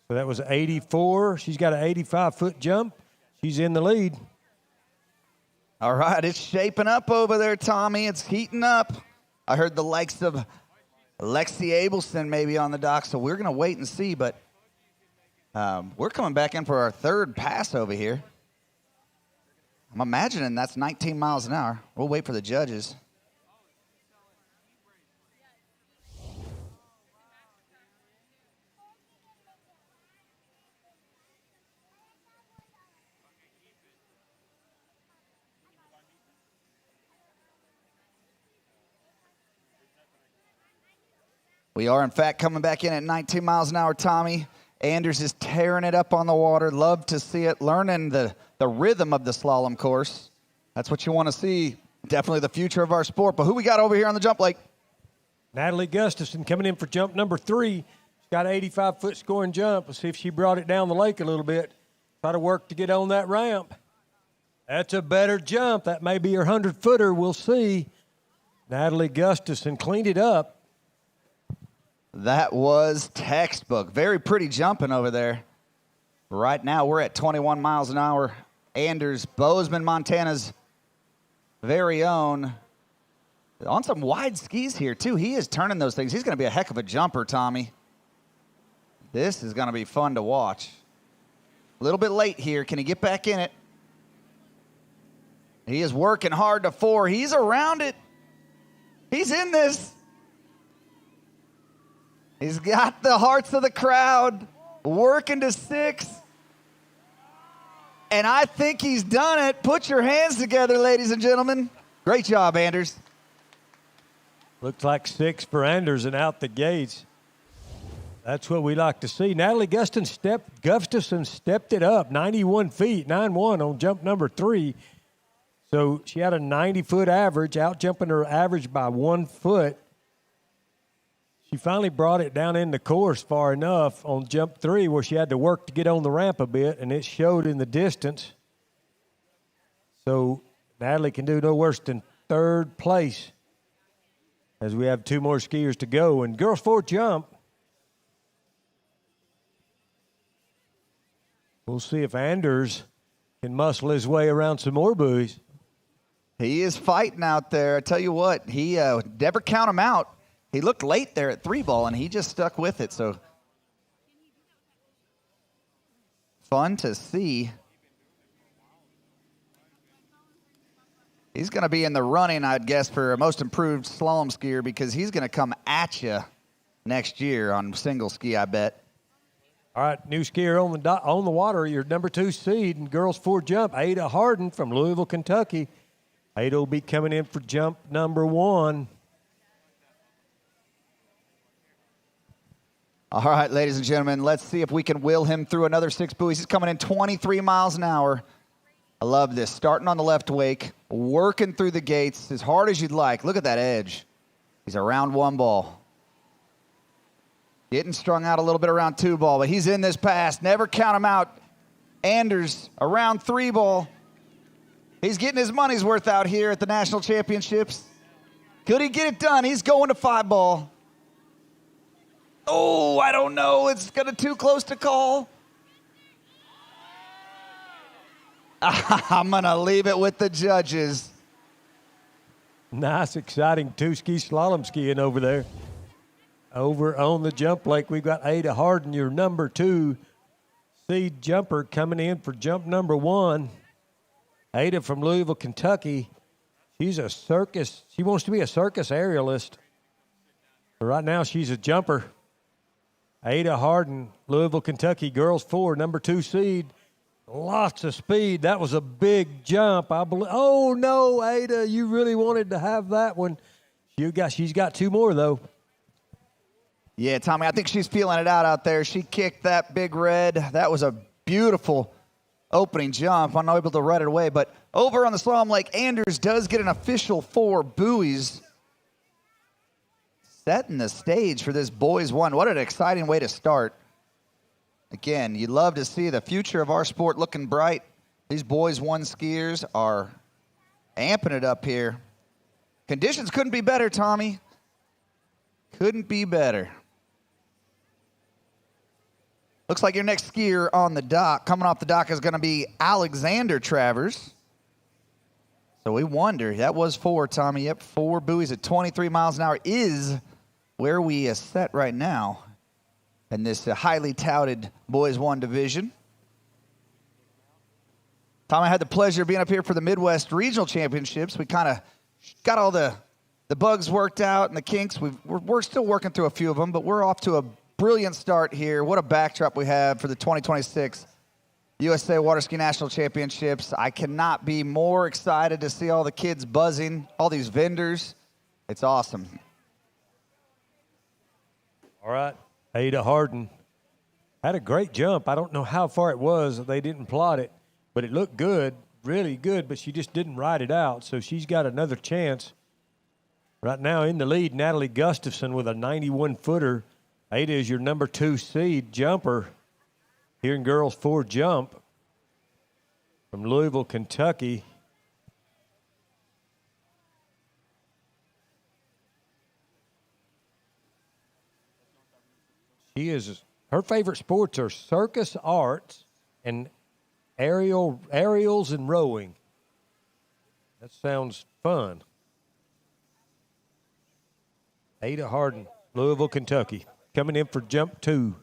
So that was 84. She's got an 85-foot jump. She's in the lead. All right, it's shaping up over there, Tommy. It's heating up. I heard the likes of Lexi Abelson maybe on the dock, so we're going to wait and see, but we're coming back in for our 3rd pass over here. I'm imagining that's 19 miles an hour. We'll wait for the judges. We are, in fact, coming back in at 19 miles an hour, Tommy. Anders is tearing it up on the water. Love to see it. Learning the rhythm of the slalom course. That's what you want to see. Definitely the future of our sport. But who we got over here on the jump lake? Natalie Gustafson coming in for jump number 3. She's got an 85-foot scoring jump. Let's see if she brought it down the lake a little bit. Try to work to get on that ramp. That's a better jump. That may be her 100-footer. We'll see. Natalie Gustafson cleaned it up. That was textbook. Very pretty jumping over there. Right now, we're at 21 miles an hour. Anders, Bozeman, Montana's very own. On some wide skis here, too. He is turning those things. He's going to be a heck of a jumper, Tommy. This is going to be fun to watch. A little bit late here. Can he get back in it? He is working hard to 4. He's around it. He's in this. He's got the hearts of the crowd. Working to 6. And I think he's done it. Put your hands together, ladies and gentlemen. Great job, Anders. Looks like 6 for Anders and out the gates. That's what we like to see. Natalie Gustafson stepped it up, 91 feet, 9-1 on jump number 3. So she had a 90-foot average, out jumping her average by 1 foot. She finally brought it down in the course far enough on jump 3 where she had to work to get on the ramp a bit, and it showed in the distance. So Natalie can do no worse than 3rd place as we have 2 more skiers to go. And girls 4 jump. We'll see if Anders can muscle his way around some more buoys. He is fighting out there. I tell you what, he never count him out. He looked late there at 3-ball, and he just stuck with it. So fun to see. He's going to be in the running, I'd guess, for a most improved slalom skier because he's going to come at you next year on single ski, I bet. All right, new skier on the water, your number 2 seed in girls 4 jump, Ada Harden from Louisville, Kentucky. Ada will be coming in for jump number 1. All right, ladies and gentlemen, let's see if we can will him through another 6 buoys. He's coming in 23 miles an hour. I love this. Starting on the left wake, working through the gates as hard as you'd like. Look at that edge. He's around 1-ball. Getting strung out a little bit around 2-ball, but he's in this pass. Never count him out. Anders around 3-ball. He's getting his money's worth out here at the National Championships. Could he get it done? He's going to 5-ball. Oh, I don't know. It's kind of too close to call. I'm going to leave it with the judges. Nice, exciting 2-ski slalom skiing over there. Over on the jump lake, we've got Ada Harden, your number 2 seed jumper, coming in for jump number 1. Ada from Louisville, Kentucky. She's a circus. She wants to be a circus aerialist. But right now, she's a jumper. Ada Harden, Louisville, Kentucky, girls 4, number 2 seed. Lots of speed. That was a big jump, I believe. Oh, no, Ada, you really wanted to have that one. She's got 2 more, though. Yeah, Tommy, I think she's feeling it out there. She kicked that big red. That was a beautiful opening jump. Unable to ride it away. But over on the slalom lake, Anders does get an official 4 buoys. Setting the stage for this boys 1. What an exciting way to start. Again, you love to see the future of our sport looking bright. These boys 1 skiers are amping it up here. Conditions couldn't be better, Tommy. Couldn't be better. Looks like your next skier on the dock, coming off the dock, is going to be Alexander Travers. So we wonder, that was 4, Tommy. Yep, 4 buoys at 23 miles an hour is where we set right now in this highly touted Boys 1 division. Tom, I had the pleasure of being up here for the Midwest Regional Championships. We kind of got all the bugs worked out and the kinks. We're still working through a few of them, but we're off to a brilliant start here. What a backdrop we have for the 2026 USA Water Ski National Championships. I cannot be more excited to see all the kids buzzing, all these vendors. It's awesome. All right, Ada Harden had a great jump. I don't know how far it was. They didn't plot it, but it looked good, really good, but she just didn't ride it out. So she's got another chance Right now in the lead, Natalie Gustafson with a 91-footer. Ada is your number 2 seed jumper here in girls 4 jump from Louisville, Kentucky. Her favorite sports are circus arts and aerials and rowing. That sounds fun. Ada Harden, Louisville, Kentucky, coming in for jump 2.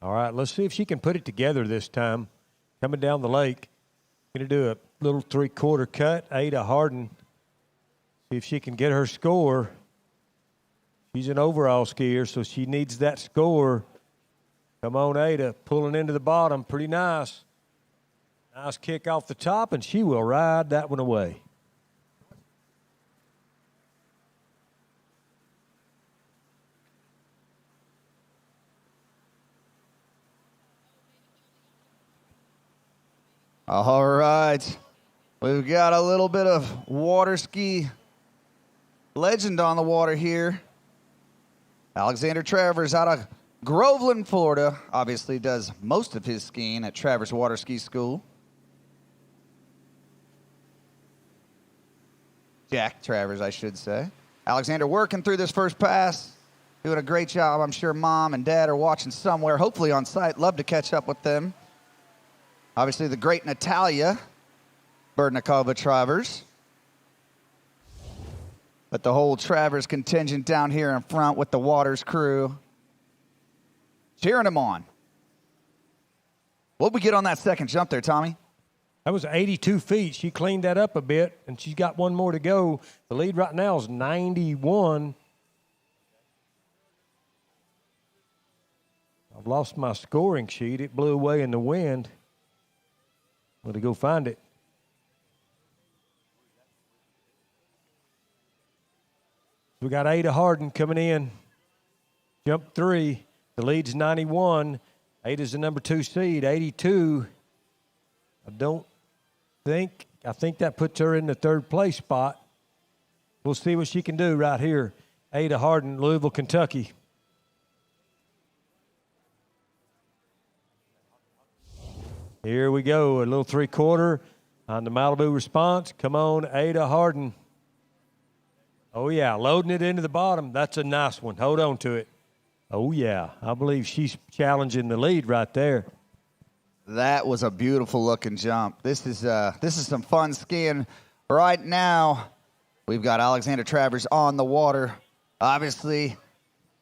All right, let's see if she can put it together this time. Coming down the lake, going to do a little 3/4 cut. Ada Harden, see if she can get her score. She's an overall skier, so she needs that score. Come on, Ada, pulling into the bottom. Pretty nice. Nice kick off the top, and she will ride that one away. All right. We've got a little bit of water ski legend on the water here. Alexander Travers out of Groveland, Florida, obviously does most of his skiing at Travers Water Ski School. Jack Travers, I should say. Alexander working through this first pass, doing a great job. I'm sure Mom and Dad are watching somewhere, hopefully on site. Love to catch up with them. Obviously, the great Natalia Berdnikova Travers. But the whole Travers contingent down here in front with the Waters crew cheering him on. What'd we get on that second jump there, Tommy? That was 82 feet. She cleaned that up a bit, and she's got one more to go. The lead right now is 91. I've lost my scoring sheet. It blew away in the wind. I'm going to go find it. We got Ada Harden coming in. Jump 3. The lead's 91. Ada's the number 2 seed, 82. I think that puts her in the 3rd place spot. We'll see what she can do right here. Ada Harden, Louisville, Kentucky. Here we go, a little 3/4 on the Malibu response. Come on, Ada Harden. Oh, yeah, loading it into the bottom. That's a nice one. Hold on to it. Oh, yeah, I believe she's challenging the lead right there. That was a beautiful looking jump. This is some fun skiing right now. We've got Alexander Travers on the water. Obviously,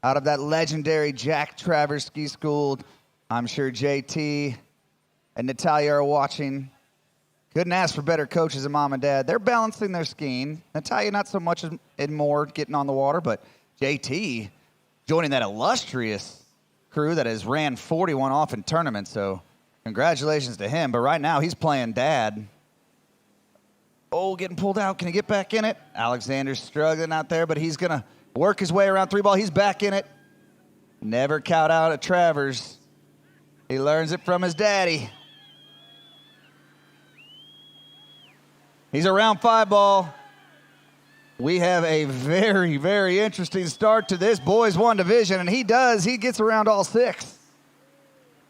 out of that legendary Jack Travers Ski School. I'm sure JT and Natalia are watching. Couldn't ask for better coaches than Mom and Dad. They're balancing their skiing. Natalia not so much and more getting on the water, but JT joining that illustrious crew that has ran 41 off in tournaments. So congratulations to him. But right now he's playing dad. Oh, getting pulled out. Can he get back in it? Alexander's struggling out there, but he's going to work his way around 3 ball. He's back in it. Never count out at Travers. He learns it from his daddy. He's around 5 ball. We have a very, very interesting start to this boys 1 division, and he does. He gets around all 6.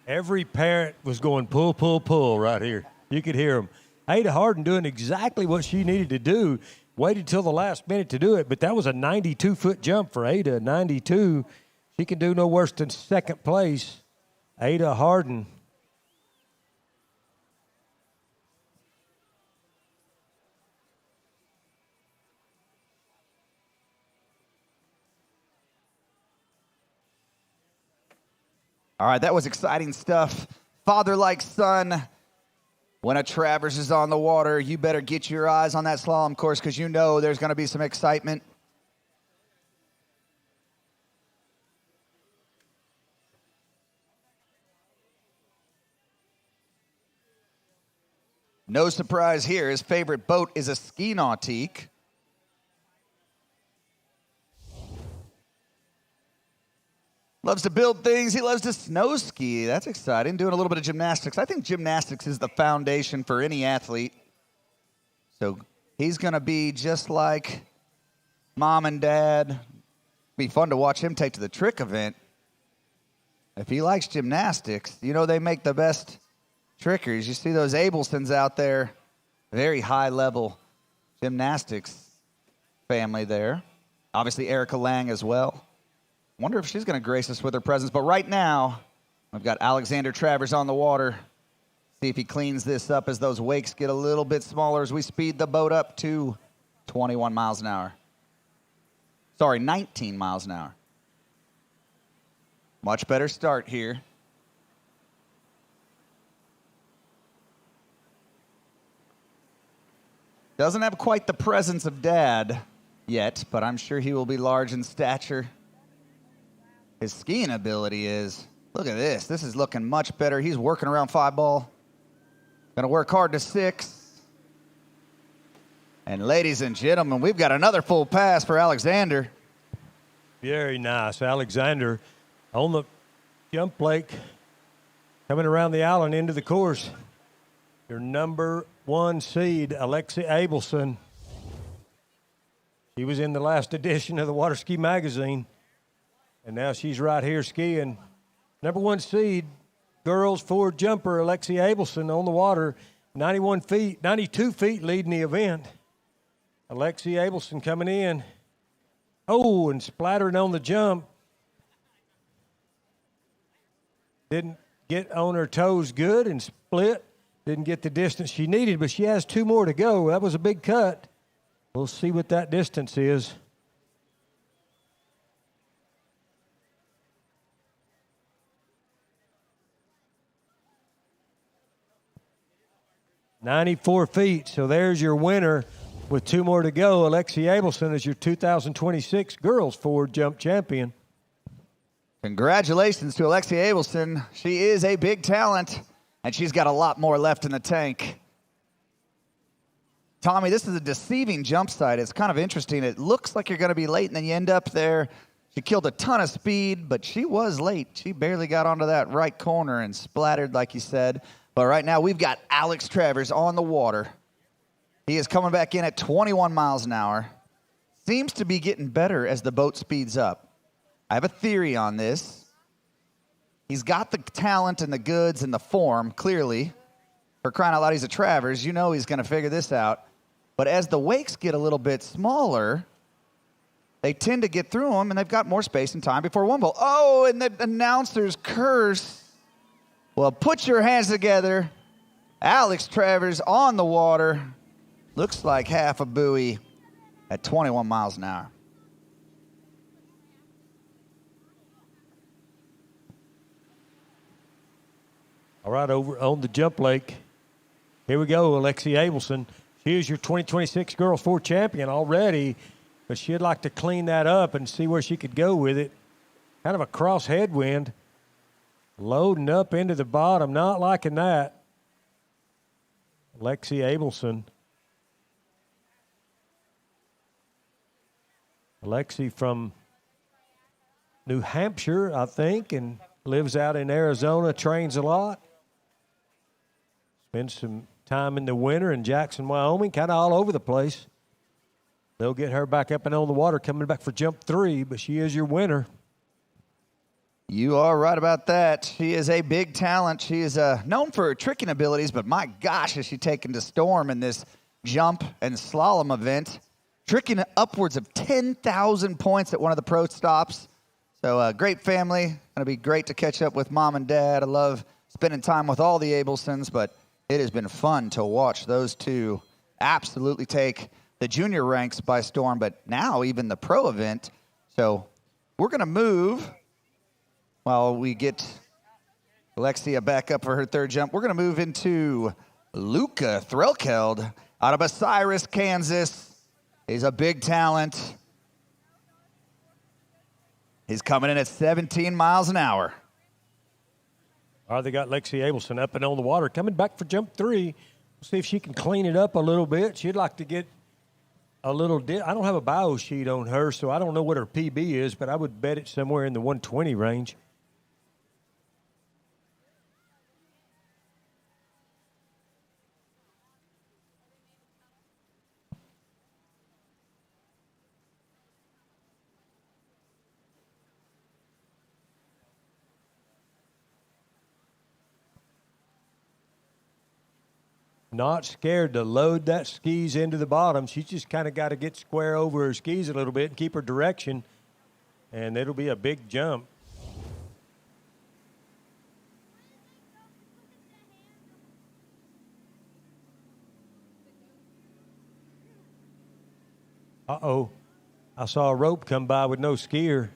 Every parent was going pull, pull, pull right here. You could hear them. Ada Harden doing exactly what she needed to do. Waited till the last minute to do it, but that was a 92-foot jump for Ada. 92. She can do no worse than 2nd place. Ada Harden. All right, that was exciting stuff. Father like son. When a Travers is on the water, you better get your eyes on that slalom course because you know there's going to be some excitement. No surprise here. His favorite boat is a ski nautique. Loves to build things. He loves to snow ski. That's exciting. Doing a little bit of gymnastics. I think gymnastics is the foundation for any athlete. So He's going to be just like Mom and Dad. Be fun to watch him take to the trick event. If he likes gymnastics, you know they make the best trickers. You see those Abelsons out there, very high-level gymnastics family there. Obviously, Erica Lang as well. Wonder if she's going to grace us with her presence. But right now, we've got Alexander Travers on the water. See if he cleans this up as those wakes get a little bit smaller as we speed the boat up to 21 miles an hour. Sorry, 19 miles an hour. Much better start here. Doesn't have quite the presence of Dad yet, but I'm sure he will be large in stature. His skiing ability is, look at this. This is looking much better. He's working around 5-ball. Gonna work hard to 6. And ladies and gentlemen, we've got another full pass for Alexander. Very nice. Alexander on the jump lake, coming around the island into the course. Your number 1 seed, Alexi Abelson. She was in the last edition of the Water Ski Magazine, and now she's right here skiing. Number 1 seed, girls forward jumper, Alexi Abelson on the water, 92 feet leading the event. Alexi Abelson coming in. Oh, and splattering on the jump. Didn't get on her toes good and split. Didn't get the distance she needed, but she has 2 more to go. That was a big cut. We'll see what that distance is. "94 feet, so there's your winner with 2 more to go. Alexi Abelson is your 2026 girls forward jump champion. Congratulations to Alexi Abelson. She is a big talent, and she's got a lot more left in the tank. Tommy, this is a deceiving jump site. It's kind of interesting. It looks like you're going to be late, and then you end up there. She killed a ton of speed, but she was late. She barely got onto that right corner and splattered, like you said. But right now, we've got Alex Travers on the water. He is coming back in at 21 miles an hour. Seems to be getting better as the boat speeds up. I have a theory on this. He's got the talent and the goods and the form, clearly. For crying out loud, he's a Travers. You know he's going to figure this out. But as the wakes get a little bit smaller, they tend to get through them, and they've got more space and time before one ball. Oh, and the announcers curse. Well, put your hands together. Alex Travers on the water. Looks like half a buoy at 21 miles an hour. All right, over on the jump lake. Here we go, Alexi Abelson. She is your 2026 girls forward champion already, but she'd like to clean that up and see where she could go with it. Kind of a cross headwind. Loading up into the bottom, not liking that. Alexi Abelson. Alexi from New Hampshire, I think, and lives out in Arizona, trains a lot. Spends some time in the winter in Jackson, Wyoming, kind of all over the place. They'll get her back up and on the water, coming back for jump 3, but she is your winner. You are right about that. She is a big talent. She is known for her tricking abilities, but my gosh, is she taken to storm in this jump and slalom event. Tricking upwards of 10,000 points at one of the pro stops. So great family. Going to be great to catch up with Mom and Dad. I love spending time with all the Abelsons, but it has been fun to watch those two absolutely take the junior ranks by storm, but now even the pro event. So we're going to move while we get Alexia back up for her 3rd jump. We're going to move into Luca Threlkeld out of Osiris, Kansas. He's a big talent. He's coming in at 17 miles an hour. All right, they got Lexi Abelson up and on the water, coming back for jump 3. We'll see if she can clean it up a little bit. She'd like to get a little I don't have a bio sheet on her, so I don't know what her PB is, but I would bet it's somewhere in the 120 range. not scared to load that skis into the bottom. She's just kind of got to get square over her skis a little bit and keep her direction, and it'll be a big jump. Uh-oh. I saw a rope come by with no skier.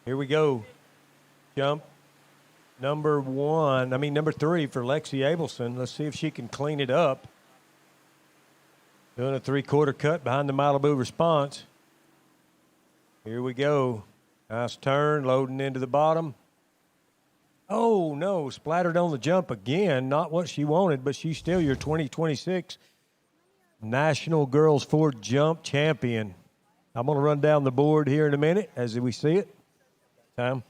Here we go. Jump number 3 for Lexi Abelson. Let's see if she can clean it up. Doing a 3/4 cut behind the Malibu response. Here we go. Nice turn, loading into the bottom. Oh, no, splattered on the jump again. Not what she wanted, but she's still your 2026 National Girls Ford Jump Champion. I'm going to run down the board here in a minute as we see it. Time.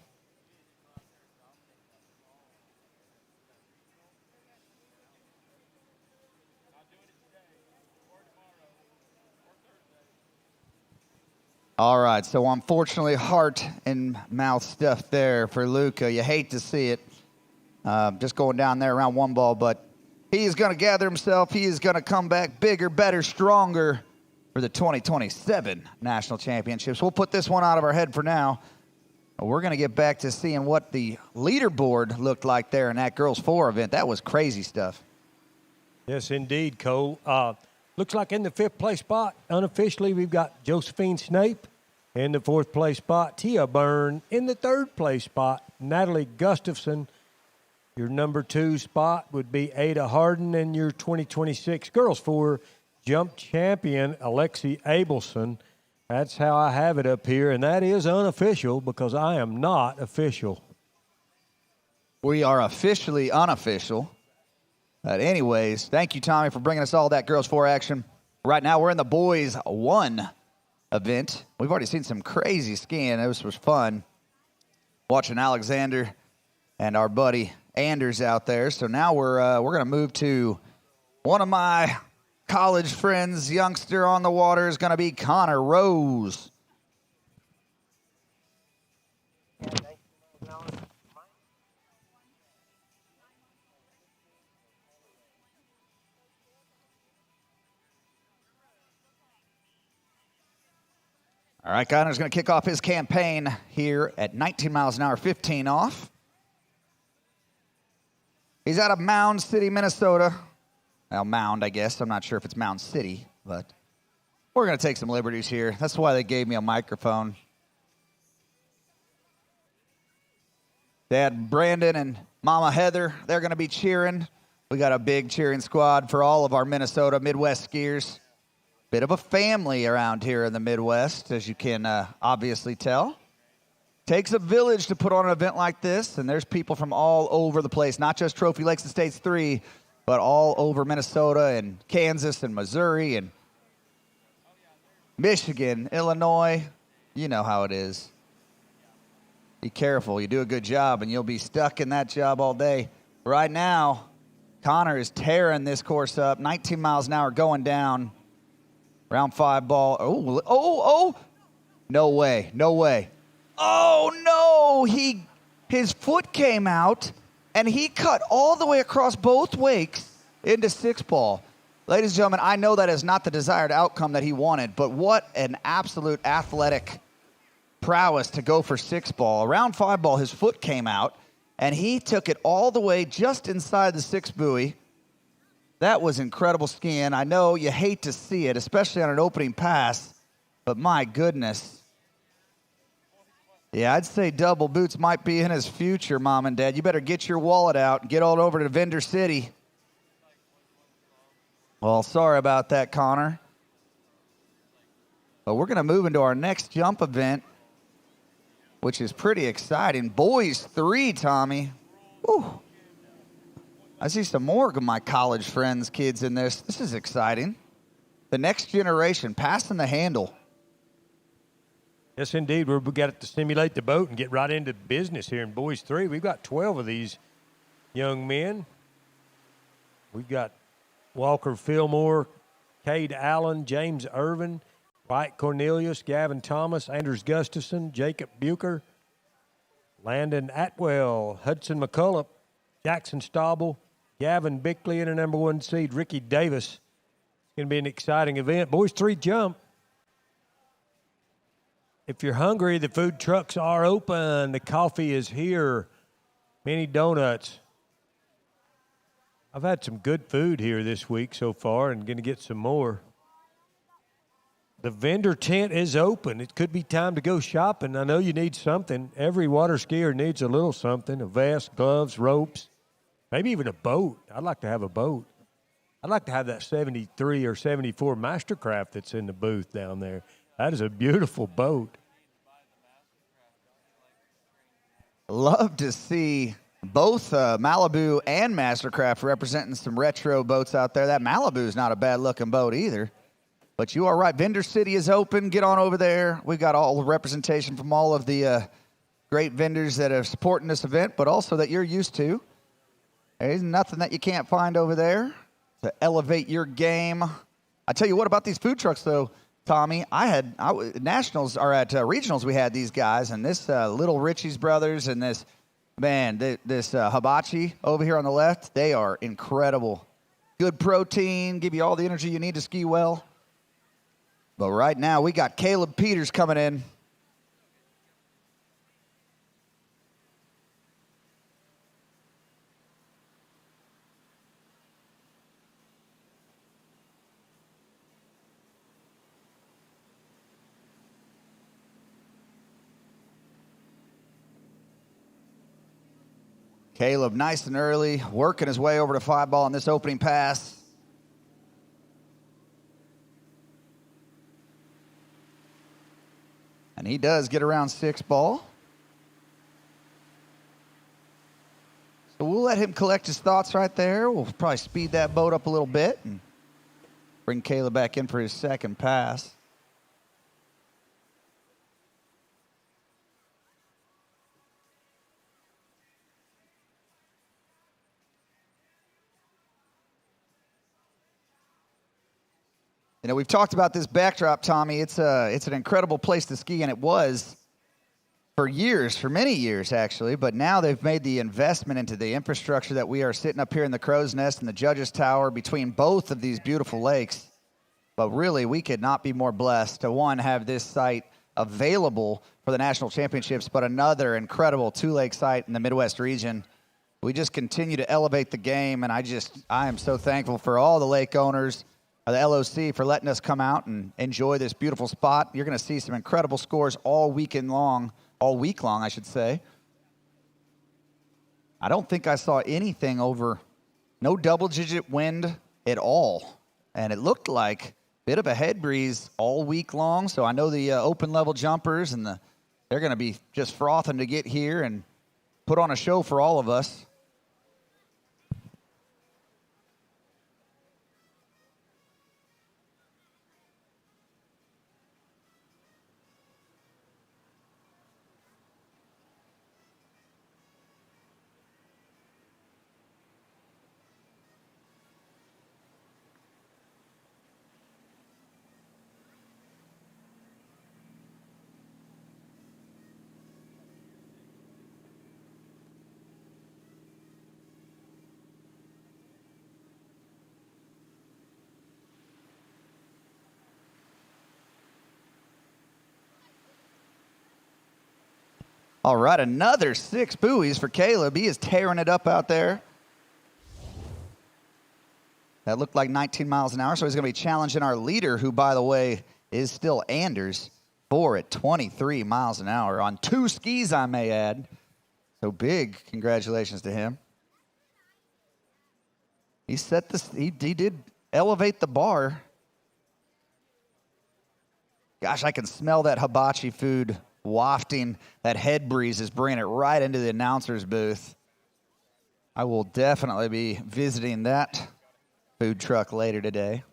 All right, so unfortunately, heart and mouth stuff there for Luca. You hate to see it. Just going down there around one ball, but he is going to gather himself. He is going to come back bigger, better, stronger for the 2027 National Championships. We'll put this one out of our head for now. We're going to get back to seeing what the leaderboard looked like there in that Girls 4 event. That was crazy stuff. Yes, indeed, Cole. Looks like in the 5th place spot, unofficially, we've got Josephine Snape. In the 4th place spot, Tia Byrne. In the 3rd place spot, Natalie Gustafson. Your number 2 spot would be Ada Harden, and your 2026 Girls 4 Jump Champion, Alexi Abelson. That's how I have it up here, and that is unofficial because I am not official. We are officially unofficial. But anyways, thank you, Tommy, for bringing us all that Girls 4 action. Right now, we're in the Boys 1 event. We've already seen some crazy skiing. This was fun watching Alexander and our buddy Anders out there. So now we're going to move to one of my college friends, youngster on the water, is going to be Connor Rose. All right, Connor's going to kick off his campaign here at 19 miles an hour, 15 off. He's out of Mound City, Minnesota. Well, Mound, I guess. I'm not sure if it's Mound City, but we're going to take some liberties here. That's why they gave me a microphone. Dad Brandon and Mama Heather, they're going to be cheering. We got a big cheering squad for all of our Minnesota Midwest skiers. Bit of a family around here in the Midwest, as you can obviously tell. Takes a village to put on an event like this, and there's people from all over the place, not just Trophy Lakes and States 3, but all over Minnesota and Kansas and Missouri and Michigan, Illinois. You know how it is. Be careful. You do a good job, and you'll be stuck in that job all day. Right now, Connor is tearing this course up, 19 miles an hour going down. Round 5 ball. Oh. No way. Oh, no. His foot came out, and he cut all the way across both wakes into 6 ball. Ladies and gentlemen, I know that is not the desired outcome that he wanted, but what an absolute athletic prowess to go for 6 ball. Around 5 ball, his foot came out, and he took it all the way just inside the 6 buoy. That was incredible skiing. I know you hate to see it, especially on an opening pass, but my goodness. Yeah, I'd say double boots might be in his future, Mom and Dad. You better get your wallet out and get all over to Vendor City. Well, sorry about that, Connor. But we're going to move into our next jump event, which is pretty exciting. Boys 3, Tommy. Whew. I see some more of my college friends, kids in this. This is exciting. The next generation, passing the handle. Yes, indeed. We've got to simulate the boat and get right into business here in Boys 3. We've got 12 of these young men. We've got Walker Fillmore, Cade Allen, James Irvin, Dwight Cornelius, Gavin Thomas, Anders Gustafson, Jacob Bucher, Landon Atwell, Hudson McCullough, Jackson Staubel, Gavin Bickley, and a number 1 seed, Ricky Davis. It's going to be an exciting event. Boys 3 jump. If you're hungry, the food trucks are open. The coffee is here. Mini donuts. I've had some good food here this week so far and going to get some more. The vendor tent is open. It could be time to go shopping. I know you need something. Every water skier needs a little something, a vest, gloves, ropes, maybe even a boat. I'd like to have a boat. I'd like to have that 73 or 74 Mastercraft that's in the booth down there. That is a beautiful boat. Love to see both Malibu and Mastercraft representing some retro boats out there. That Malibu's not a bad-looking boat either. But you are right. Vendor City is open. Get on over there. We got all the representation from all of the great vendors that are supporting this event, but also that you're used to. There's nothing that you can't find over there to elevate your game. I tell you what about these food trucks, though, Tommy. Nationals are at regionals. We had these guys, and this Little Richie's Brothers and this hibachi over here on the left. They are incredible. Good protein, give you all the energy you need to ski well. But right now, we got Caleb Peters coming in. Caleb, nice and early, working his way over to 5-ball on this opening pass. And he does get around 6-ball. So we'll let him collect his thoughts right there. We'll probably speed that boat up a little bit and bring Caleb back in for his second pass. You know, we've talked about this backdrop, Tommy. It's an incredible place to ski, and it was for years, for many years, actually. But now they've made the investment into the infrastructure that we are sitting up here in the Crow's Nest and the Judges Tower between both of these beautiful lakes. But really, we could not be more blessed to, one, have this site available for the national championships, but another incredible two-lake site in the Midwest region. We just continue to elevate the game, and I am so thankful for all the lake owners, the LOC, for letting us come out and enjoy this beautiful spot. You're going to see some incredible scores all week long, I should say. I don't think I saw anything over, no double-digit wind at all. And it looked like a bit of a head breeze all week long. So I know the open-level jumpers, and they're going to be just frothing to get here and put on a show for all of us. All right, another 6 buoys for Caleb. He is tearing it up out there. That looked like 19 miles an hour, so he's going to be challenging our leader, who, by the way, is still Anders, at 23 miles an hour on 2 skis, I may add. So big congratulations to him. He set this. He did elevate the bar. Gosh, I can smell that hibachi food wafting. That head breeze is bringing it right into the announcer's booth. I will definitely be visiting that food truck later today.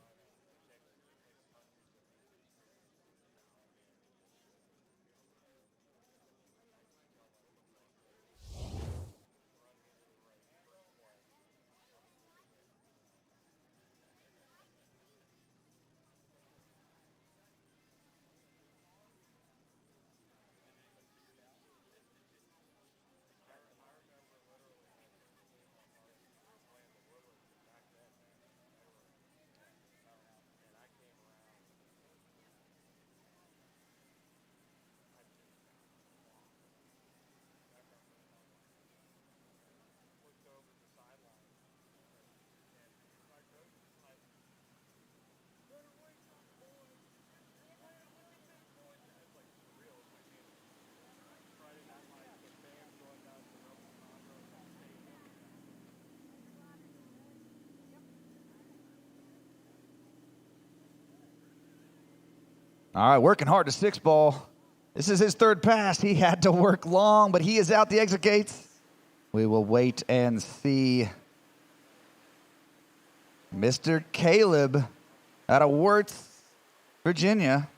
All right, working hard to 6-ball. This is his third pass. He had to work long, but he is out the exit gates. We will wait and see. Mr. Caleb out of Wirtz, Virginia.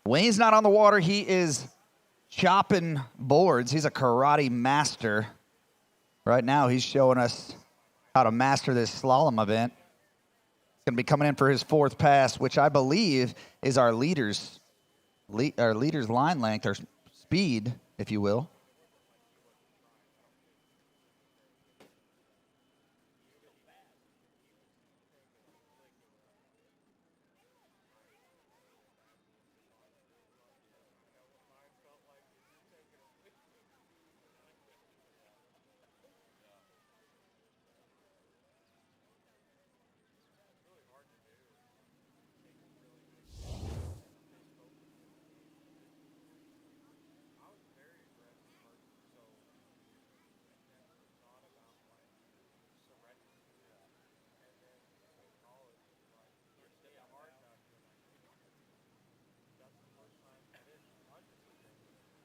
When he's not on the water, he is chopping boards. He's a karate master. Right now, he's showing us how to master this slalom event. He's going to be coming in for his fourth pass, which I believe is our leader's line length, or speed, if you will.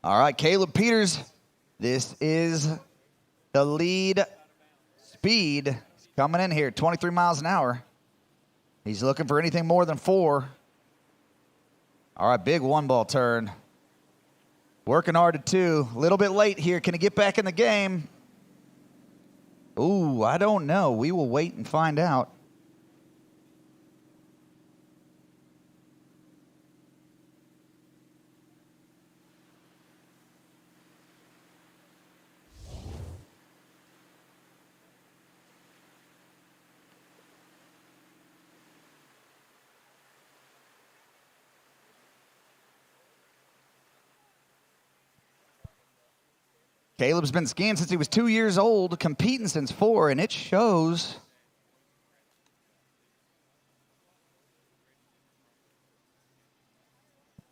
All right, Caleb Peters, this is the lead speed coming in here, 23 miles an hour. He's looking for anything more than 4. All right, big 1-ball turn. Working hard at 2. A little bit late here. Can he get back in the game? Ooh, I don't know. We will wait and find out. Caleb's been skiing since he was 2 years old, competing since 4, and it shows.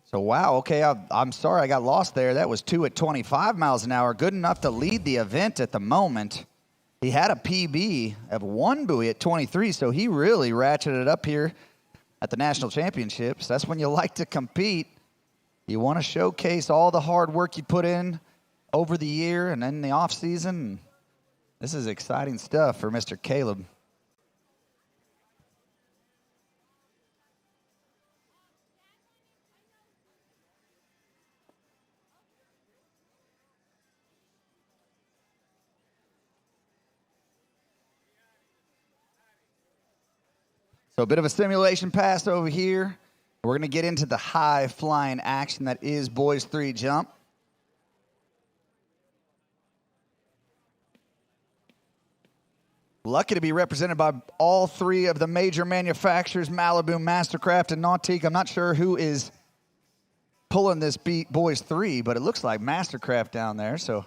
So, wow, okay, I'm sorry I got lost there. That was 2 at 25 miles an hour, good enough to lead the event at the moment. He had a PB of 1 buoy at 23, so he really ratcheted it up here at the National Championships. That's when you like to compete. You want to showcase all the hard work you put in over the year and then the off season. This is exciting stuff for Mr. Caleb. So a bit of a simulation pass over here. We're going to get into the high flying action that is boys 3 jump. Lucky to be represented by all 3 of the major manufacturers, Malibu, Mastercraft, and Nautique. I'm not sure who is pulling this boys 3, but it looks like Mastercraft down there. So,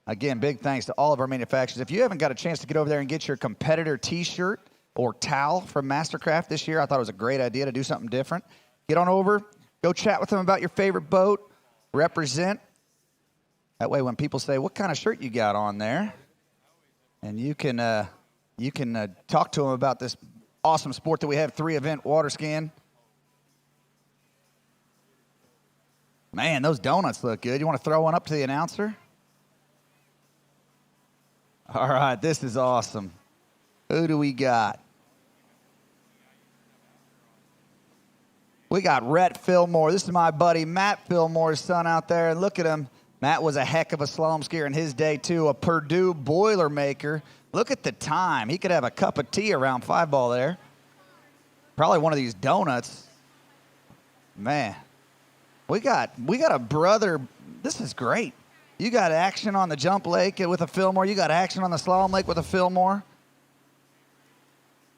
again, big thanks to all of our manufacturers. If you haven't got a chance to get over there and get your competitor T-shirt or towel from Mastercraft this year, I thought it was a great idea to do something different. Get on over, go chat with them about your favorite boat, represent. That way when people say, what kind of shirt you got on there? And you can talk to them about this awesome sport that we have, 3-event water skiing. Man, those donuts look good. You want to throw one up to the announcer? All right, this is awesome. Who do we got? We got Rhett Fillmore. This is my buddy Matt Fillmore's son out there. And look at him. Matt was a heck of a slalom skier in his day, too. A Purdue Boilermaker. Look at the time. He could have a cup of tea around 5-ball there. Probably one of these donuts. Man, we got a brother. This is great. You got action on the jump lake with a Fillmore. You got action on the slalom lake with a Fillmore.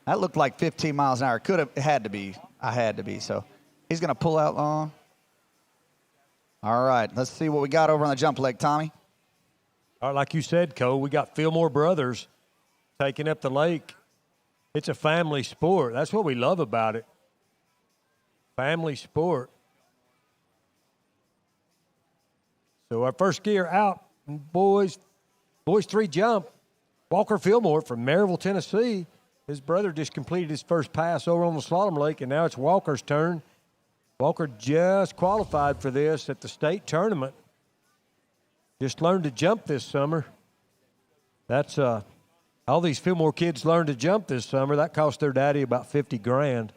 That looked like 15 miles an hour. Could have, had to be. I had to be. So he's going to pull out long. All right, let's see what we got over on the jump lake, Tommy. All right, like you said, Cole, we got Fillmore brothers taking up the lake. It's a family sport. That's what we love about it. Family sport. So our first skier out, boys 3 jump. Walker Fillmore from Maryville, Tennessee. His brother just completed his first pass over on the slalom lake, and now it's Walker's turn. Walker just qualified for this at the state tournament. Just learned to jump this summer. That's all these Fillmore kids learned to jump this summer. That cost their daddy about $50,000.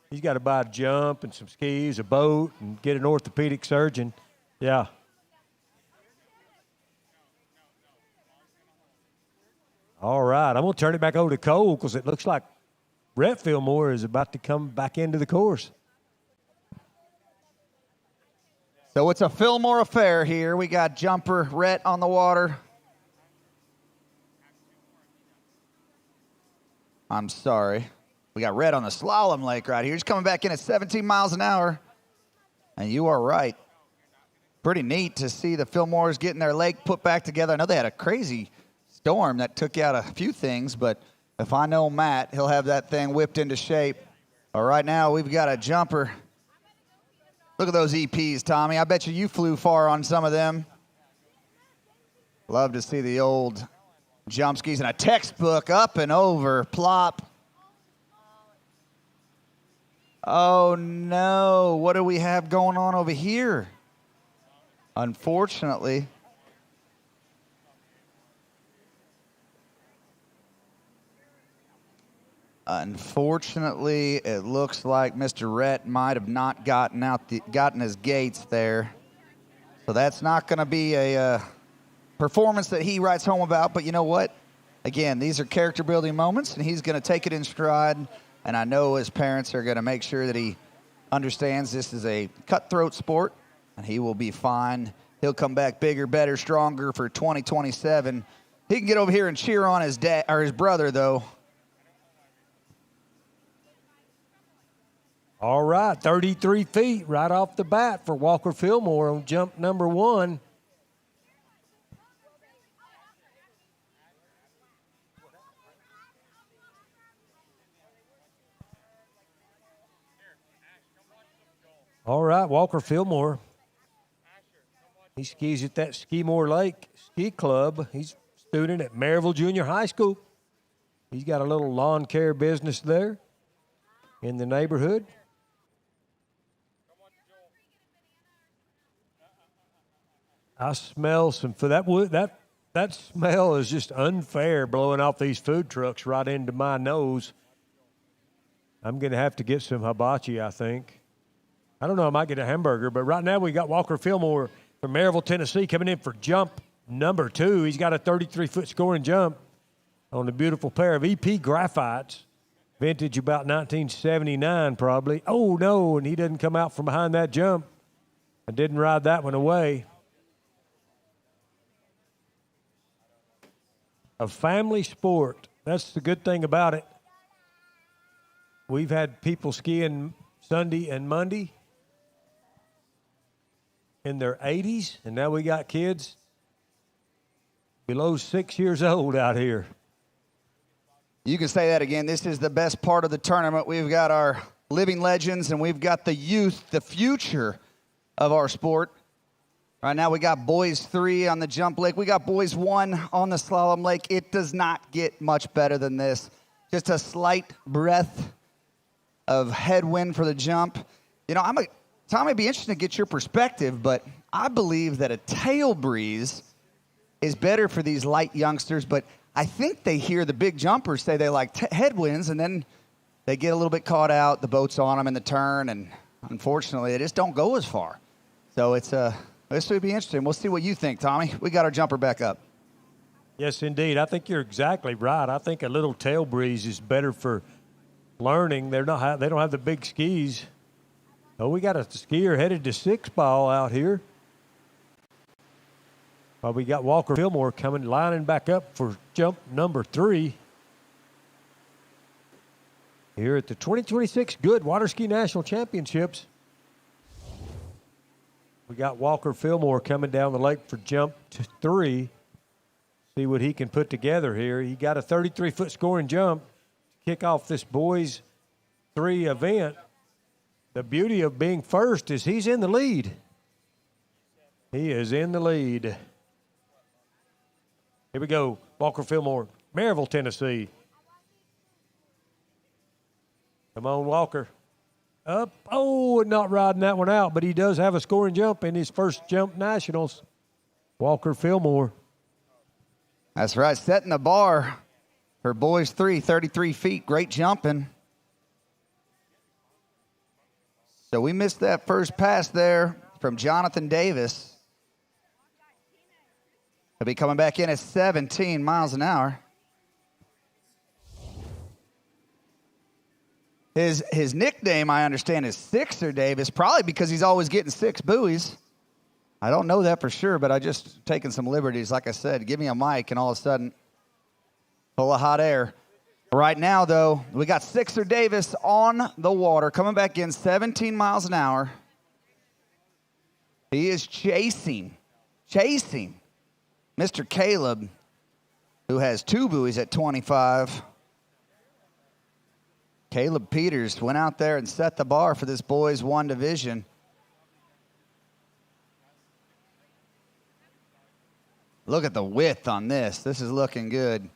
He's got to buy a jump and some skis, a boat, and get an orthopedic surgeon. Yeah. All right, I'm going to turn it back over to Cole because it looks like Rhett Fillmore is about to come back into the course. So it's a Fillmore affair here. We got jumper Rhett on the water. I'm sorry. We got Rhett on the slalom lake right here. He's coming back in at 17 miles an hour. And you are right. Pretty neat to see the Fillmores getting their lake put back together. I know they had a crazy storm that took out a few things, but if I know Matt, he'll have that thing whipped into shape. But right now, we've got a jumper. Look at those EPs, Tommy. I bet you flew far on some of them. Love to see the old jump skis and a textbook up and over, plop. Oh, no. What do we have going on over here? Unfortunately, it looks like Mr. Rhett might have not gotten his gates there. So that's not going to be a performance that he writes home about. But you know what? Again, these are character-building moments, and he's going to take it in stride. And I know his parents are going to make sure that he understands this is a cutthroat sport, and he will be fine. He'll come back bigger, better, stronger for 2027. He can get over here and cheer on his dad or his brother, though. All right, 33 feet right off the bat for Walker Fillmore on jump number 1. All right, Walker Fillmore. He skis at that Skimore Lake Ski Club. He's a student at Maryville Junior High School. He's got a little lawn care business there in the neighborhood. I smell some for that wood. That smell is just unfair, blowing off these food trucks right into my nose. I'm going to have to get some hibachi, I think. I don't know, I might get a hamburger, but right now we got Walker Fillmore from Maryville, Tennessee, coming in for jump number 2. He's got a 33-foot scoring jump on a beautiful pair of EP graphites, vintage about 1979 probably. Oh, no, and he doesn't come out from behind that jump. I didn't ride that one away. A family sport. That's the good thing about it. We've had people skiing Sunday and Monday in their 80s, and now we got kids below 6 years old out here. You can say that again. This is the best part of the tournament. We've got our living legends, and we've got the youth, the future of our sport. Right now we got boys 3 on the jump lake. We got boys 1 on the slalom lake. It does not get much better than this. Just a slight breath of headwind for the jump. You know, Tom, it'd be interesting to get your perspective, but I believe that a tail breeze is better for these light youngsters, but I think they hear the big jumpers say they like headwinds, and then they get a little bit caught out. The boat's on them in the turn, and unfortunately, they just don't go as far. So this would be interesting. We'll see what you think, Tommy. We got our jumper back up. Yes, indeed. I think you're exactly right. I think a little tail breeze is better for learning. They don't have the big skis. Oh, we got a skier headed to 6 ball out here. Well, we got Walker Fillmore lining back up for jump number 3 here at the 2026 Goode Water Ski National Championships. We got Walker Fillmore coming down the lake for jump 3. See what he can put together here. He got a 33-foot scoring jump to kick off this boys 3 event. The beauty of being first is he's in the lead. He is in the lead. Here we go. Walker Fillmore, Maryville, Tennessee. Come on, Walker. Up. Oh, not riding that one out, but he does have a scoring jump in his first jump nationals. Walker Fillmore. That's right, setting the bar for boys 3, 33 feet. Great jumping. So we missed that first pass there from Jonathan Davis. He'll be coming back in at 17 miles an hour. His nickname, I understand, is Sixer Davis, probably because he's always getting 6 buoys. I don't know that for sure, but I just taking some liberties. Like I said, give me a mic and all of a sudden, full of hot air. Right now, though, we got Sixer Davis on the water, coming back in 17 miles an hour. He is chasing Mr. Caleb, who has 2 buoys at 25. Caleb Peters went out there and set the bar for this boys 1 division. Look at the width on this. This is looking good.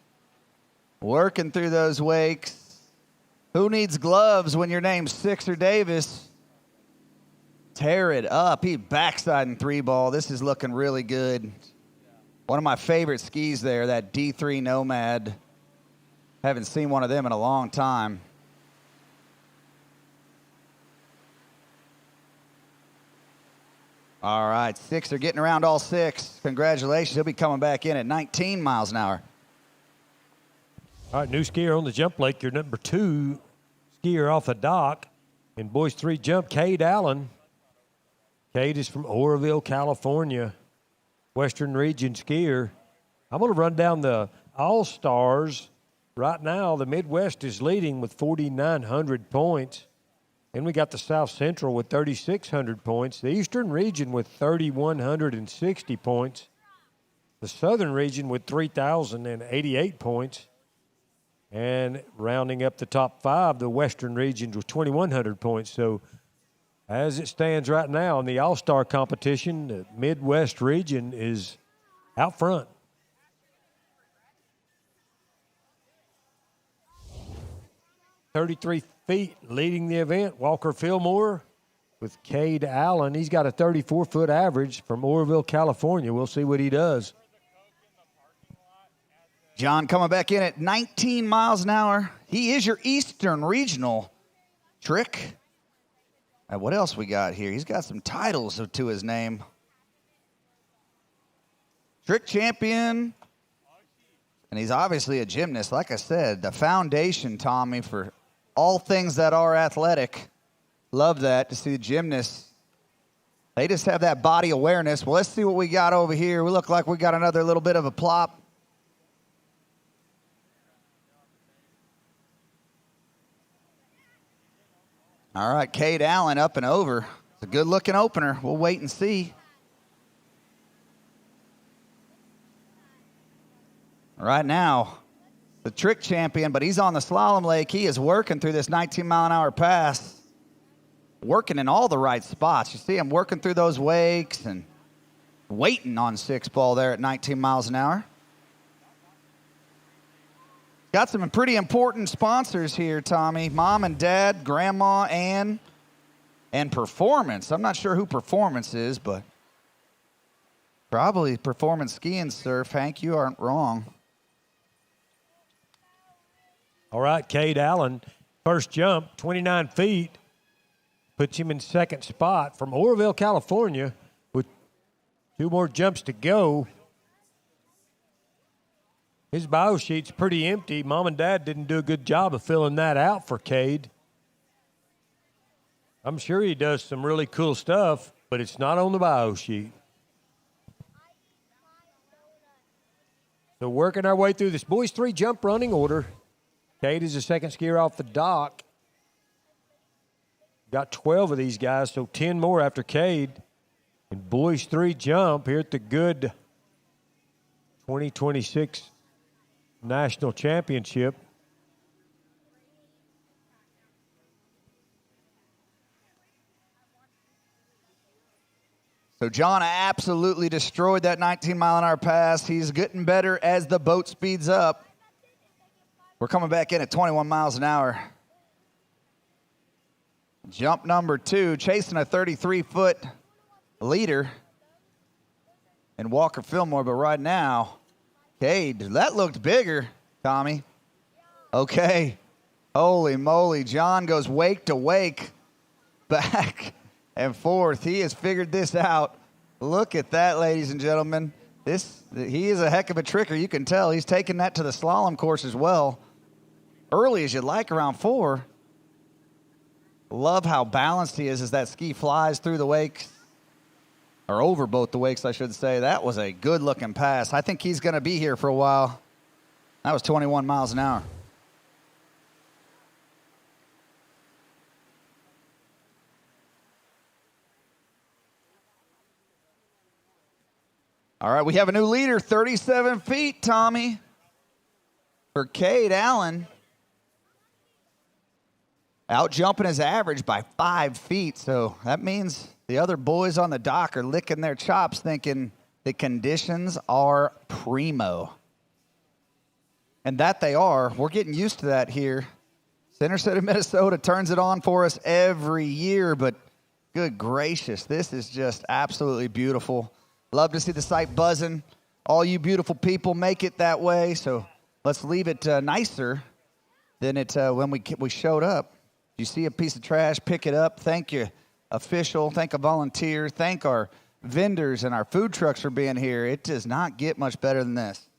Working through those wakes. Who needs gloves when your name's Sixer Davis? Tear it up. He backsiding 3-ball. This is looking really good. One of my favorite skis there, that D3 Nomad. Haven't seen one of them in a long time. All right, Sixer getting around all 6. Congratulations. He'll be coming back in at 19 miles an hour. All right, new skier on the jump lake. Your number 2 skier off the dock. In boys 3 jump, Cade Allen. Cade is from Oroville, California. Western region skier. I'm going to run down the All-Stars. Right now, the Midwest is leading with 4,900 points. Then we got the South Central with 3,600 points. The Eastern region with 3,160 points. The Southern region with 3,088 points. And rounding up the top 5, the Western region with 2,100 points. So as it stands right now in the All-Star competition, the Midwest region is out front. "33 feet leading the event, Walker Fillmore with Cade Allen. He's got a 34-foot average from Oroville, California. We'll see what he does. John coming back in at 19 miles an hour. He is your Eastern Regional Trick. And what else we got here? He's got some titles to his name. Trick champion. And he's obviously a gymnast. Like I said, the foundation, Tommy, for all things that are athletic. Love that to see the gymnasts. They just have that body awareness. Well, let's see what we got over here. We look like we got another little bit of a plop. All right, Cade Allen up and over. It's a good-looking opener. We'll wait and see. Right now, the trick champion, but he's on the slalom lake. He is working through this 19-mile-an-hour pass, working in all the right spots. You see him working through those wakes and waiting on 6-ball there at 19 miles an hour. Got some pretty important sponsors here, Tommy. Mom and Dad, Grandma, Ann, and Performance. I'm not sure who Performance is, but probably Performance Ski and Surf. Hank, you aren't wrong. All right, Cade Allen, first jump, 29 feet, puts him in second spot from Oroville, California, with 2 more jumps to go. His bio sheet's pretty empty. Mom and Dad didn't do a good job of filling that out for Cade. I'm sure he does some really cool stuff, but it's not on the bio sheet. So working our way through this boys 3 jump running order. Cade is the second skier off the dock. Got 12 of these guys, so 10 more after Cade. And boys 3 jump here at the Goode 2026 National Championship. So John absolutely destroyed that 19-mile-an-hour pass. He's getting better as the boat speeds up. We're coming back in at 21 miles an hour. Jump number 2, chasing a 33-foot leader in Walker Fillmore, but right now, Cade, that looked bigger, Tommy. Okay. Holy moly, John goes wake to wake, back and forth. He has figured this out. Look at that, ladies and gentlemen. He is a heck of a tricker. You can tell he's taken that to the slalom course as well. Early as you like, around 4. Love how balanced he is as that ski flies through the wakes, or over both the wakes, I should say. That was a good-looking pass. I think he's going to be here for a while. That was 21 miles an hour. All right, we have a new leader, 37 feet, Tommy, for Cade Allen. Out jumping his average by 5 feet, so that means the other boys on the dock are licking their chops thinking the conditions are primo. And that they are. We're getting used to that here. Center City, Minnesota turns it on for us every year, but good gracious, this is just absolutely beautiful. Love to see the site buzzing. All you beautiful people make it that way, so let's leave it nicer than it when we showed up. You see a piece of trash, pick it up. Thank your official, thank a volunteer, thank our vendors and our food trucks for being here. It does not get much better than this.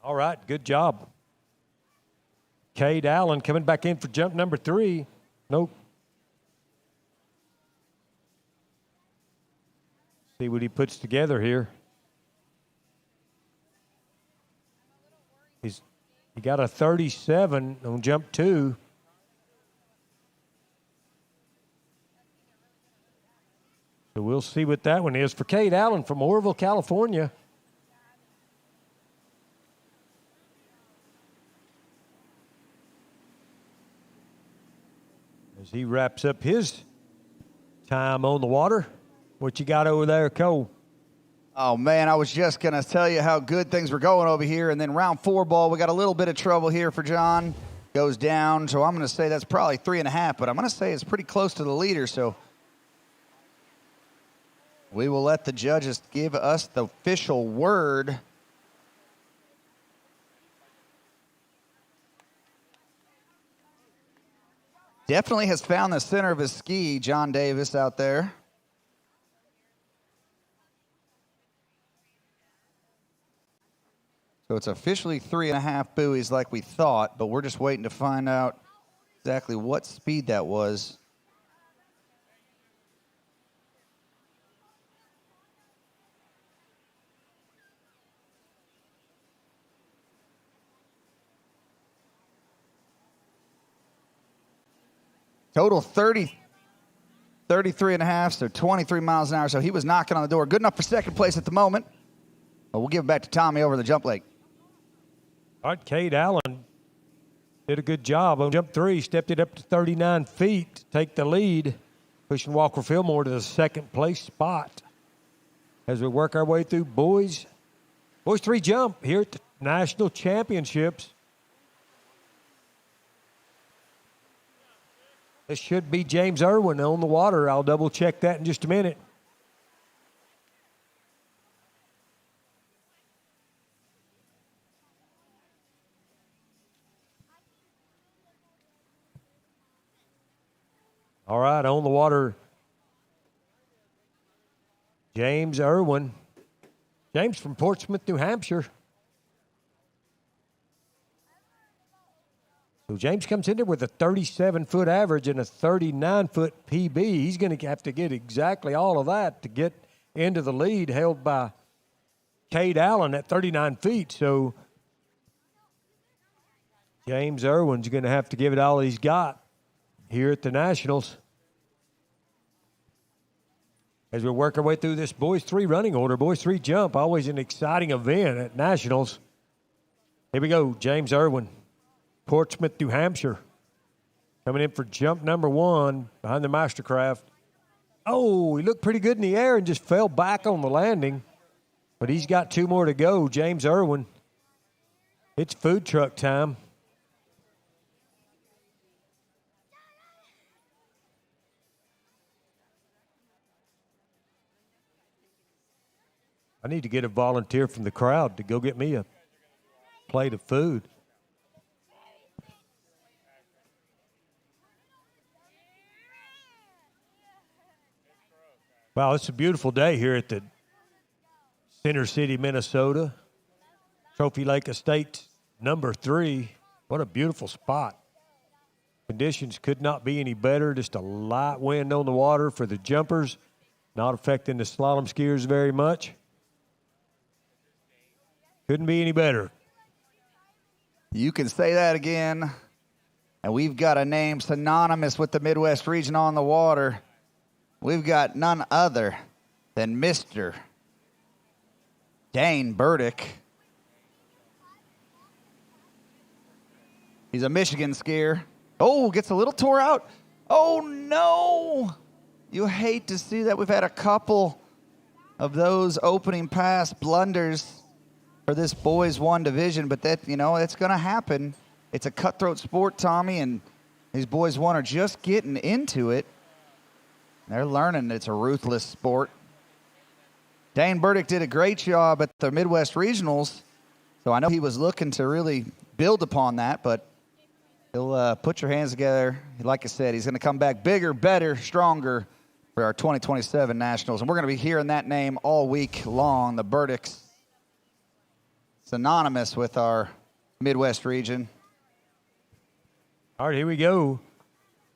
All right, good job. Cade Allen coming back in for jump number 3. Nope. See what he puts together here. He got a 37 on jump 2. So we'll see what that one is for Cade Allen from Oroville, California. As he wraps up his time on the water. What you got over there, Cole? Oh, man, I was just going to tell you how good things were going over here. And then round 4 ball, we got a little bit of trouble here for John. Goes down, so I'm going to say that's probably 3.5, but I'm going to say it's pretty close to the leader, so we will let the judges give us the official word. Definitely has found the center of his ski, John Davis out there. So it's officially 3.5 buoys like we thought, but we're just waiting to find out exactly what speed that was. Total 33.5, so 23 miles an hour. So he was knocking on the door. Good enough for second place at the moment. But we'll give it back to Tommy over the jump leg. All right, Cade Allen did a good job on jump 3. Stepped it up to 39 feet to take the lead, pushing Walker Fillmore to the second place spot. As we work our way through boys 3 jump here at the National Championships. This should be James Irwin on the water. I'll double check that in just a minute. All right, on the water, James Irwin. James from Portsmouth, New Hampshire. So James comes in there with a 37-foot average and a 39-foot PB. He's going to have to get exactly all of that to get into the lead, held by Cade Allen at 39 feet. So James Irwin's going to have to give it all he's got here at the Nationals. As we work our way through this boys 3 running order, boys 3 jump, always an exciting event at Nationals. Here we go, James Irwin, Portsmouth, New Hampshire, coming in for jump number 1 behind the Mastercraft. Oh, he looked pretty good in the air and just fell back on the landing, but he's got 2 more to go, James Irwin. It's food truck time. I need to get a volunteer from the crowd to go get me a plate of food. Wow, it's a beautiful day here at the Center City, Minnesota. Trophy Lake Estate, number 3. What a beautiful spot. Conditions could not be any better. Just a light wind on the water for the jumpers, not affecting the slalom skiers very much. Couldn't be any better. You can say that again. And we've got a name synonymous with the Midwest region on the water. We've got none other than Mr. Dane Burdick. He's a Michigan skier. Oh, gets a little tore out. Oh, no. You hate to see that. We've had a couple of those opening pass blunders for this boys 1 division, but that, it's going to happen. It's a cutthroat sport, Tommy, and these boys 1 are just getting into it. They're learning it's a ruthless sport. Dane Burdick did a great job at the Midwest Regionals, so I know he was looking to really build upon that, but he'll put your hands together. Like I said, he's going to come back bigger, better, stronger for our 2027 Nationals, and we're going to be hearing that name all week long, the Burdicks, synonymous with our Midwest region. All right, here we go.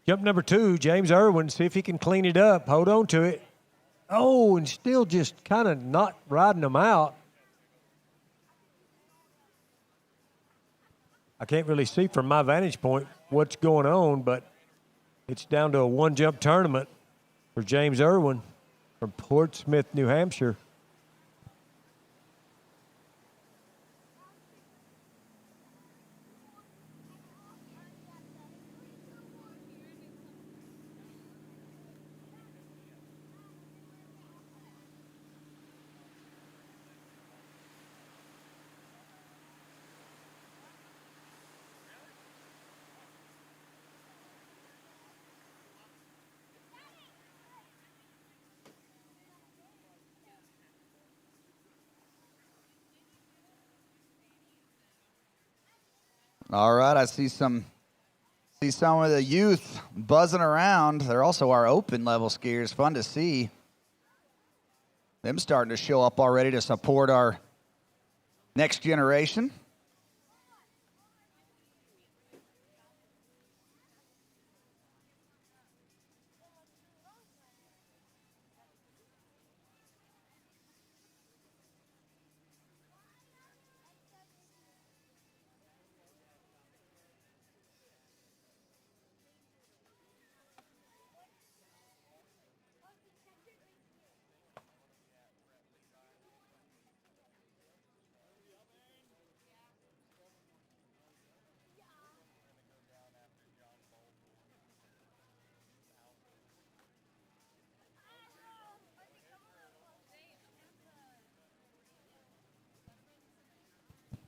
Jump number 2, James Irwin. See if he can clean it up. Hold on to it. Oh, and still just kind of not riding them out. I can't really see from my vantage point what's going on, but it's down to a 1-jump tournament for James Irwin from Portsmouth, New Hampshire. All right, I see some of the youth buzzing around. They're also our open level skiers. Fun to see them starting to show up already to support our next generation.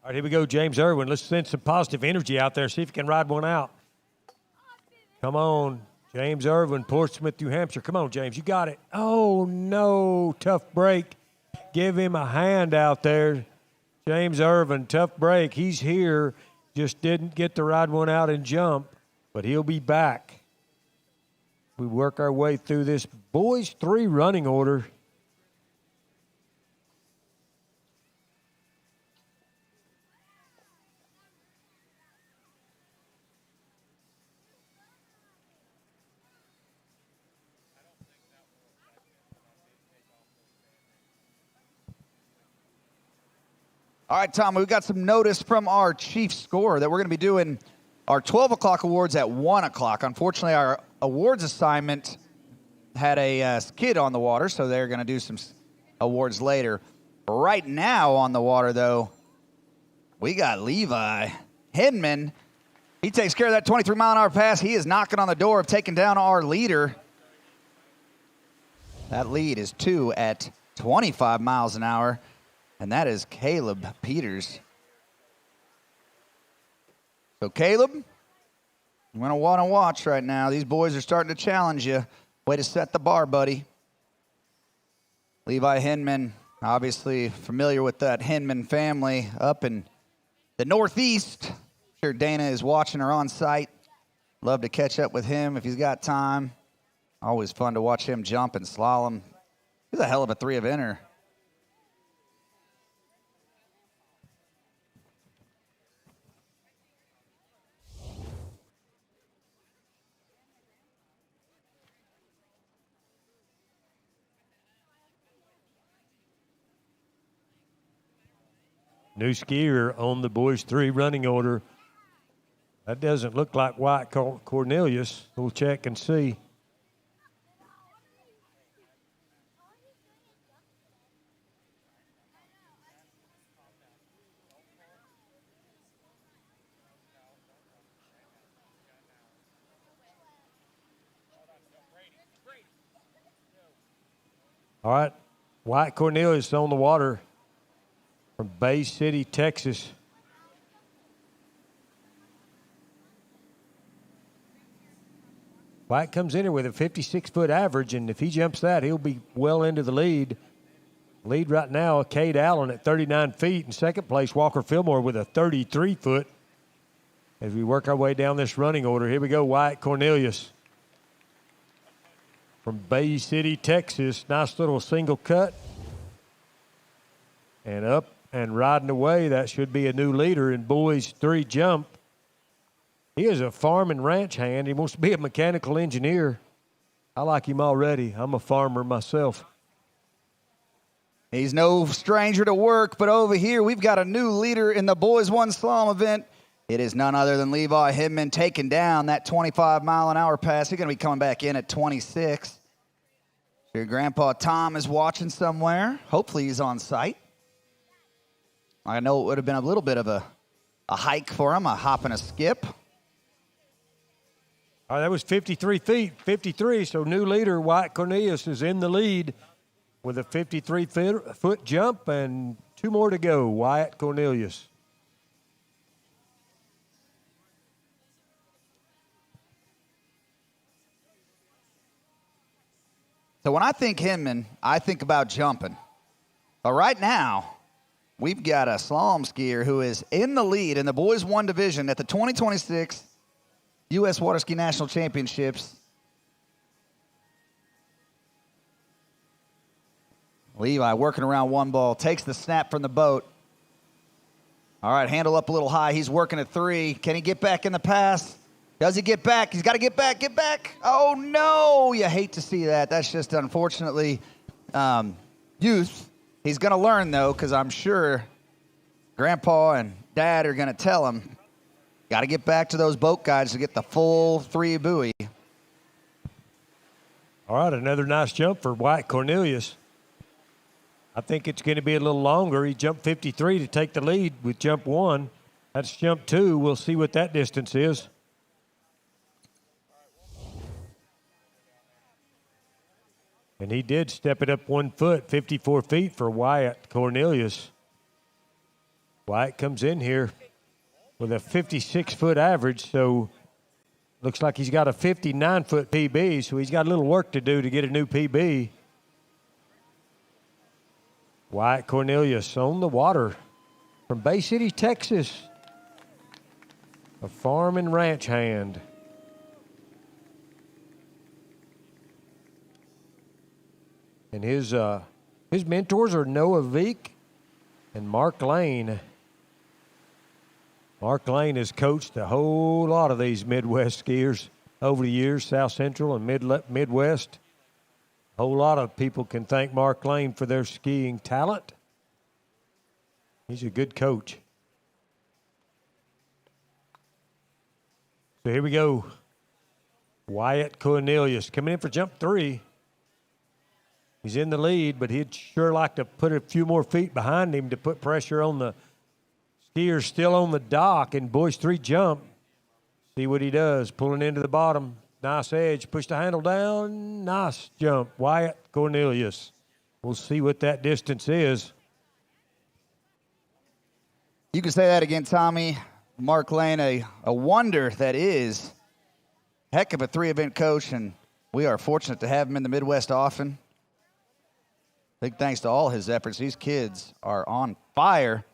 All right, here we go, James Irwin. Let's send some positive energy out there, see if he can ride one out. Come on, James Irwin, Portsmouth, New Hampshire. Come on, James, you got it. Oh, no, tough break. Give him a hand out there. James Irwin, tough break. He's here, just didn't get to ride one out and jump, but he'll be back. We work our way through this boys 3 running order. All right, Tom, we've got some notice from our chief scorer that we're going to be doing our 12 o'clock awards at 1 o'clock. Unfortunately, our awards assignment had a skid on the water, so they're going to do some awards later. Right now on the water, though, we got Levi Hinman. He takes care of that 23-mile-an-hour pass. He is knocking on the door of taking down our leader. That lead is 2 at 25 miles an hour. And that is Caleb Peters. So, Caleb, you're going to want to watch right now. These boys are starting to challenge you. Way to set the bar, buddy. Levi Hinman Obviously familiar with that Hinman family up in the Northeast. Sure Dana is watching her on site. Love to catch up with him if he's got time. Always fun to watch him jump and slalom. He's a hell of a 3-eventer. New skier on the boys 3 running order. That doesn't look like White Cornelius. We'll check and see. All right, White Cornelius on the water from Bay City, Texas. White comes in here with a 56-foot average, and if he jumps that, he'll be well into the lead. Lead right now, Cade Allen at 39 feet. In second place, Walker Fillmore with a 33-foot. As we work our way down this running order, here we go, White Cornelius from Bay City, Texas. Nice little single cut. And up and riding away, that should be a new leader in boys 3 jump. He is a farm and ranch hand. He wants to be a mechanical engineer. I like him already. I'm a farmer myself. He's no stranger to work, but over here we've got a new leader in the boys 1 slalom event. It is none other than Levi Hinman taking down that 25-mile-an-hour pass. He's going to be coming back in at 26. Your Grandpa Tom is watching somewhere. Hopefully he's on site. I know it would have been a little bit of a hike for him, a hop and a skip. All right, that was 53 feet, 53. So new leader, White Cornelius, is in the lead with a 53-foot jump and 2 more to go. Wyatt Cornelius. So when I think Hinman, I think about jumping. But right now, we've got a slalom skier who is in the lead in the boys 1 division at the 2026 U.S. Water Ski National Championships. Levi working around 1 ball, takes the snap from the boat. All right, handle up a little high. He's working at 3. Can he get back in the pass? Does he get back? He's got to get back, get back. Oh, no. You hate to see that. That's just, unfortunately, youth. He's going to learn, though, because I'm sure Grandpa and Dad are going to tell him, got to get back to those boat guides to get the full 3 buoy. All right, another nice jump for White Cornelius. I think it's going to be a little longer. He jumped 53 to take the lead with jump 1. That's jump 2. We'll see what that distance is. And he did step it up 1 foot, 54 feet for Wyatt Cornelius. Wyatt comes in here with a 56-foot average, so looks like he's got a 59-foot PB, so he's got a little work to do to get a new PB. Wyatt Cornelius on the water from Bay City, Texas. A farm and ranch hand. And his mentors are Noah Veek and Mark Lane. Mark Lane has coached a whole lot of these Midwest skiers over the years, South Central and Midwest. A whole lot of people can thank Mark Lane for their skiing talent. He's a good coach. So here we go. Wyatt Cornelius coming in for jump 3. He's in the lead, but he'd sure like to put a few more feet behind him to put pressure on the skiers still on the dock in boys 3 jump. See what he does, pulling into the bottom. Nice edge, push the handle down, nice jump. Wyatt Cornelius. We'll see what that distance is. You can say that again, Tommy. Mark Lane, a wonder that is. Heck of a 3-event coach, and we are fortunate to have him in the Midwest often. Big thanks to all his efforts. These kids are on fire.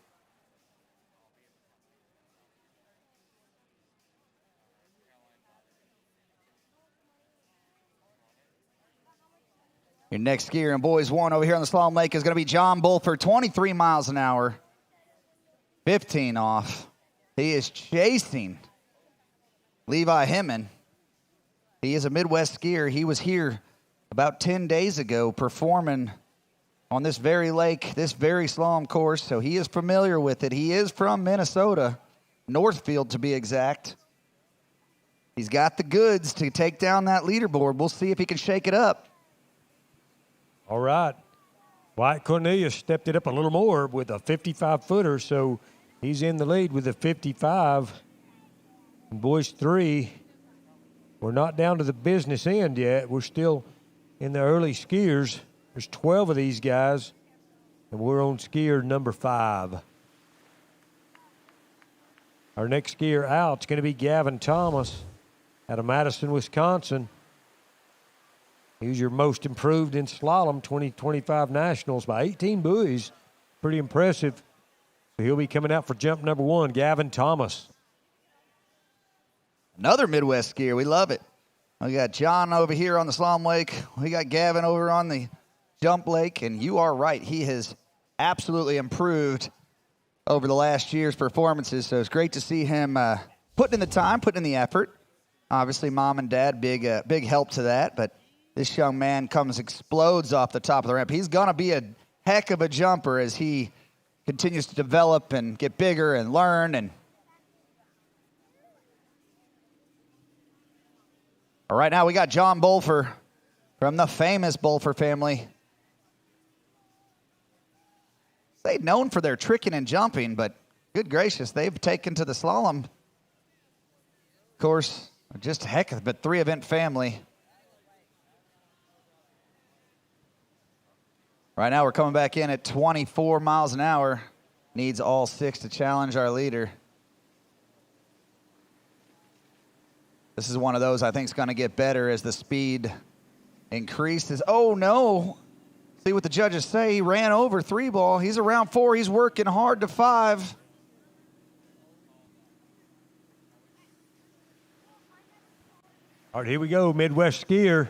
Your next skier in boys 1 over here on the Slalom Lake is going to be John Bulford, 23 miles an hour, 15 off. He is chasing Levi Hemman. He is a Midwest skier. He was here about 10 days ago performing on this very lake, this very slalom course, so he is familiar with it. He is from Minnesota, Northfield to be exact. He's got the goods to take down that leaderboard. We'll see if he can shake it up. All right. Wyatt Cornelius stepped it up a little more with a 55-footer, so he's in the lead with a 55. And boys 3, we're not down to the business end yet. We're still in the early skiers. There's 12 of these guys, and we're on skier number 5. Our next skier out is going to be Gavin Thomas out of Madison, Wisconsin. He's your most improved in slalom 2025 nationals by 18 buoys. Pretty impressive. So he'll be coming out for jump number 1, Gavin Thomas. Another Midwest skier. We love it. We got John over here on the slalom lake. We got Gavin over on the jump lake. And you are right. He has absolutely improved over the last year's performances. So it's great to see him putting in the time, putting in the effort. Obviously, mom and dad, big help to that. But this young man explodes off the top of the ramp. He's going to be a heck of a jumper as he continues to develop and get bigger and learn. And all right, now we got John Bulfer from the famous Bulfer family. They're known for their tricking and jumping, but good gracious, they've taken to the slalom course. Just a heck of a 3-event family. Right now we're coming back in at 24 miles an hour. Needs all 6 to challenge our leader. This is one of those I think is going to get better as the speed increases. Oh, no. See what the judges say. He ran over 3 ball. He's around 4. He's working hard to 5. All right, here we go, Midwest skier.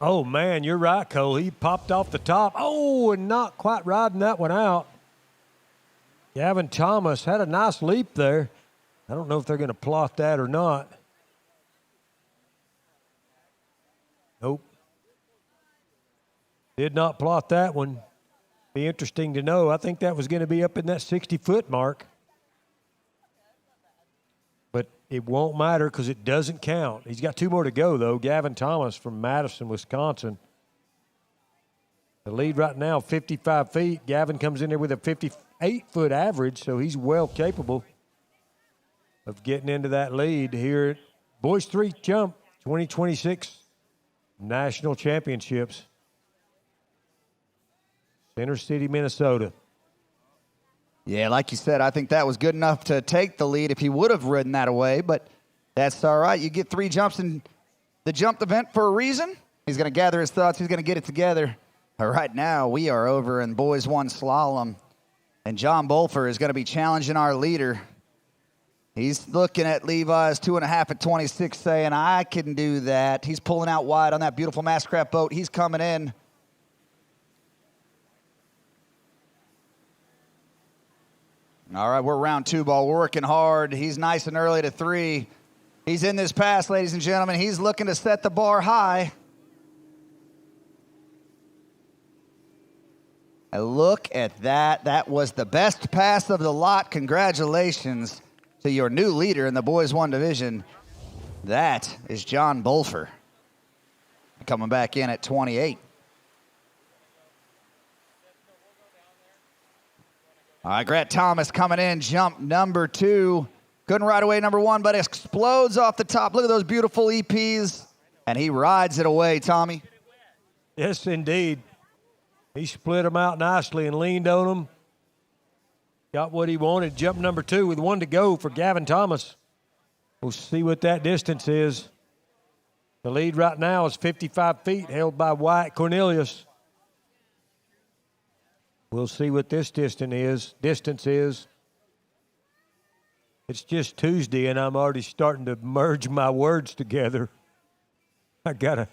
Oh, man, you're right, Cole. He popped off the top. Oh, and not quite riding that one out. Gavin Thomas had a nice leap there. I don't know if they're going to plot that or not. Nope. Did not plot that one. Be interesting to know. I think that was going to be up in that 60-foot mark. But it won't matter because it doesn't count. He's got 2 more to go, though. Gavin Thomas from Madison, Wisconsin. The lead right now, 55 feet. Gavin comes in there with a 58-foot average, so he's well capable of getting into that lead here at Boys 3 Jump 2026 National Championships. Center City, Minnesota. Yeah, like you said, I think that was good enough to take the lead if he would have ridden that away, but that's all right. You get 3 jumps in the jump event for a reason. He's going to gather his thoughts. He's going to get it together. But right now, we are over in Boys 1 Slalom, and John Bulfer is going to be challenging our leader. He's looking at Levi's 2.5 at 26, saying, I can do that. He's pulling out wide on that beautiful Mastercraft boat. He's coming in. All right, we're round 2 ball. We're working hard. He's nice and early to 3. He's in this pass, ladies and gentlemen. He's looking to set the bar high. And look at that. That was the best pass of the lot. Congratulations to your new leader in the Boys 1 division. That is John Bulfer. Coming back in at 28. All right, Grant Thomas coming in, jump number 2. Couldn't ride away number 1, but explodes off the top. Look at those beautiful EPs. And he rides it away, Tommy. Yes, indeed. He split them out nicely and leaned on them. Got what he wanted. Jump number 2 with 1 to go for Gavin Thomas. We'll see what that distance is. The lead right now is 55 feet, held by Wyatt Cornelius. We'll see what this distance is. It's just Tuesday, and I'm already starting to merge my words together. I got a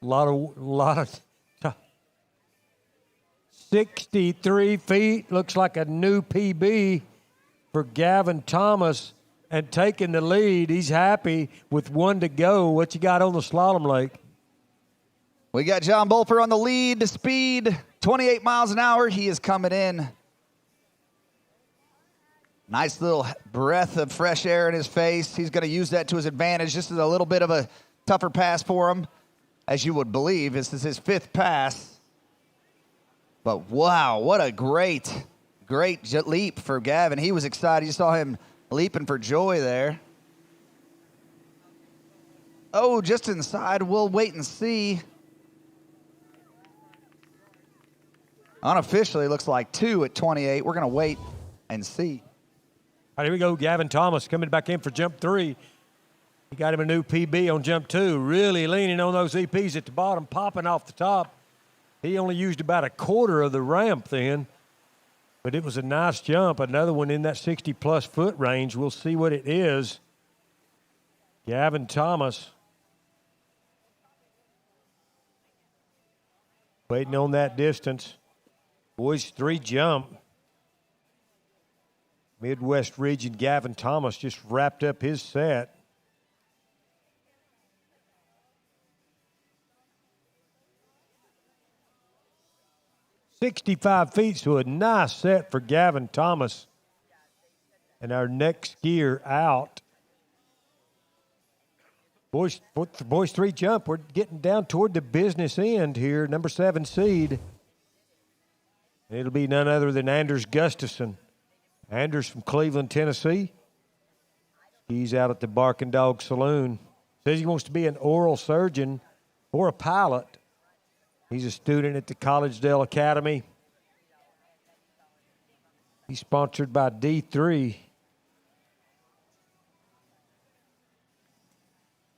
lot of 63 feet. Looks like a new PB for Gavin Thomas, and taking the lead. He's happy with 1 to go. What you got on the slalom lake? We got John Bolfer on the lead to speed, 28 miles an hour. He is coming in. Nice little breath of fresh air in his face. He's going to use that to his advantage. This is a little bit of a tougher pass for him, as you would believe. This is his 5th pass. But wow, what a great leap for Gavin. He was excited. You saw him leaping for joy there. Oh, just inside. We'll wait and see. Unofficially, looks like 2 at 28. We're going to wait and see. All right, here we go. Gavin Thomas coming back in for jump 3. He got him a new PB on jump 2. Really leaning on those EPs at the bottom, popping off the top. He only used about a quarter of the ramp then, but it was a nice jump. Another one in that 60-plus foot range. We'll see what it is. Gavin Thomas waiting on that distance. Boys 3 jump. Midwest region Gavin Thomas just wrapped up his set. "65 feet, so a nice set for Gavin Thomas. And our next skier out. Boys 3 jump. We're getting down toward the business end here. Number 7 seed. It'll be none other than Anders Gustafson. Anders from Cleveland, Tennessee. He's out at the Barking Dog Saloon. Says he wants to be an oral surgeon or a pilot. He's a student at the Collegedale Academy. He's sponsored by D3.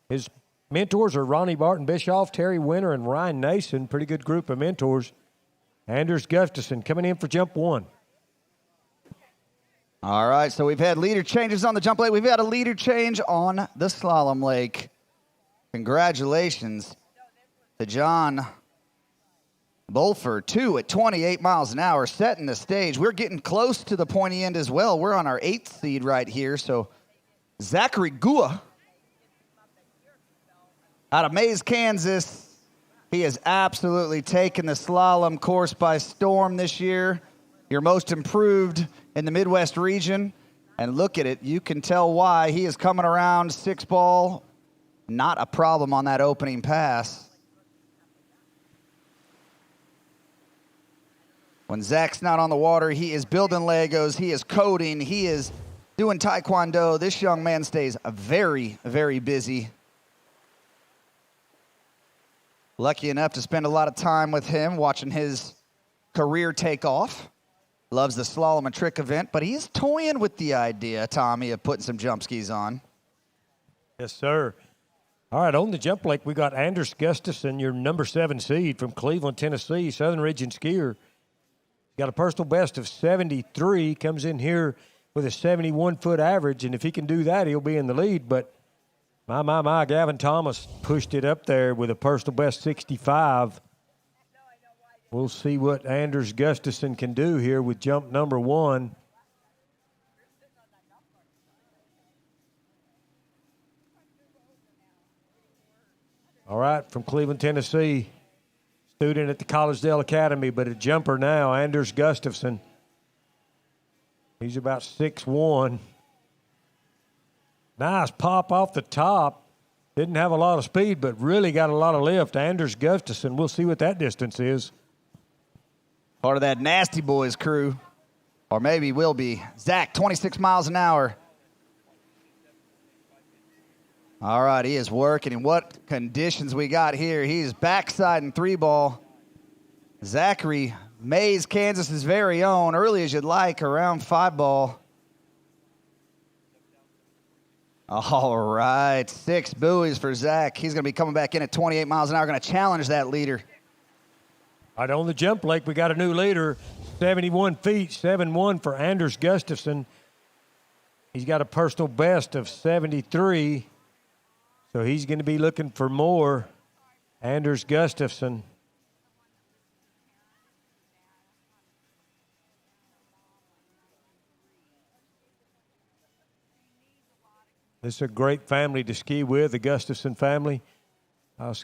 His mentors are Ronnie Barton Bischoff, Terry Winter, and Ryan Nason. Pretty good group of mentors. Anders Gustafson coming in for jump 1. All right, so we've had leader changes on the jump lake. We've had a leader change on the slalom lake. Congratulations to John Bolfer, 2 at 28 miles an hour, setting the stage. We're getting close to the pointy end as well. We're on our 8th seed right here. So Zachary Goode out of Mays, Kansas. He has absolutely taken the slalom course by storm this year. Your most improved in the Midwest region. And look at it. You can tell why. He is coming around 6 ball. Not a problem on that opening pass. When Zach's not on the water, he is building Legos. He is coding. He is doing Taekwondo. This young man stays very, very busy. Lucky enough to spend a lot of time with him, watching his career take off. Loves the slalom and trick event, but he is toying with the idea, Tommy, of putting some jump skis on. Yes, sir. All right, on the jump lake, we got Anders Gustafson, your number 7 seed from Cleveland, Tennessee, Southern Region skier. Got a personal best of 73, comes in here with a 71-foot average, and if he can do that, he'll be in the lead. But my, Gavin Thomas pushed it up there with a personal best 65. We'll see what Anders Gustafson can do here with jump number 1. All right, from Cleveland, Tennessee, student at the Collegedale Academy, but a jumper now, Anders Gustafson. He's about 6'1". Nice pop off the top. Didn't have a lot of speed, but really got a lot of lift. Anders Gustafson, we'll see what that distance is. Part of that Nasty Boys crew, or maybe will be. Zach, 26 miles an hour. All right, he is working. And what conditions we got here. He's backside in 3 ball. Zachary, Mays, Kansas's very own, early as you'd like, around 5 ball. All right, 6 buoys for Zach. He's going to be coming back in at 28 miles an hour, going to challenge that leader. Right on the jump lake, we got a new leader, 71 feet, 7-1 for Anders Gustafson. He's got a personal best of 73, so he's going to be looking for more. Anders Gustafson. This is a great family to ski with, the Gustafson family. I've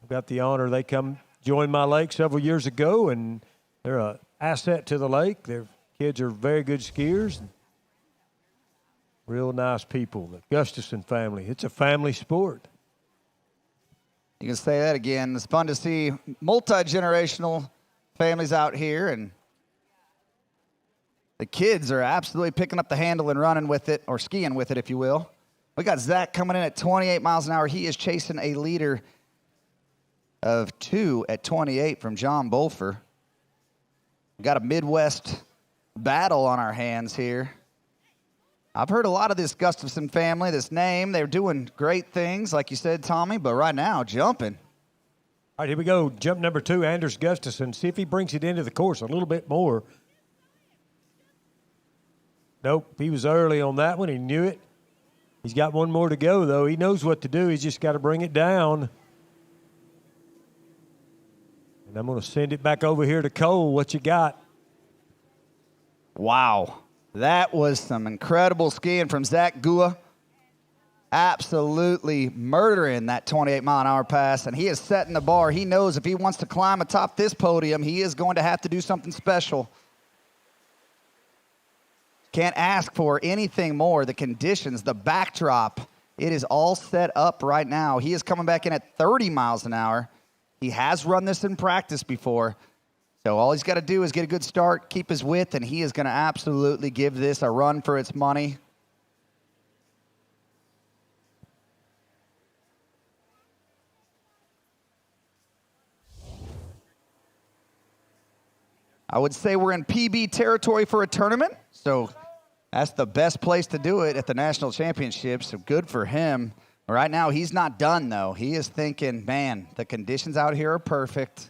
got the honor. They come join my lake several years ago, and they're an asset to the lake. Their kids are very good skiers. Real nice people, the Gustafson family. It's a family sport. You can say that again. It's fun to see multi-generational families out here, and the kids are absolutely picking up the handle and running with it, or skiing with it, if you will. We got Zach coming in at 28 miles an hour. He is chasing a leader of 2 at 28 from John Bolfer. We got a Midwest battle on our hands here. I've heard a lot of this Gustafson family, this name. They're doing great things, like you said, Tommy, but right now, jumping. All right, here we go. Jump number 2, Anders Gustafson. See if he brings it into the course a little bit more. Nope, he was early on that one. He knew it. He's got one more to go, though. He knows what to do. He's just got to bring it down. And I'm going to send it back over here to Cole. What you got? Wow. That was some incredible skiing from Zach Goode. Absolutely murdering that 28-mile-an-hour pass, and he is setting the bar. He knows if he wants to climb atop this podium, he is going to have to do something special. Can't ask for anything more. The conditions, the backdrop, it is all set up right now. He is coming back in at 30 miles an hour. He has run this in practice before. So all he's got to do is get a good start, keep his width, and he is going to absolutely give this a run for its money. I would say we're in PB territory for a tournament, so that's the best place to do it at the National Championships, so good for him. Right now, he's not done, though. He is thinking, man, the conditions out here are perfect.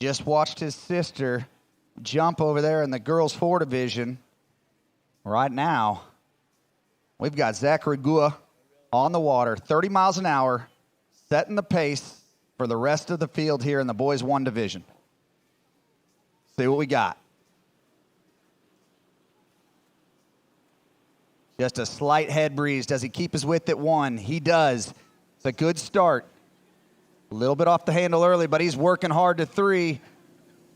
Just watched his sister jump over there in the girls' 4 division. Right now, we've got Zachary Goode on the water, 30 miles an hour, setting the pace for the rest of the field here in the boys' 1 division. See what we got. Just a slight head breeze. Does he keep his width at 1? He does. It's a good start. A little bit off the handle early, but he's working hard to 3.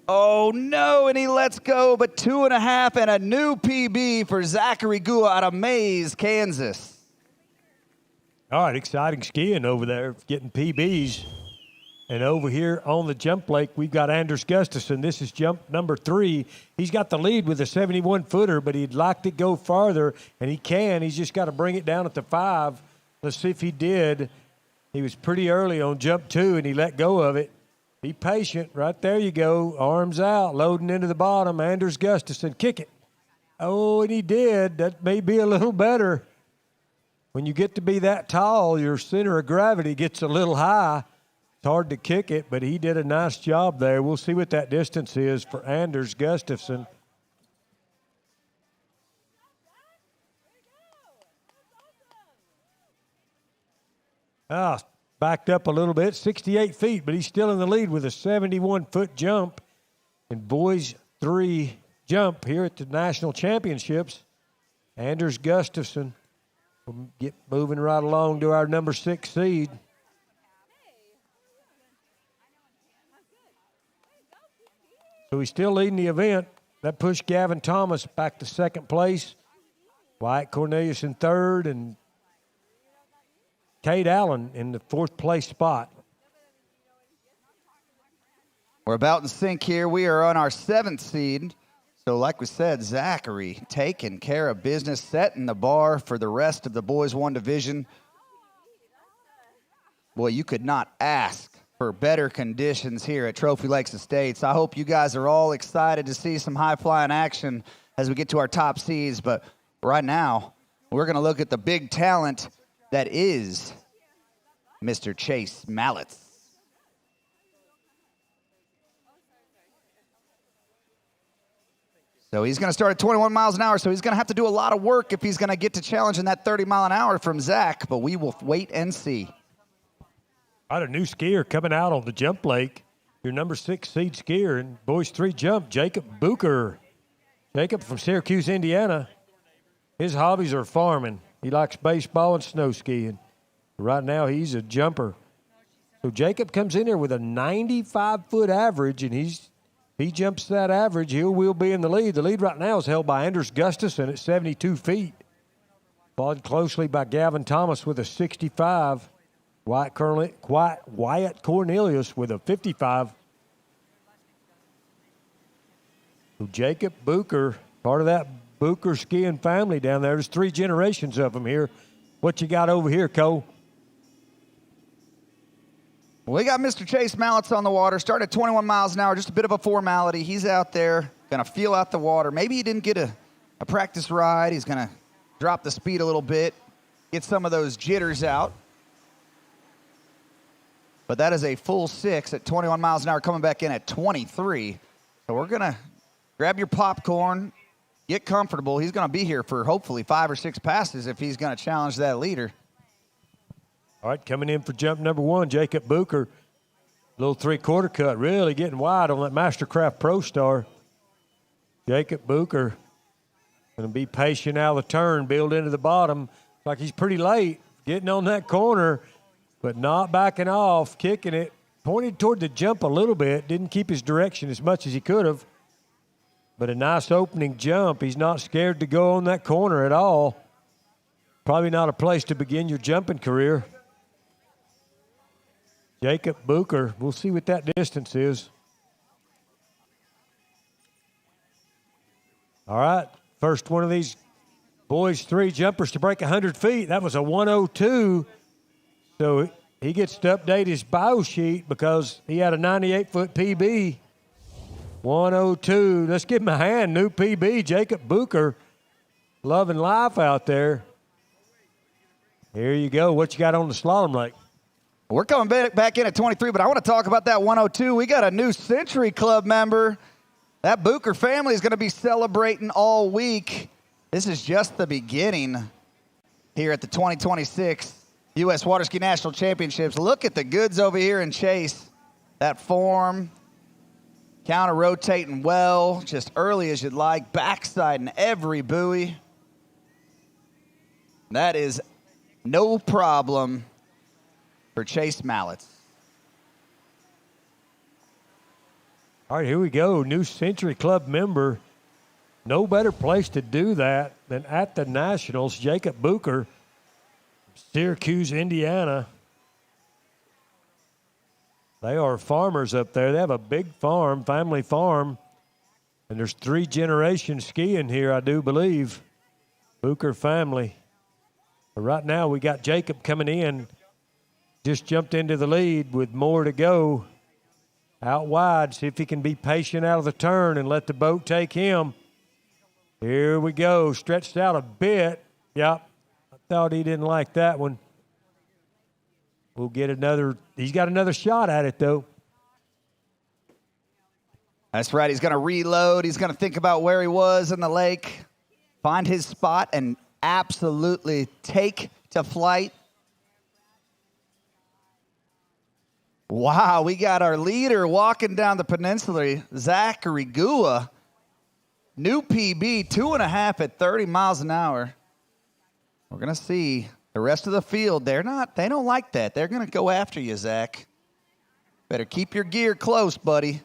Oh, no, and he lets go, but 2.5 and a new PB for Zachary Goode out of Mays, Kansas. All right, exciting skiing over there, getting PBs. And over here on the jump lake, we've got Anders Gustafson. This is jump number 3. He's got the lead with a 71-footer, but he'd like to go farther, and he can. He's just got to bring it down at the 5. Let's see if he did. He was pretty early on jump 2, and he let go of it. Be patient. Right there you go. Arms out, loading into the bottom. Anders Gustafson, kick it. Oh, and he did. That may be a little better. When you get to be that tall, your center of gravity gets a little high. It's hard to kick it, but he did a nice job there. We'll see what that distance is for Anders Gustafson. Backed up a little bit, 68 feet, but he's still in the lead with a 71-foot jump. And boys 3 jump here at the National Championships. Anders Gustafson will get moving right along to our number 6 seed. So he's still leading the event. That pushed Gavin Thomas back to 2nd place. Wyatt Cornelius in 3rd, and Cade Allen in the 4th place spot. We're about in sync here. We are on our 7th seed. So like we said, Zachary taking care of business, setting the bar for the rest of the boys 1 division. Boy, you could not ask for better conditions here at Trophy Lakes Estates. I hope you guys are all excited to see some high-flying action as we get to our top seeds. But right now, we're going to look at the big talent that is Mr. Chase Mallets. So he's going to start at 21 miles an hour, so he's going to have to do a lot of work if he's going to get to challenging that 30 mile an hour from Zach, but we will wait and see. Got a new skier coming out on the jump lake. Your number 6 seed skier in boys 3 jump, Jacob Booker. Jacob from Syracuse, Indiana. His hobbies are farming. He likes baseball and snow skiing. Right now, he's a jumper. So Jacob comes in here with a 95-foot average, and he jumps that average, he will be in the lead. The lead right now is held by Anders Gustafson at 72 feet. Followed closely by Gavin Thomas with a 65. Wyatt Cornelius with a 55. So Jacob Booker, part of that Booker skiing family down there. There's 3 generations of them here. What you got over here, Cole? We got Mr. Chase Mallets on the water. Start at 21 miles an hour, just a bit of a formality. He's out there, going to feel out the water. Maybe he didn't get a practice ride. He's going to drop the speed a little bit, get some of those jitters out. But that is a full 6 at 21 miles an hour, coming back in at 23. So we're going to grab your popcorn, get comfortable. He's going to be here for hopefully 5 or 6 passes if he's going to challenge that leader. All right, coming in for jump number 1, Jacob Booker. Little 3/4 cut, really getting wide on that Mastercraft Pro Star. Jacob Booker going to be patient out of the turn, build into the bottom. Looks like he's pretty late, getting on that corner, but not backing off, kicking it. Pointed toward the jump a little bit, didn't keep his direction as much as he could have. But a nice opening jump. He's not scared to go on that corner at all. Probably not a place to begin your jumping career. Jacob Booker, we'll see what that distance is. All right, first one of these boys 3 jumpers to break 100 feet. That was a 102. So he gets to update his bio sheet because he had a 98-foot PB. 102. Let's give him a hand. New PB, Jacob Booker. Loving life out there. Here you go. What you got on the slalom lake? We're coming back in at 23, but I want to talk about that 102. We got a new Century Club member. That Booker family is going to be celebrating all week. This is just the beginning here at the 2026 U.S. Water Ski National Championships. Look at the goods over here in Chase. That form, counter-rotating well, just early as you'd like, backside in every buoy. That is no problem for Chase Mallets. All right, here we go. New Century Club member. No better place to do that than at the Nationals. Jacob Booker, Syracuse, Indiana. They are farmers up there. They have a big farm, family farm. And there's 3 generations skiing here, I do believe. Booker family. But right now we got Jacob coming in. Just jumped into the lead with more to go. Out wide, see if he can be patient out of the turn and let the boat take him. Here we go, stretched out a bit. Yep, I thought he didn't like that one. We'll get another, he's got another shot at it though. That's right, he's gonna reload. He's gonna think about where he was in the lake, find his spot, and absolutely take to flight. Wow, we got our leader walking down the peninsula, Zachary Gua. New PB, 2.5 at 30 miles an hour. We're going to see the rest of the field. They don't like that. They're going to go after you, Zach. Better keep your gear close, buddy.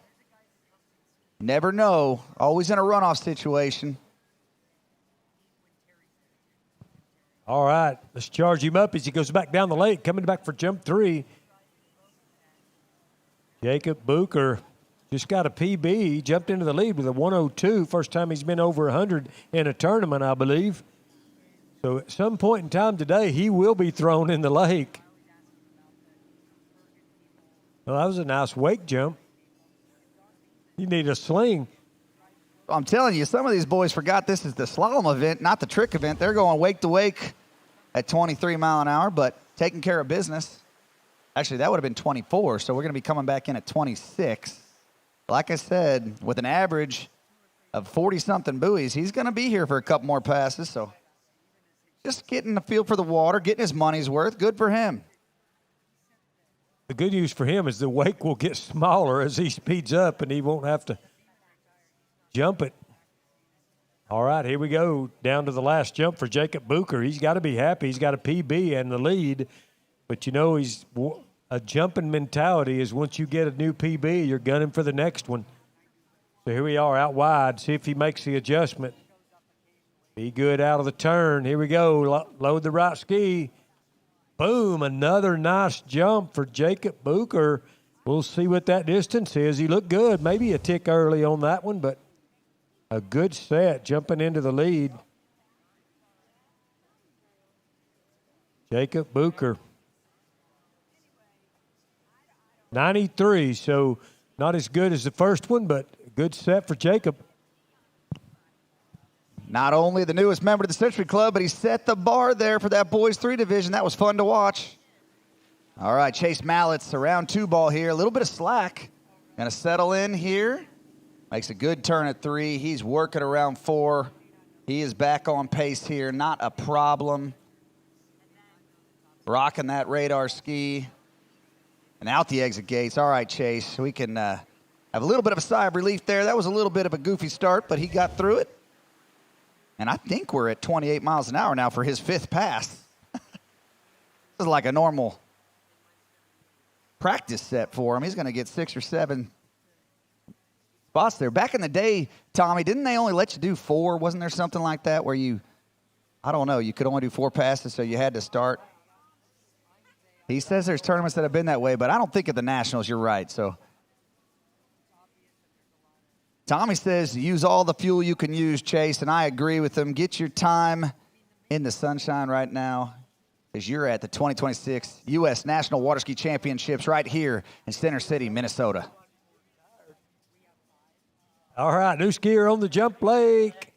Never know. Always in a runoff situation. All right, let's charge him up as he goes back down the lake, coming back for jump 3. Jacob Booker just got a PB. He jumped into the lead with a 102. First time he's been over 100 in a tournament, I believe. So at some point in time today, he will be thrown in the lake. Well, that was a nice wake jump. You need a sling. I'm telling you, some of these boys forgot this is the slalom event, not the trick event. They're going wake to wake at 23 mile an hour, but taking care of business. Actually, that would have been 24, so we're going to be coming back in at 26. Like I said, with an average of 40-something buoys, he's going to be here for a couple more passes, so just getting the feel for the water, getting his money's worth. Good for him. The good news for him is the wake will get smaller as he speeds up, and he won't have to jump it. All right, here we go. Down to the last jump for Jacob Bucher. He's got to be happy. He's got a PB and the lead. But, you know, he's a jumping mentality is once you get a new PB, you're gunning for the next one. So here we are out wide. See if he makes the adjustment. Be good out of the turn. Here we go. Load the right ski. Boom, another nice jump for Jacob Bucher. We'll see what that distance is. He looked good. Maybe a tick early on that one, but a good set jumping into the lead. Jacob Bucher. 93, so not as good as the first one, but a good set for Jacob. Not only the newest member of the Century Club, but he set the bar there for that boys 3 division. That was fun to watch. All right, Chase Mallett's around 2 ball here. A little bit of slack. Going to settle in here. Makes a good turn at 3. He's working around 4. He is back on pace here. Not a problem. Rocking that radar ski. And out the exit gates. All right, Chase. We can have a little bit of a sigh of relief there. That was a little bit of a goofy start, but he got through it. And I think we're at 28 miles an hour now for his 5th pass. This is like a normal practice set for him. He's going to get 6 or 7 spots there. Back in the day, Tommy, didn't they only let you do 4? Wasn't there something like that where you, I don't know, you could only do 4 passes, so you had to start? He says there's tournaments that have been that way, but I don't think at the Nationals you're right. So Tommy says use all the fuel you can use, Chase, and I agree with him. Get your time in the sunshine right now as you're at the 2026 U.S. National Water Ski Championships right here in Center City, Minnesota. All right, new skier on the jump lake.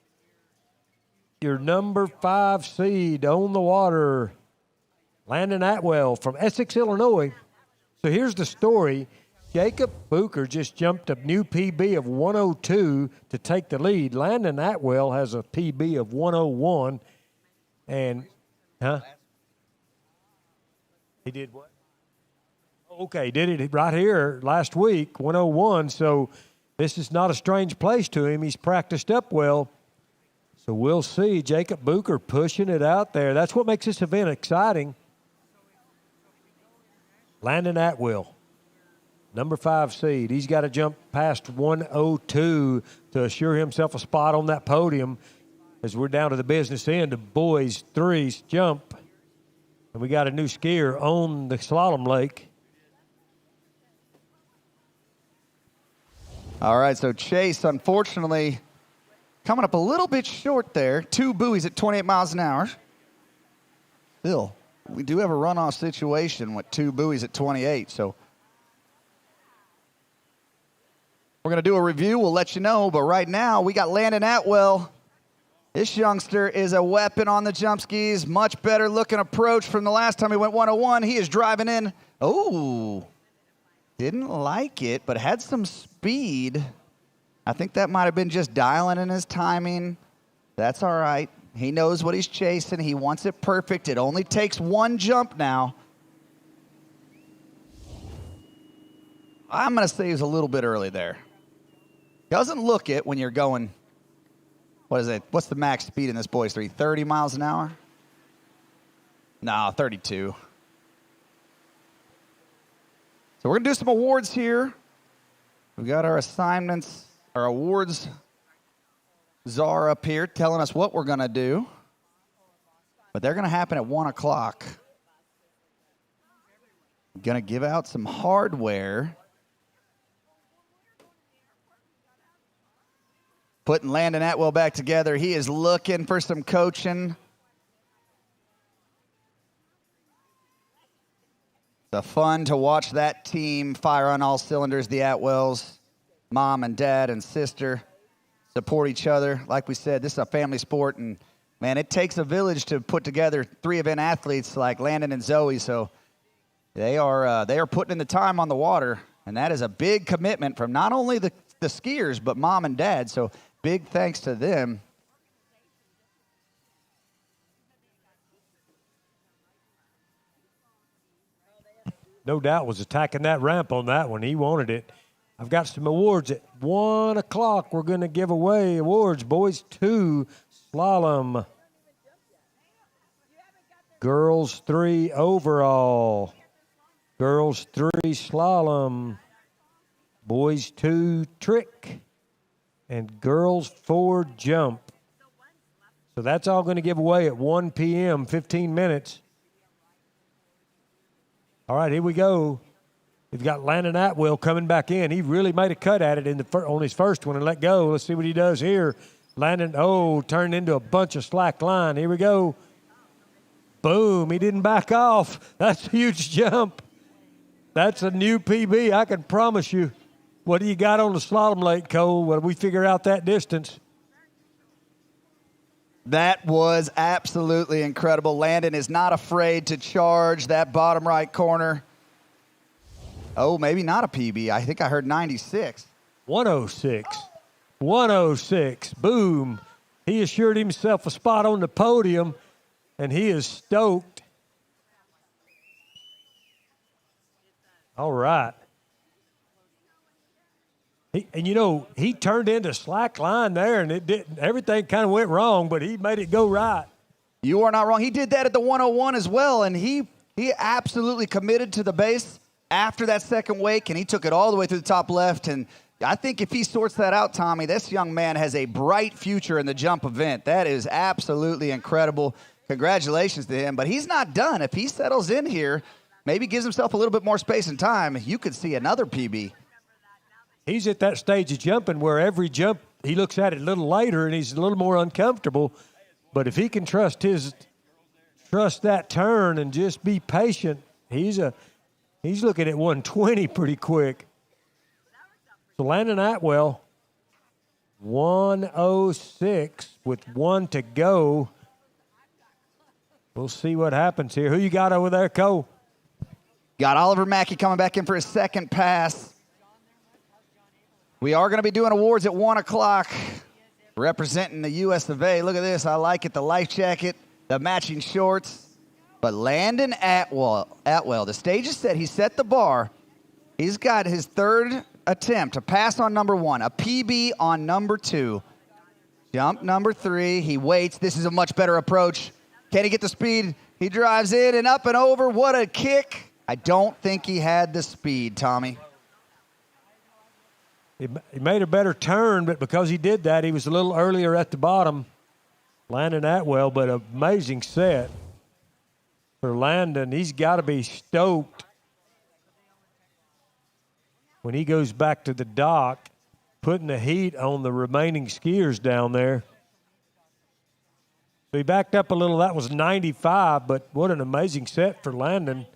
Your number 5 seed on the water, Landon Atwell from Essex, Illinois. So here's the story. Jacob Bucher just jumped a new PB of 102 to take the lead. Landon Atwell has a PB of 101. And, he did what? Okay, did it right here last week, 101. So this is not a strange place to him. He's practiced up well. So we'll see Jacob Bucher pushing it out there. That's what makes this event exciting. Landon Atwell, number 5 seed. He's got to jump past 102 to assure himself a spot on that podium as we're down to the business end of boys 3's jump. And we got a new skier on the slalom lake. All right, so Chase, unfortunately, coming up a little bit short there. 2 buoys at 28 miles an hour. Still, we do have a runoff situation with 2 buoys at 28, so we're going to do a review. We'll let you know, but right now we got Landon Atwell. This youngster is a weapon on the jump skis. Much better looking approach from the last time he went 101. He is driving in. Oh, didn't like it, but had some speed. I think that might have been just dialing in his timing. That's all right. He knows what he's chasing. He wants it perfect. It only takes 1 jump now. I'm going to say he was a little bit early there. Doesn't look it when you're going, what is it? What's the max speed in this boys 3? 30 miles an hour? No, 32. So we're going to do some awards here. We've got our assignments, our awards czar up here telling us what we're going to do. But they're going to happen at 1 o'clock. Going to give out some hardware. Putting Landon Atwell back together. He is looking for some coaching. It's fun to watch that team fire on all cylinders. The Atwells, mom and dad and sister, support each other. Like we said, this is a family sport, and man, it takes a village to put together 3 event athletes like Landon and Zoe. So They are putting in the time on the water, and that is a big commitment from not only the skiers, but mom and dad. So big thanks to them. No doubt was attacking that ramp on that one. He wanted it. I've got some awards at 1 o'clock. We're going to give away awards. Boys 2 slalom. Girls 3 overall. Girls 3 slalom. Boys 2 trick. And girls 4 jump. So that's all going to give away at 1 p.m., 15 minutes. All right, here we go. We've got Landon Atwell coming back in. He really made a cut at it on his first one and let go. Let's see what he does here. Landon, turned into a bunch of slack line. Here we go. Boom, he didn't back off. That's a huge jump. That's a new PB, I can promise you. What do you got on the slalom lake, Cole? When we figure out that distance? That was absolutely incredible. Landon is not afraid to charge that bottom right corner. Oh, maybe not a PB. I think I heard 96. 106. 106. Boom. He assured himself a spot on the podium, and he is stoked. All right. He turned into slack line there, and it didn't. Everything kind of went wrong, but he made it go right. You are not wrong. He did that at the 101 as well, and he absolutely committed to the base after that second wake, and he took it all the way through the top left. And I think if he sorts that out, Tommy, this young man has a bright future in the jump event. That is absolutely incredible. Congratulations to him. But he's not done. If he settles in here, maybe gives himself a little bit more space and time, you could see another PB. He's at that stage of jumping where every jump he looks at it a little later and he's a little more uncomfortable. But if he can trust that turn and just be patient, he's looking at 120 pretty quick. So Landon Atwell, 106 with 1 to go. We'll see what happens here. Who you got over there, Cole? Got Oliver Mackey coming back in for his second pass. We are going to be doing awards at 1 o'clock, representing the US of A. Look at this. I like it. The life jacket, the matching shorts. But Landon Atwell, the stage is set. He set the bar. He's got his third attempt, a pass on number 1, a PB on number 2. Jump number 3. He waits. This is a much better approach. Can he get the speed? He drives in and up and over. What a kick. I don't think he had the speed, Tommy. He made a better turn, but because he did that, he was a little earlier at the bottom. Landon Atwell, but an amazing set for Landon. He's got to be stoked when he goes back to the dock, putting the heat on the remaining skiers down there. So he backed up a little. That was 95, but what an amazing set for Landon.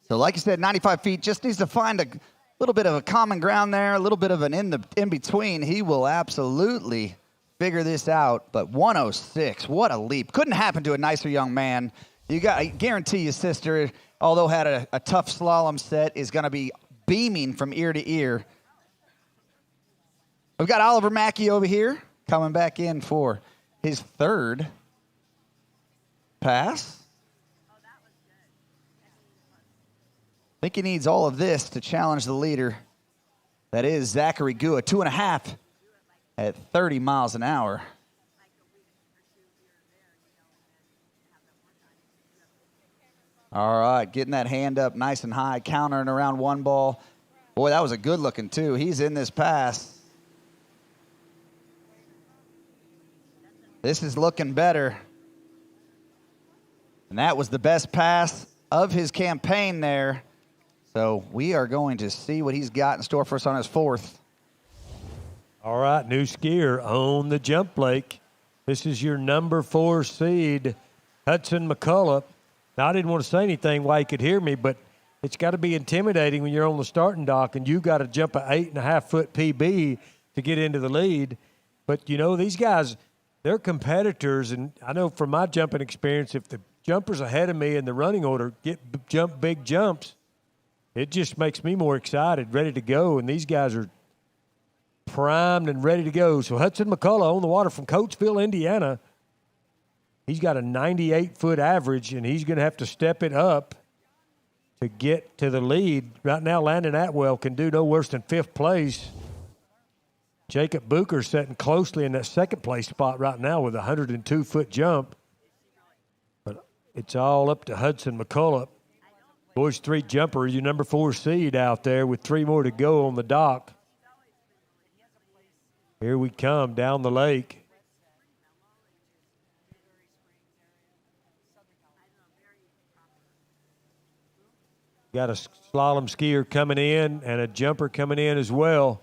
So like you said, 95 feet, just needs to find a little bit of a common ground there, a little bit of an in-between. He will absolutely figure this out. But 106, what a leap. Couldn't happen to a nicer young man. I guarantee you, sister, although had a tough slalom set, is going to be beaming from ear to ear. We've got Oliver Mackey over here coming back in for his third pass. I think he needs all of this to challenge the leader. That is Zachary Goode, 2.5 at 30 miles an hour. All right, getting that hand up nice and high, countering around one ball. Boy, that was a good looking too. He's in this pass. This is looking better. And that was the best pass of his campaign there. So we are going to see what he's got in store for us on his fourth. All right, new skier on the jump lake. This is your number 4 seed, Hudson McCullough. Now, I didn't want to say anything while he could hear me, but it's got to be intimidating when you're on the starting dock and you got to jump an 8.5-foot PB to get into the lead. But, these guys, they're competitors, and I know from my jumping experience, if the jumpers ahead of me in the running order jump big jumps, it just makes me more excited, ready to go, and these guys are primed and ready to go. So Hudson McCullough on the water from Coatesville, Indiana. He's got a 98-foot average, and he's going to have to step it up to get to the lead. Right now, Landon Atwell can do no worse than 5th place. Jacob Booker sitting closely in that 2nd place spot right now with a 102-foot jump. But it's all up to Hudson McCullough. Boys 3 jumper, your number 4 seed out there with 3 more to go on the dock. Here we come down the lake. Got a slalom skier coming in and a jumper coming in as well.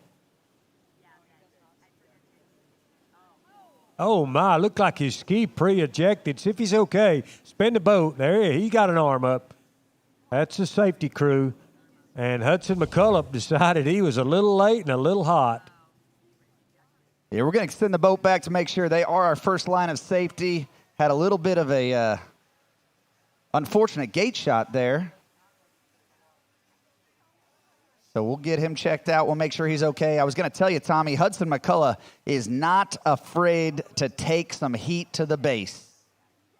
Oh, my, looked like his ski pre-ejected. See if he's okay. Spin the boat. There he is. He got an arm up. That's the safety crew. And Hudson McCullough decided he was a little late and a little hot. Yeah, we're going to extend the boat back to make sure they are our first line of safety. Had a little bit of a unfortunate gate shot there. So we'll get him checked out. We'll make sure he's okay. I was going to tell you, Tommy, Hudson McCullough is not afraid to take some heat to the base.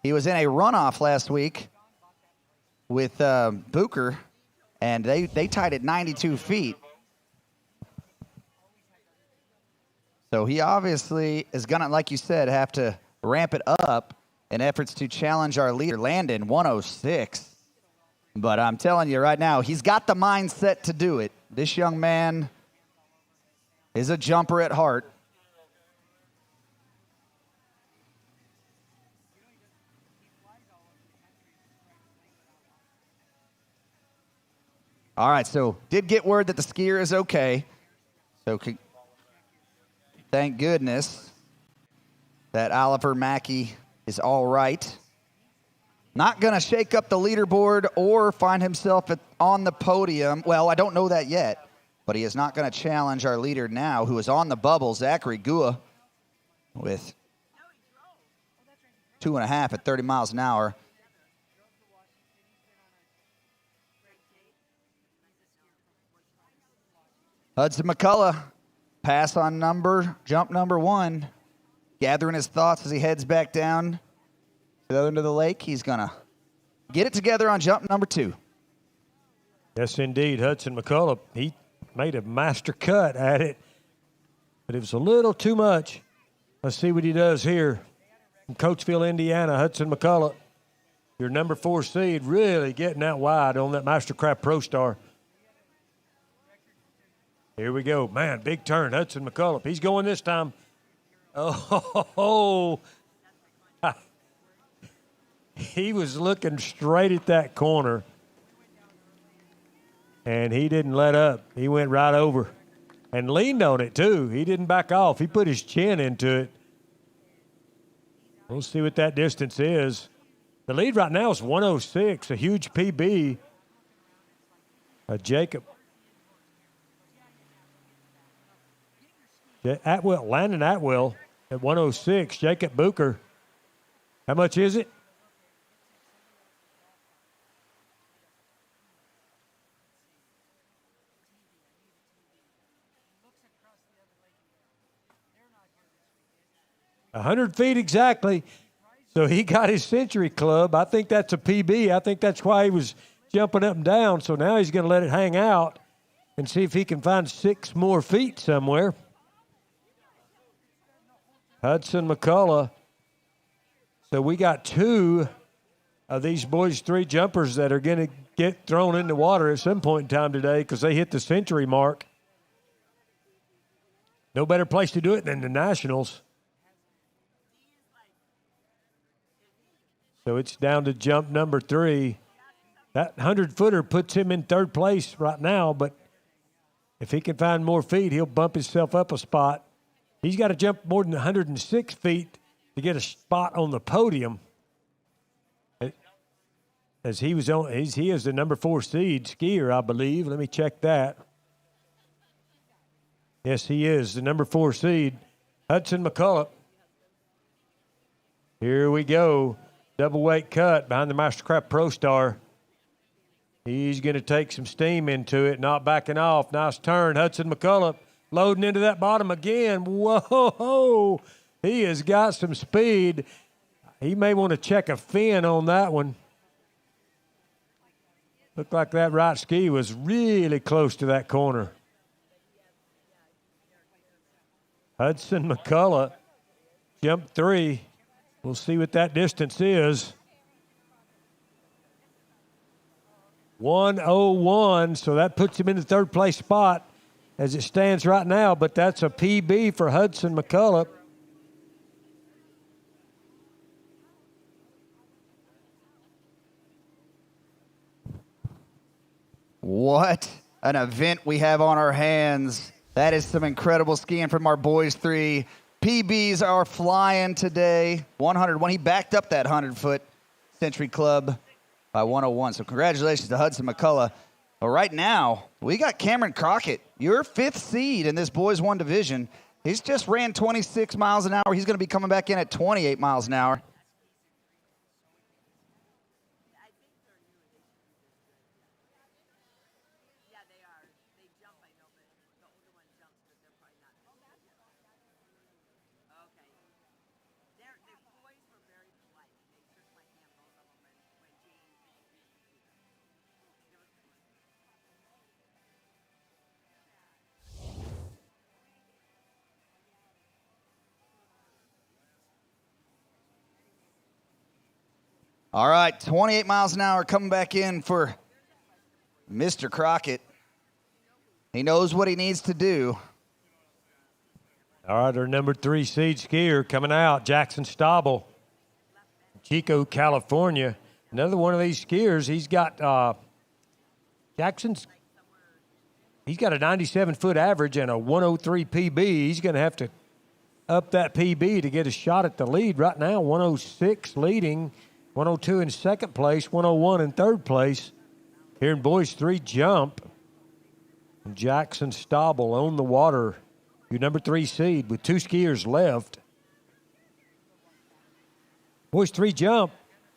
He was in a runoff last week with Booker, and they tied at 92 feet. So he obviously is going to, like you said, have to ramp it up in efforts to challenge our leader, Landon, 106. But I'm telling you right now, he's got the mindset to do it. This young man is a jumper at heart. All right, so did get word that the skier is okay. So thank goodness that Oliver Mackey is all right. Not going to shake up the leaderboard or find himself on the podium. Well, I don't know that yet, but he is not going to challenge our leader now, who is on the bubble, Zachary Goode, with 2.5 at 30 miles an hour. Hudson McCullough, pass on jump number 1, gathering his thoughts as he heads back down to the other end of the lake. He's going to get it together on jump number 2. Yes, indeed. Hudson McCullough, he made a master cut at it, but it was a little too much. Let's see what he does here. From Coatesville, Indiana, Hudson McCullough, your number 4 seed, really getting out wide on that Mastercraft Pro Star. Here we go. Man, big turn. Hudson McCullough. He's going this time. Oh, he was looking straight at that corner, and he didn't let up. He went right over and leaned on it, too. He didn't back off. He put his chin into it. We'll see what that distance is. The lead right now is 106, a huge PB. Jacob. Landon Atwell at 106. Jacob Booker. How much is it? A 100 feet exactly. So he got his Century Club. I think that's a PB. I think that's why he was jumping up and down. So now he's going to let it hang out and see if he can find 6 more feet somewhere. Hudson McCullough. So we got 2 of these boys 3 jumpers that are going to get thrown in the water at some point in time today because they hit the century mark. No better place to do it than the Nationals. So it's down to jump number 3. That 100-footer puts him in 3rd place right now, but if he can find more feet, he'll bump himself up a spot. He's got to jump more than 106 feet to get a spot on the podium. As he is the number 4 seed skier, I believe. Let me check that. Yes, he is the number 4 seed. Hudson McCullough. Here we go. Double weight cut behind the Mastercraft Pro Star. He's going to take some steam into it, not backing off. Nice turn. Hudson McCullough loading into that bottom again. Whoa! He has got some speed. He may want to check a fin on that one. Looked like that right ski was really close to that corner. Hudson McCullough, jump 3. We'll see what that distance is. 1:01, so that puts him in the third place spot as it stands right now, but that's a PB for Hudson McCullough. What an event we have on our hands. That is some incredible skiing from our boys 3. PBs are flying today. 101. He backed up that 100-foot Century Club by 101. So congratulations to Hudson McCullough. But right now, we got Cameron Crockett, your 5th seed in this boys 1 division. He's just ran 26 miles an hour. He's going to be coming back in at 28 miles an hour. All right, 28 miles an hour coming back in for Mr. Crockett. He knows what he needs to do. All right, our number 3 seed skier coming out, Jackson Staubel, Chico, California. Another one of these skiers. He's got he's got a 97-foot average and a 103 PB. He's going to have to up that PB to get a shot at the lead. Right now, 106 leading, 102 in second place, 101 in third place. Here in boys 3 jump, Jackson Staubel on the water, your number 3 seed with 2 skiers left. Boys 3 jump,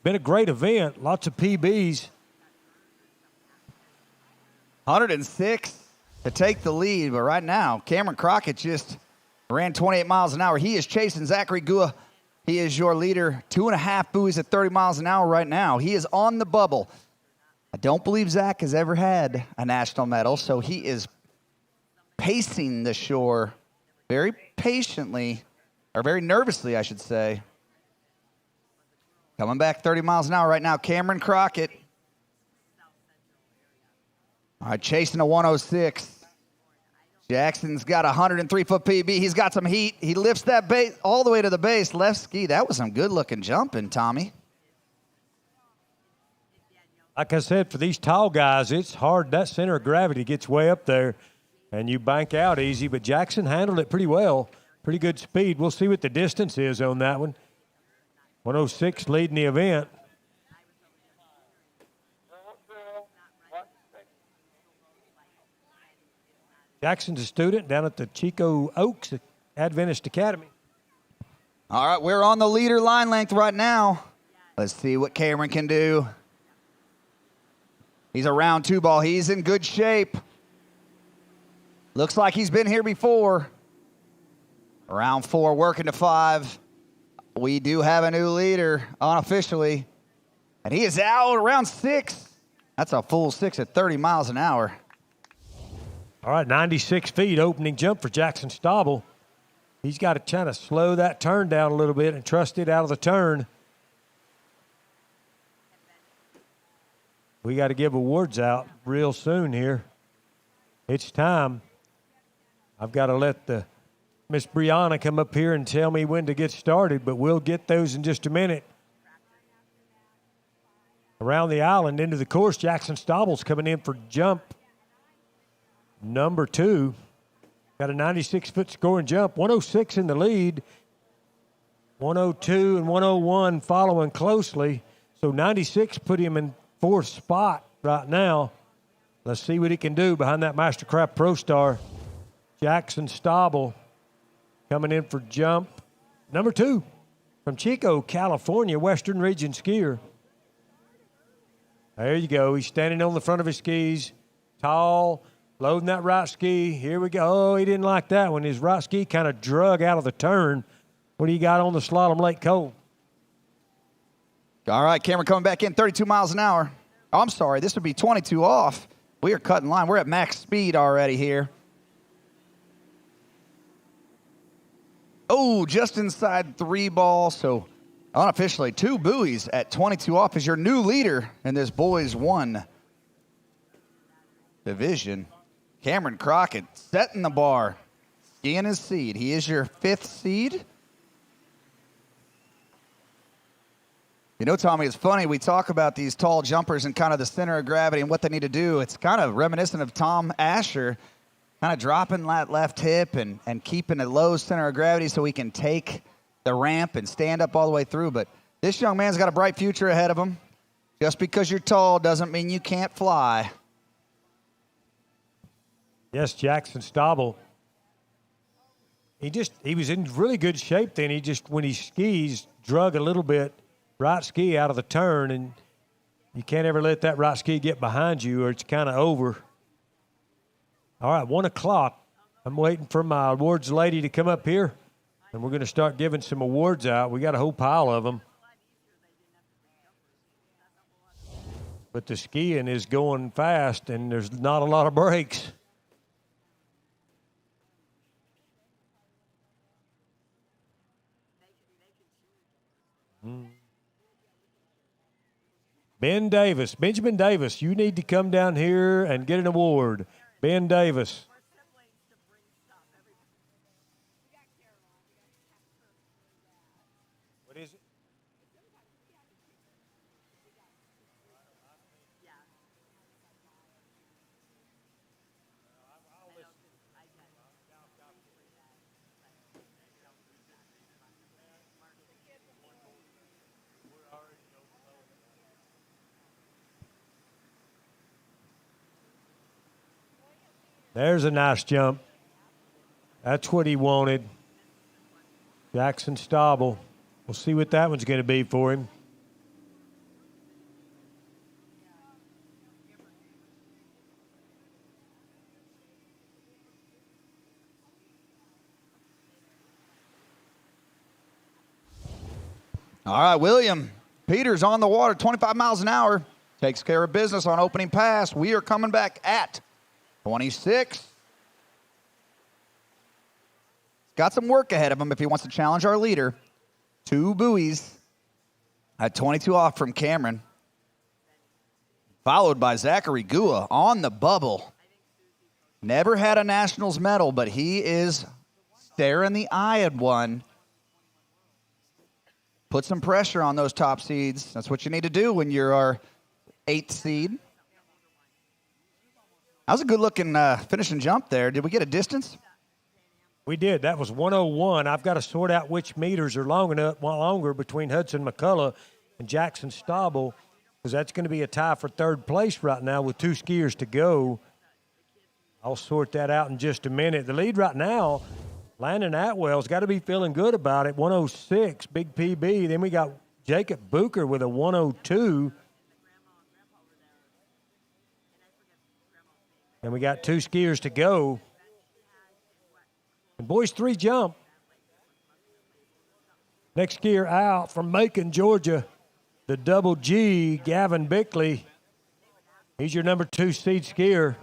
been a great event, lots of PBs. 106 to take the lead, but right now, Cameron Crockett just ran 28 miles an hour. He is chasing Zachary Gua. He is your leader, 2.5 buoys at 30 miles an hour right now. He is on the bubble. I don't believe Zach has ever had a national medal, so he is pacing the shore very patiently, or very nervously, I should say. Coming back 30 miles an hour right now, Cameron Crockett. All right, chasing a 106. Jackson's got a 103-foot PB. He's got some heat. He lifts that base all the way to the base. Left ski. That was some good-looking jumping, Tommy. Like I said, for these tall guys, it's hard. That center of gravity gets way up there, and you bank out easy. But Jackson handled it pretty well. Pretty good speed. We'll see what the distance is on that one. 106 leading the event. Jackson's a student down at the Chico Oaks Adventist Academy. All right, we're on the leader line length right now. Let's see what Cameron can do. He's a round 2 ball. He's in good shape. Looks like he's been here before. Round 4, working to 5. We do have a new leader unofficially. And he is out around 6. That's a full 6 at 30 miles an hour. All right, 96 feet opening jump for Jackson Staubel. He's got to try to slow that turn down a little bit and trust it out of the turn. We got to give awards out real soon here. It's time. I've got to let the Miss Brianna come up here and tell me when to get started, but we'll get those in just a minute. Around the island into the course, Jackson Staubel's coming in for jump number 2. Got a 96-foot scoring jump, 106 in the lead, 102 and 101 following closely. So 96 put him in 4th spot right now. Let's see what he can do behind that Mastercraft Pro Star. Jackson Staubel coming in for jump number 2. from Chico, California, Western Region skier. There you go. He's standing on the front of his skis, tall, loading that right ski. Here we go. Oh, he didn't like that one. His right ski kind of drug out of the turn. What do you got on the slalom lake, Cole? All right, Cameron coming back in, 32 miles an hour. Oh, I'm sorry, this would be 22 off. We are cutting line. We're at max speed already here. Oh, just inside 3 ball, so unofficially 2 buoys at 22 off is your new leader in this boys 1 division. Cameron Crockett setting the bar, skiing his seed. He is your 5th seed. You know, Tommy, it's funny. We talk about these tall jumpers and kind of the center of gravity and what they need to do. It's kind of reminiscent of Tom Asher, kind of dropping that left hip and keeping a low center of gravity so he can take the ramp and stand up all the way through. But this young man's got a bright future ahead of him. Just because you're tall doesn't mean you can't fly. Yes, Jackson Stauble. He was in really good shape then. He just, when he skis, drug a little bit right ski out of the turn, and you can't ever let that right ski get behind you or it's kind of over. All right, 1 o'clock. I'm waiting for my awards lady to come up here, and we're going to start giving some awards out. We got a whole pile of them. But the skiing is going fast, and there's not a lot of breaks. Benjamin Davis, you need to come down here and get an award. Ben Davis. What is it? There's a nice jump. That's what he wanted. Jackson Stauble. We'll see what that one's going to be for him. All right, William Peters on the water, 25 miles an hour. Takes care of business on opening pass. We are coming back at 26. Got some work ahead of him if he wants to challenge our leader. 2 buoys at 22 off from Cameron. Followed by Zachary Gua on the bubble. Never had a Nationals medal, but he is staring the eye at one. Put some pressure on those top seeds. That's what you need to do when you're our 8th seed. That was a good-looking finishing jump there. Did we get a distance? We did. That was 101. I've got to sort out which meters are longer between Hudson McCullough and Jackson Stauble, because that's going to be a tie for 3rd place right now with 2 skiers to go. I'll sort that out in just a minute. The lead right now, Landon Atwell's got to be feeling good about it. 106, big PB. Then we got Jacob Booker with a 102. And we got 2 skiers to go. And boys 3 jump. Next skier out from Macon, Georgia, the double G, Gavin Bickley. He's your number 2 seed skier.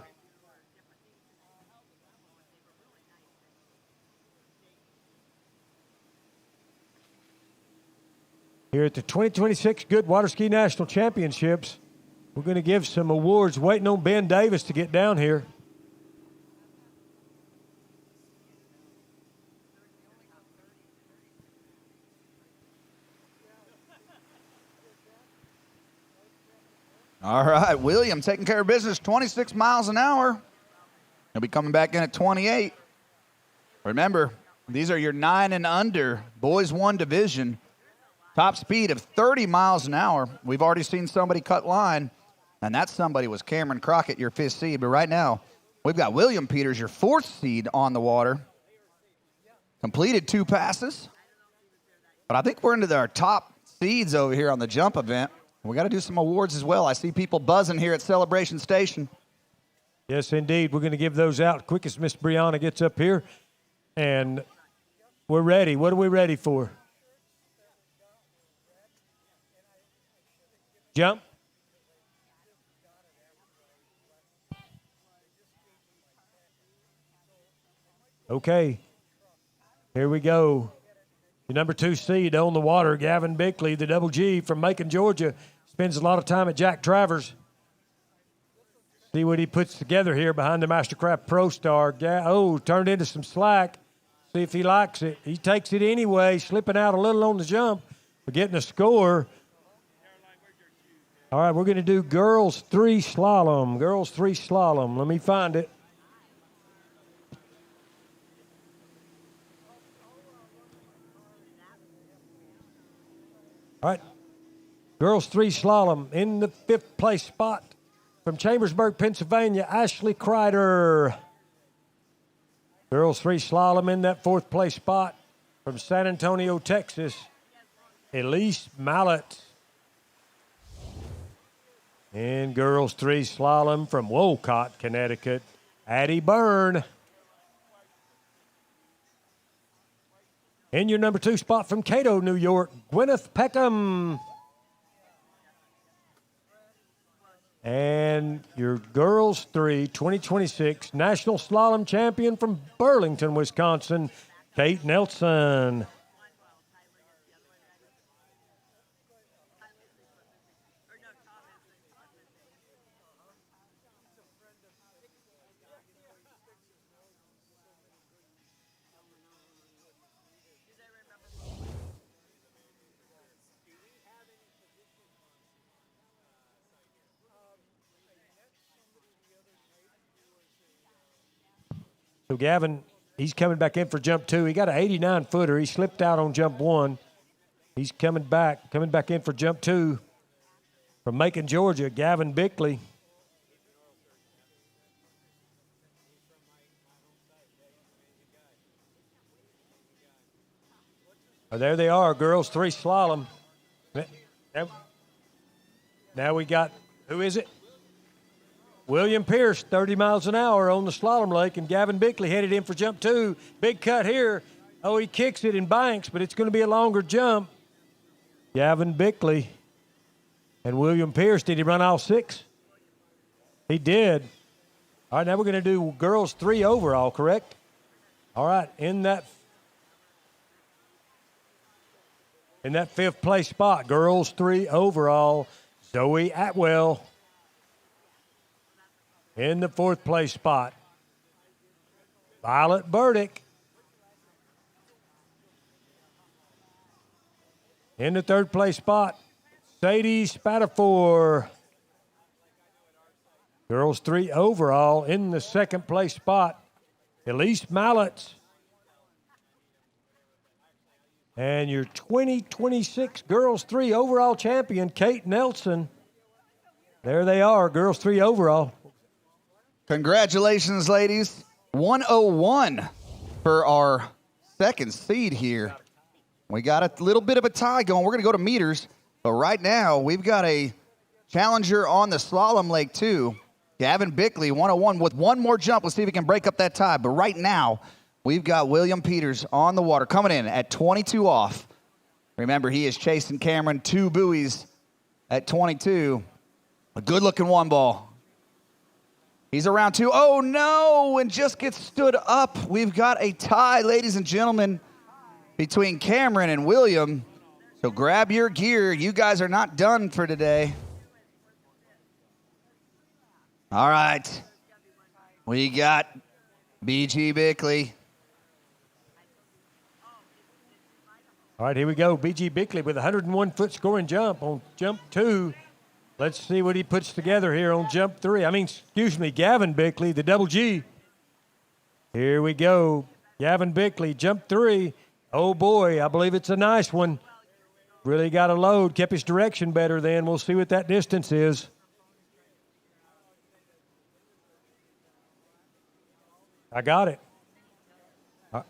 Here at the 2026 Goode Water Ski National Championships, we're going to give some awards, waiting on Ben Davis to get down here. All right, William taking care of business, 26 miles an hour. He'll be coming back in at 28. Remember, these are your 9 and under boys 1 division. Top speed of 30 miles an hour. We've already seen somebody cut line, and that somebody was Cameron Crockett, your 5th seed. But right now, we've got William Peters, your 4th seed on the water. Completed 2 passes. But I think we're into our top seeds over here on the jump event. We got to do some awards as well. I see people buzzing here at Celebration Station. Yes, indeed. We're going to give those out quick as Miss Brianna gets up here. And we're ready. What are we ready for? Jump. Okay. Here we go. The number 2 seed on the water, Gavin Bickley, the double G from Macon, Georgia. Spends a lot of time at Jack Travers. See what he puts together here behind the Mastercraft Pro Star. Turned into some slack. See if he likes it. He takes it anyway, slipping out a little on the jump, but getting a score. All right, we're going to do girls 3 slalom. Girls 3 slalom. Let me find it. All right, girls 3 slalom in the 5th place spot from Chambersburg, Pennsylvania, Ashley Kreider. Girls 3 slalom in that 4th place spot from San Antonio, Texas, Elise Mallet. And girls 3 slalom from Wolcott, Connecticut, Addie Byrne. In your number 2 spot from Cato, New York, Gwyneth Peckham. And your girls 3 2026 National Slalom Champion from Burlington, Wisconsin, Kate Nelson. So Gavin, he's coming back in for jump 2. He got an 89-footer. He slipped out on jump 1. He's coming back in for jump 2 from Macon, Georgia, Gavin Bickley. Oh, there they are, girls 3 slalom. Now we got, who is it? William Pierce, 30 miles an hour on the slalom lake, and Gavin Bickley headed in for jump 2. Big cut here. Oh, he kicks it and banks, but it's going to be a longer jump. Gavin Bickley and William Pierce. Did he run all 6? He did. All right, now we're going to do girls 3 overall, correct? All right, in that 5th place spot, girls 3 overall, Zoe Atwell. In the 4th place spot, Violet Burdick. In the 3rd place spot, Sadie Spatafor. Girls 3 overall. In the 2nd place spot, Elise Mallet. And your 2026 Girls 3 overall champion, Kate Nelson. There they are, Girls 3 overall. Congratulations, ladies. 101 for our 2nd seed here. We got a little bit of a tie going. We're going to go to meters. But right now, we've got a challenger on the slalom lake, too. Gavin Bickley, 101 with one more jump. Let's see if he can break up that tie. But right now, we've got William Peters on the water, coming in at 22 off. Remember, he is chasing Cameron 2 buoys at 22. A good-looking 1 ball. He's around 2. Oh, no, and just gets stood up. We've got a tie, ladies and gentlemen, between Cameron and William. So grab your gear. You guys are not done for today. All right. We got BG Bickley. All right, here we go. BG Bickley with a 101-foot scoring jump on jump 2. Let's see what he puts together here on jump 3. Gavin Bickley, the double G. Here we go. Gavin Bickley, jump 3. Oh, boy, I believe it's a nice one. Really got a load. Kept his direction better then. We'll see what that distance is. I got it. All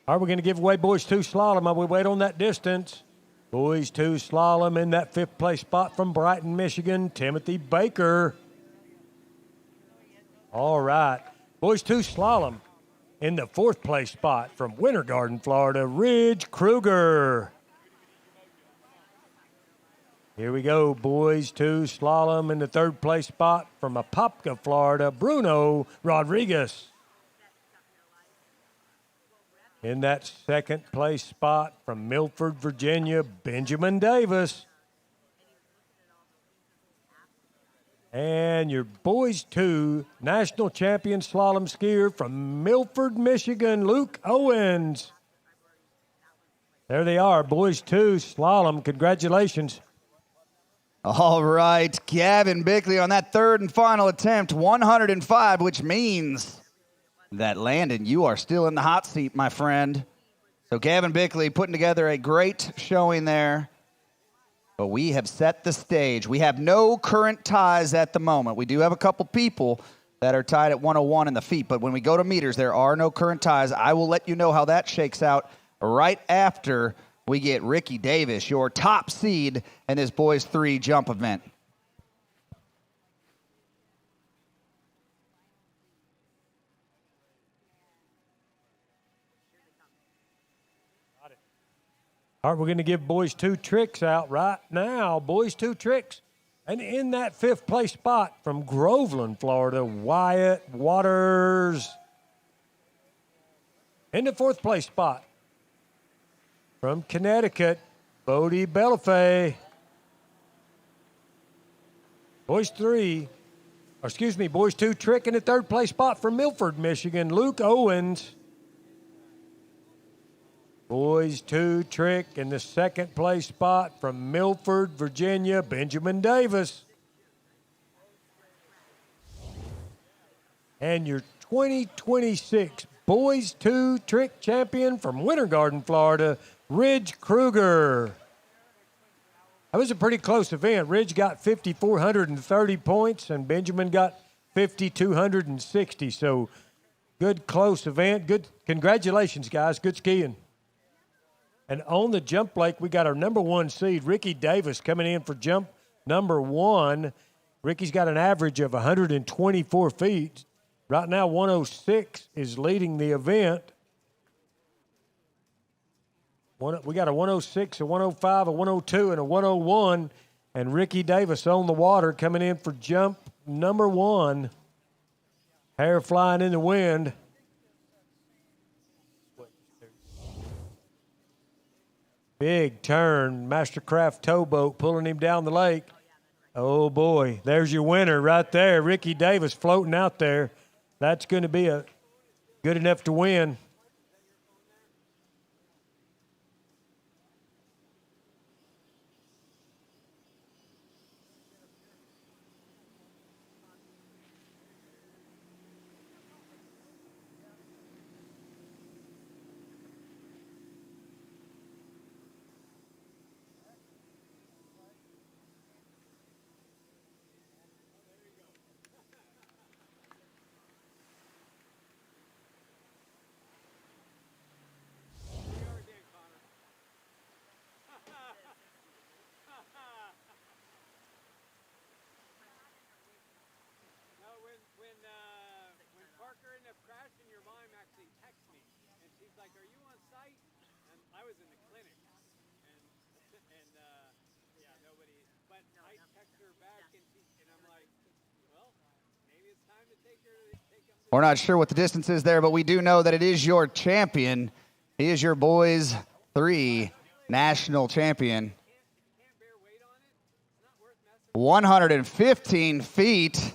right, we're going to give away boys 2 slalom. We wait on that distance. Boys 2 slalom in that 5th place spot from Brighton, Michigan, Timothy Baker. All right. Boys 2 slalom in the 4th place spot from Winter Garden, Florida, Ridge Kruger. Here we go. Boys 2 slalom in the 3rd place spot from Apopka, Florida, Bruno Rodriguez. In that 2nd place spot from Milford, Virginia, Benjamin Davis. And your Boys 2 national champion slalom skier from Milford, Michigan, Luke Owens. There they are, Boys 2 slalom. Congratulations. All right, Gavin Bickley on that 3rd and final attempt, 105, which means that, Landon, you are still in the hot seat, my friend. So Gavin Bickley putting together a great showing there. But we have set the stage. We have no current ties at the moment. We do have a couple people that are tied at 101 in the feet. But when we go to meters, there are no current ties. I will let you know how that shakes out right after we get Ricky Davis, your top seed in this Boys 3 jump event. All right, we're going to give Boys 2 tricks out right now. Boys 2 tricks. And in that 5th place spot from Groveland, Florida, Wyatt Waters. In the 4th place spot from Connecticut, Bodie Bellafay. Boys 2 trick in the 3rd place spot from Milford, Michigan, Luke Owens. Boys 2 trick in the 2nd place spot from Milford, Virginia, Benjamin Davis. And your 2026 Boys 2 trick champion from Winter Garden, Florida, Ridge Kruger. That was a pretty close event. Ridge got 5,430 points and Benjamin got 5,260. So good close event. Good. Congratulations, guys. Good skiing. And on the jump lake, we got our number 1 seed, Ricky Davis, coming in for jump number 1. Ricky's got an average of 124 feet. Right now, 106 is leading the event. We got a 106, a 105, a 102, and a 101. And Ricky Davis on the water coming in for jump number 1. Hair flying in the wind. Big turn, Mastercraft towboat pulling him down the lake. Oh, boy, there's your winner right there, Ricky Davis floating out there. That's going to be a good enough to win. We're not sure what the distance is there, but we do know that it is your champion. He is your Boys 3 national champion. 115 feet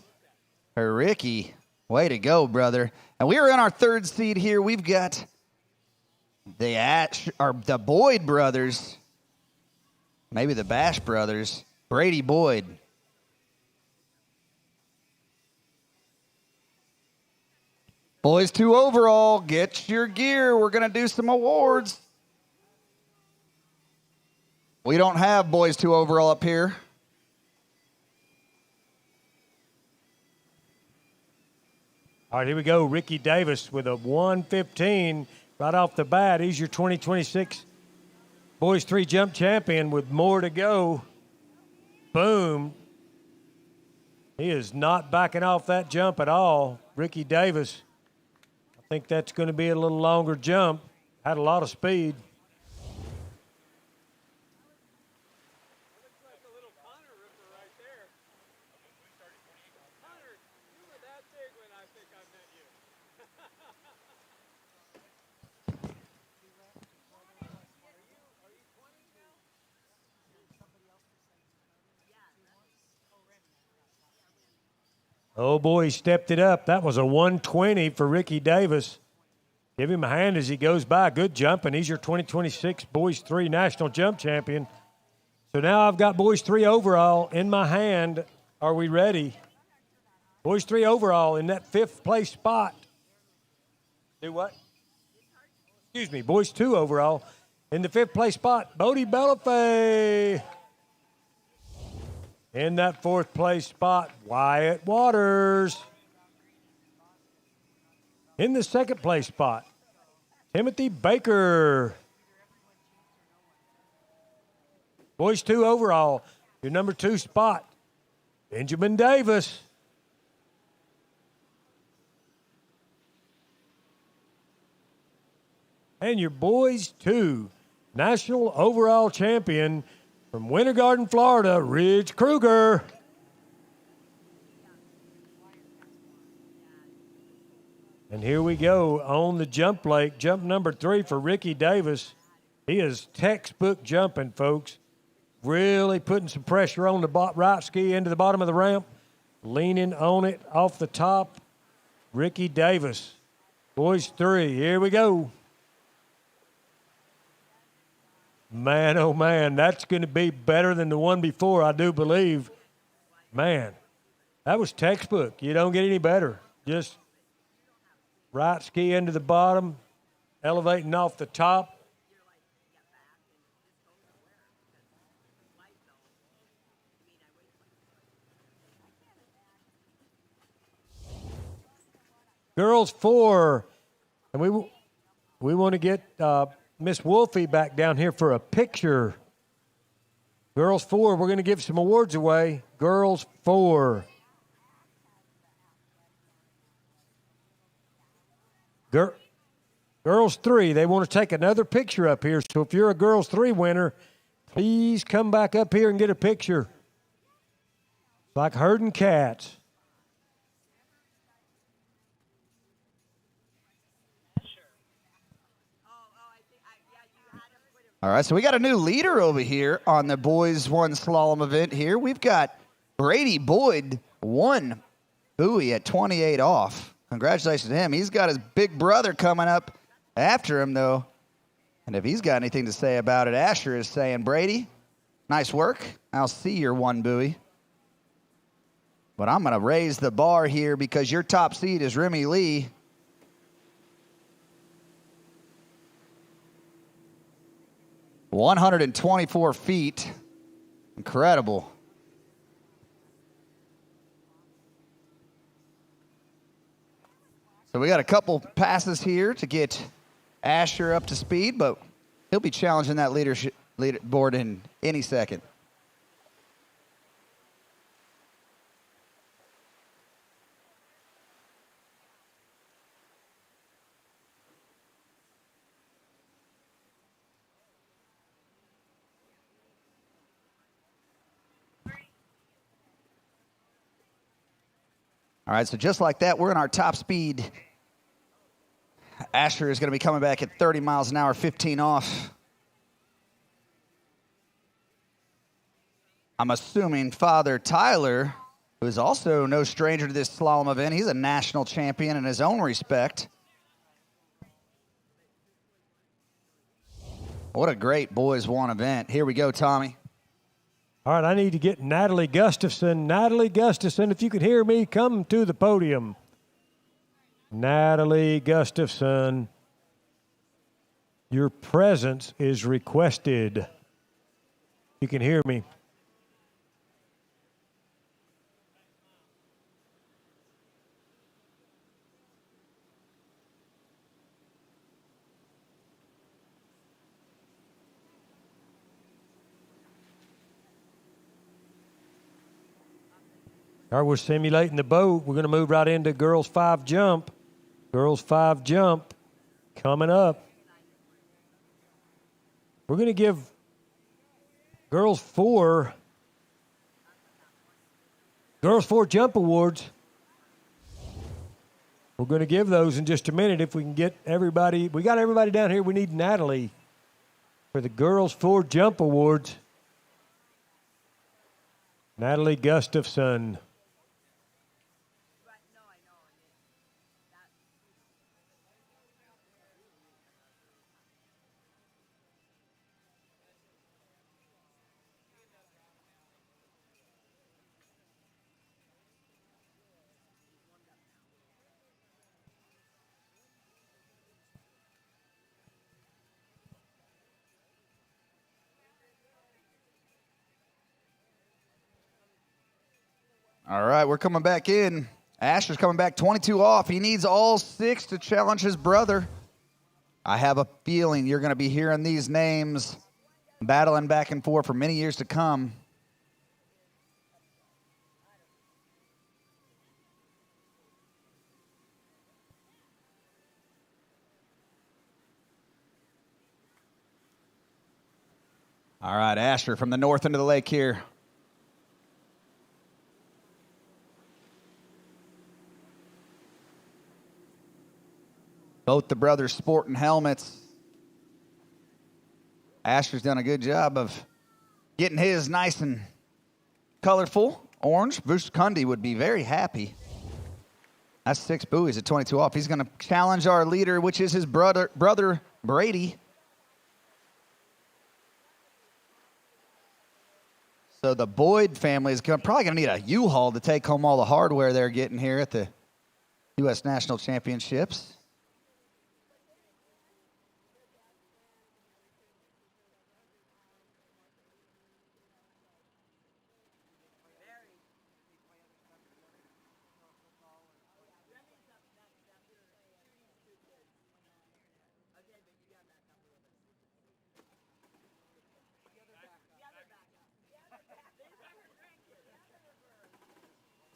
for Ricky. Way to go, brother. And we are in our 3rd seed here. We've got the Boyd brothers, maybe the Bash brothers, Brady Boyd. Boys 2 overall, get your gear. We're going to do some awards. We don't have Boys 2 overall up here. All right, here we go. Ricky Davis with a 115 right off the bat. He's your 2026 Boys 3 jump champion with more to go. Boom. He is not backing off that jump at all. Ricky Davis. I think that's going to be a little longer jump. Had a lot of speed. Oh, boy, he stepped it up. That was a 120 for Ricky Davis. Give him a hand as he goes by. Good jumping. He's your 2026 Boys 3 National Jump Champion. So now I've got Boys 3 overall in my hand. Are we ready? Boys 3 overall in that 5th place spot. Do what? Excuse me, Boys 2 overall in the 5th place spot. Bodie Bellafay. In that 4th place spot, Wyatt Waters. In the 2nd place spot, Timothy Baker. Boys 2 overall, your number 2 spot, Benjamin Davis. And your Boys 2 National Overall Champion from Winter Garden, Florida, Ridge Kruger. And here we go on the jump lake. Jump number 3 for Ricky Davis. He is textbook jumping, folks. Really putting some pressure on the right ski into the bottom of the ramp. Leaning on it off the top. Ricky Davis. Boys 3, here we go. Man, oh, man, that's going to be better than the one before, I do believe. Man, that was textbook. You don't get any better. Just right ski into the bottom, elevating off the top. Girls 4, and we want to get Miss Wolfie back down here for a picture. Girls 4, we're going to give some awards away. Girls 4. Girls 3, they want to take another picture up here. So if you're a Girls 3 winner, please come back up here and get a picture. It's like herding cats. All right, so we got a new leader over here on the Boys 1 Slalom event here. We've got Brady Boyd, 1 buoy at 28 off. Congratulations to him. He's got his big brother coming up after him, though. And if he's got anything to say about it, Asher is saying, Brady, nice work. I'll see your 1 buoy. But I'm going to raise the bar here because your top seed is Remy Lee. $124 feet. Incredible. So we got a couple passes here to get Asher up to speed, but he'll be challenging that leaderboard in any second. All right, so just like that, we're in our top speed. Asher is going to be coming back at 30 miles an hour, 15 off. I'm assuming Father Tyler, who is also no stranger to this slalom event, he's a national champion in his own respect. What a great Boys 1 event. Here we go, Tommy. All right, I need to get Natalie Gustafson. Natalie Gustafson, if you could hear me, come to the podium. Natalie Gustafson, your presence is requested. You can hear me. All right, we're simulating the boat. We're going to move right into girls 5 jump. Girls 5 jump coming up. We're going to give girls 4 jump awards. We're going to give those in just a minute if we can get everybody. We got everybody down here. We need Natalie for the girls 4 jump awards. Natalie Gustafson. All right, we're coming back in. Asher's coming back 22 off. He needs all 6 to challenge his brother. I have a feeling you're going to be hearing these names battling back and forth for many years to come. All right, Asher from the north end of the lake here. Both the brothers sporting helmets. Asher's done a good job of getting his nice and colorful orange. Vushkundi would be very happy. That's 6 buoys at 22 off. He's going to challenge our leader, which is his brother Brady. So the Boyd family is probably going to need a U-Haul to take home all the hardware they're getting here at the U.S. National Championships.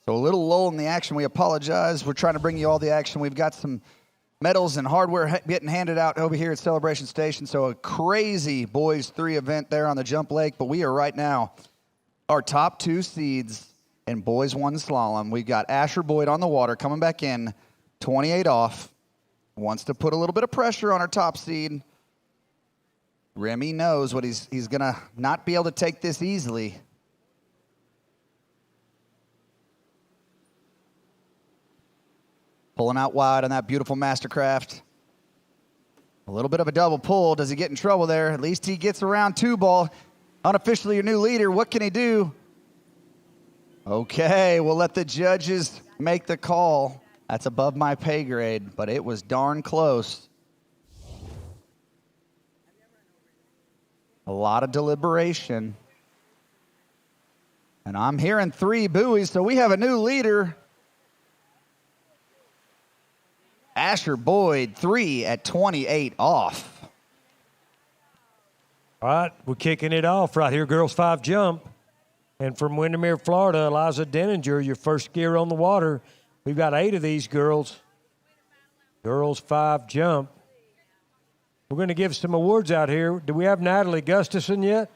So a little lull in the action. We apologize. We're trying to bring you all the action. We've got some medals and hardware getting handed out over here at Celebration Station. So a crazy Boys 3 event there on the Jump Lake. But we are right now our top 2 seeds in Boys 1 slalom. We've got Asher Boyd on the water coming back in, 28 off. Wants to put a little bit of pressure on our top seed. Remy knows what he's going to not be able to take this easily. Pulling out wide on that beautiful Mastercraft. A little bit of a double pull. Does he get in trouble there? At least he gets around 2 ball. Unofficially your new leader. What can he do? Okay, we'll let the judges make the call. That's above my pay grade, but it was darn close. A lot of deliberation. And I'm hearing 3 buoys, so we have a new leader. Asher Boyd, 3 at 28 off. All right, we're kicking it off right here, girls 5 jump. And from Windermere, Florida, Eliza Denninger, your first skier on the water. We've got 8 of these girls. Girls 5 jump. We're going to give some awards out here. Do we have Natalie Gustafson yet?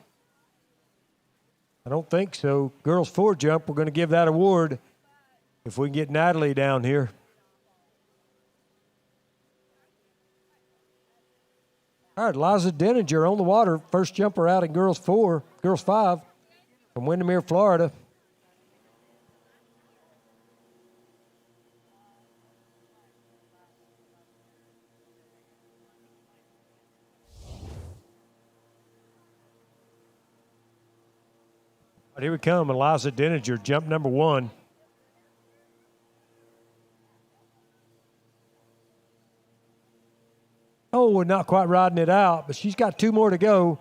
I don't think so. Girls 4 jump, we're going to give that award if we can get Natalie down here. All right, Liza Denninger on the water, first jumper out in girls 5 from Windermere, Florida. All right, here we come, Eliza Denninger, jump number 1. Oh, we're not quite riding it out, but she's got 2 more to go.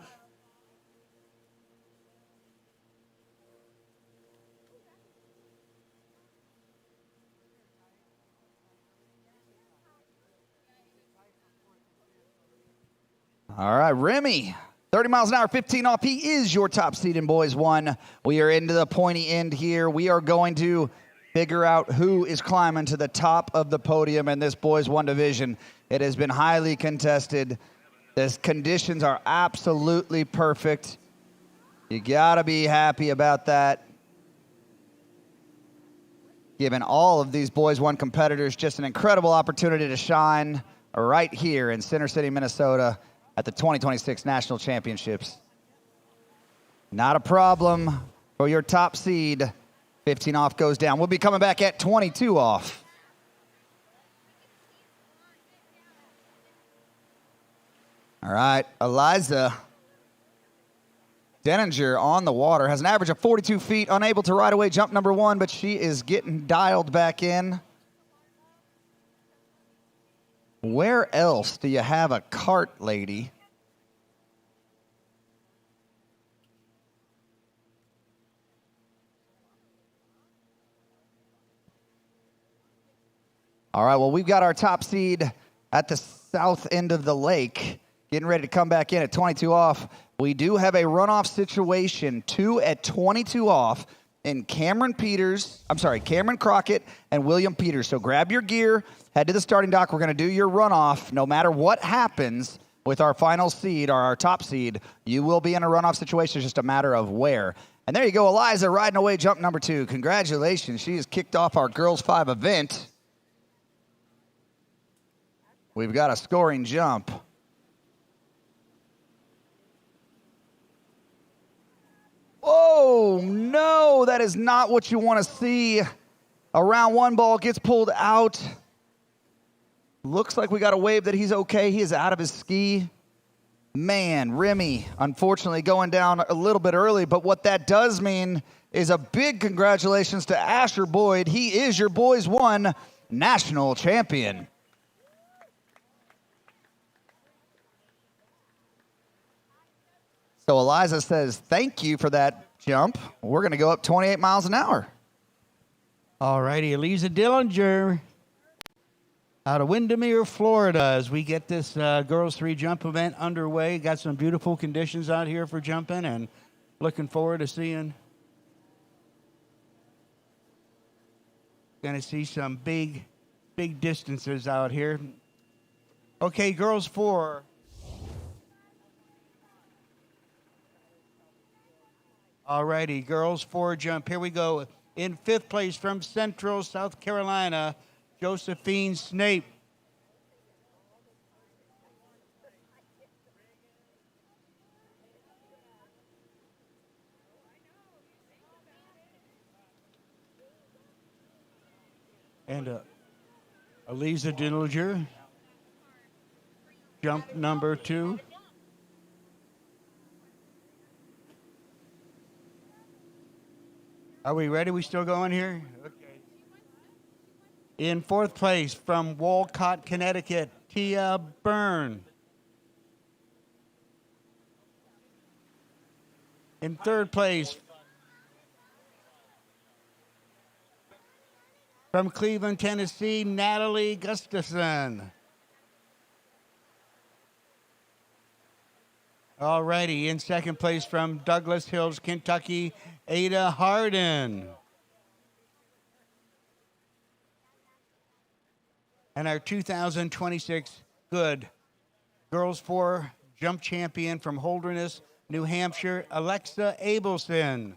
All right, Remy, 30 miles an hour, 15 off. He is your top seed in Boys 1. We are into the pointy end here. We are going to figure out who is climbing to the top of the podium in this boys 1 division. It has been highly contested. The conditions are absolutely perfect. You got to be happy about that. Giving all of these boys 1 competitors just an incredible opportunity to shine right here in Center City, Minnesota at the 2026 National Championships. Not a problem for your top seed. 15 off goes down. We'll be coming back at 22 off. All right, Eliza Denninger on the water, has an average of 42 feet, unable to ride away jump number 1, but she is getting dialed back in. Where else do you have a cart, lady? All right, well, we've got our top seed at the south end of the lake, getting ready to come back in at 22 off. We do have a runoff situation, 2 at 22 off, in Cameron Crockett and William Peters. So grab your gear, head to the starting dock. We're going to do your runoff. No matter what happens with our final seed or our top seed, you will be in a runoff situation. It's just a matter of where. And there you go, Eliza riding away jump number 2. Congratulations. She has kicked off our Girls 5 event. We've got a scoring jump. Oh, no, that is not what you want to see. A round 1 ball gets pulled out. Looks like we got a wave that he's okay. He is out of his ski. Man, Remy, unfortunately going down a little bit early, but what that does mean is a big congratulations to Asher Boyd. He is your Boys 1 national champion. So Eliza says, thank you for that jump. We're going to go up 28 miles an hour. All righty, Eliza Dillinger out of Windermere, Florida, as we get this Girls 3 jump event underway. Got some beautiful conditions out here for jumping, and looking forward to seeing. Going to see some big distances out here. Okay, Girls 4. All righty, Girls 4 jump. Here we go. In 5th place from Central South Carolina, Josephine Snape. And Eliza Dillinger, jump number 2. Are we ready? We still going here? Okay. In 4th place from Walcott, Connecticut, Tia Byrne. In 3rd place from Cleveland, Tennessee, Natalie Gustafson. All righty. In 2nd place from Douglas Hills, Kentucky, Ada Harden. And our 2026 Goode Girls 4 jump champion from Holderness, New Hampshire, Alexa Abelson.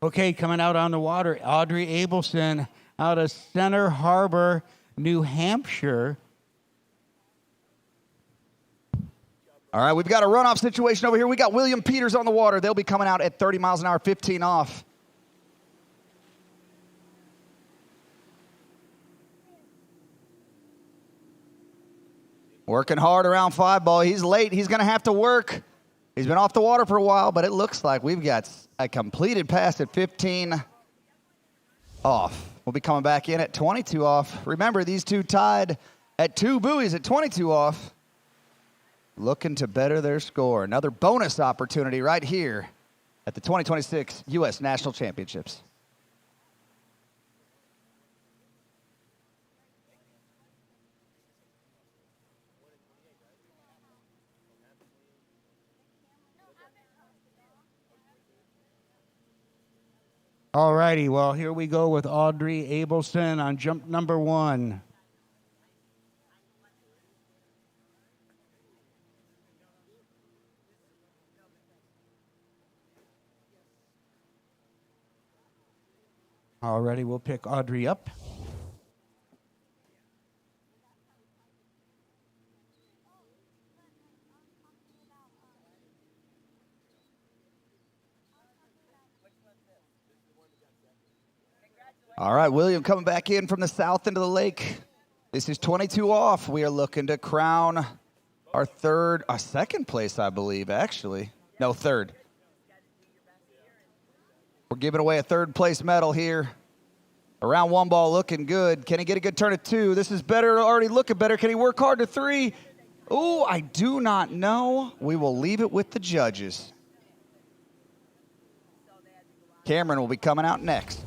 Okay, coming out on the water, Audrey Abelson out of Center Harbor, New Hampshire. All right, we've got a runoff situation over here. We got William Peters on the water. They'll be coming out at 30 miles an hour, 15 off. Working hard around 5 ball. He's late. He's going to have to work. He's been off the water for a while, but it looks like we've got a completed pass at 15 off. We'll be coming back in at 22 off. Remember, these two tied at 2 buoys at 22 off. Looking to better their score. Another bonus opportunity right here at the 2026 U.S. National Championships. All righty, well, here we go with Audrey Abelson on jump number 1. All righty, we'll pick Audrey up. All right, William coming back in from the south into the lake. This is 22 off. We are looking to crown our second place, I believe, actually. No, third. We're giving away a third place medal here. Around 1 ball looking good. Can he get a good turn at 2? This is better, already looking better. Can he work hard to 3? Oh, I do not know. We will leave it with the judges. Cameron will be coming out next.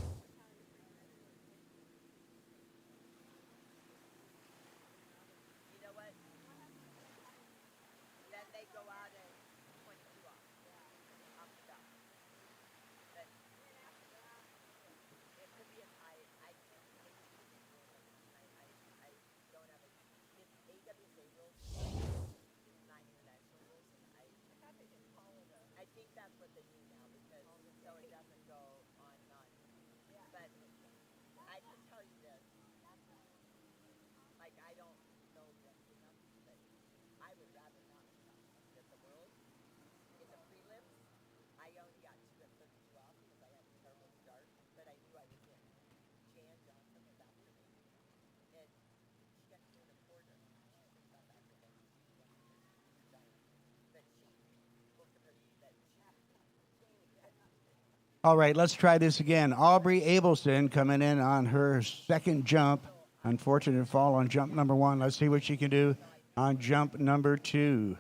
All right, let's try this again. Aubrey Abelson coming in on her second jump. Unfortunate fall on jump number 1. Let's see what she can do on jump number 2.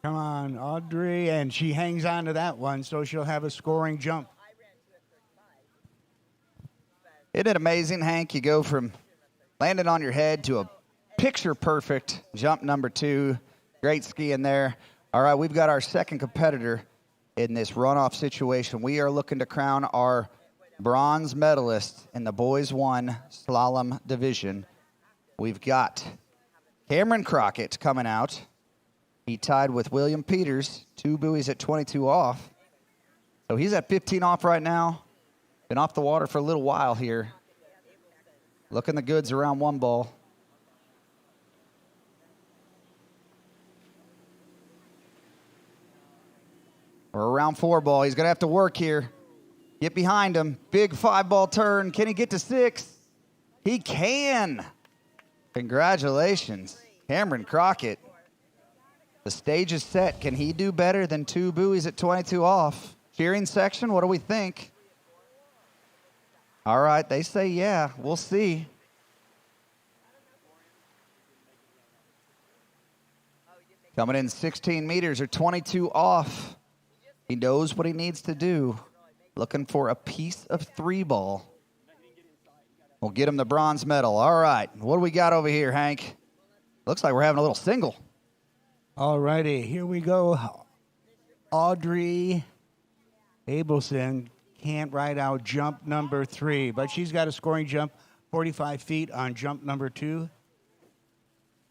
Come on, Audrey, and she hangs on to that one, so she'll have a scoring jump. Isn't it amazing, Hank? You go from landing on your head to a picture-perfect jump number 2. Great skiing there. All right, we've got our second competitor in this runoff situation. We are looking to crown our bronze medalist in the boys 1 slalom division. We've got Cameron Crockett coming out. He tied with William Peters, 2 buoys at 22 off. So he's at 15 off right now. Been off the water for a little while here. Looking the goods around 1 ball. We're around 4 ball. He's going to have to work here. Get behind him. Big 5 ball turn. Can he get to 6? He can. Congratulations, Cameron Crockett. The stage is set. Can he do better than 2 buoys at 22 off? Cheering section, what do we think? All right, they say yeah. We'll see. Coming in 16 meters or 22 off. He knows what he needs to do. Looking for a piece of 3 ball. We'll get him the bronze medal. All right. What do we got over here, Hank? Looks like we're having a little single. All righty. Here we go. Audrey Abelson can't ride out jump number 3, but she's got a scoring jump 45 feet on jump number 2.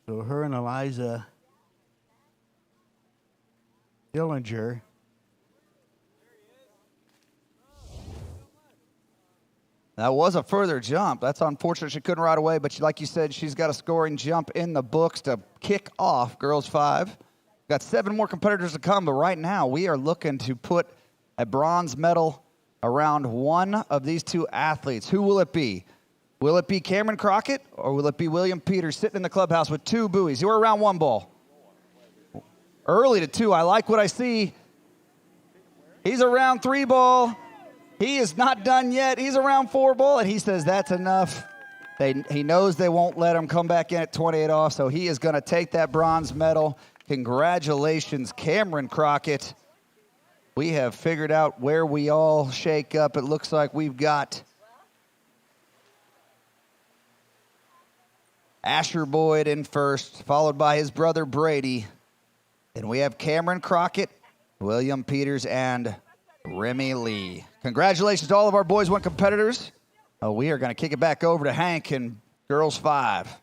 So her and Eliza Dillinger. That was a further jump. That's unfortunate. She couldn't ride away, but like you said, she's got a scoring jump in the books to kick off girls 5. Got 7 more competitors to come, but right now we are looking to put a bronze medal around one of these 2 athletes. Who will it be? Will it be Cameron Crockett or will it be William Peters sitting in the clubhouse with 2 buoys? You're around 1 ball. Early to 2. I like what I see. He's around 3 ball. He is not done yet. He's around 4 ball, and he says that's enough. He knows they won't let him come back in at 28 off, so he is going to take that bronze medal. Congratulations, Cameron Crockett. We have figured out where we all shake up. It looks like we've got Asher Boyd in first, followed by his brother Brady. Then we have Cameron Crockett, William Peters, and Remy Lee. Congratulations to all of our boys 1 competitors. We are going to kick it back over to Hank and girls 5.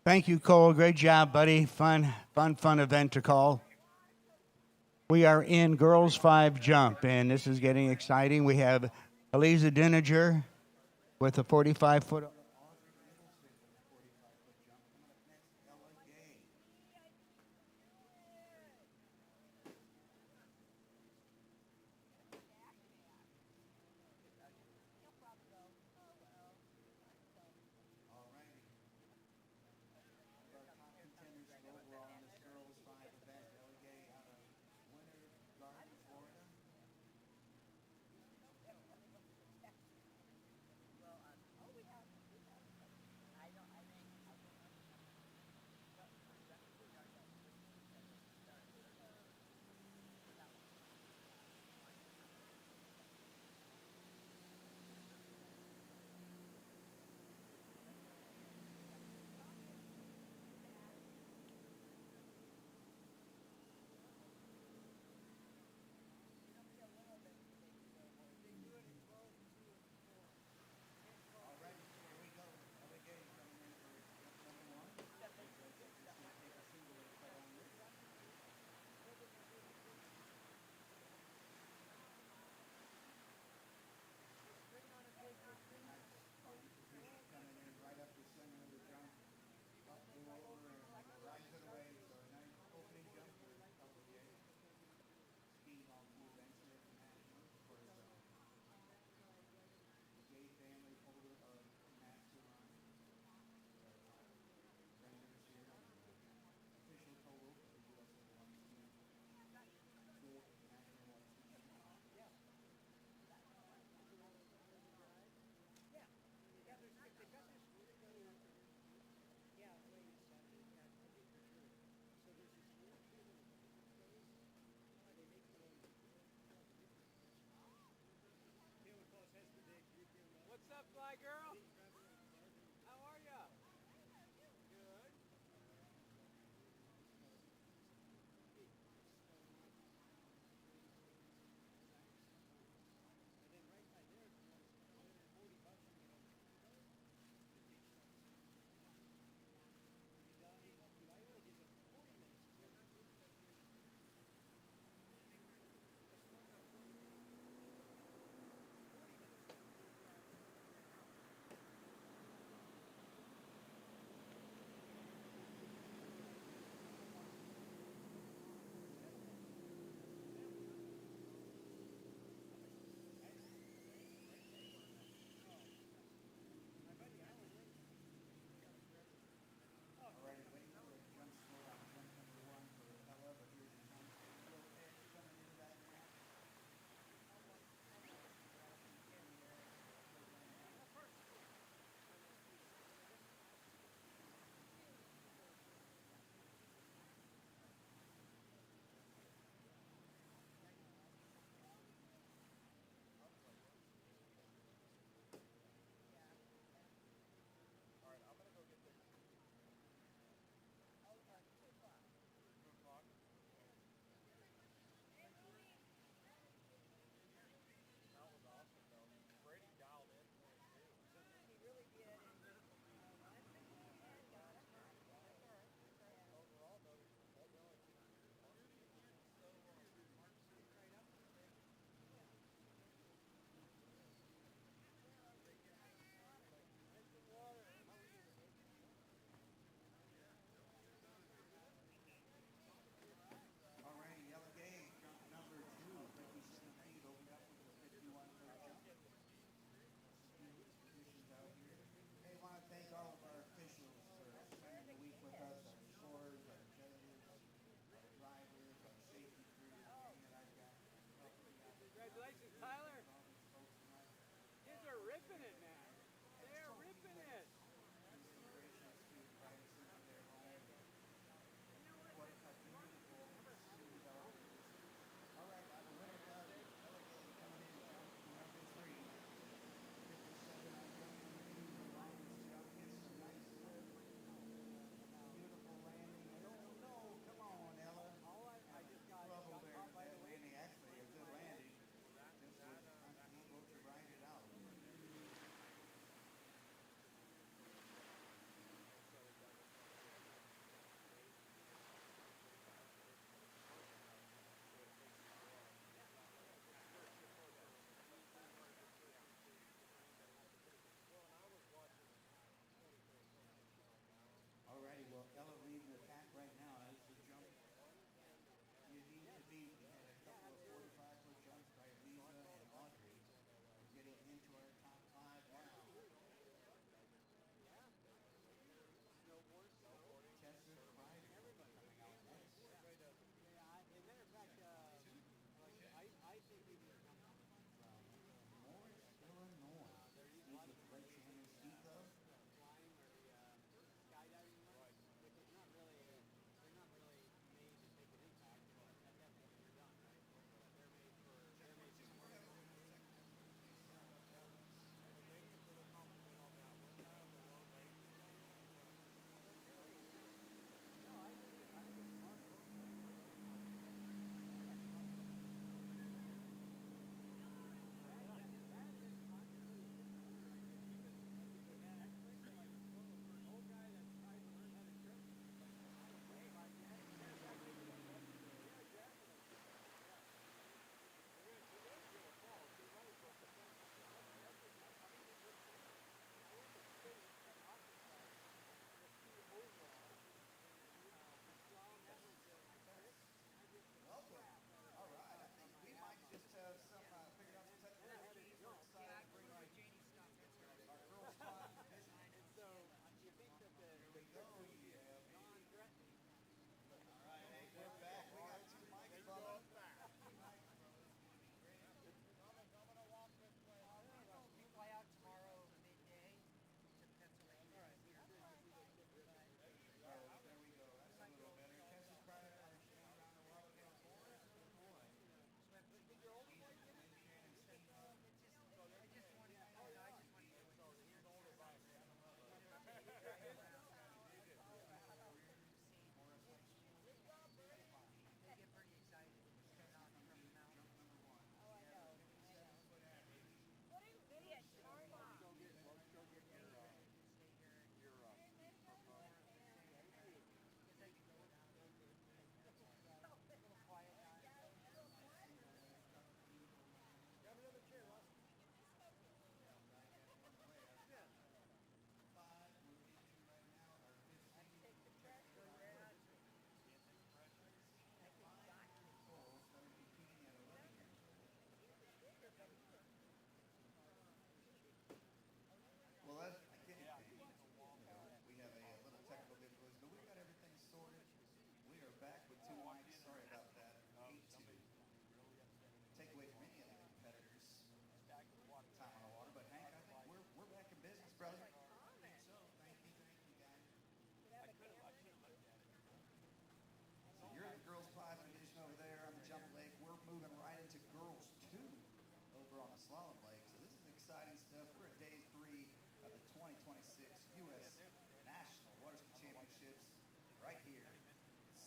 Thank you, Cole. Great job, buddy. Fun event to call. We are in girls 5 jump, and this is getting exciting. We have Eliza Dininger with a 45-foot.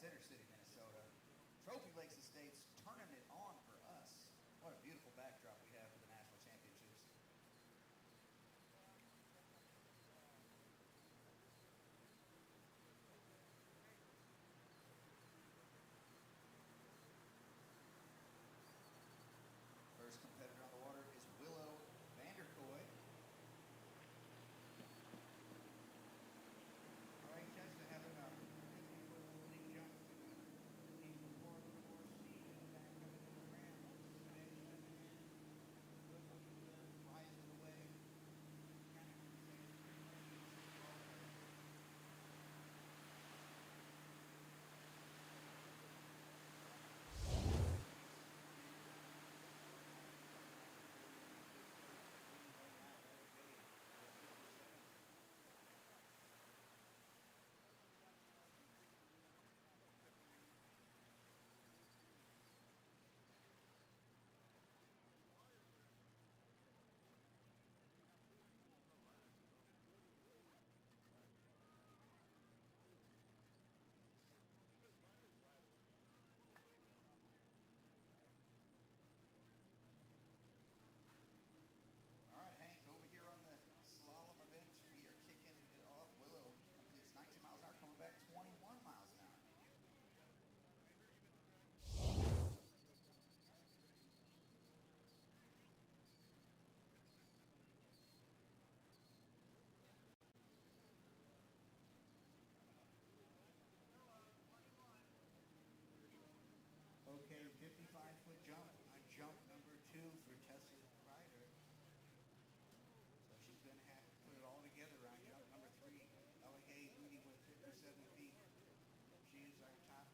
Center City, Minnesota. Trophy Lakes Estates turning it on for us. What a beautiful backdrop we have for the National Championships. First competitor on the water is Willow Vanderkoy. All right, Tessa having a 50-foot opening jump to keep the floor a little more speed in the back of the ramp. Rise of the wave. All right, Hank, over here on the slalom event, we are kicking it off. Willow, it's 19 miles an hour, coming back 21 miles an hour. Okay, 55-foot jump on jump number 2 for Tessa Ryder. So she's going to have to put it all together on jump number 3. LA leading with 57 feet. She is our top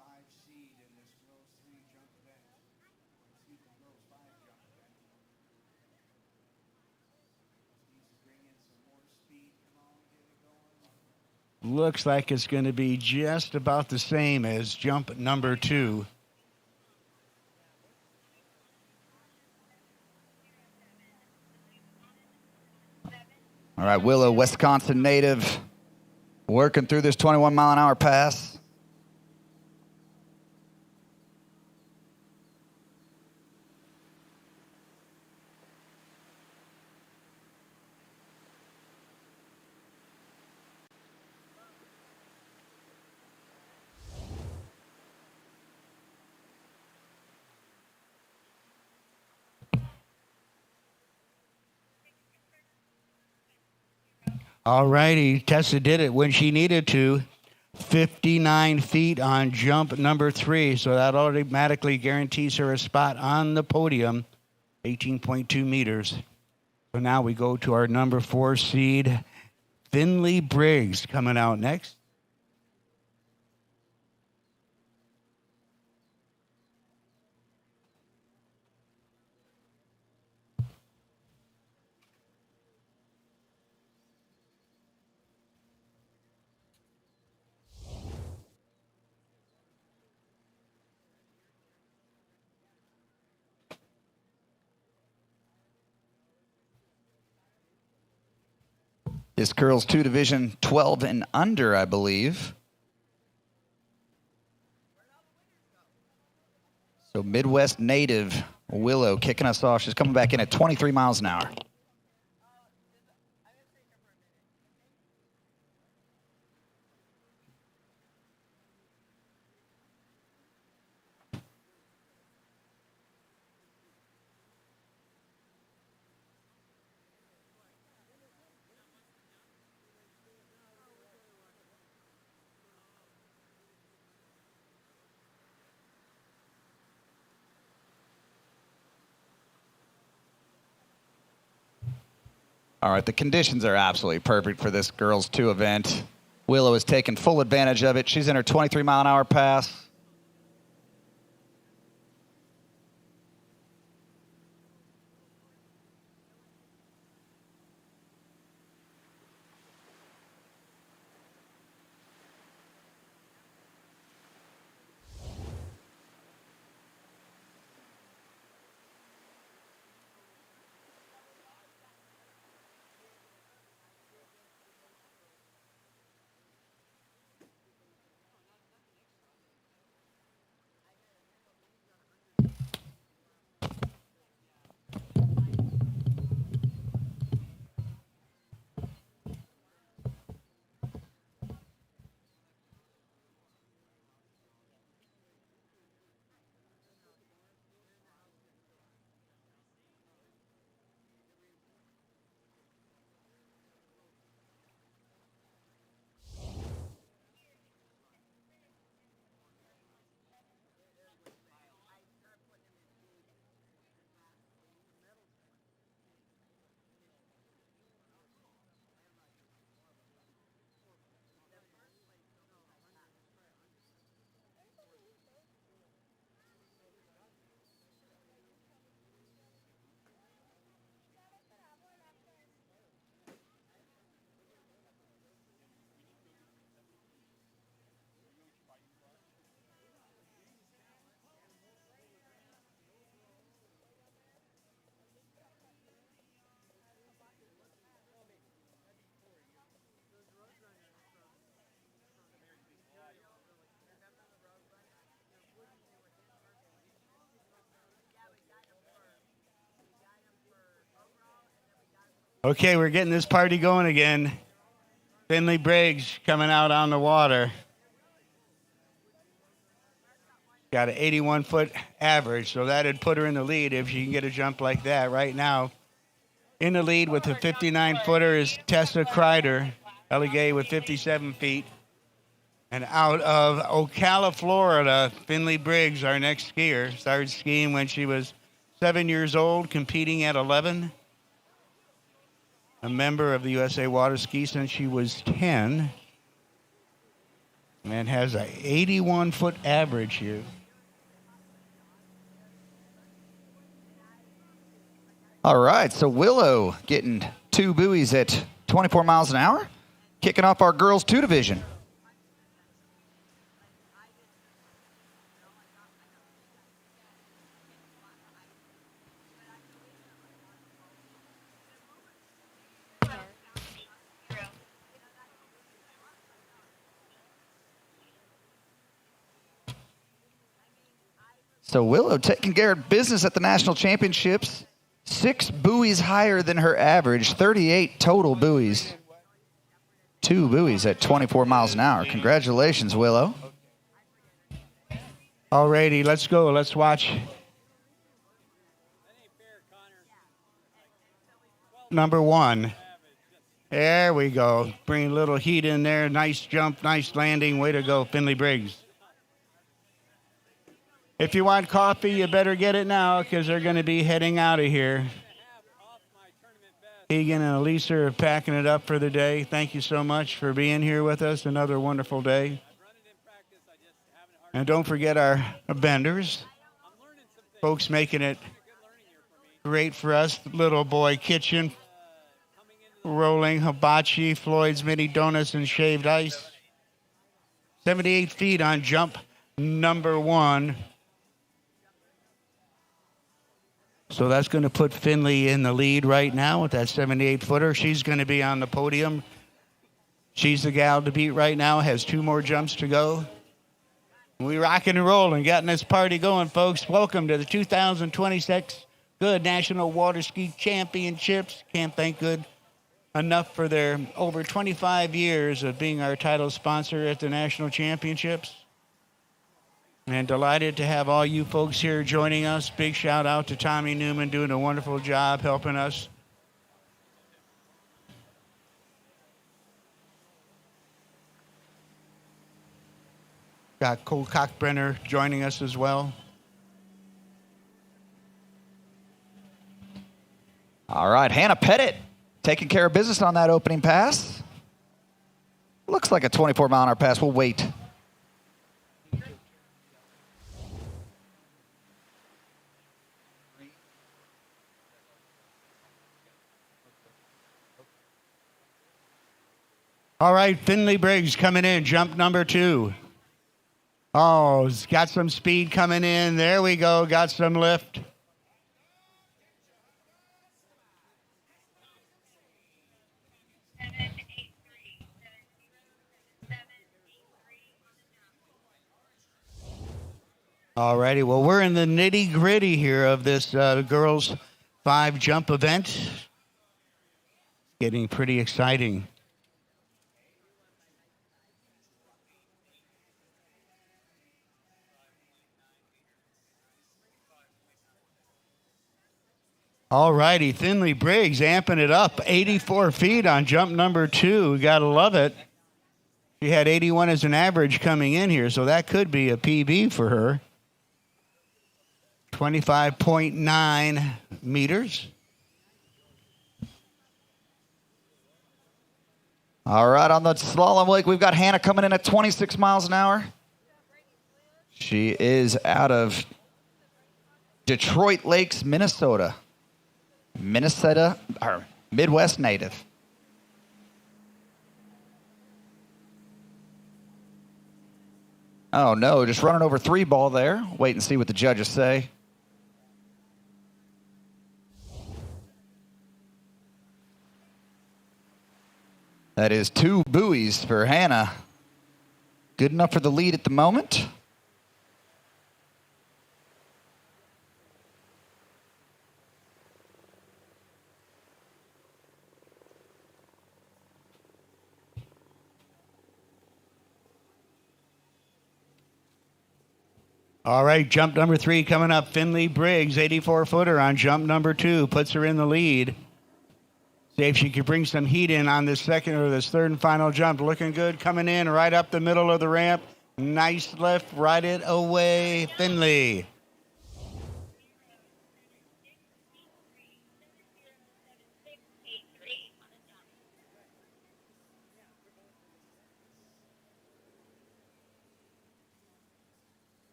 5 seed in this girls 3 jump event. Excuse me, girls 5 jump event. Needs to bring in some more speed. Come on, get it going. Looks like it's going to be just about the same as jump number 2. All right, Willow, Wisconsin native, working through this 21-mile-an-hour pass. All righty, Tessa did it when she needed to. 59 feet on jump number 3, so that automatically guarantees her a spot on the podium, 18.2 meters. So now we go to our number 4 seed, Finley Briggs, coming out next. This girls 2 division 12 and under, I believe. So Midwest native Willow kicking us off. She's coming back in at 23 miles an hour. All right, the conditions are absolutely perfect for this girls 2 event. Willow is taking full advantage of it. She's in her 23-mile-an-hour pass. Okay, we're getting this party going again. Finley Briggs coming out on the water. Got an 81-foot average, so that'd put her in the lead if she can get a jump like that. Right now, in the lead with a 59-footer is Tessa Kreider, Elegay with 57 feet. And out of Ocala, Florida, Finley Briggs, our next skier, started skiing when she was 7 years old, competing at 11. A member of the USA Water Ski since she was 10. And has an 81-foot average here. All right, so Willow getting 2 buoys at 24 miles an hour, kicking off our girls 2 division. So Willow taking care of business at the national championships. 6 buoys higher than her average, 38 total buoys. 2 buoys at 24 miles an hour. Congratulations, Willow. Alrighty, let's go. Let's watch. Number 1. There we go. Bring a little heat in there. Nice jump, nice landing. Way to go, Finley Briggs. If you want coffee, you better get it now because they're going to be heading out of here. Egan and Elisa are packing it up for the day. Thank you so much for being here with us. Another wonderful day. And don't forget our vendors. Folks making it great for us. Little Boy Kitchen. Rolling Hibachi, Floyd's Mini Donuts, and Shaved Ice. 78 feet on jump number 1. So that's going to put Finley in the lead right now with that 78-footer. She's going to be on the podium. She's the gal to beat right now, has 2 more jumps to go. We rocking and rolling, getting this party going, folks. Welcome to the 2026 Goode National Water Ski Championships. Can't thank Goode enough for their over 25 years of being our title sponsor at the National Championships. And delighted to have all you folks here joining us. Big shout out to Tommy Newman doing a wonderful job helping us. Got Cole Cockbrenner joining us as well. All right, Hannah Pettit taking care of business on that opening pass. Looks like a 24-mile-an-hour pass. We'll wait. All right, Finley Briggs coming in, jump number 2. Oh, he's got some speed coming in. There we go, got some lift. All righty, well, we're in the nitty-gritty here of this girls' 5 jump event. Getting pretty exciting. All righty, Finley Briggs amping it up. 84 feet on jump number 2. We got to love it. She had 81 as an average coming in here, so that could be a PB for her. 25.9 meters. All right, on the slalom lake, we've got Hannah coming in at 26 miles an hour. She is out of Detroit Lakes, Minnesota. Or Midwest native. Oh no, just running over 3 ball there. Wait and see what the judges say. That is 2 buoys for Hannah. Good enough for the lead at the moment. All right, jump number 3 coming up. Finley Briggs, 84-footer on jump number 2, puts her in the lead. See if she could bring some heat in on this second or this third and final jump. Looking good, coming in right up the middle of the ramp. Nice lift, right it away, Finley.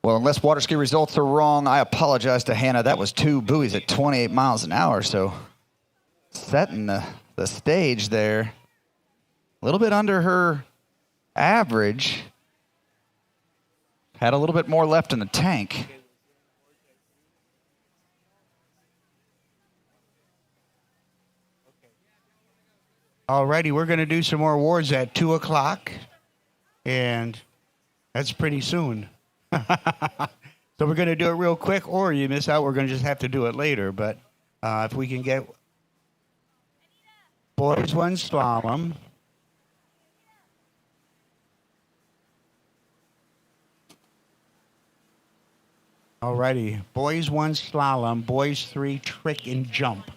Well, unless water ski results are wrong, I apologize to Hannah. That was 2 buoys at 28 miles an hour, so setting the stage there. A little bit under her average. Had a little bit more left in the tank. All righty, we're going to do some more awards at 2 o'clock, and that's pretty soon. So we're going to do it real quick, or you miss out, we're going to just have to do it later. But if we can get boys 1 slalom. All righty, boys 1 slalom, boys 3 trick and jump.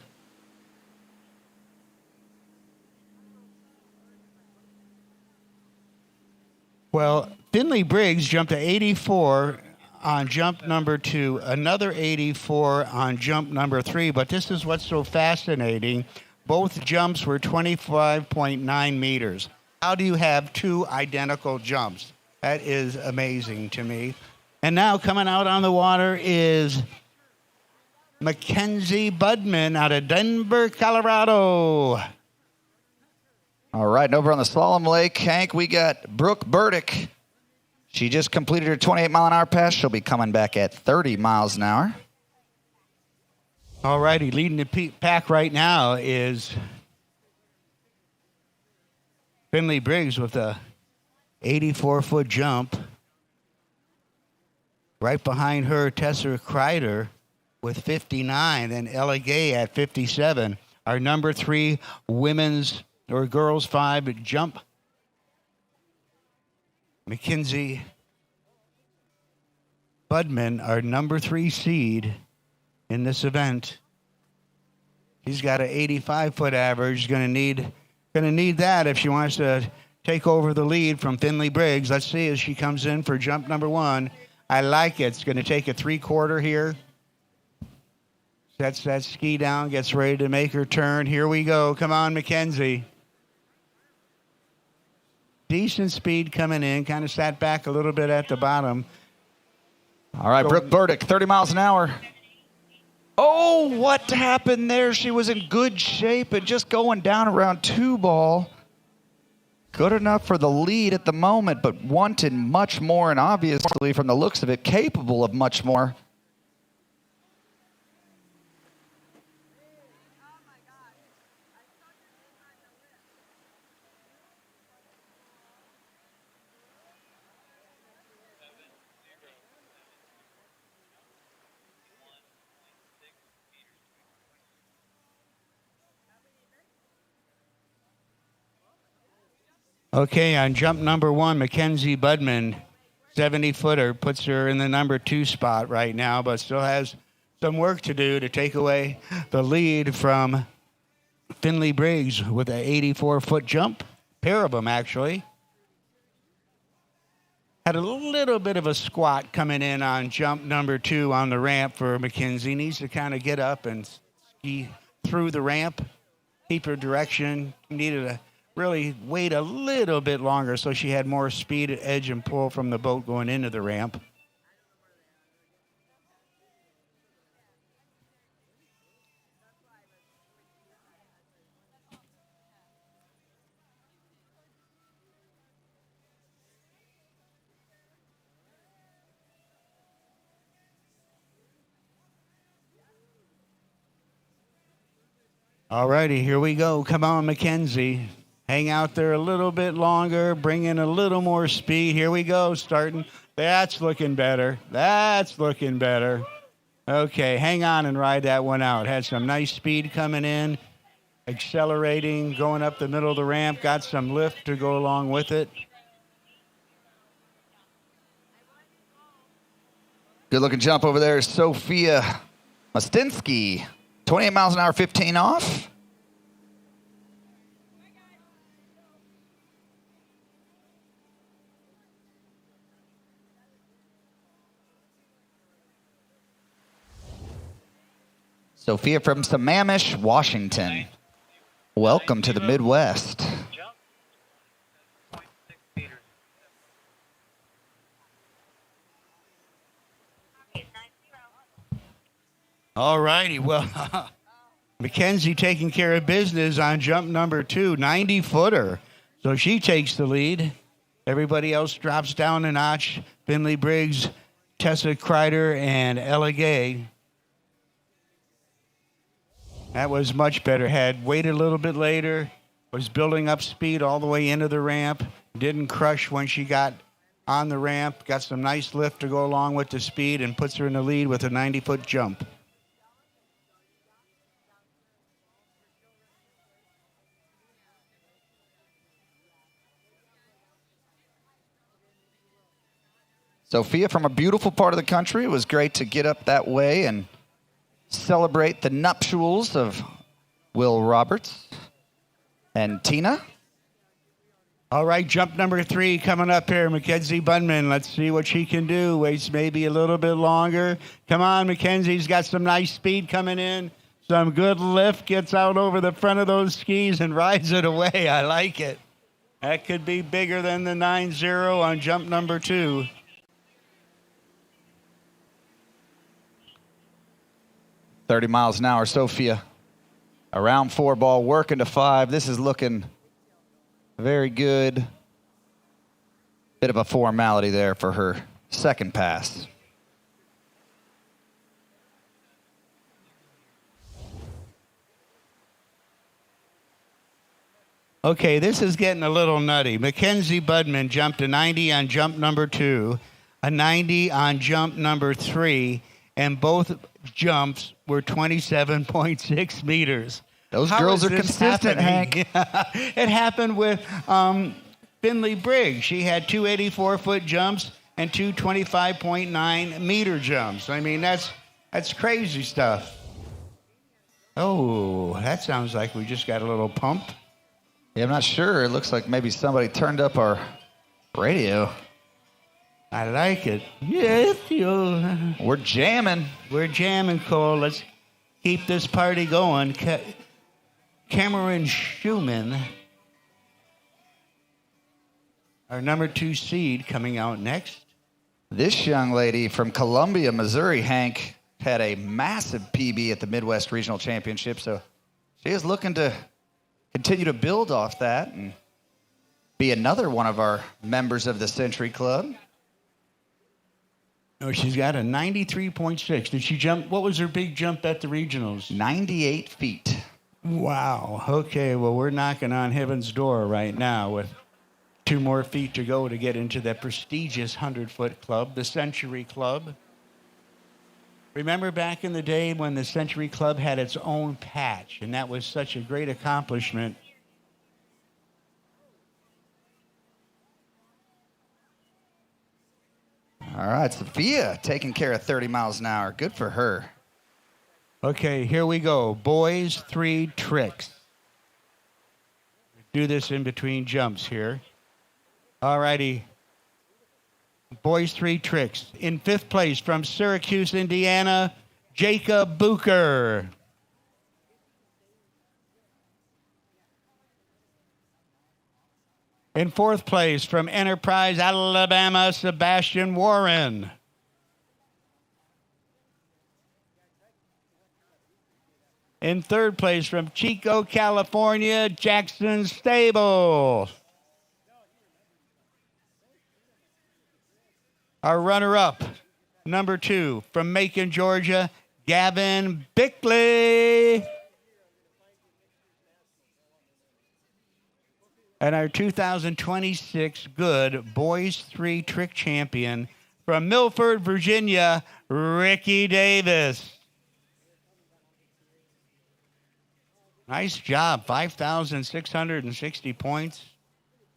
Well, Finley Briggs jumped to 84 on jump number 2, another 84 on jump number 3, but this is what's so fascinating. Both jumps were 25.9 meters. How do you have 2 identical jumps? That is amazing to me. And now coming out on the water is Mackenzie Budman out of Denver, Colorado. All right, and over on the slalom lake, Hank, we got Brooke Burdick. She just completed her 28-mile-an-hour pass. She'll be coming back at 30 miles an hour. All righty, leading the pack right now is Finley Briggs with a 84-foot jump. Right behind her, Tessa Kreider with 59, and Ella Gay at 57. Our number 3 women's or girls 5 jump. Mackenzie Budman, our number 3 seed in this event. She's got an 85-foot average. Gonna need that if she wants to take over the lead from Finley Briggs. Let's see as she comes in for jump number 1. I like it. It's gonna take a 3/4 here. Sets that ski down, gets ready to make her turn. Here we go. Come on, Mackenzie. Decent speed coming in, kind of sat back a little bit at the bottom. All right, Brooke Burdick, 30 miles an hour. Oh, what happened there? She was in good shape and just going down around 2 ball. Good enough for the lead at the moment, but wanted much more, and obviously, from the looks of it, capable of much more. Okay, on jump number 1, Mackenzie Budman, 70-footer, puts her in the number 2 spot right now, but still has some work to do to take away the lead from Finley Briggs with an 84-foot jump. Pair of them, actually. Had a little bit of a squat coming in on jump number 2 on the ramp for Mackenzie. Needs to kind of get up and ski through the ramp, keep her direction. Needed to really wait a little bit longer so she had more speed, edge, and pull from the boat going into the ramp. All righty, here we go. Come on, Mackenzie. Hang out there a little bit longer, bring in a little more speed. Here we go, starting. That's looking better. That's looking better. Okay, hang on and ride that one out. Had some nice speed coming in. accelerating, going up the middle of the ramp, got some lift to go along with it. Good looking jump over there, Sophia Mostinsky. 28 miles an hour, 15 off. Sophia from Sammamish, Washington. Welcome to the Midwest. All righty. Well, Mackenzie taking care of business on jump number 2, 90-footer. So she takes the lead. Everybody else drops down a notch. Finley Briggs, Tessa Kreider, and Ella Gay. That was much better. Had waited a little bit later, was building up speed all the way into the ramp. Didn't crush when she got on the ramp. Got some nice lift to go along with the speed and puts her in the lead with a 90-foot jump. Sophia from a beautiful part of the country. It was great to get up that way and celebrate the nuptials of Will Roberts and Tina. All right, jump number 3 coming up here. Mackenzie Bunman. Let's see what she can do. Waits maybe a little bit longer. Come on, Mackenzie's got some nice speed coming in. Some good lift. Gets out over the front of those skis and rides it away. I like it. That could be bigger than the 9-0 on jump number 2. .30 miles an hour, Sophia. Around 4 ball, working to 5. This is looking very good. Bit of a formality there for her second pass. Okay, this is getting a little nutty. Mackenzie Budman jumped a 90 on jump number 2, a 90 on jump number 3, and both jumps were 27.6 meters. Those How girls is are this consistent, happening? Hank. It happened with Finley Briggs. She had 2 84-foot jumps and 2 25.9-meter jumps. I mean, that's crazy stuff. Oh, that sounds like we just got a little pump. Yeah, I'm not sure. It looks like maybe somebody turned up our radio. I like it. Yes, you. We're jamming. We're jamming, Cole. Let's keep this party going. Cameron Schumann, our number 2 seed, coming out next. This young lady from Columbia, Missouri, Hank, had a massive PB at the Midwest Regional Championship, so she is looking to continue to build off that and be another one of our members of the Century Club. Oh, she's got a 93.6. Did she jump? What was her big jump at the regionals? 98 feet. Wow. Okay, well, we're knocking on heaven's door right now with 2 more feet to go to get into that prestigious 100-foot club, the Century Club. Remember back in the day when the Century Club had its own patch, and that was such a great accomplishment. All right, Sophia taking care of 30 miles an hour. Good for her. Okay, here we go. Boys 3 tricks. Do this in between jumps here. All righty. Boys 3 tricks. In 5th place from Syracuse, Indiana, Jacob Bucher. In 4th place from Enterprise, Alabama, Sebastian Warren. In 3rd place from Chico, California, Jackson Stable. Our runner-up, number 2, from Macon, Georgia, Gavin Bickley. And our 2026 Goode Boys 3 Trick Champion from Milford, Virginia, Ricky Davis. Nice job. 5,660 points.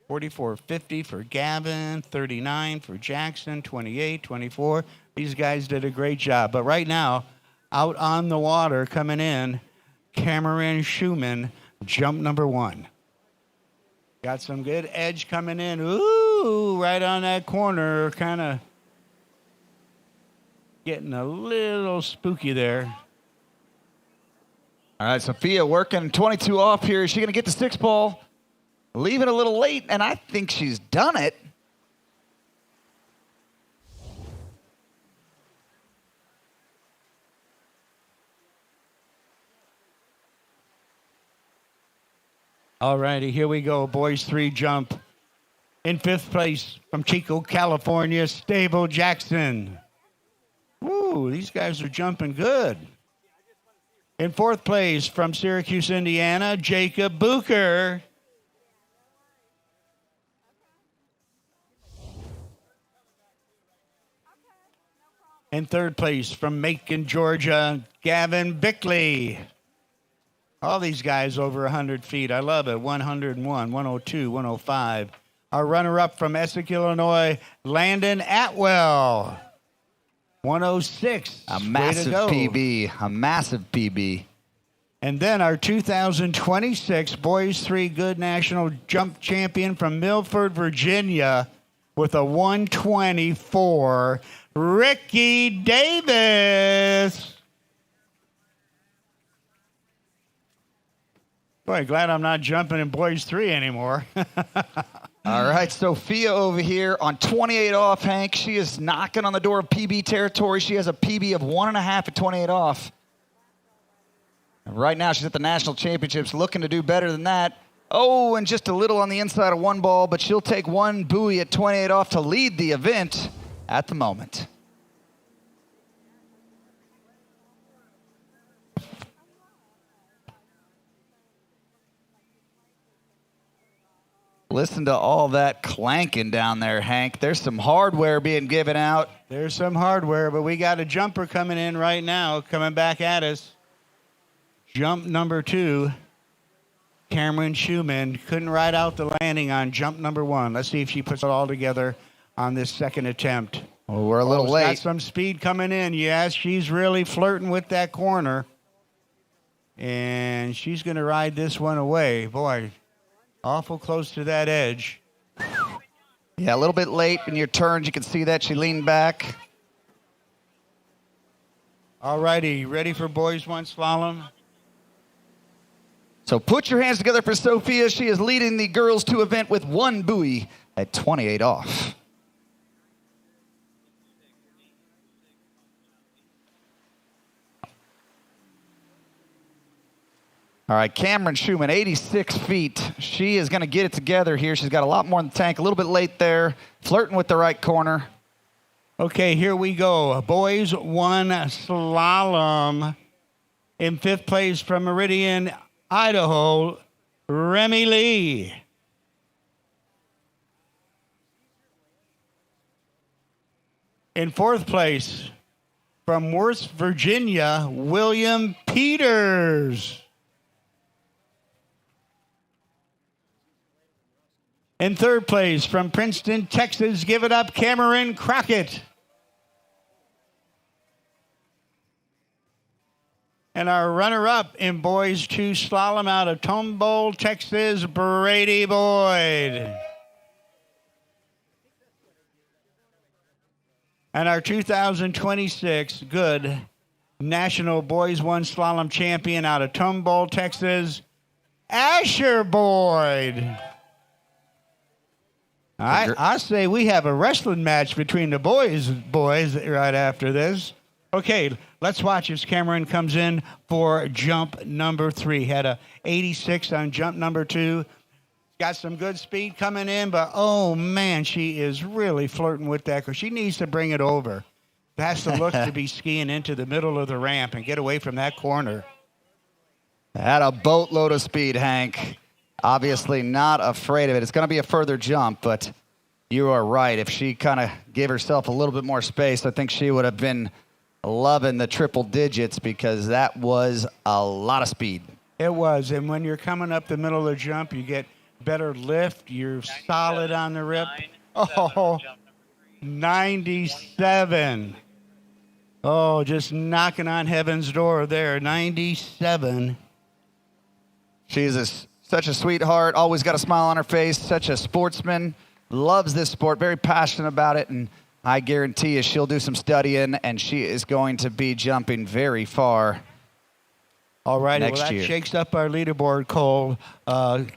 44.50 for Gavin, 39 for Jackson, 28, 24. These guys did a great job. But right now, out on the water coming in, Cameron Schumann, jump number 1. Got some good edge coming in. Ooh, right on that corner, kind of getting a little spooky there. All right, Sophia working 22 off here. Is she going to get the 6 ball? Leaving a little late, and I think she's done it. All righty, here we go. Boys 3 jump. In 5th place from Chico, California, Stable Jackson. Woo, these guys are jumping good. In 4th place from Syracuse, Indiana, Jacob Booker. In 3rd place from Macon, Georgia, Gavin Bickley. All these guys over 100 feet. I love it. 101, 102, 105. Our runner-up from Essex, Illinois, Landon Atwell. 106. A massive PB. A massive PB. And then our 2026 Boys 3 Good National Jump Champion from Milford, Virginia, with a 124, Ricky Davis. Boy, glad I'm not jumping in Boys 3 anymore. All right, Sophia over here on 28 off, Hank. She is knocking on the door of PB territory. She has a PB of 1.5 at 28 off. And right now, she's at the National Championships looking to do better than that. Oh, and just a little on the inside of 1 ball, but she'll take 1 buoy at 28 off to lead the event at the moment. Listen to all that clanking down there, Hank. There's some hardware being given out. There's some hardware, but we got a jumper coming in right now, coming back at us. Jump number 2, Cameron Schumann. Couldn't ride out the landing on jump number 1. Let's see if she puts it all together on this second attempt. Well, we're a little late. Got some speed coming in. Yes, she's really flirting with that corner. And she's going to ride this one away. Boy, awful close to that edge. Yeah, a little bit late in your turns. You can see that she leaned back. All righty, ready for Boys 1 Slalom? So put your hands together for Sophia. She is leading the Girls 2 event with 1 buoy at 28 off. All right, Cameron Schumann, 86 feet. She is going to get it together here. She's got a lot more in the tank. A little bit late there, flirting with the right corner. Okay, here we go. Boys 1 Slalom. In 5th place from Meridian, Idaho, Remy Lee. In 4th place from Worth, Virginia, William Peters. In 3rd place from Princeton, Texas, give it up, Cameron Crockett. And our runner-up in Boys 2 Slalom out of Tomball, Texas, Brady Boyd. And our 2026 Good National Boys 1 Slalom Champion out of Tomball, Texas, Asher Boyd. I say we have a wrestling match between the boys right after this. Okay, let's watch as Cameron comes in for jump number 3. Had a 86 on jump number 2. Got some good speed coming in, but oh man, she is really flirting with that because she needs to bring it over. Has to look to be skiing into the middle of the ramp and get away from that corner. Had a boatload of speed, Hank. Obviously not afraid of it. It's going to be a further jump, but you are right. If she kind of gave herself a little bit more space, I think she would have been loving the triple digits because that was a lot of speed. It was. And when you're coming up the middle of the jump, you get better lift. You're solid on the rip. Oh, 97. Oh, just knocking on heaven's door there. 97. She's such a sweetheart, always got a smile on her face, such a sportsman, loves this sport, very passionate about it, and I guarantee you she'll do some studying, and she is going to be jumping very far. All right, well, next that year. shakes up our leaderboard, Cole.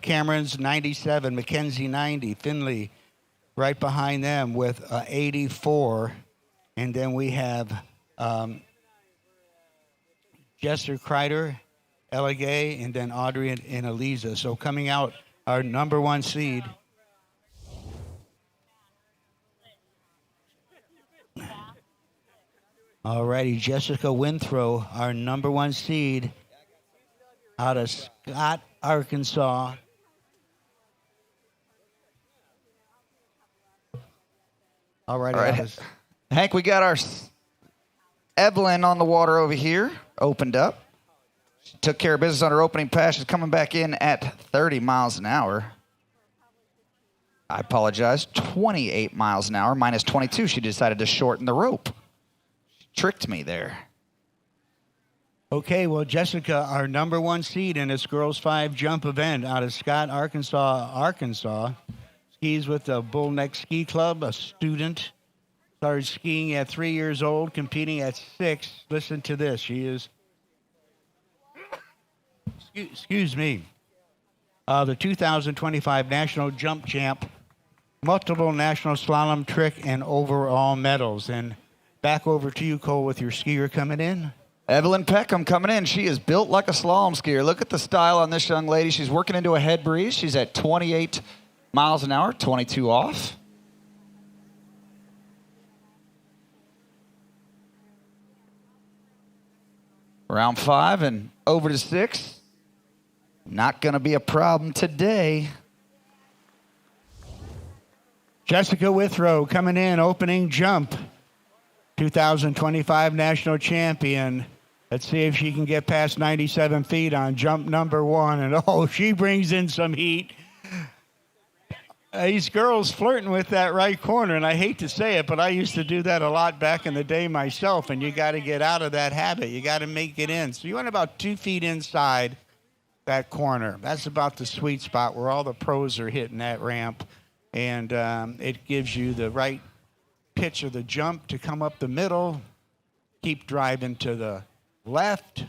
Cameron's 97, Mackenzie 90, Finley right behind them with 84. And then we have Jester Kreider, Ella Gay, and then Audrey and Eliza. So coming out, our number 1 seed. All righty, Jessica Winthrow, our number 1 seed out of Scott, Arkansas. All right. Hank, we got our Evelyn on the water over here, opened up. She took care of business on her opening pass. She's coming back in at 30 miles an hour. I apologize, 28 miles an hour, minus 22. She decided to shorten the rope. She tricked me there. Okay, well, Jessica, our number 1 seed in this girls 5 jump event out of Scott, Arkansas. Skis with the Bull Neck Ski Club, a student. Started skiing at 3 years old, competing at 6. Listen to this. She is, excuse me, the 2025 National Jump Champ, multiple national slalom trick and overall medals. And back over to you, Cole, with your skier coming in. Evelyn Peckham coming in. She is built like a slalom skier. Look at the style on this young lady. She's working into a head breeze. She's at 28 miles an hour, 22 off. Round 5 and over to 6. Not going to be a problem today. Jessica Withrow coming in, opening jump. 2025 national champion. Let's see if she can get past 97 feet on jump number 1. And, oh, she brings in some heat. These girls flirting with that right corner, and I hate to say it, but I used to do that a lot back in the day myself, and you got to get out of that habit. You got to make it in. So you want about 2 feet inside that corner. That's about the sweet spot where all the pros are hitting that ramp, and it gives you the right pitch of the jump to come up the middle, keep driving to the left.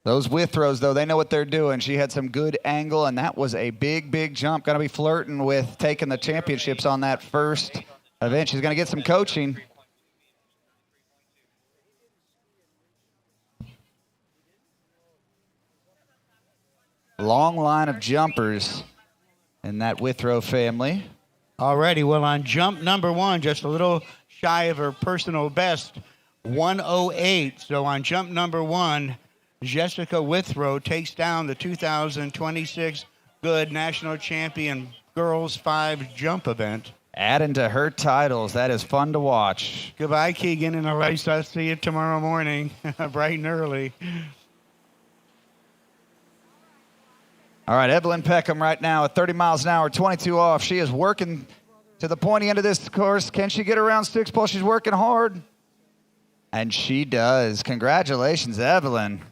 Those Withrows, though, they know what they're doing. She had some good angle, and that was a big, big jump. Going to be flirting with taking the championships on that first event. She's going to get some coaching. Long line of jumpers in that Withrow family. Alrighty, well, on jump number 1, just a little shy of her personal best, 108. So on jump number 1, Jessica Withrow takes down the 2026 Goode National Champion Girls 5 Jump event. Adding to her titles. That is fun to watch. Goodbye, Keegan and Elise. I'll see you tomorrow morning, bright and early. All right, Evelyn Peckham right now at 30 miles an hour, 22 off. She is working to the pointy end of this course. Can she get around 6 pole? She's working hard. And she does. Congratulations, Evelyn.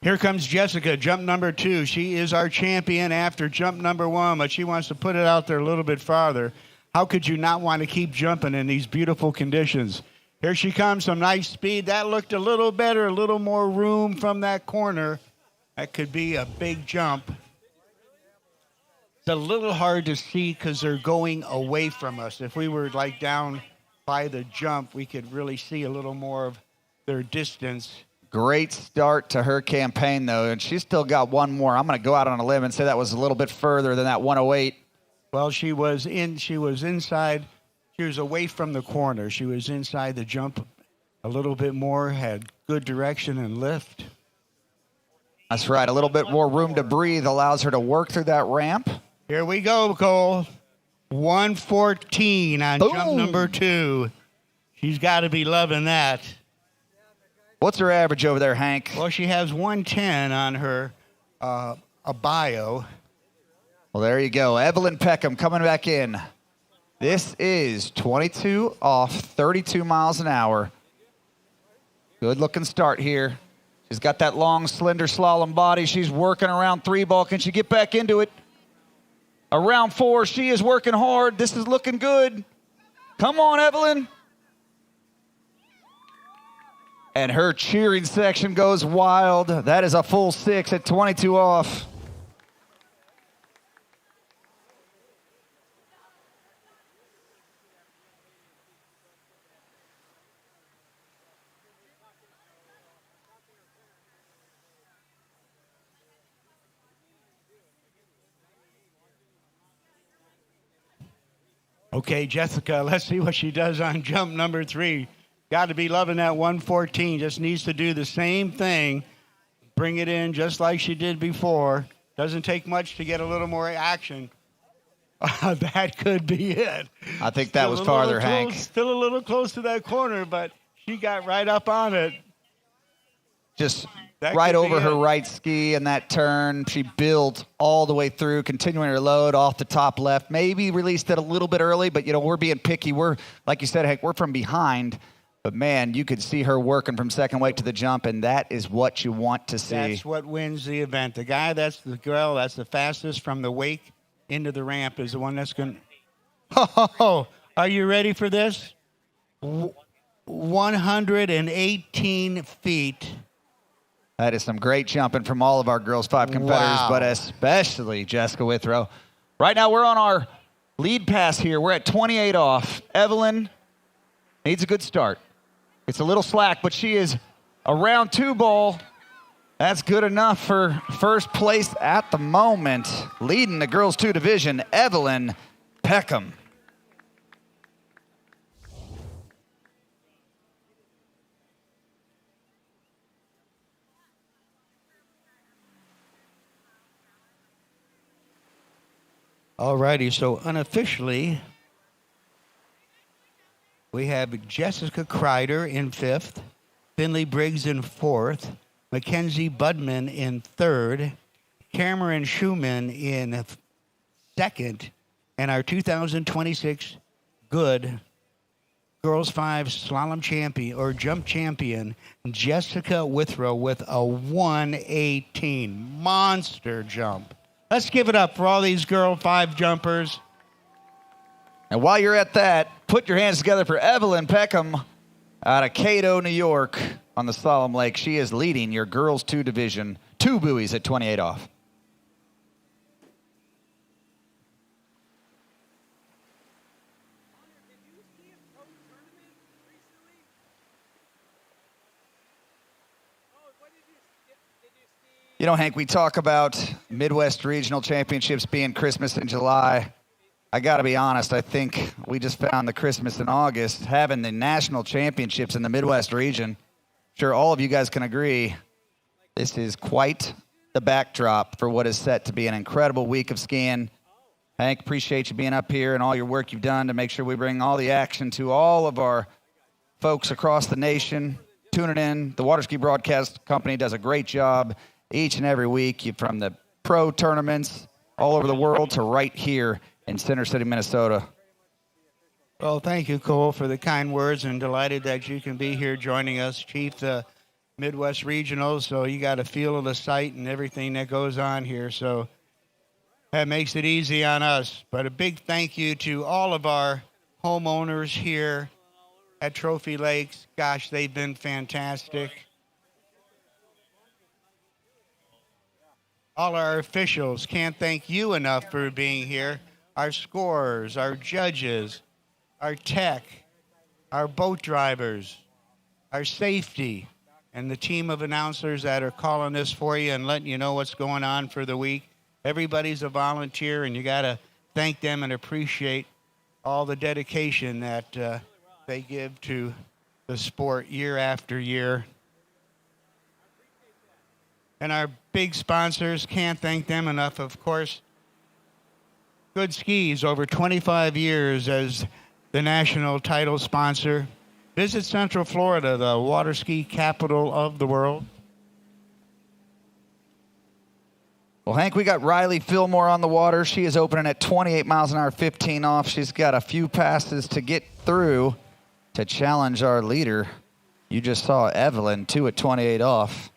Here comes Jessica, jump number 2. She is our champion after jump number 1, but she wants to put it out there a little bit farther. How could you not want to keep jumping in these beautiful conditions? Here she comes, some nice speed. That looked a little better, a little more room from that corner. That could be a big jump. It's a little hard to see because they're going away from us. If we were like down by the jump, we could really see a little more of their distance. Great start to her campaign, though, and she's still got one more. I'm going to go out on a limb and say that was a little bit further than that 108. Well, she was inside. She was away from the corner. She was inside the jump a little bit more, had good direction and lift. That's right. A little bit more room to breathe allows her to work through that ramp. Here we go, Cole. 114 on jump number 2. She's got to be loving that. What's her average over there, Hank? Well, she has 110 on her bio. Well, there you go. Evelyn Peckham coming back in. This is 22 off, 32 miles an hour. Good looking start here. She's got that long, slender slalom body. She's working around 3 ball. Can she get back into it? Around 4, she is working hard. This is looking good. Come on, Evelyn. And her cheering section goes wild. That is a full 6 at 22 off. Okay, Jessica, let's see what she does on jump number 3. Got to be loving that 114. Just needs to do the same thing. Bring it in just like she did before. Doesn't take much to get a little more action. That could be it. I think that was farther, Hank. Still a little close to that corner, but she got right up on it. Just That right could be over her it. right ski in that turn. She built all the way through, continuing her load off the top left. Maybe released it a little bit early, but, you know, we're being picky. We're, like you said, Hank, we're from behind. But, man, you could see her working from second weight to the jump, and that is what you want to see. That's what wins the event. The guy that's the girl that's the fastest from the wake into the ramp is the one that's going to... Oh, are you ready for this? 118 feet. That is some great jumping from all of our girls 5 competitors, Wow. but especially Jessica Withrow. Right now, we're on our lead pass here. We're at 28 off. Evelyn needs a good start. It's a little slack, but she is around 2 ball. That's good enough for first place at the moment. Leading the girls 2 division, Evelyn Peckham. All righty, so unofficially, we have Jessica Kreider in 5th, Finley Briggs in 4th, Mackenzie Budman in 3rd, Cameron Schumann in 2nd, and our 2026 Goode Girls 5 Slalom Champion or Jump Champion, Jessica Withrow with a 118 monster jump. Let's give it up for all these girl 5 jumpers. And while you're at that, put your hands together for Evelyn Peckham out of Cato, New York on the Slalom Lake. She is leading your girls 2 division, 2 buoys at 28 off. You know, Hank, we talk about Midwest Regional Championships being Christmas in July. I got to be honest, I think we just found the Christmas in August, having the national championships in the Midwest region. Sure, all of you guys can agree, this is quite the backdrop for what is set to be an incredible week of skiing. Hank, appreciate you being up here and all your work you've done to make sure we bring all the action to all of our folks across the nation tuning in. The Water Ski Broadcast Company does a great job each and every week, from the pro tournaments all over the world to right here in Center City, Minnesota. Well, thank you, Cole, for the kind words, and delighted that you can be here joining us, Chief, the Midwest Regionals. So you got a feel of the site and everything that goes on here. So that makes it easy on us. But a big thank you to all of our homeowners here at Trophy Lakes. Gosh, they've been fantastic. All our officials, can't thank you enough for being here. Our scorers, our judges, our tech, our boat drivers, our safety, and the team of announcers that are calling this for you and letting you know what's going on for the week. Everybody's a volunteer, and you got to thank them and appreciate all the dedication that they give to the sport year after year. And our big sponsors, can't thank them enough, of course. Goode Skis, over 25 years as the national title sponsor. Visit Central Florida, the water ski capital of the world. Well, Hank, we got Riley Fillmore on the water. She is opening at 28 miles an hour, 15 off. She's got a few passes to get through to challenge our leader. You just saw Evelyn, 2 at 28 off.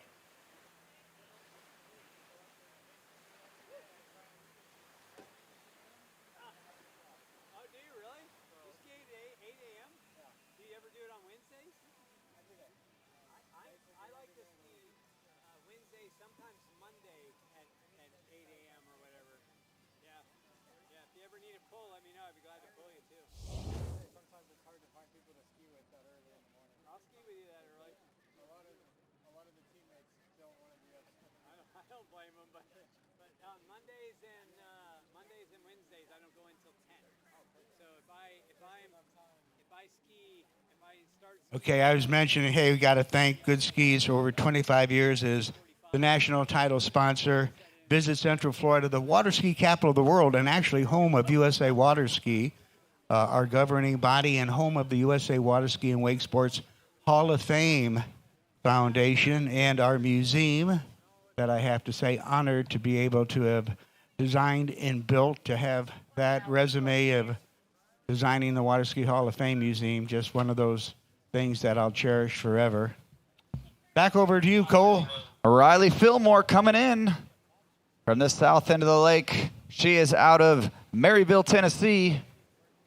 Okay, I was mentioning, hey, we got to thank Goode Skis for over 25 years as the national title sponsor. Visit Central Florida, the water ski capital of the world, and actually home of USA Water Ski, our governing body, and home of the USA Water Ski and Wake Sports Hall of Fame Foundation, and our museum that I have to say honored to be able to have designed and built, to have that resume of designing the Water Ski Hall of Fame Museum, just one of those things that I'll cherish forever. Back over to you, Cole. Riley Fillmore coming in from the south end of the lake. She is out of Maryville, Tennessee,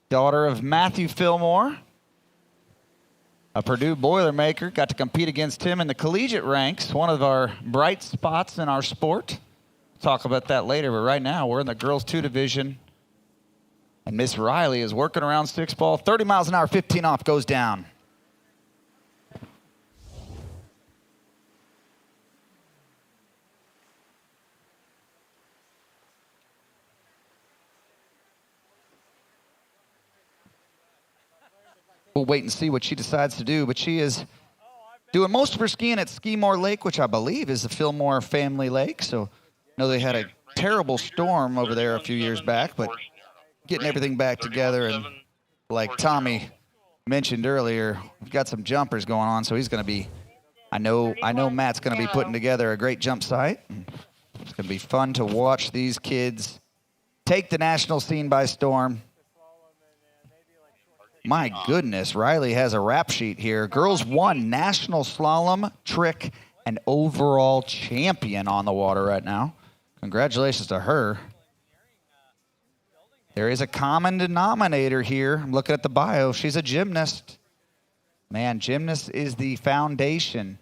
daughter of Matthew Fillmore, a Purdue Boilermaker. Got to compete against him in the collegiate ranks, one of our bright spots in our sport. Talk about that later, but right now we're in the girls 2 division. And Miss Riley is working around 6 ball. 30 miles an hour, 15 off, goes down. We'll wait and see what she decides to do, but she is doing most of her skiing at Skimore Lake, which I believe is the Fillmore family lake. So I know they had a terrible storm over there a few years back, but getting everything back together. And like Tommy mentioned earlier, we've got some jumpers going on, so he's going to be, I know Matt's going to be putting together a great jump site. It's going to be fun to watch these kids take the national scene by storm. My goodness, Riley has a rap sheet here. Girls 1 national slalom, trick, and overall champion on the water right now. Congratulations to her. There is a common denominator here. I'm looking at the bio. She's a gymnast. Man, gymnast is the foundation.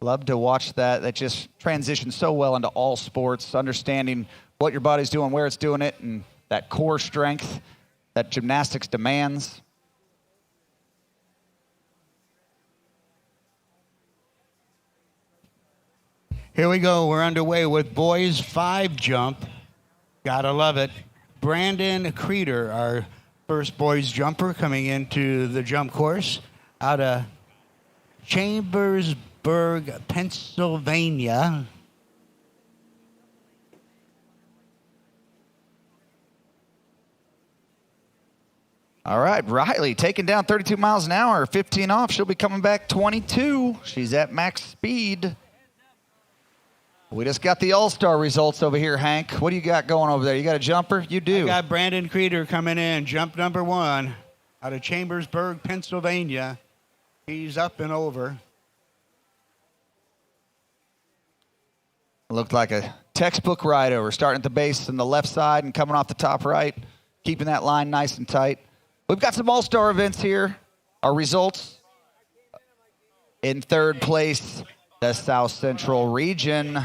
Love to watch that. That just transitions so well into all sports, understanding what your body's doing, where it's doing it, and that core strength that gymnastics demands. Here we go. We're underway with boys 5 jump. Gotta love it. Brandon Creeder, our first boys jumper, coming into the jump course out of Chambersburg, Pennsylvania. All right, Riley taking down 32 miles an hour, 15 off. She'll be coming back 22. She's at max speed. We just got the all-star results over here, Hank. What do you got going over there? You got a jumper? You do. I got Brandon Creeder coming in, jump number 1 out of Chambersburg, Pennsylvania. He's up and over. Looked like a textbook ride over, starting at the base on the left side and coming off the top right, keeping that line nice and tight. We've got some all-star events here. Our results: in 3rd place, the South Central region.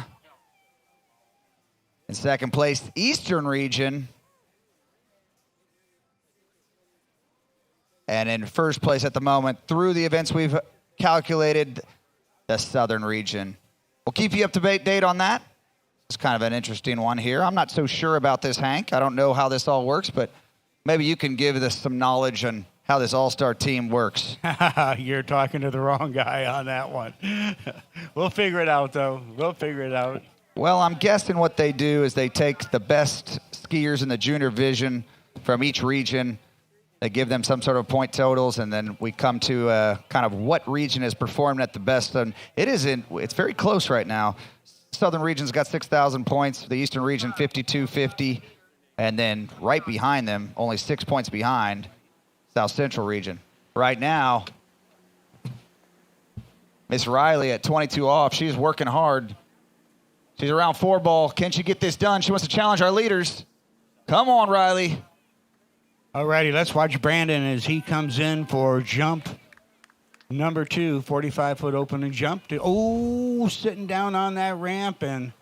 In 2nd place, Eastern region. And in 1st place at the moment, through the events we've calculated, the Southern region. We'll keep you up to date on that. It's kind of an interesting one here. I'm not so sure about this, Hank. I don't know how this all works, but maybe you can give us some knowledge on how this all-star team works. You're talking to the wrong guy on that one. We'll figure it out, though. We'll figure it out. Well, I'm guessing what they do is they take the best skiers in the junior division from each region. They give them some sort of point totals, and then we come to kind of what region is performing at the best. And it's very close right now. Southern region's got 6,000 points. The Eastern region, 5,250. And then right behind them, only 6 points behind, South Central region. Right now, Miss Riley at 22 off. She's working hard. She's around 4 ball. Can she get this done? She wants to challenge our leaders. Come on, Riley. All righty, let's watch Brandon as he comes in for jump number 2, 45-foot open and jump. Sitting down on that ramp, and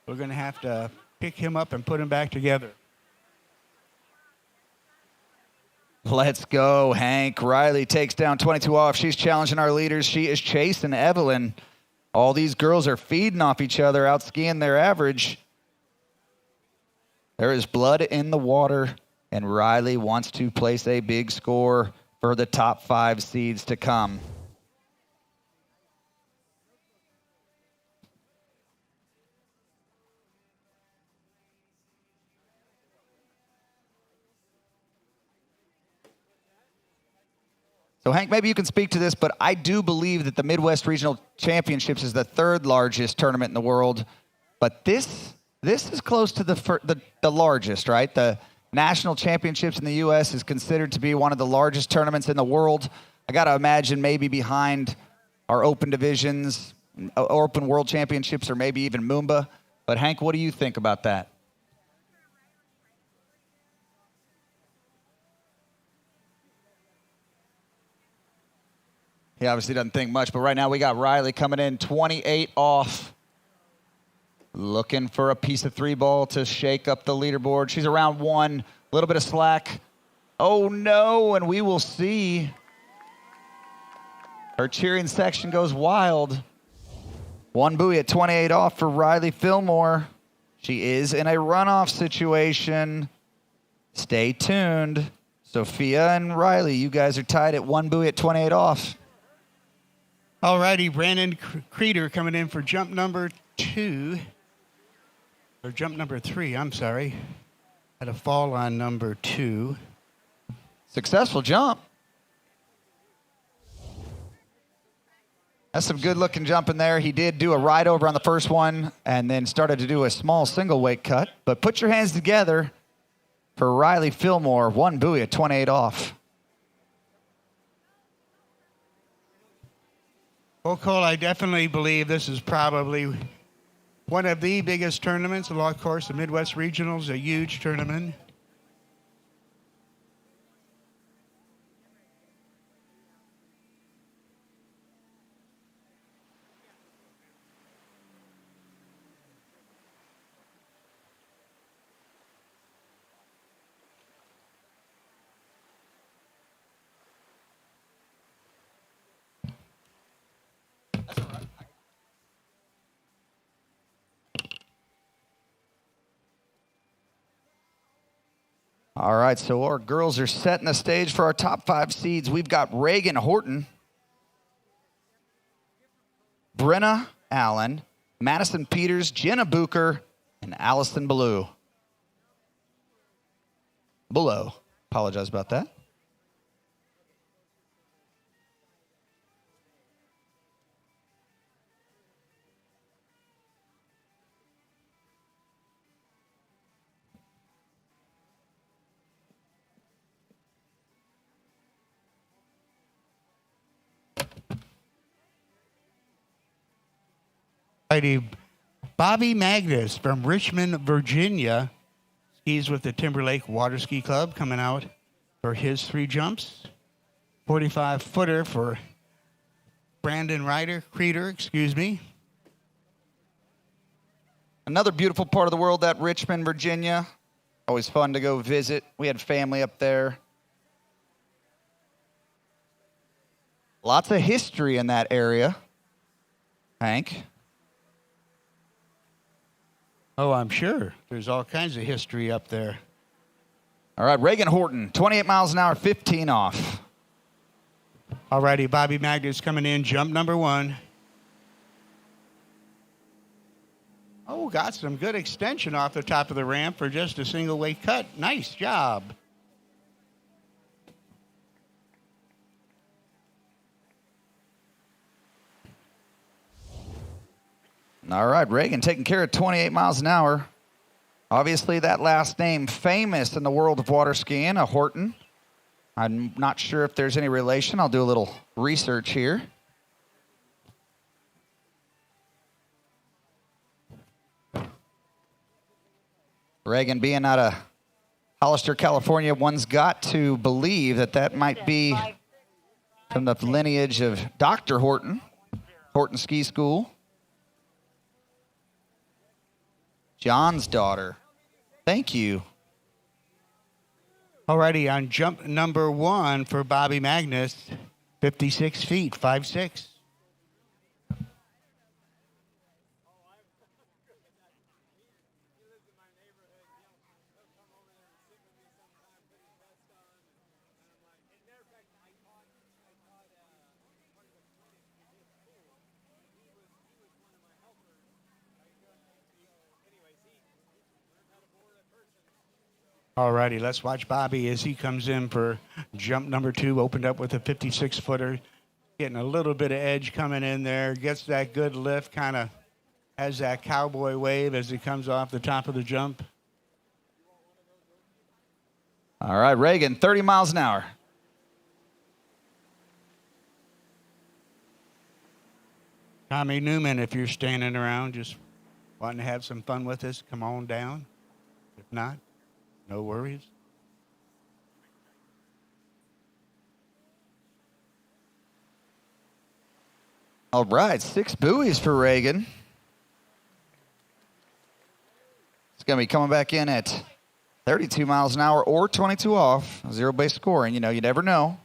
we're going to have to pick him up and put him back together. Let's go, Hank. Riley takes down 22 off. She's challenging our leaders. She is chasing Evelyn. All these girls are feeding off each other, out skiing their average. There is blood in the water, and Riley wants to place a big score for the top 5 seeds to come. So, Hank, maybe you can speak to this, but I do believe that the Midwest Regional Championships is the 3rd largest tournament in the world. But this is close to the largest, right? The National Championships in the U.S. is considered to be one of the largest tournaments in the world. I got to imagine maybe behind our open divisions, open world championships, or maybe even Moomba. But, Hank, what do you think about that? He obviously doesn't think much, but right now we got Riley coming in 28 off. Looking for a piece of 3 ball to shake up the leaderboard. She's around 1, a little bit of slack. Oh no, and we will see. Her cheering section goes wild. 1 buoy at 28 off for Riley Fillmore. She is in a runoff situation. Stay tuned. Sophia and Riley, you guys are tied at 1 buoy at 28 off. All righty, Brandon Creeder coming in for jump number 2. Or jump number 3, I'm sorry. Had a fall on number 2. Successful jump. That's some good-looking jumping there. He did do a ride over on the first one and then started to do a small single weight cut. But put your hands together for Riley Fillmore, 1 buoy at 28 off. Well, Cole, I definitely believe this is probably one of the biggest tournaments. Of course, the Midwest Regionals, a huge tournament. All right, so our girls are setting the stage for our top 5 seeds. We've got Reagan Horton, Brenna Allen, Madison Peters, Jenna Bucher, and Allison Below. Apologize about that. Bobby Magnus from Richmond, Virginia, skis with the Timberlake Water Ski Club, coming out for his 3 jumps. 45-footer for Brandon Creeder. Another beautiful part of the world, that Richmond, Virginia. Always fun to go visit. We had family up there. Lots of history in that area, Hank. Oh, I'm sure. There's all kinds of history up there. All right, Reagan Horton, 28 miles an hour, 15 off. All righty, Bobby Magnus coming in, jump number 1. Oh, got some good extension off the top of the ramp for just a single weight cut. Nice job. All right, Reagan taking care of 28 miles an hour. Obviously, that last name famous in the world of water skiing, a Horton. I'm not sure if there's any relation. I'll do a little research here. Reagan being out of Hollister, California, one's got to believe that that might be from the lineage of Dr. Horton, Horton Ski School. John's daughter. Thank you. Alrighty, on jump number 1 for Bobby Magnus, 56 feet, 5'6". Alrighty, let's watch Bobby as he comes in for jump number 2. Opened up with a 56-footer. Getting a little bit of edge coming in there. Gets that good lift, kind of has that cowboy wave as he comes off the top of the jump. All right, Reagan, 30 miles an hour. Tommy Newman, if you're standing around just wanting to have some fun with us, come on down. If not, no worries. All right, 6 buoys for Reagan. It's going to be coming back in at 32 miles an hour or 22 off. Zero-base scoring, you know, you never know.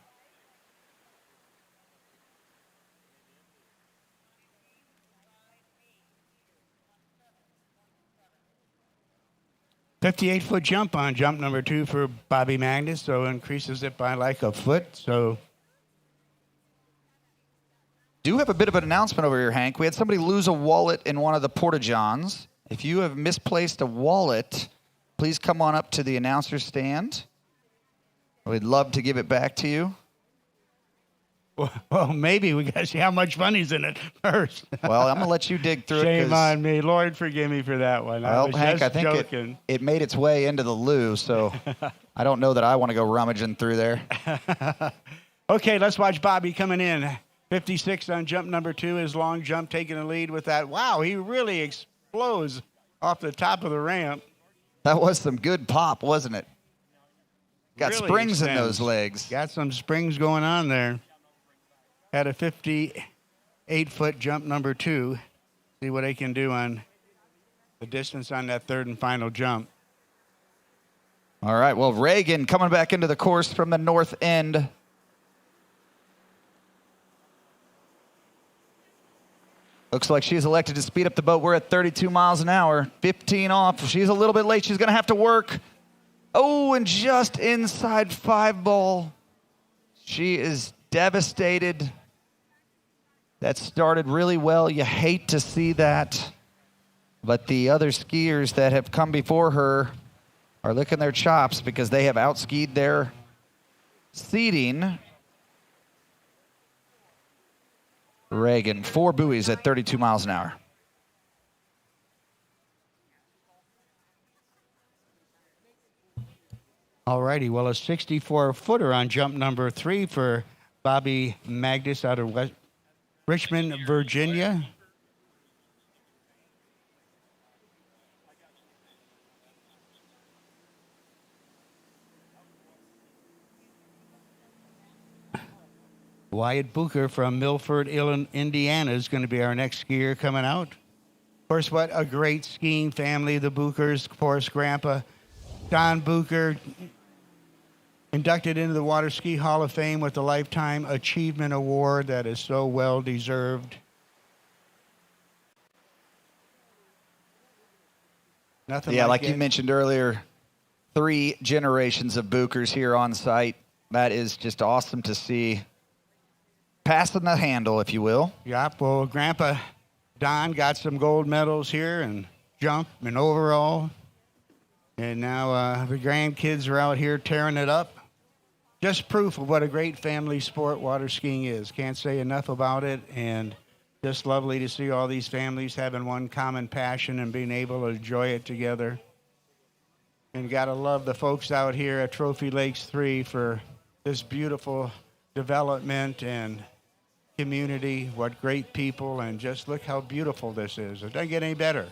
$58-foot jump on jump number 2 for Bobby Magnus, so increases it by like a foot. So do have a bit of an announcement over here, Hank. We had somebody lose a wallet in one of the porta-johns. If you have misplaced a wallet, please come on up to the announcer stand. We'd love to give it back to you. Well, maybe we got to see how much money's in it first. Well, I'm going to let you dig through it. Shame on me. Lord, forgive me for that one. Well, I was Hank, just I think joking. it made its way into the loo, so I don't know that I want to go rummaging through there. Okay, let's watch Bobby coming in. 56 on jump number 2. His long jump taking the lead with that. Wow, he really explodes off the top of the ramp. That was some good pop, wasn't it? Got Really springs in extends. those legs. Got some springs going on there. Had a 58-foot jump number 2. See what he can do on the distance on that third and final jump. All right, well, Reagan coming back into the course from the north end. Looks like she's elected to speed up the boat. We're at 32 miles an hour, 15 off. She's a little bit late. She's going to have to work. Oh, and just inside 5 ball. She is devastated. That started really well. You hate to see that. But the other skiers that have come before her are licking their chops because they have outskied their seating. Reagan, 4 buoys at 32 miles an hour. All righty, well, a 64-footer on jump number 3 for Bobby Magnus out of Richmond, Virginia. Wyatt Booker from Milford, Indiana is going to be our next skier coming out. Of course, what a great skiing family, the Bookers. Of course, Grandpa Don Booker, inducted into the Water Ski Hall of Fame with the Lifetime Achievement Award that is so well deserved. Nothing Yeah, like it. you mentioned earlier, 3 generations of Bookers here on site. That is just awesome to see. Passing the handle, if you will. Yep, well, Grandpa Don got some gold medals here and jump and overall. And now the grandkids are out here tearing it up. Just proof of what a great family sport water skiing is. Can't say enough about it. And just lovely to see all these families having one common passion and being able to enjoy it together. And got to love the folks out here at Trophy Lakes 3 for this beautiful development and community. What great people, and just look how beautiful this is. It doesn't get any better.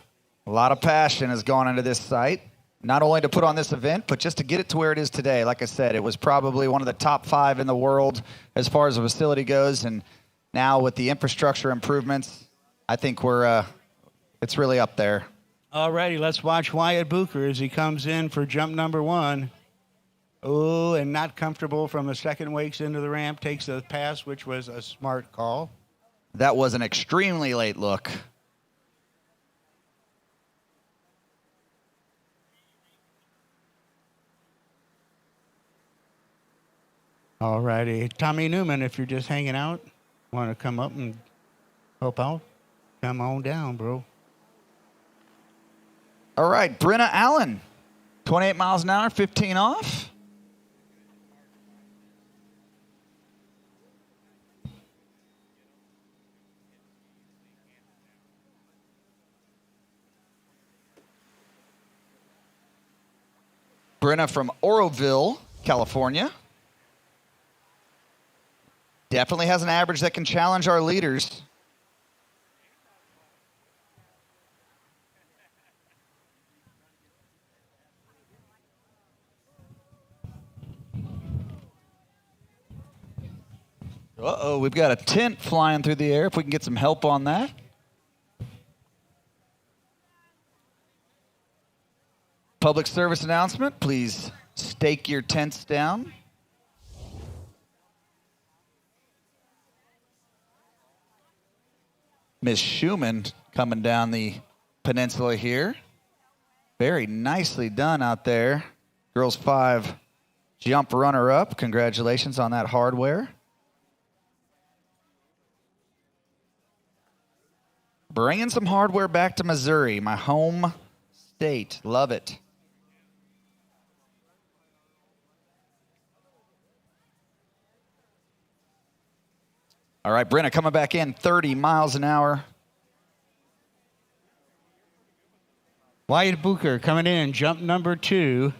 A lot of passion has gone into this site, not only to put on this event, but just to get it to where it is today. Like I said, it was probably one of the top 5 in the world as far as the facility goes, and now with the infrastructure improvements, I think it's really up there. All righty, let's watch Wyatt Booker as he comes in for jump number 1. Oh, and not comfortable from the second wakes into the ramp, takes the pass, which was a smart call. That was an extremely late look. All righty. Tommy Newman, if you're just hanging out, want to come up and help out, come on down, bro. All right, Brenna Allen, 28 miles an hour, 15 off. Brenna from Oroville, California. Definitely has an average that can challenge our leaders. Uh-oh, we've got a tent flying through the air. If we can get some help on that. Public service announcement, please stake your tents down. Miss Schumann coming down the peninsula here. Very nicely done out there. Girls 5 jump runner-up. Congratulations on that hardware. Bringing some hardware back to Missouri, my home state. Love it. All right, Brenna coming back in, 30 miles an hour. Wyatt Booker coming in, jump number 2.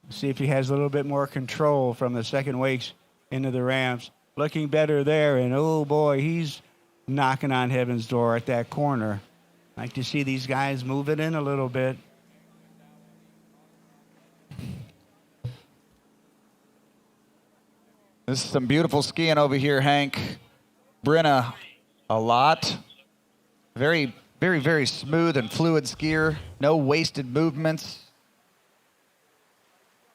See if he has a little bit more control from the second wakes into the ramps. Looking better there, and oh boy, he's knocking on heaven's door at that corner. Like to see these guys move it in a little bit. This is some beautiful skiing over here, Hank. Brenna, a lot. Very, very, very smooth and fluid skier. No wasted movements.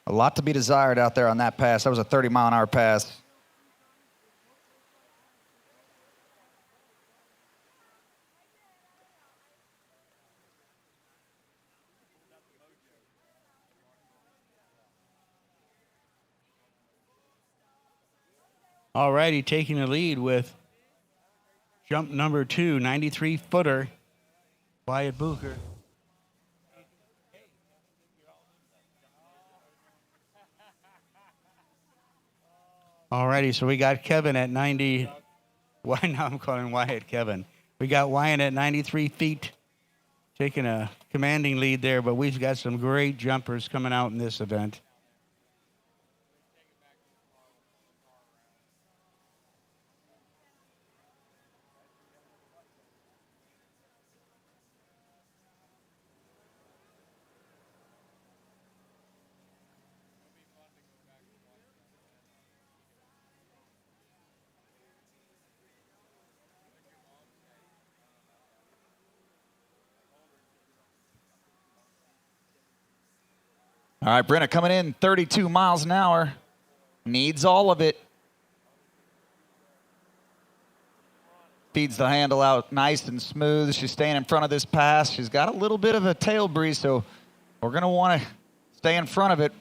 A lot to be desired out there on that pass. That was a 30-mile-an-hour pass. All righty, taking the lead with jump number 2, 93-footer, Wyatt Booker. All righty, so we got Kevin at 90. Why now I'm calling Wyatt Kevin. We got Wyatt at 93 feet, taking a commanding lead there, but we've got some great jumpers coming out in this event. All right, Brenna coming in 32 miles an hour. Needs all of it. Feeds the handle out nice and smooth. She's staying in front of this pass. She's got a little bit of a tail breeze, so we're going to want to stay in front of it.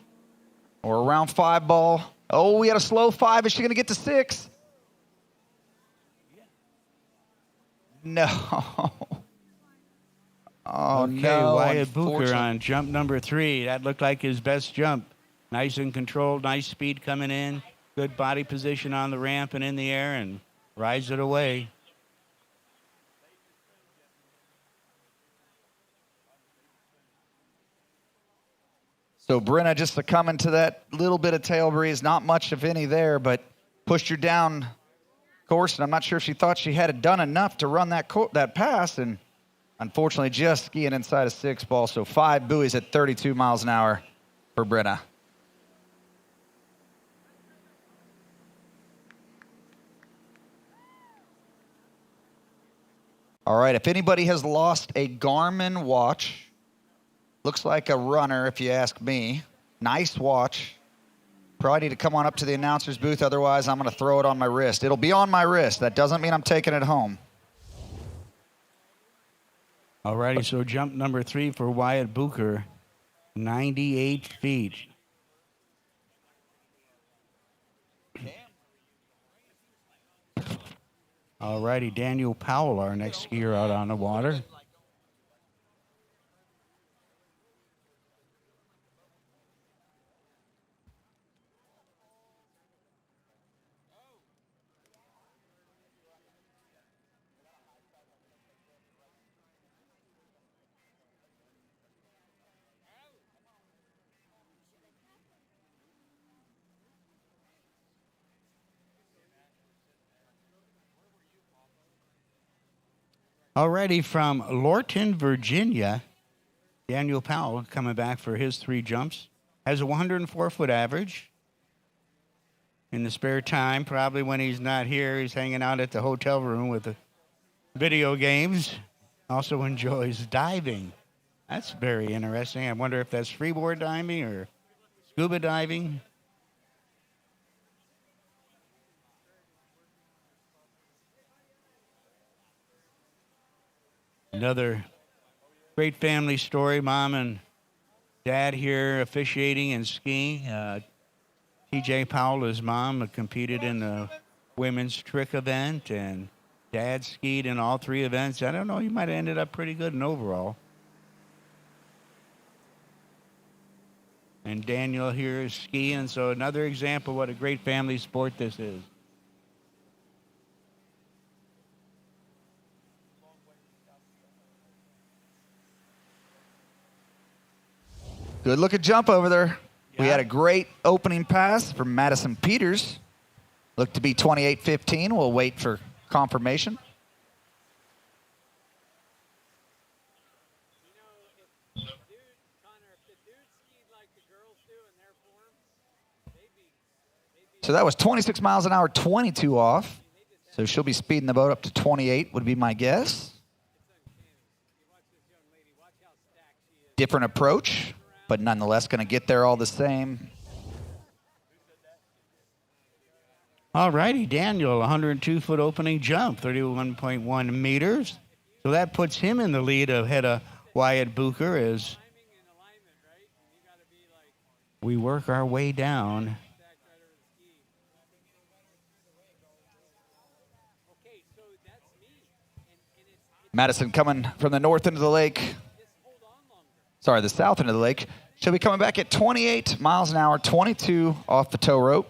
Or around 5 ball. Oh, we had a slow 5. Is she going to get to 6? No. Oh, okay, no. Wyatt Booker unfortunately. on jump number 3. That looked like his best jump. Nice and controlled, nice speed coming in. Good body position on the ramp and in the air, and rides it away. So Brenna just succumbing to that little bit of tail breeze. Not much, if any, there, but pushed her down course. And I'm not sure if she thought she had done enough to run that pass. And unfortunately, just skiing inside a 6 ball. So 5 buoys at 32 miles an hour for Brenna. All right, if anybody has lost a Garmin watch, looks like a runner if you ask me. Nice watch. Probably need to come on up to the announcer's booth, otherwise I'm going to throw it on my wrist. It'll be on my wrist. That doesn't mean I'm taking it home. All righty, so jump number 3 for Wyatt Booker, 98 feet. All righty, Daniel Powell, our next skier out on the water. Already from Lorton, Virginia, Daniel Powell coming back for his 3 jumps. Has a 104-foot average. In the spare time, probably when he's not here, he's hanging out at the hotel room with the video games. Also enjoys diving. That's very interesting. I wonder if that's freeboard diving or scuba diving. Another great family story. Mom and dad here officiating and skiing. T.J. Powell, his mom, competed in the women's trick event, and dad skied in all 3 events. I don't know, he might have ended up pretty good in overall. And Daniel here is skiing, so another example of what a great family sport this is. Good looking jump over there. Yeah. We had a great opening pass from Madison Peters. Looked to be 28.15. We'll wait for confirmation. So that was 26 miles an hour, 22 off. So she'll be speeding the boat up to 28 would be my guess. Different approach, but nonetheless going to get there all the same. All righty, Daniel, 102-foot opening jump, 31.1 meters. So that puts him in the lead ahead of Wyatt Booker as we work our way down. Madison coming from the north end of the lake. Sorry, the south end of the lake. She'll be coming back at 28 miles an hour, 22 off the tow rope.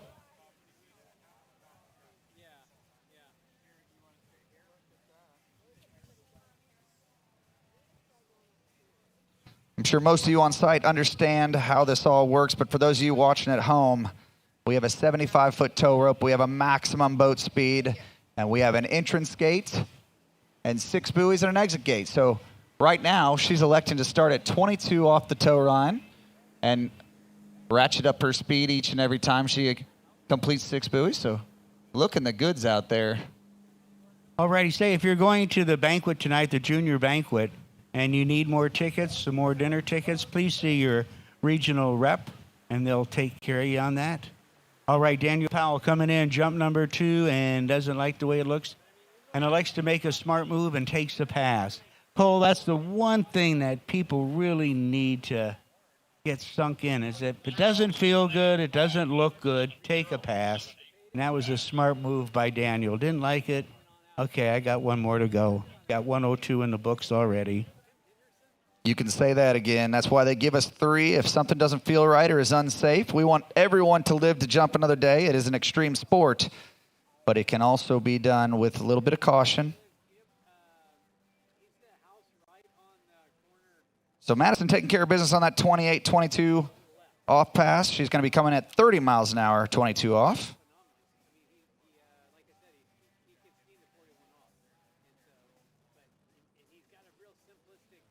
I'm sure most of you on site understand how this all works, but for those of you watching at home, we have a 75-foot tow rope, we have a maximum boat speed, and we have an entrance gate and 6 buoys and an exit gate. So right now, she's electing to start at 22 off the tow line and ratchet up her speed each and every time she completes 6 buoys. So looking the goods out there. Alrighty, say if you're going to the banquet tonight, the junior banquet, and you need more tickets, some more dinner tickets, please see your regional rep, and they'll take care of you on that. All right, Daniel Powell coming in, jump number 2, and doesn't like the way it looks, and elects to make a smart move and takes the pass. Cole, that's the one thing that people really need to gets sunk in. Is if it doesn't feel good, it doesn't look good, take a pass. And that was a smart move by Daniel. Didn't like it. Okay, I got one more to go. Got 102 in the books already. You can say that again. That's why they give us 3. If something doesn't feel right or is unsafe, we want everyone to live to jump another day. It is an extreme sport, but it can also be done with a little bit of caution. So Madison taking care of business on that 28-22 off pass. She's going to be coming at 30 miles an hour, 22 off.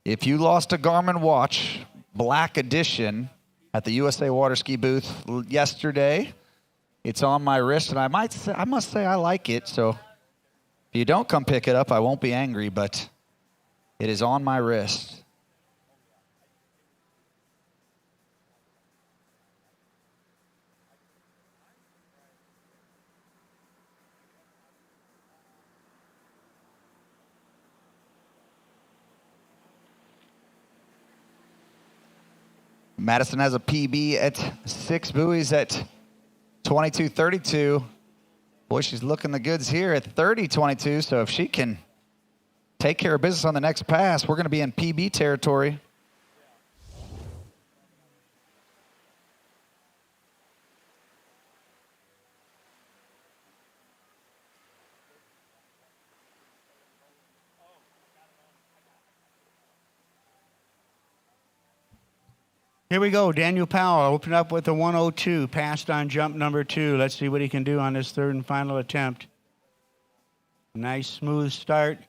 If you lost a Garmin watch, Black Edition, at the USA Water Ski booth yesterday, it's on my wrist, and I must say I like it. So if you don't come pick it up, I won't be angry, but it is on my wrist. Madison has a PB at 6 buoys at 22.32. Boy, she's looking the goods here at 30.22. So if she can take care of business on the next pass, we're going to be in PB territory. Here we go. Daniel Powell opened up with a 102, passed on jump number 2. Let's see what he can do on this third and final attempt. Nice smooth start.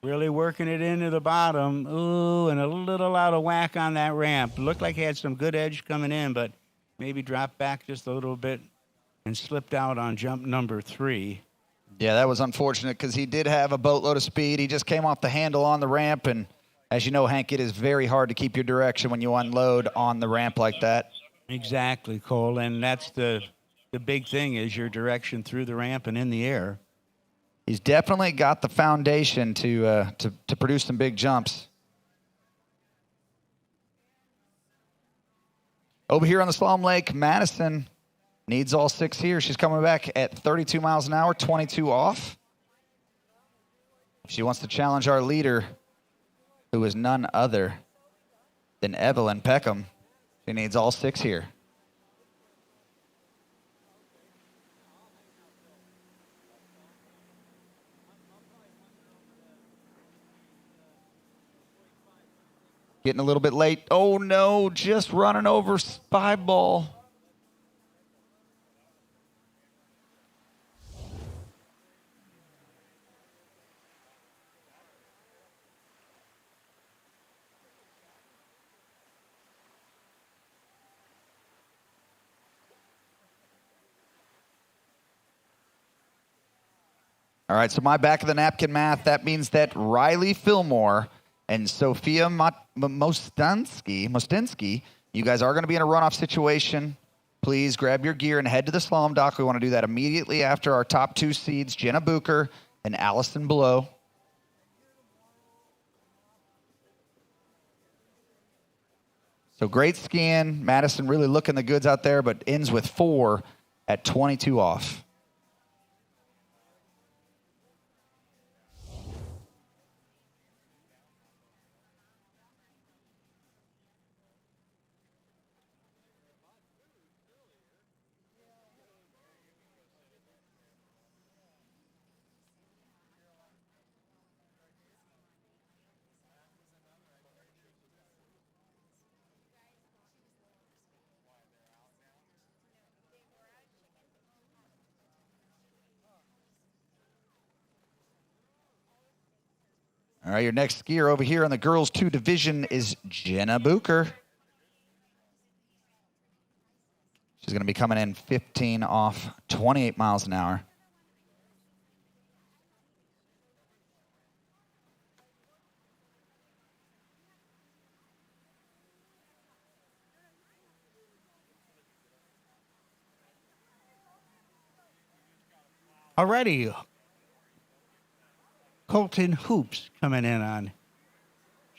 Really working it into the bottom. Ooh, and a little out of whack on that ramp. Looked like he had some good edge coming in, but maybe dropped back just a little bit and slipped out on jump number 3. Yeah, that was unfortunate because he did have a boatload of speed. He just came off the handle on the ramp, and as you know, Hank, it is very hard to keep your direction when you unload on the ramp like that. Exactly, Cole, and that's the big thing is your direction through the ramp and in the air. He's definitely got the foundation to produce some big jumps. Over here on the Slalom Lake, Madison needs all 6 here. She's coming back at 32 miles an hour, 22 off. She wants to challenge our leader, who is none other than Evelyn Peckham. She needs all 6 here. Getting a little bit late. Oh no, just running over Spy Ball. All right, so my back of the napkin math, that means that Riley Fillmore and Sophia Mostinsky, you guys are going to be in a runoff situation. Please grab your gear and head to the slalom dock. We want to do that immediately after our top 2 seeds, Jenna Booker and Allison Below. So great skiing. Madison really looking the goods out there, but ends with 4 at 22 off. All right, your next skier over here on the girls 2 division is Jenna Booker. She's going to be coming in 15 off, 28 miles an hour. Already, Colton Hoops coming in on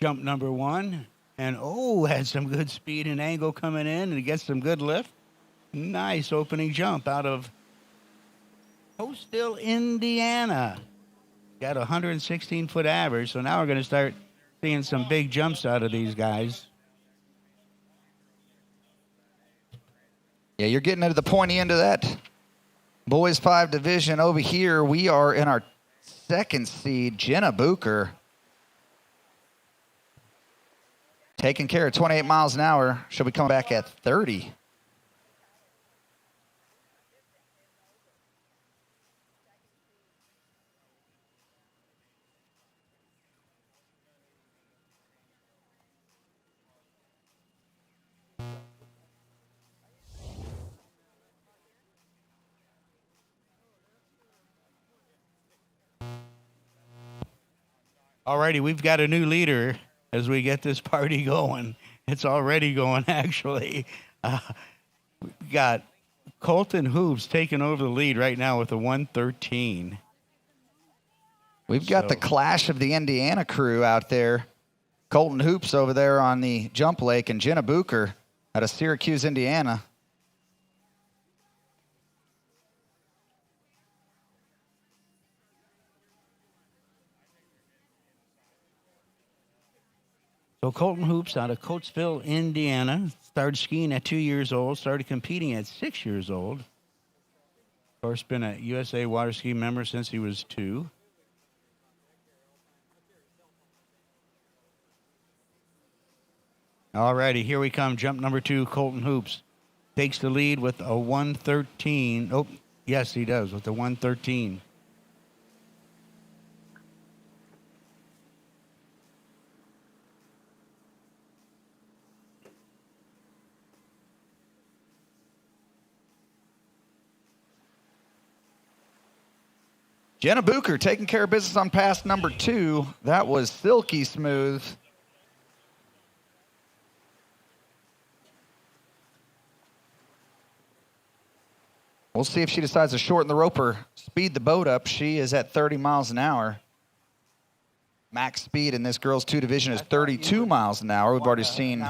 jump number 1. And, had some good speed and angle coming in and gets some good lift. Nice opening jump out of Coastal, Indiana. Got a 116-foot average, so now we're going to start seeing some big jumps out of these guys. Yeah, you're getting into the pointy end of that boys 5 division. Over here, we are in our second seed, Jenna Booker. Taking care of 28 miles an hour. She'll be coming back at 30. Alrighty, we've got a new leader as we get this party going. It's already going, actually. We've got Colton Hoops taking over the lead right now with a 113. We've got the clash of the Indiana crew out there. Colton Hoops over there on the jump lake and Jenna Booker out of Syracuse, Indiana. So Colton Hoops out of Coatesville, Indiana, started skiing at 2 years old, started competing at 6 years old. Of course, been a USA water ski member since he was 2. All righty, here we come. Jump number 2, Colton Hoops. Takes the lead with a 113. Oh, yes, he does, with a 113. Jenna Booker taking care of business on pass number 2. That was silky smooth. We'll see if she decides to shorten the rope or speed the boat up. She is at 30 miles an hour. Max speed in this girls' 2 division is 32 miles an hour. We've already seen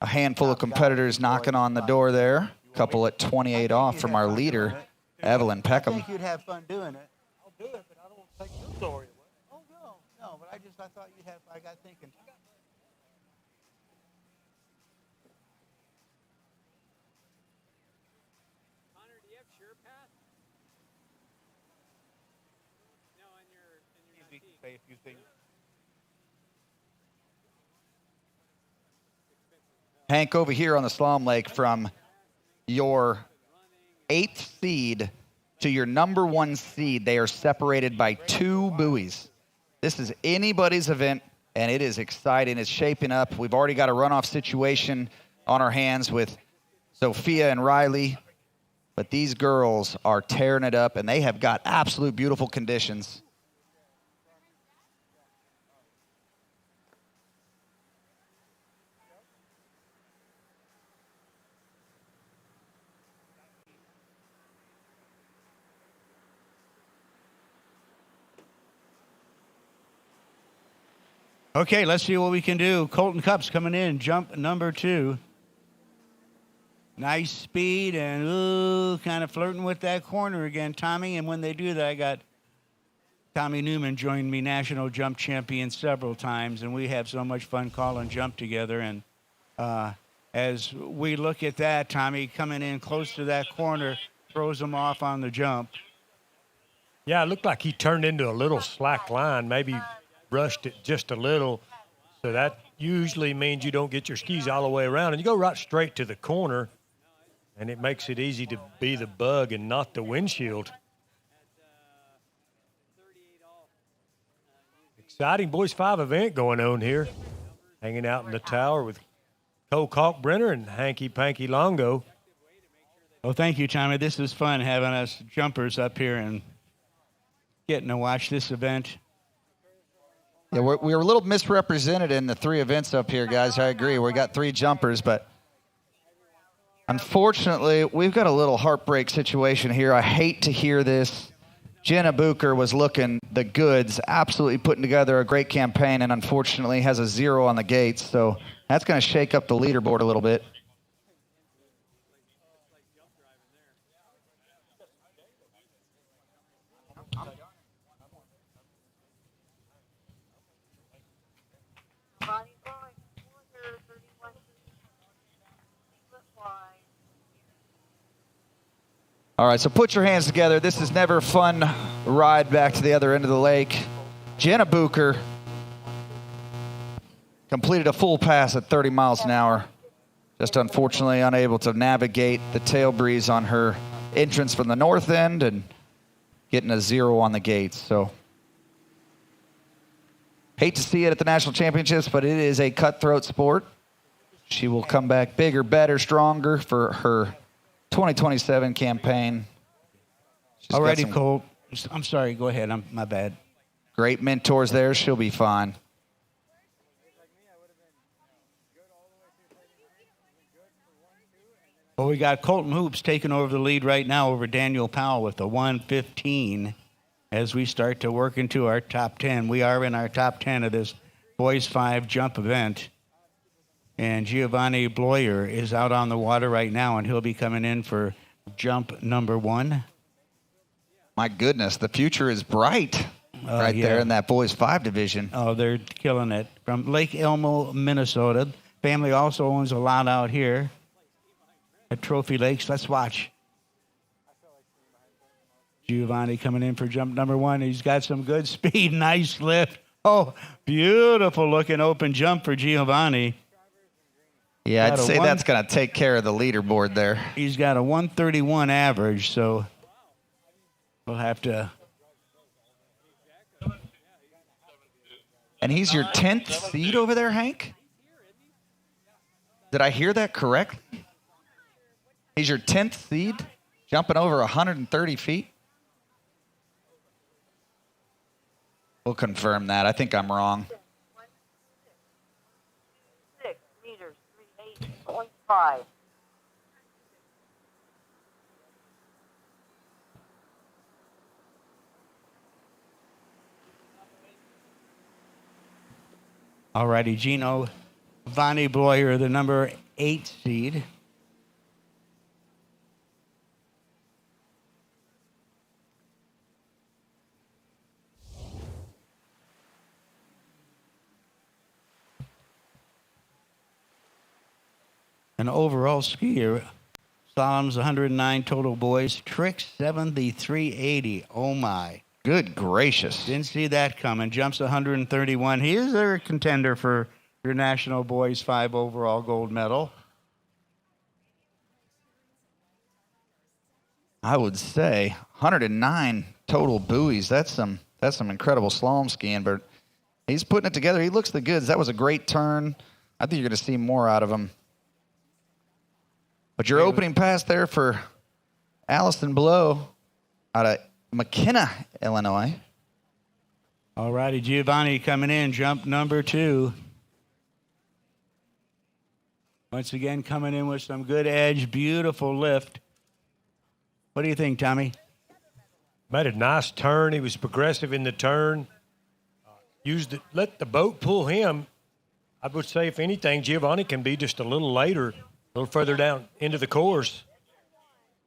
a handful of competitors knocking on the door there. A couple at 28 off from our leader, Evelyn Peckham. I think you'd have fun doing it. I'll do it, but I don't want to take your story away. Oh, no, but I thought you'd have, I got thinking. Connor, do you have sure path? No, on your Say a few things. Hank, over here on the slalom lake, from your 8th seed to your number 1 seed, they are separated by 2 buoys. This is anybody's event, and it is exciting. It's shaping up. We've already got a runoff situation on our hands with Sophia and Riley, but these girls are tearing it up, and they have got absolute beautiful conditions. Okay, let's see what we can do. Colton Cups coming in, jump number 2. Nice speed and kind of flirting with that corner again, Tommy. And when they do that, I got Tommy Newman joined me, national jump champion several times, and we have so much fun calling jump together. And as we look at that, Tommy coming in close to that corner, throws him off on the jump. Yeah, it looked like he turned into a little slack line, maybe brushed it just a little. So that usually means you don't get your skis all the way around, and you go right straight to the corner, and it makes it easy to be the bug and not the windshield. Exciting Boys 5 event going on here. Hanging out in the tower with Cole Kalkbrenner and Hanky Panky Longo. Well, thank you, Tommy. This is fun having us jumpers up here and getting to watch this event. Yeah, we're a little misrepresented in the 3 events up here, guys. I agree. We got 3 jumpers, but unfortunately, we've got a little heartbreak situation here. I hate to hear this. Jenna Booker was looking the goods, absolutely putting together a great campaign, and unfortunately has a 0 on the gates. So That's going to shake up the leaderboard a little bit. All right, so put your hands together. This is never a fun ride back to the other end of the lake. Jenna Bucher completed a full pass at 30 miles an hour. Just unfortunately unable to navigate the tail breeze on her entrance from the north end and getting a 0 on the gates. So hate to see it at the national championships, but it is a cutthroat sport. She will come back bigger, better, stronger for her 2027 campaign. All righty, Colt. I'm sorry. Go ahead. My bad. Great mentors there. She'll be fine. Well, we got Colton Hoops taking over the lead right now over Daniel Powell with the 1:15 as we start to work into our top 10. We are in our top 10 of this boys 5 jump event. And Giovanni Bloyer is out on the water right now, and he'll be coming in for jump number 1. My goodness, the future is bright there in that boys 5 division. Oh, they're killing it. From Lake Elmo, Minnesota. Family also owns a lot out here at Trophy Lakes. Let's watch. Giovanni coming in for jump number 1. He's got some good speed, nice lift. Oh, beautiful looking open jump for Giovanni. Yeah, I'd say that's going to take care of the leaderboard there. He's got a 131 average, so we'll have to. And he's your 10th seed over there, Hank? Did I hear that correctly? He's your 10th seed, jumping over 130 feet? We'll confirm that. I think I'm wrong. 6 meters, 38.5. All righty, Gino Vanni Bloyer, the number 8 seed. An overall skier, Slalom's 109 total boys, Tricks 7380. Oh my. Good gracious. Didn't see that coming. Jumps 131. He is a contender for your national boys 5 overall gold medal. I would say 109 total buoys. That's some incredible slalom skiing, but he's putting it together. He looks the goods. That was a great turn. I think you're going to see more out of him. But your opening pass there for Allison Blow out of McKenna, Illinois. All righty, Giovanni coming in, jump number 2. Once again, coming in with some good edge, beautiful lift. What do you think, Tommy? Made a nice turn. He was progressive in the turn. Let the boat pull him. I would say, if anything, Giovanni can be just a little later, a little further down into the course,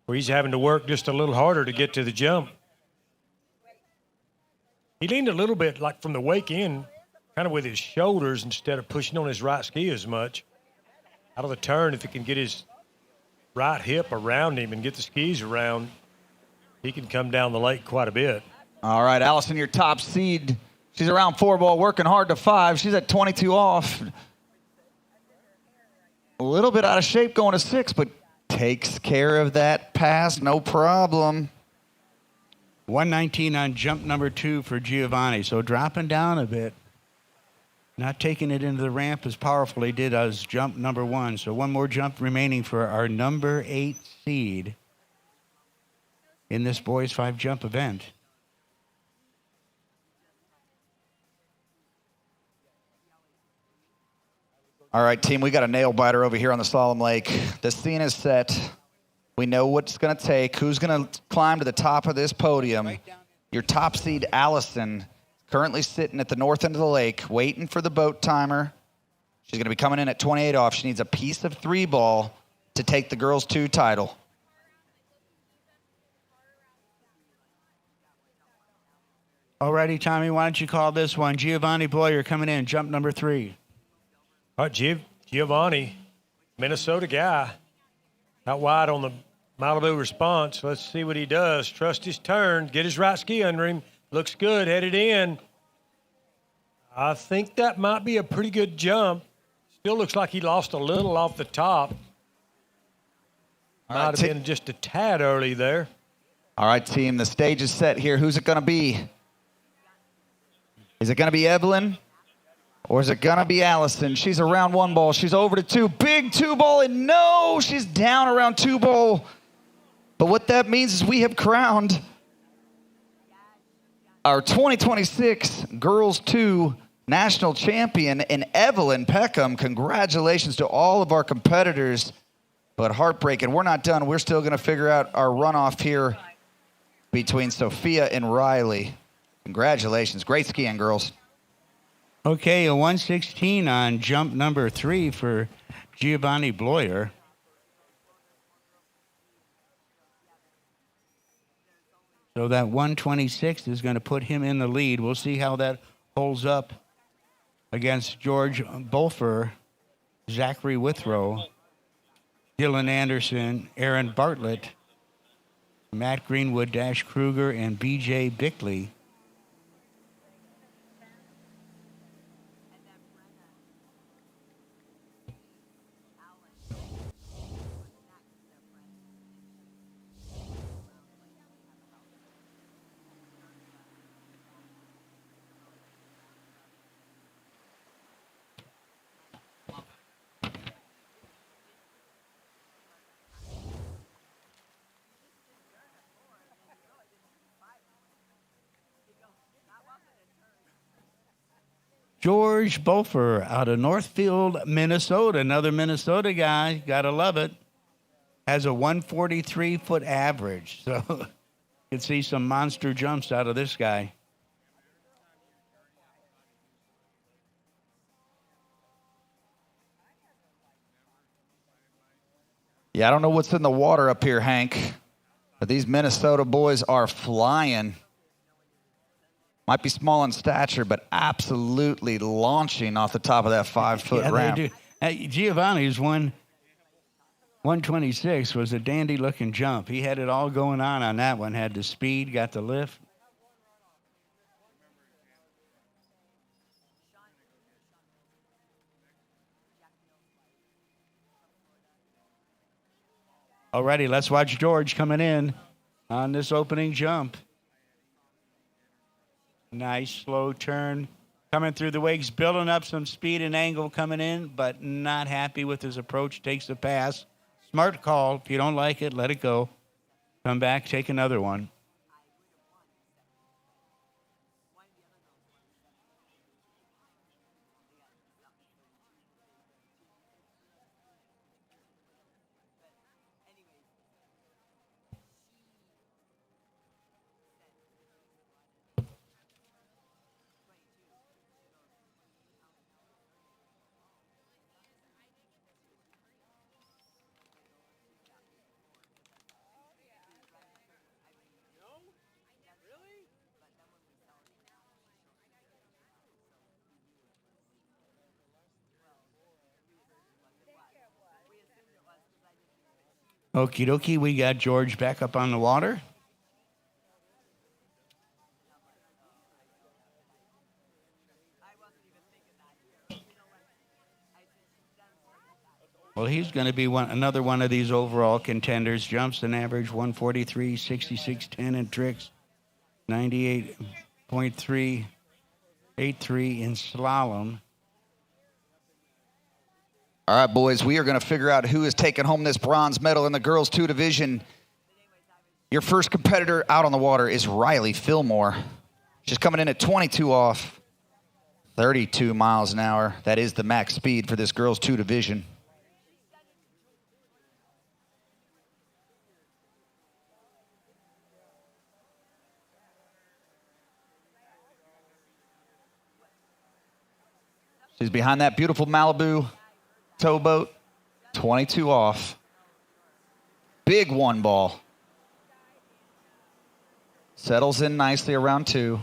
where he's having to work just a little harder to get to the jump. He leaned a little bit like from the wake in, kind of with his shoulders instead of pushing on his right ski as much. Out of the turn, if he can get his right hip around him and get the skis around, he can come down the lake quite a bit. All right, Allison, your top seed. She's around 4 ball, working hard to 5. She's at 22 off. A little bit out of shape going to 6, but takes care of that pass, no problem. 119 on jump number 2 for Giovanni, so dropping down a bit. Not taking it into the ramp as powerful he did as jump number 1. So one more jump remaining for our number 8 seed in this boys 5 jump event. All right, team, we got a nail biter over here on the Slalom Lake. The scene is set. We know what's going to take. Who's going to climb to the top of this podium? Your top seed, Allison, currently sitting at the north end of the lake, waiting for the boat timer. She's going to be coming in at 28 off. She needs a piece of 3 ball to take the girls' 2 title. Alrighty, Tommy, why don't you call this one? Giovanni Boyer coming in, jump number 3. All right, Giovanni, Minnesota guy, out wide on the Malibu response. Let's see what he does. Trust his turn. Get his right ski under him. Looks good. Headed in. I think that might be a pretty good jump. Still looks like he lost a little off the top. Might have been just a tad early there. All right, team, the stage is set here. Who's it going to be? Is it going to be Evelyn? Or is it going to be Allison? She's around 1 ball. She's over to 2. Big 2 ball, and no, she's down around 2 ball. But what that means is we have crowned our 2026 Girls 2 National Champion in Evelyn Peckham. Congratulations to all of our competitors. But heartbreaking, we're not done. We're still going to figure out our runoff here between Sophia and Riley. Congratulations. Great skiing, girls. Okay, a 116 on jump number 3 for Giovanni Boyer. So that 126 is going to put him in the lead. We'll see how that holds up against George Bolfer, Zachary Withrow, Dylan Anderson, Aaron Bartlett, Matt Greenwood, Dash Kruger, and B.J. Bickley. George Bofer out of Northfield, Minnesota. Another Minnesota guy. Got to love it. Has a 143-foot average. So you can see some monster jumps out of this guy. Yeah, I don't know what's in the water up here, Hank, but these Minnesota boys are flying. Might be small in stature, but absolutely launching off the top of that 5-foot ramp. They do. Hey, Giovanni's 126 was a dandy-looking jump. He had it all going on that one. Had the speed, got the lift. Alrighty, let's watch George coming in on this opening jump. Nice slow turn. Coming through the wakes, building up some speed and angle coming in, but not happy with his approach. Takes the pass. Smart call. If you don't like it, let it go. Come back, take another one. Okie dokie, we got George back up on the water. Well, he's going to be another one of these overall contenders. Jumps an average 143, 66.10 in tricks, 98.383 in slalom. All right, boys, we are going to figure out who is taking home this bronze medal in the girls' 2 division. Your first competitor out on the water is Riley Fillmore. She's coming in at 22 off, 32 miles an hour. That is the max speed for this girls' 2 division. He's behind that beautiful Malibu towboat. 22 off. Big one ball. Settles in nicely around 2.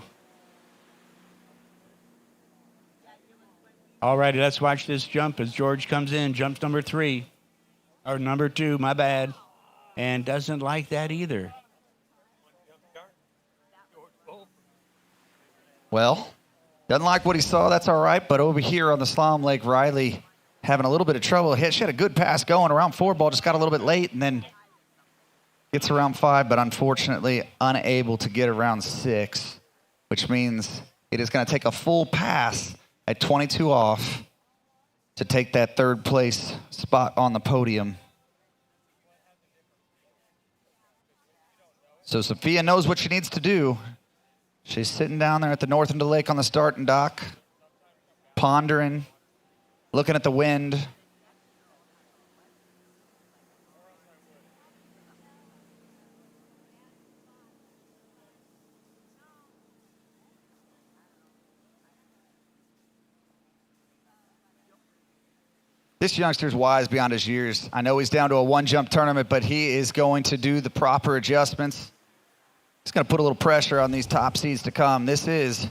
All righty, let's watch this jump as George comes in. Jumps number 3. Or number 2, my bad. And doesn't like that either. Well, doesn't like what he saw. That's all right. But over here on the Slalom Lake, Riley having a little bit of trouble. She had a good pass going around 4 ball, just got a little bit late, and then gets around 5, but unfortunately unable to get around 6, which means it is going to take a full pass at 22 off to take that 3rd place spot on the podium. So Sophia knows what she needs to do. She's sitting down there at the north end of the lake on the starting dock, pondering, looking at the wind. This youngster's wise beyond his years. I know he's down to a 1-jump tournament, but he is going to do the proper adjustments. He's going to put a little pressure on these top seeds to come. This is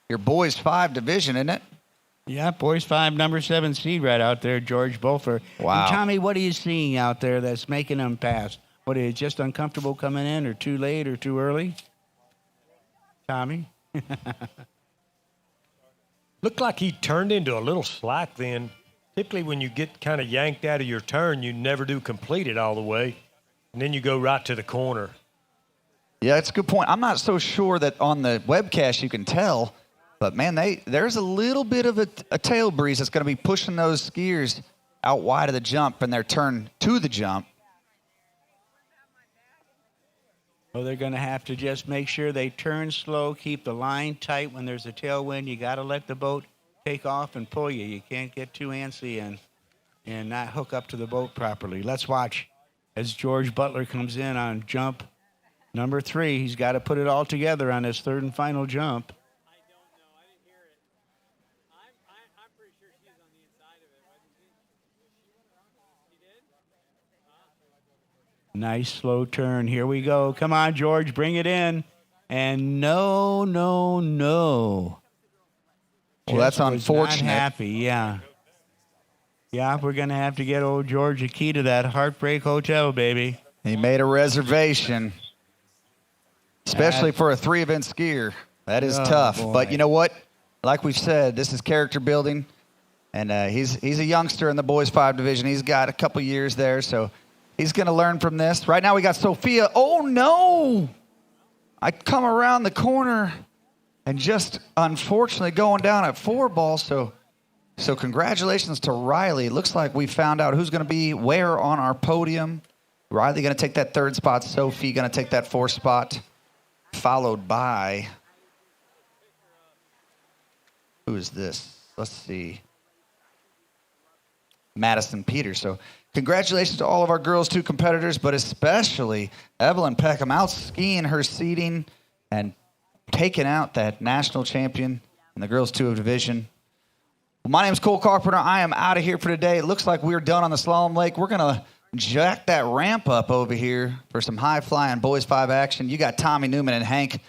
your boys 5 division, isn't it? Yeah, boys 5, number 7 seed right out there, George Bolfer. Wow. And Tommy, what are you seeing out there that's making them pass? What, is it just uncomfortable coming in, or too late, or too early? Tommy? Looked like he turned into a little slack then. Typically when you get kind of yanked out of your turn, you never do complete it all the way, and then you go right to the corner. Yeah, that's a good point. I'm not so sure that on the webcast you can tell, but, man, there's a little bit of a tail breeze that's going to be pushing those skiers out wide of the jump and their turn to the jump. Well, they're going to have to just make sure they turn slow, keep the line tight. When there's a tailwind, you got to let the boat take off and pull you. You can't get too antsy and not hook up to the boat properly. Let's watch as George Butler comes in on jump number 3. He's got to put it all together on his 3rd and final jump. Nice slow turn. Here we go. Come on, George, bring it in. And no. Well, that's Just was unfortunate. Not happy, yeah. Yeah, we're going to have to get old George a key to that Heartbreak Hotel, baby. He made a reservation, especially for a 3-event skier. That is tough. Boy. But you know what? Like we've said, this is character building. And he's a youngster in the boys 5 division. He's got a couple years there, so he's going to learn from this. Right now we got Sophia. Oh, no. I come around the corner and just unfortunately going down at 4 ball. So congratulations to Riley. Looks like we found out who's going to be where on our podium. Riley going to take that 3rd spot. Sophie going to take that 4th spot, followed by, who is this? Let's see. Madison Peters. So congratulations to all of our girls 2 competitors, but especially Evelyn Peckham out skiing her seeding and taking out that national champion in the girls 2 division. Well, my name is Cole Carpenter. I am out of here for today. It looks like we're done on the Slalom Lake. We're going to jack that ramp up over here for some high-flying boys 5 action. You got Tommy Newman and Hank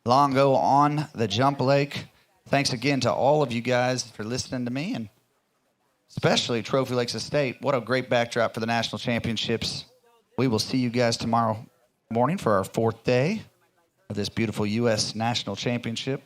Longo on the jump lake. Thanks again to all of you guys for listening to me, and especially Trophy Lakes Estate. What a great backdrop for the national championships. We will see you guys tomorrow morning for our 4th day of this beautiful U.S. National Championship.